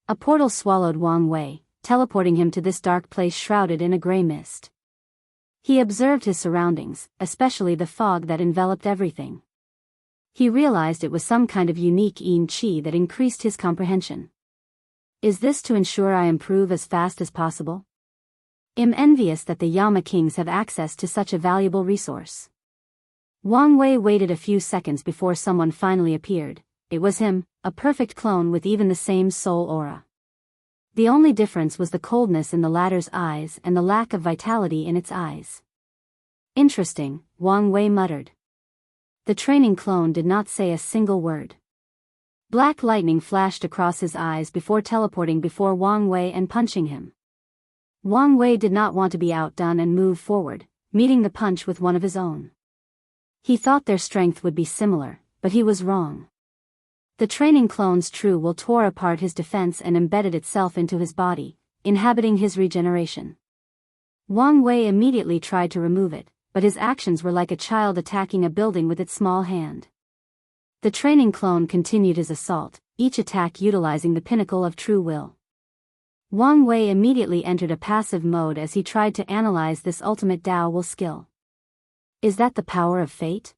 A portal swallowed Wang Wei, teleporting him to this dark place shrouded in a gray mist. He observed his surroundings, especially the fog that enveloped everything. He realized it was some kind of unique yin qi that increased his comprehension. Is this to ensure I improve as fast as possible? I'm envious that the Yama kings have access to such a valuable resource. Wang Wei waited a few seconds before someone finally appeared. It was him, a perfect clone with even the same soul aura. The only difference was the coldness in the latter's eyes and the lack of vitality in its eyes. Interesting, Wang Wei muttered. The training clone did not say a single word. Black lightning flashed across his eyes before teleporting before Wang Wei and punching him. Wang Wei did not want to be outdone and moved forward, meeting the punch with one of his own. He thought their strength would be similar, but he was wrong. The training clone's true will tore apart his defense and embedded itself into his body, inhabiting his regeneration. Wang Wei immediately tried to remove it, but his actions were like a child attacking a building with its small hand. The training clone continued his assault, each attack utilizing the pinnacle of true will. Wang Wei immediately entered a passive mode as he tried to analyze this ultimate Dao will skill. Is that the power of fate?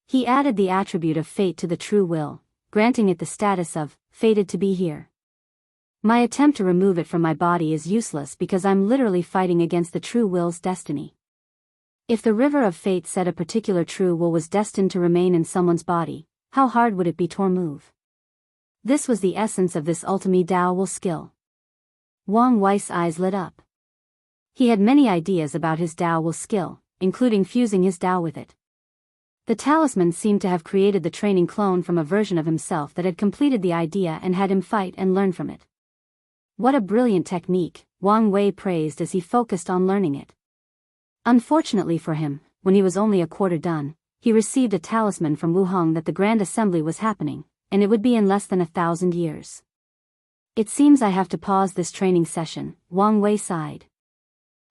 He added the attribute of fate to the true will, granting it the status of fated to be here. My attempt to remove it from my body is useless because I'm literally fighting against the true will's destiny. If the river of fate said a particular true will was destined to remain in someone's body, how hard would it be to remove? This was the essence of this ultimate Dao will skill. Wang Wei's eyes lit up. He had many ideas about his Dao will skill, including fusing his Dao with it. The talisman seemed to have created the training clone from a version of himself that had completed the idea and had him fight and learn from it. What a brilliant technique, Wang Wei praised as he focused on learning it. Unfortunately for him, when he was only a quarter done, he received a talisman from Wuhong that the Grand Assembly was happening, and it would be in less than 1,000 years. It seems I have to pause this training session, Wang Wei sighed.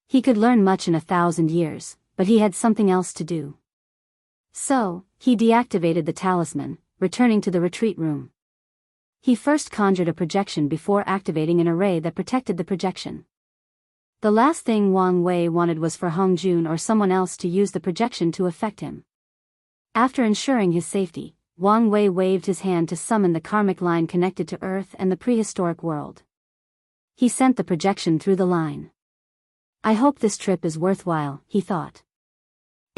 He could learn much in 1,000 years, but he had something else to do. So, he deactivated the talisman, returning to the retreat room. He first conjured a projection before activating an array that protected the projection. The last thing Wang Wei wanted was for Hong Jun or someone else to use the projection to affect him. After ensuring his safety, Wang Wei waved his hand to summon the karmic line connected to Earth and the prehistoric world. He sent the projection through the line. I hope this trip is worthwhile, he thought.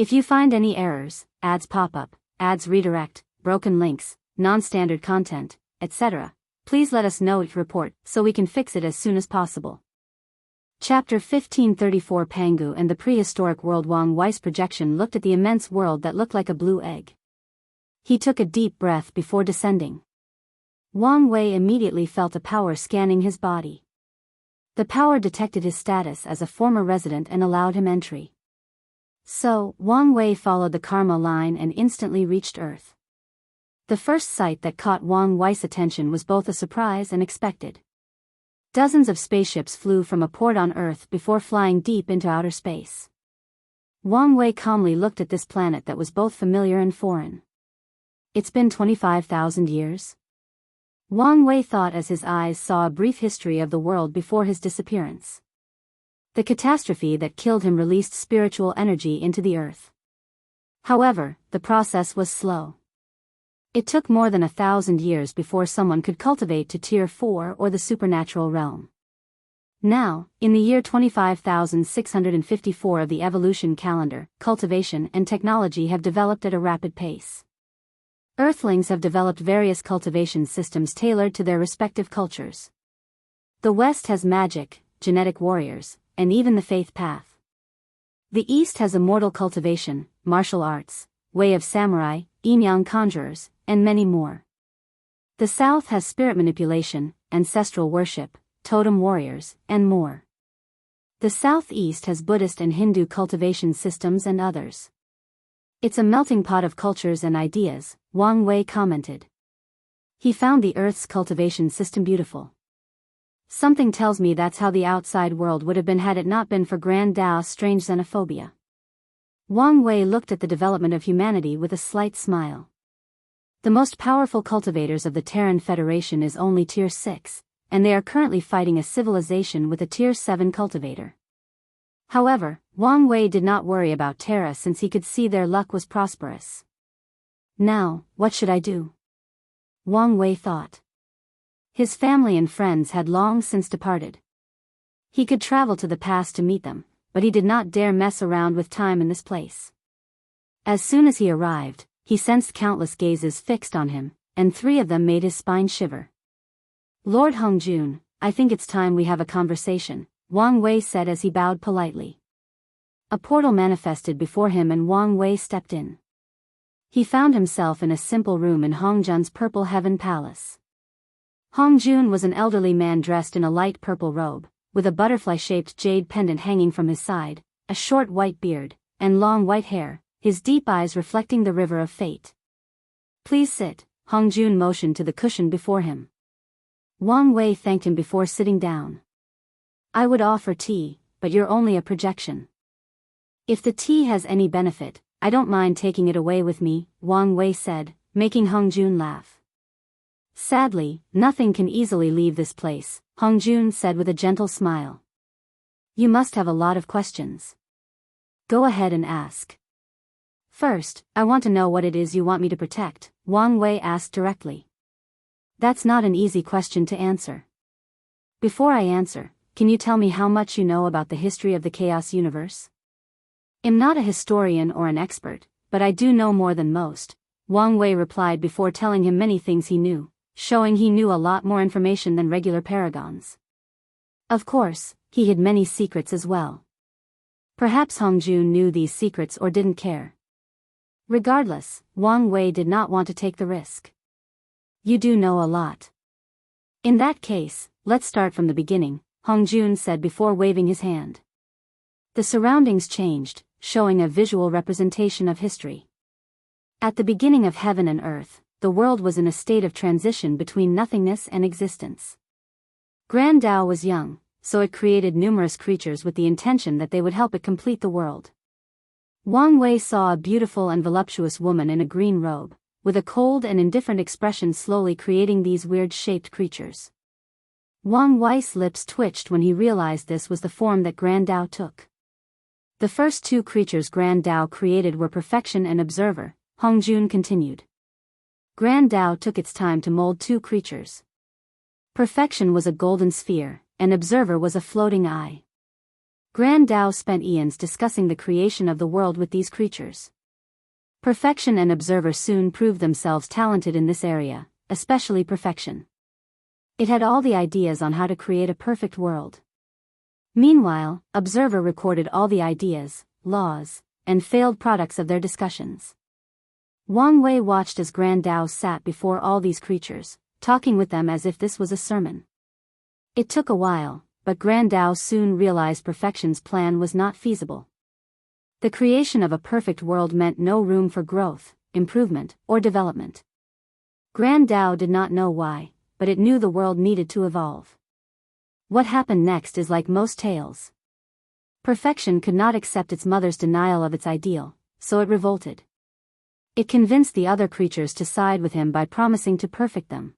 If you find any errors, ads pop up, ads redirect, broken links, non-standard content, etc., please let us know your report so we can fix it as soon as possible. Chapter 1534 Pangu and the Prehistoric World. Wang Wei's projection looked at the immense world that looked like a blue egg. He took a deep breath before descending. Wang Wei immediately felt a power scanning his body. The power detected his status as a former resident and allowed him entry. So, Wang Wei followed the karma line and instantly reached Earth. The first sight that caught Wang Wei's attention was both a surprise and expected. Dozens of spaceships flew from a port on Earth before flying deep into outer space. Wang Wei calmly looked at this planet that was both familiar and foreign. It's been 25,000 years? Wang Wei thought as his eyes saw a brief history of the world before his disappearance. The catastrophe that killed him released spiritual energy into the Earth. However, the process was slow. It took more than 1,000 years before someone could cultivate to Tier 4 or the supernatural realm. Now, in the year 25,654 of the evolution calendar, cultivation and technology have developed at a rapid pace. Earthlings have developed various cultivation systems tailored to their respective cultures. The West has magic, genetic warriors, and even the faith path. The East has immortal cultivation, martial arts, way of samurai, yin-yang conjurers, and many more. The South has spirit manipulation, ancestral worship, totem warriors, and more. The Southeast has Buddhist and Hindu cultivation systems and others. It's a melting pot of cultures and ideas, Wang Wei commented. He found the Earth's cultivation system beautiful. Something tells me that's how the outside world would have been had it not been for Grand Dao's strange xenophobia. Wang Wei looked at the development of humanity with a slight smile. The most powerful cultivators of the Terran Federation is only Tier 6, and they are currently fighting a civilization with a Tier 7 cultivator. However, Wang Wei did not worry about Terra since he could see their luck was prosperous. Now, what should I do? Wang Wei thought. His family and friends had long since departed. He could travel to the past to meet them, but he did not dare mess around with time in this place. As soon as he arrived, he sensed countless gazes fixed on him, and 3 of them made his spine shiver. Lord Hongjun, I think it's time we have a conversation, Wang Wei said as he bowed politely. A portal manifested before him and Wang Wei stepped in. He found himself in a simple room in Hongjun's Purple Heaven Palace. Hongjun was an elderly man dressed in a light purple robe, with a butterfly-shaped jade pendant hanging from his side, a short white beard, and long white hair, his deep eyes reflecting the river of fate. Please sit, Hongjun motioned to the cushion before him. Wang Wei thanked him before sitting down. I would offer tea, but you're only a projection. If the tea has any benefit, I don't mind taking it away with me, Wang Wei said, making Hongjun laugh. Sadly, nothing can easily leave this place, Hongjun said with a gentle smile. You must have a lot of questions. Go ahead and ask. First, I want to know what it is you want me to protect, Wang Wei asked directly. That's not an easy question to answer. Before I answer, can you tell me how much you know about the history of the Chaos Universe? I'm not a historian or an expert, but I do know more than most, Wang Wei replied before telling him many things he knew, showing he knew a lot more information than regular paragons. Of course, he hid many secrets as well. Perhaps Hongjun knew these secrets or didn't care. Regardless, Wang Wei did not want to take the risk. You do know a lot. In that case, let's start from the beginning, Hongjun said before waving his hand. The surroundings changed, showing a visual representation of history. At the beginning of heaven and earth, the world was in a state of transition between nothingness and existence. Grand Dao was young, so it created numerous creatures with the intention that they would help it complete the world. Wang Wei saw a beautiful and voluptuous woman in a green robe, with a cold and indifferent expression slowly creating these weird-shaped creatures. Wang Wei's lips twitched when he realized this was the form that Grand Dao took. The first 2 creatures Grand Dao created were Perfection and Observer, Hongjun continued. Grand Dao took its time to mold 2 creatures. Perfection was a golden sphere, and Observer was a floating eye. Grand Tao spent eons discussing the creation of the world with these creatures. Perfection and Observer soon proved themselves talented in this area, especially Perfection. It had all the ideas on how to create a perfect world. Meanwhile, Observer recorded all the ideas, laws, and failed products of their discussions. Wang Wei watched as Grand Tao sat before all these creatures, talking with them as if this was a sermon. It took a while, but Grand Tao soon realized Perfection's plan was not feasible. The creation of a perfect world meant no room for growth, improvement, or development. Grand Tao did not know why, but it knew the world needed to evolve. What happened next is like most tales. Perfection could not accept its mother's denial of its ideal, so it revolted. It convinced the other creatures to side with him by promising to perfect them.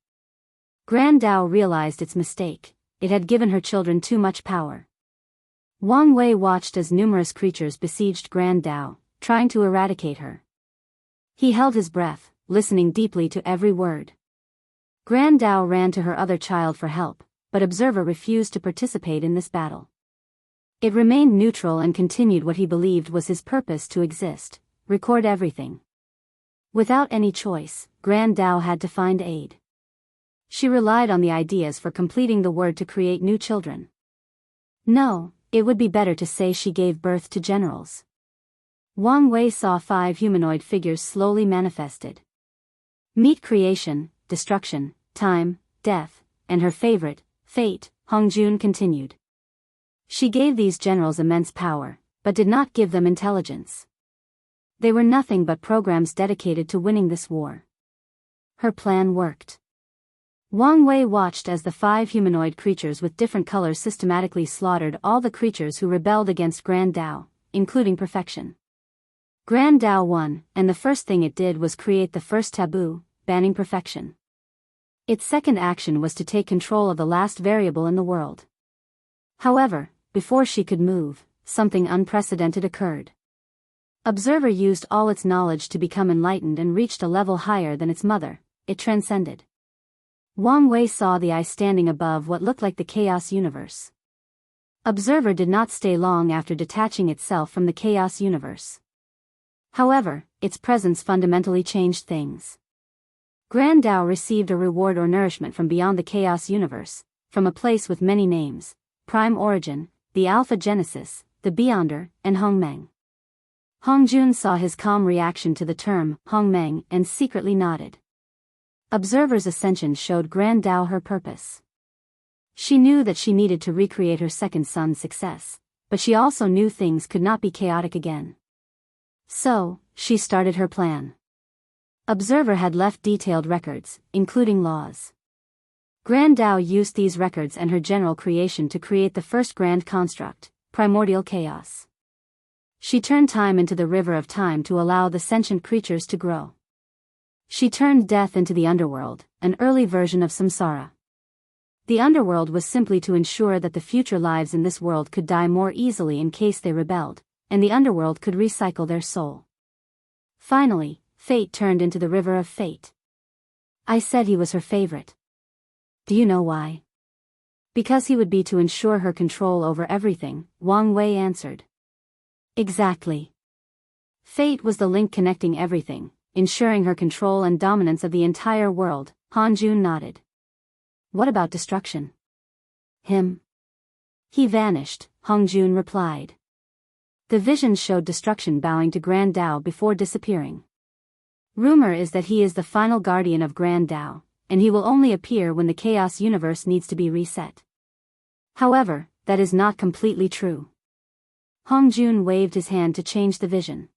Grand Tao realized its mistake. It had given her children too much power. Wang Wei watched as numerous creatures besieged Grand Tao, trying to eradicate her. He held his breath, listening deeply to every word. Grand Tao ran to her other child for help, but Observer refused to participate in this battle. It remained neutral and continued what he believed was his purpose to exist: record everything. Without any choice, Grand Tao had to find aid. She relied on the ideas for completing the word to create new children. No, it would be better to say she gave birth to generals. Wang Wei saw 5 humanoid figures slowly manifested. Meet creation, destruction, time, death, and her favorite, fate, Hongjun continued. She gave these generals immense power, but did not give them intelligence. They were nothing but programs dedicated to winning this war. Her plan worked. Wang Wei watched as the 5 humanoid creatures with different colors systematically slaughtered all the creatures who rebelled against Grand Tao, including Perfection. Grand Tao won, and the first thing it did was create the first taboo, banning Perfection. Its second action was to take control of the last variable in the world. However, before she could move, something unprecedented occurred. Observer used all its knowledge to become enlightened and reached a level higher than its mother. It transcended. Wang Wei saw the eye standing above what looked like the chaos universe. Observer did not stay long after detaching itself from the chaos universe. However, its presence fundamentally changed things. Grand Tao received a reward or nourishment from beyond the chaos universe, from a place with many names: Prime Origin, the Alpha Genesis, the Beyonder, and Hongmeng. Hongjun saw his calm reaction to the term Hongmeng and secretly nodded. Observer's ascension showed Grand Tao her purpose. She knew that she needed to recreate her second son's success, but she also knew things could not be chaotic again. So, she started her plan. Observer had left detailed records, including laws. Grand Tao used these records and her general creation to create the first grand construct, primordial chaos. She turned time into the river of time to allow the sentient creatures to grow. She turned death into the underworld, an early version of samsara. The underworld was simply to ensure that the future lives in this world could die more easily in case they rebelled, and the underworld could recycle their soul. Finally, fate turned into the river of fate. I said he was her favorite. Do you know why? Because he would be to ensure her control over everything, Wang Wei answered. Exactly. Fate was the link connecting everything, ensuring her control and dominance of the entire world. Hongjun nodded. What about destruction? Him? He vanished, Hongjun replied. The vision showed destruction bowing to Grand Tao before disappearing. Rumor is that he is the final guardian of Grand Tao, and he will only appear when the chaos universe needs to be reset. However, that is not completely true. Hongjun waved his hand to change the vision.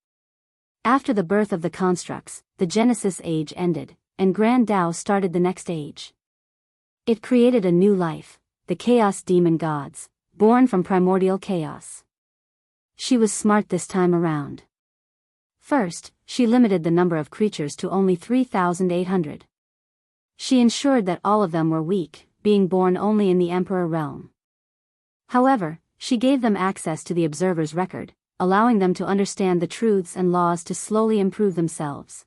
After the birth of the constructs, the Genesis age ended, and Grand Tao started the next age. It created a new life, the Chaos Demon Gods, born from primordial chaos. She was smart this time around. First, she limited the number of creatures to only 3,800. She ensured that all of them were weak, being born only in the Emperor realm. However, she gave them access to the Observer's record, allowing them to understand the truths and laws to slowly improve themselves.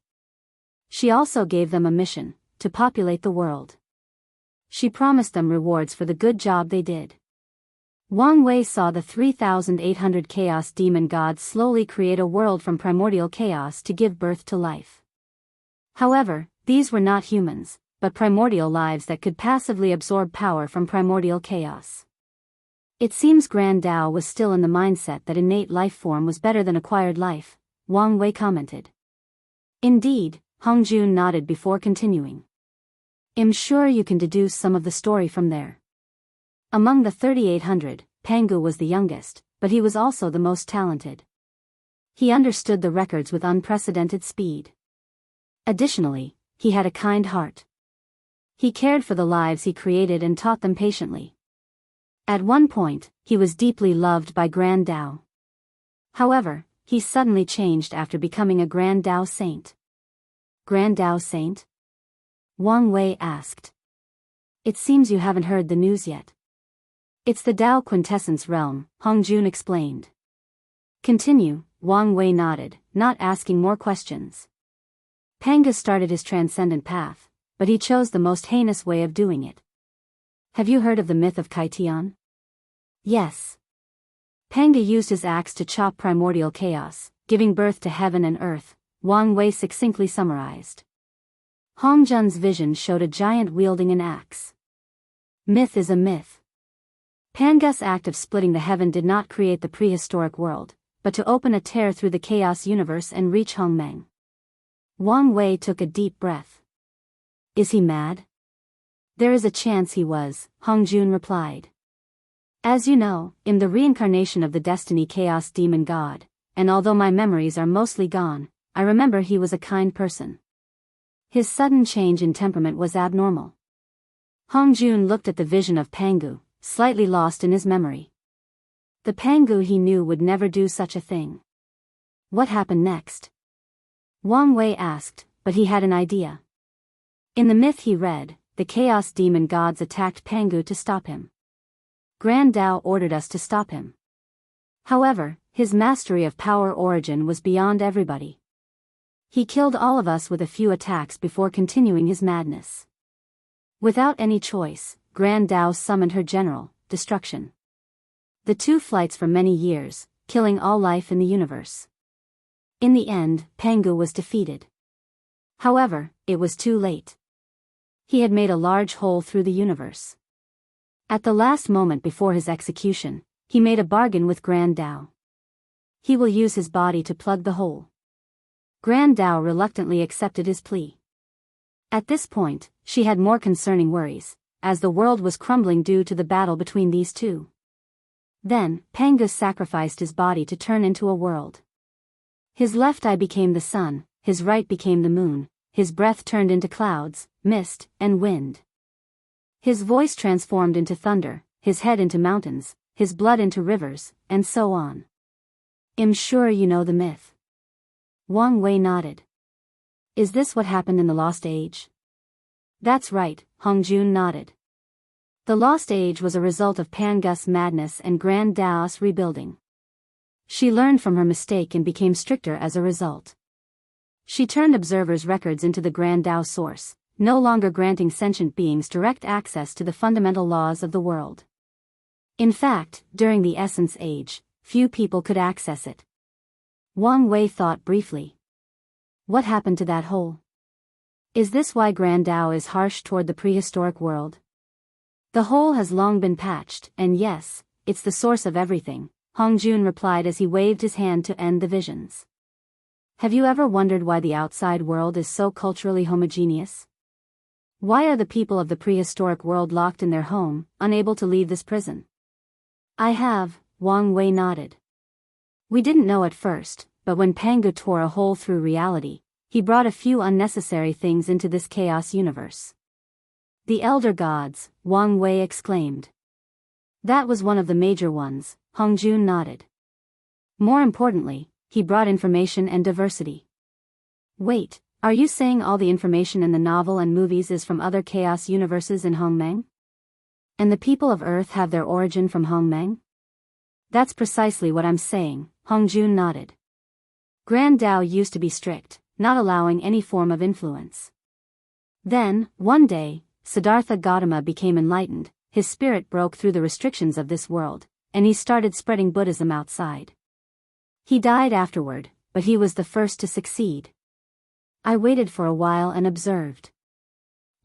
She also gave them a mission, to populate the world. She promised them rewards for the good job they did. Wang Wei saw the 3,800 chaos demon gods slowly create a world from primordial chaos to give birth to life. However, these were not humans, but primordial lives that could passively absorb power from primordial chaos. It seems Grand Tao was still in the mindset that innate life form was better than acquired life, Wang Wei commented. Indeed, Hongjun nodded before continuing. I'm sure you can deduce some of the story from there. Among the 3,800, Pangu was the youngest, but he was also the most talented. He understood the records with unprecedented speed. Additionally, he had a kind heart. He cared for the lives he created and taught them patiently. At one point, he was deeply loved by Grand Tao. However, he suddenly changed after becoming a Grand Tao saint. Grand Tao saint? Wang Wei asked. It seems you haven't heard the news yet. It's the Tao quintessence realm, Hongjun explained. Continue, Wang Wei nodded, not asking more questions. Pangu started his transcendent path, but he chose the most heinous way of doing it. Have you heard of the myth of Kaitian? Yes. Pangu used his axe to chop primordial chaos, giving birth to heaven and earth, Wang Wei succinctly summarized. Hongjun's vision showed a giant wielding an axe. Myth is a myth. Pangu's act of splitting the heaven did not create the prehistoric world, but to open a tear through the chaos universe and reach Hongmeng. Wang Wei took a deep breath. Is he mad? There is a chance he was, Hongjun replied. As you know, I'm the reincarnation of the Destiny Chaos Demon God, and although my memories are mostly gone, I remember he was a kind person. His sudden change in temperament was abnormal. Hongjun looked at the vision of Pangu, slightly lost in his memory. The Pangu he knew would never do such a thing. What happened next? Wang Wei asked, but he had an idea. In the myth he read, the Chaos Demon gods attacked Pangu to stop him. Grand Tao ordered us to stop him. However, his mastery of power origin was beyond everybody. He killed all of us with a few attacks before continuing his madness. Without any choice, Grand Tao summoned her general, Destruction. The two flights for many years, killing all life in the universe. In the end, Pangu was defeated. However, it was too late. He had made a large hole through the universe. At the last moment before his execution, he made a bargain with Grand Tao. He will use his body to plug the hole. Grand Tao reluctantly accepted his plea. At this point, she had more concerning worries, as the world was crumbling due to the battle between these two. Then, Pangu sacrificed his body to turn into a world. His left eye became the sun, his right became the moon, his breath turned into clouds, mist, and wind. His voice transformed into thunder, his head into mountains, his blood into rivers, and so on. I'm sure you know the myth. Wang Wei nodded. Is this what happened in the Lost Age? That's right, Hongjun nodded. The Lost Age was a result of Pangu's madness and Grand Tao's rebuilding. She learned from her mistake and became stricter as a result. She turned observers' records into the Grand Tao source, no longer granting sentient beings direct access to the fundamental laws of the world. In fact, during the Essence Age, few people could access it. Wang Wei thought briefly. What happened to that hole? Is this why Grand Tao is harsh toward the prehistoric world? The hole has long been patched, and yes, it's the source of everything, Hongjun replied as he waved his hand to end the visions. Have you ever wondered why the outside world is so culturally homogeneous? Why are the people of the prehistoric world locked in their home, unable to leave this prison? I have, Wang Wei nodded. We didn't know at first, but when Pangu tore a hole through reality, he brought a few unnecessary things into this chaos universe. The Elder Gods, Wang Wei exclaimed. That was one of the major ones, Hongjun nodded. More importantly, he brought information and diversity. Wait, are you saying all the information in the novel and movies is from other chaos universes in Hongmeng? And the people of Earth have their origin from Hongmeng? That's precisely what I'm saying, Hongjun nodded. Grand Tao used to be strict, not allowing any form of influence. Then, one day, Siddhartha Gautama became enlightened, his spirit broke through the restrictions of this world, and he started spreading Buddhism outside. He died afterward, but he was the first to succeed. I waited for a while and observed.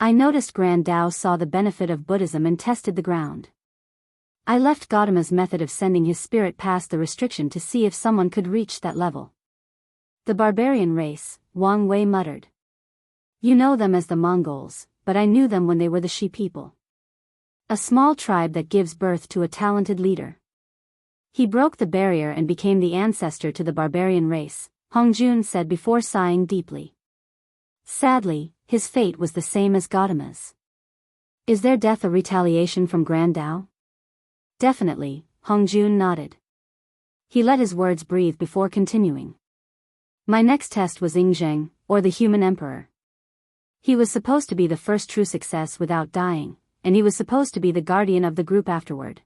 I noticed Grand Tao saw the benefit of Buddhism and tested the ground. I left Gautama's method of sending his spirit past the restriction to see if someone could reach that level. The barbarian race, Wang Wei muttered. You know them as the Mongols, but I knew them when they were the Shi people. A small tribe that gives birth to a talented leader. He broke the barrier and became the ancestor to the barbarian race, Hongjun said before sighing deeply. Sadly, his fate was the same as Gautama's. Is their death a retaliation from Grand Tao? Definitely, Hongjun nodded. He let his words breathe before continuing. My next test was Ingzheng, or the human emperor. He was supposed to be the first true success without dying, and he was supposed to be the guardian of the group afterward.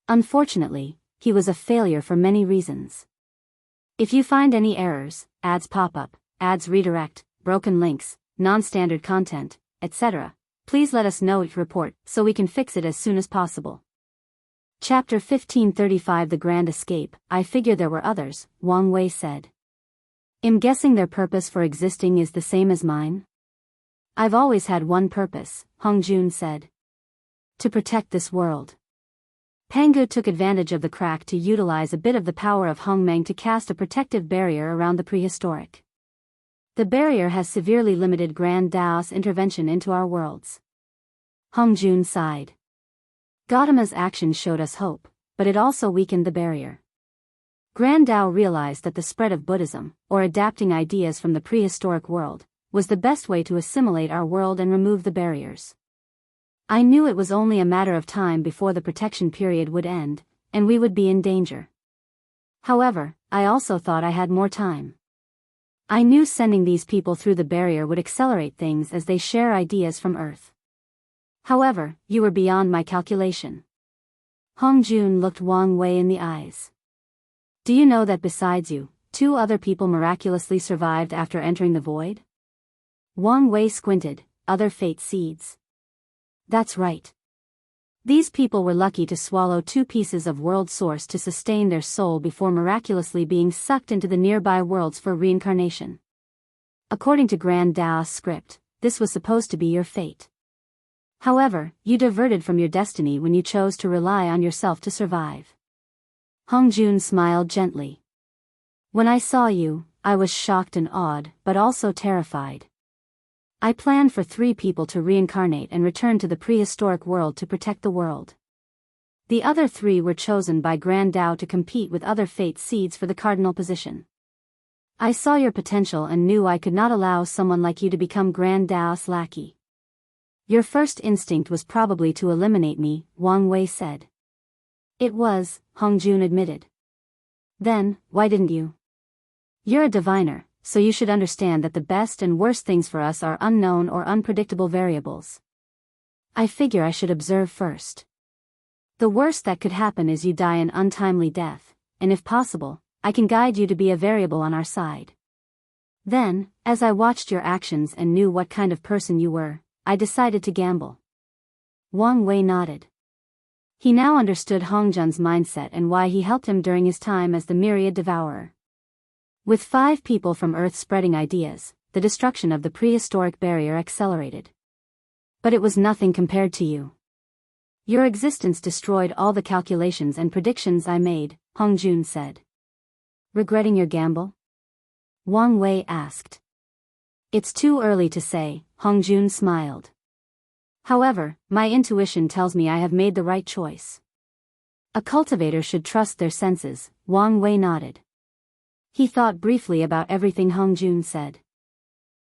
Unfortunately, he was a failure for many reasons. If you find any errors, ads pop up, ads redirect, broken links, non-standard content, etc., please let us know each report so we can fix it as soon as possible. Chapter 1535 The Grand Escape. I figure there were others, Wang Wei said. I'm guessing their purpose for existing is the same as mine? I've always had one purpose, Hongjun said. To protect this world. Pangu took advantage of the crack to utilize a bit of the power of Hongmeng to cast a protective barrier around the Prehistoric. The barrier has severely limited Grand Tao's intervention into our worlds. Hongjun sighed. Gautama's action showed us hope, but it also weakened the barrier. Grand Tao realized that the spread of Buddhism, or adapting ideas from the prehistoric world, was the best way to assimilate our world and remove the barriers. I knew it was only a matter of time before the protection period would end, and we would be in danger. However, I also thought I had more time. I knew sending these people through the barrier would accelerate things as they share ideas from Earth. However, you were beyond my calculation. Hongjun looked Wang Wei in the eyes. Do you know that besides you, 2 other people miraculously survived after entering the void? Wang Wei squinted. Other fate seeds. That's right. These people were lucky to swallow 2 pieces of world source to sustain their soul before miraculously being sucked into the nearby worlds for reincarnation. According to Grand Tao's script, this was supposed to be your fate. However, you diverted from your destiny when you chose to rely on yourself to survive. Hongjun smiled gently. When I saw you, I was shocked and awed, but also terrified. I planned for 3 people to reincarnate and return to the prehistoric world to protect the world. The other 3 were chosen by Grand Tao to compete with other fate seeds for the cardinal position. I saw your potential and knew I could not allow someone like you to become Grand Tao's lackey. Your first instinct was probably to eliminate me, Wang Wei said. It was, Hongjun admitted. Then, why didn't you? You're a diviner, so you should understand that the best and worst things for us are unknown or unpredictable variables. I figure I should observe first. The worst that could happen is you die an untimely death, and if possible, I can guide you to be a variable on our side. Then, as I watched your actions and knew what kind of person you were, I decided to gamble. Wang Wei nodded. He now understood Hongjun's mindset and why he helped him during his time as the Myriad Devourer. With 5 people from Earth spreading ideas, the destruction of the prehistoric barrier accelerated. But it was nothing compared to you. Your existence destroyed all the calculations and predictions I made, Hongjun said. Regretting your gamble? Wang Wei asked. It's too early to say, Hongjun smiled. However, my intuition tells me I have made the right choice. A cultivator should trust their senses, Wang Wei nodded. He thought briefly about everything Hongjun said.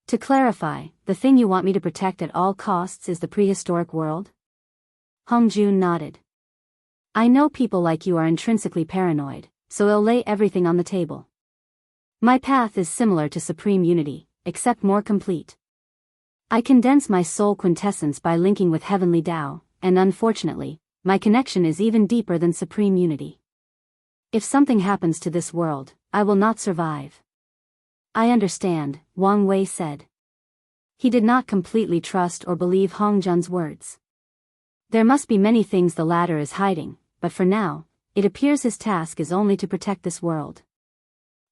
To clarify, the thing you want me to protect at all costs is the prehistoric world? Hongjun nodded. I know people like you are intrinsically paranoid, so I'll lay everything on the table. My path is similar to Supreme Unity, except more complete. I condense my soul quintessence by linking with Heavenly Tao, and unfortunately, my connection is even deeper than Supreme Unity. If something happens to this world, I will not survive. I understand, Wang Wei said. He did not completely trust or believe Hongjun's words. There must be many things the latter is hiding, but for now, it appears his task is only to protect this world.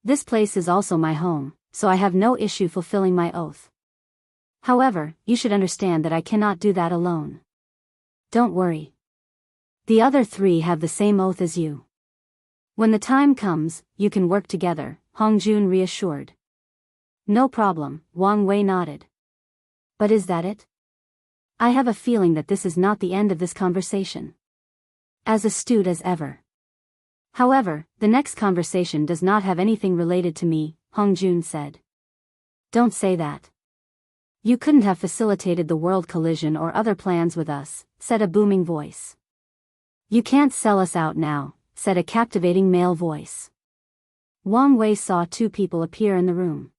This place is also my home, so I have no issue fulfilling my oath. However, you should understand that I cannot do that alone. Don't worry. The other 3 have the same oath as you. When the time comes, you can work together, Hongjun reassured. No problem, Wang Wei nodded. But is that it? I have a feeling that this is not the end of this conversation. As astute as ever. However, the next conversation does not have anything related to me, Hongjun said. Don't say that. You couldn't have facilitated the world collision or other plans with us, said a booming voice. You can't sell us out now, said a captivating male voice. Wang Wei saw 2 people appear in the room.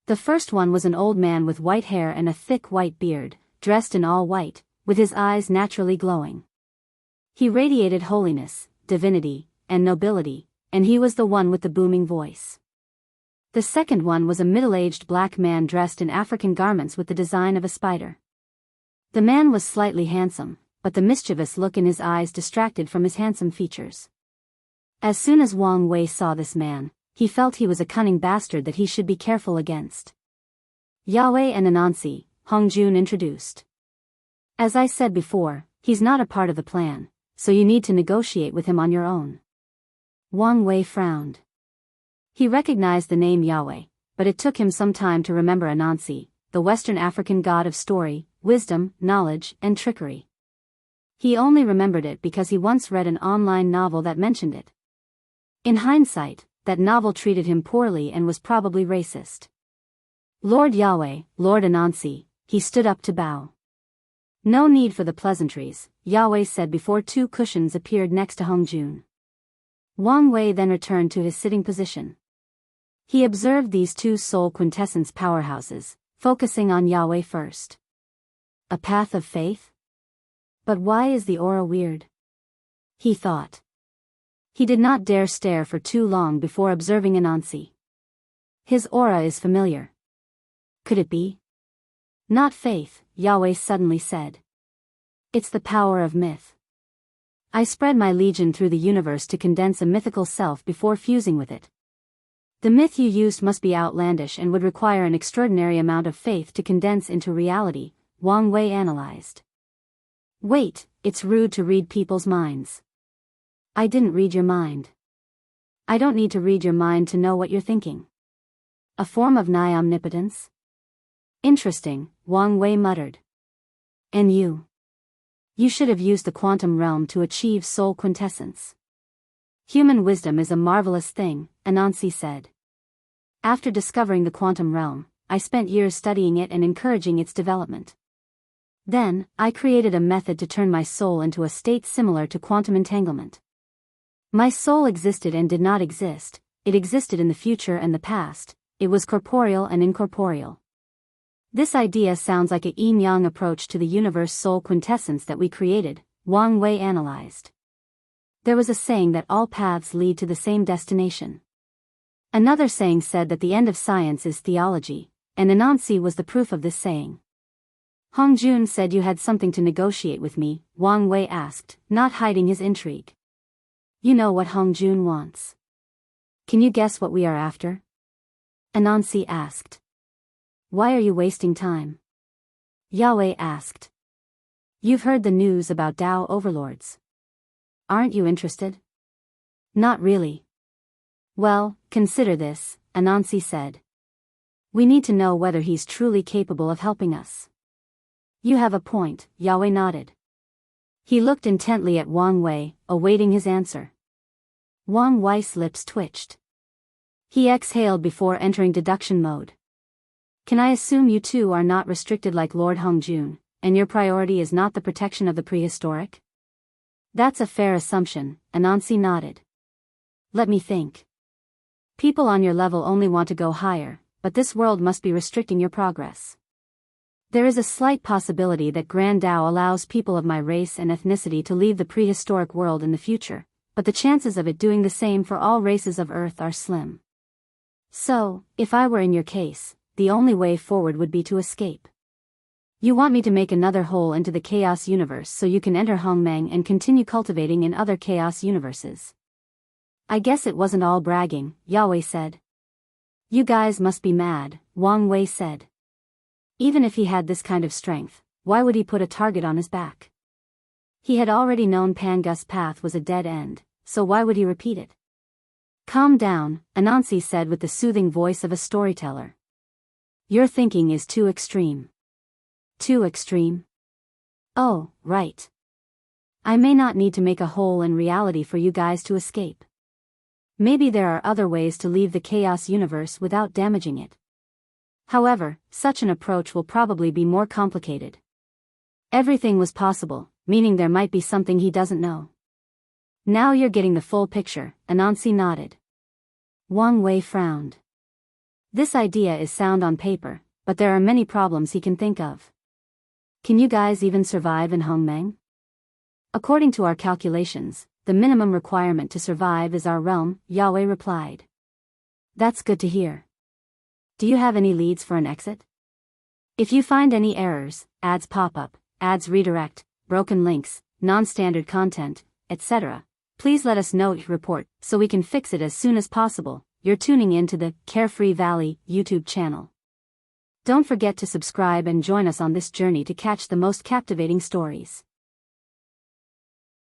The first one was an old man with white hair and a thick white beard, dressed in all white, with his eyes naturally glowing. He radiated holiness, divinity, and nobility, and he was the one with the booming voice. The second one was a middle-aged black man dressed in African garments with the design of a spider. The man was slightly handsome, but the mischievous look in his eyes distracted from his handsome features. As soon as Wang Wei saw this man, he felt he was a cunning bastard that he should be careful against. Yahweh and Anansi, Hongjun introduced. As I said before, he's not a part of the plan, so you need to negotiate with him on your own. Wang Wei frowned. He recognized the name Yahweh, but it took him some time to remember Anansi, the Western African god of story, wisdom, knowledge, and trickery. He only remembered it because he once read an online novel that mentioned it. In hindsight, that novel treated him poorly and was probably racist. Lord Yahweh, Lord Anansi, he stood up to bow. No need for the pleasantries, Yahweh said before 2 cushions appeared next to Hongjun. Wang Wei then returned to his sitting position. He observed these 2 soul quintessence powerhouses, focusing on Yahweh first. A path of faith? But why is the aura weird? He thought. He did not dare stare for too long before observing Anansi. His aura is familiar. Could it be? Not faith, Yahweh suddenly said. It's the power of myth. I spread my legion through the universe to condense a mythical self before fusing with it. The myth you used must be outlandish and would require an extraordinary amount of faith to condense into reality, Wang Wei analyzed. Wait, it's rude to read people's minds. I didn't read your mind. I don't need to read your mind to know what you're thinking. A form of nigh omnipotence? Interesting, Wang Wei muttered. And you? You should have used the quantum realm to achieve soul quintessence. Human wisdom is a marvelous thing, Anansi said. After discovering the quantum realm, I spent years studying it and encouraging its development. Then, I created a method to turn my soul into a state similar to quantum entanglement. My soul existed and did not exist, it existed in the future and the past, it was corporeal and incorporeal. This idea sounds like a yin-yang approach to the universe soul quintessence that we created, Wang Wei analyzed. There was a saying that all paths lead to the same destination. Another saying said that the end of science is theology, and Anansi was the proof of this saying. Hongjun said you had something to negotiate with me, Wang Wei asked, not hiding his intrigue. You know what Hongjun wants. Can you guess what we are after? Anansi asked. Why are you wasting time? Yahweh asked. You've heard the news about Tao overlords. Aren't you interested? Not really. Well, consider this, Anansi said. We need to know whether he's truly capable of helping us. You have a point, Yahweh nodded. He looked intently at Wang Wei, awaiting his answer. Wang Wei's lips twitched. He exhaled before entering deduction mode. Can I assume you two are not restricted like Lord Hongjun, and your priority is not the protection of the prehistoric? That's a fair assumption, Anansi nodded. Let me think. People on your level only want to go higher, but this world must be restricting your progress. There is a slight possibility that Grand Tao allows people of my race and ethnicity to leave the prehistoric world in the future, but the chances of it doing the same for all races of Earth are slim. So, if I were in your case, the only way forward would be to escape. You want me to make another hole into the Chaos Universe so you can enter Hongmeng and continue cultivating in other Chaos Universes. I guess it wasn't all bragging, Yahweh said. You guys must be mad, Wang Wei said. Even if he had this kind of strength, why would he put a target on his back? He had already known Pangu's path was a dead end, so why would he repeat it? Calm down, Anansi said with the soothing voice of a storyteller. Your thinking is too extreme. Too extreme? Oh, right. I may not need to make a hole in reality for you guys to escape. Maybe there are other ways to leave the Chaos Universe without damaging it. However, such an approach will probably be more complicated. Everything was possible, meaning there might be something he doesn't know. Now you're getting the full picture, Anansi nodded. Wang Wei frowned. This idea is sound on paper, but there are many problems he can think of. Can you guys even survive in Hongmeng? According to our calculations, the minimum requirement to survive is our realm, Yahweh replied. That's good to hear. Do you have any leads for an exit? If you find any errors, ads pop up, ads redirect, broken links, non-standard content, etc., please let us know, report, so we can fix it as soon as possible. You're tuning in to the Carefree Valley YouTube channel. Don't forget to subscribe and join us on this journey to catch the most captivating stories.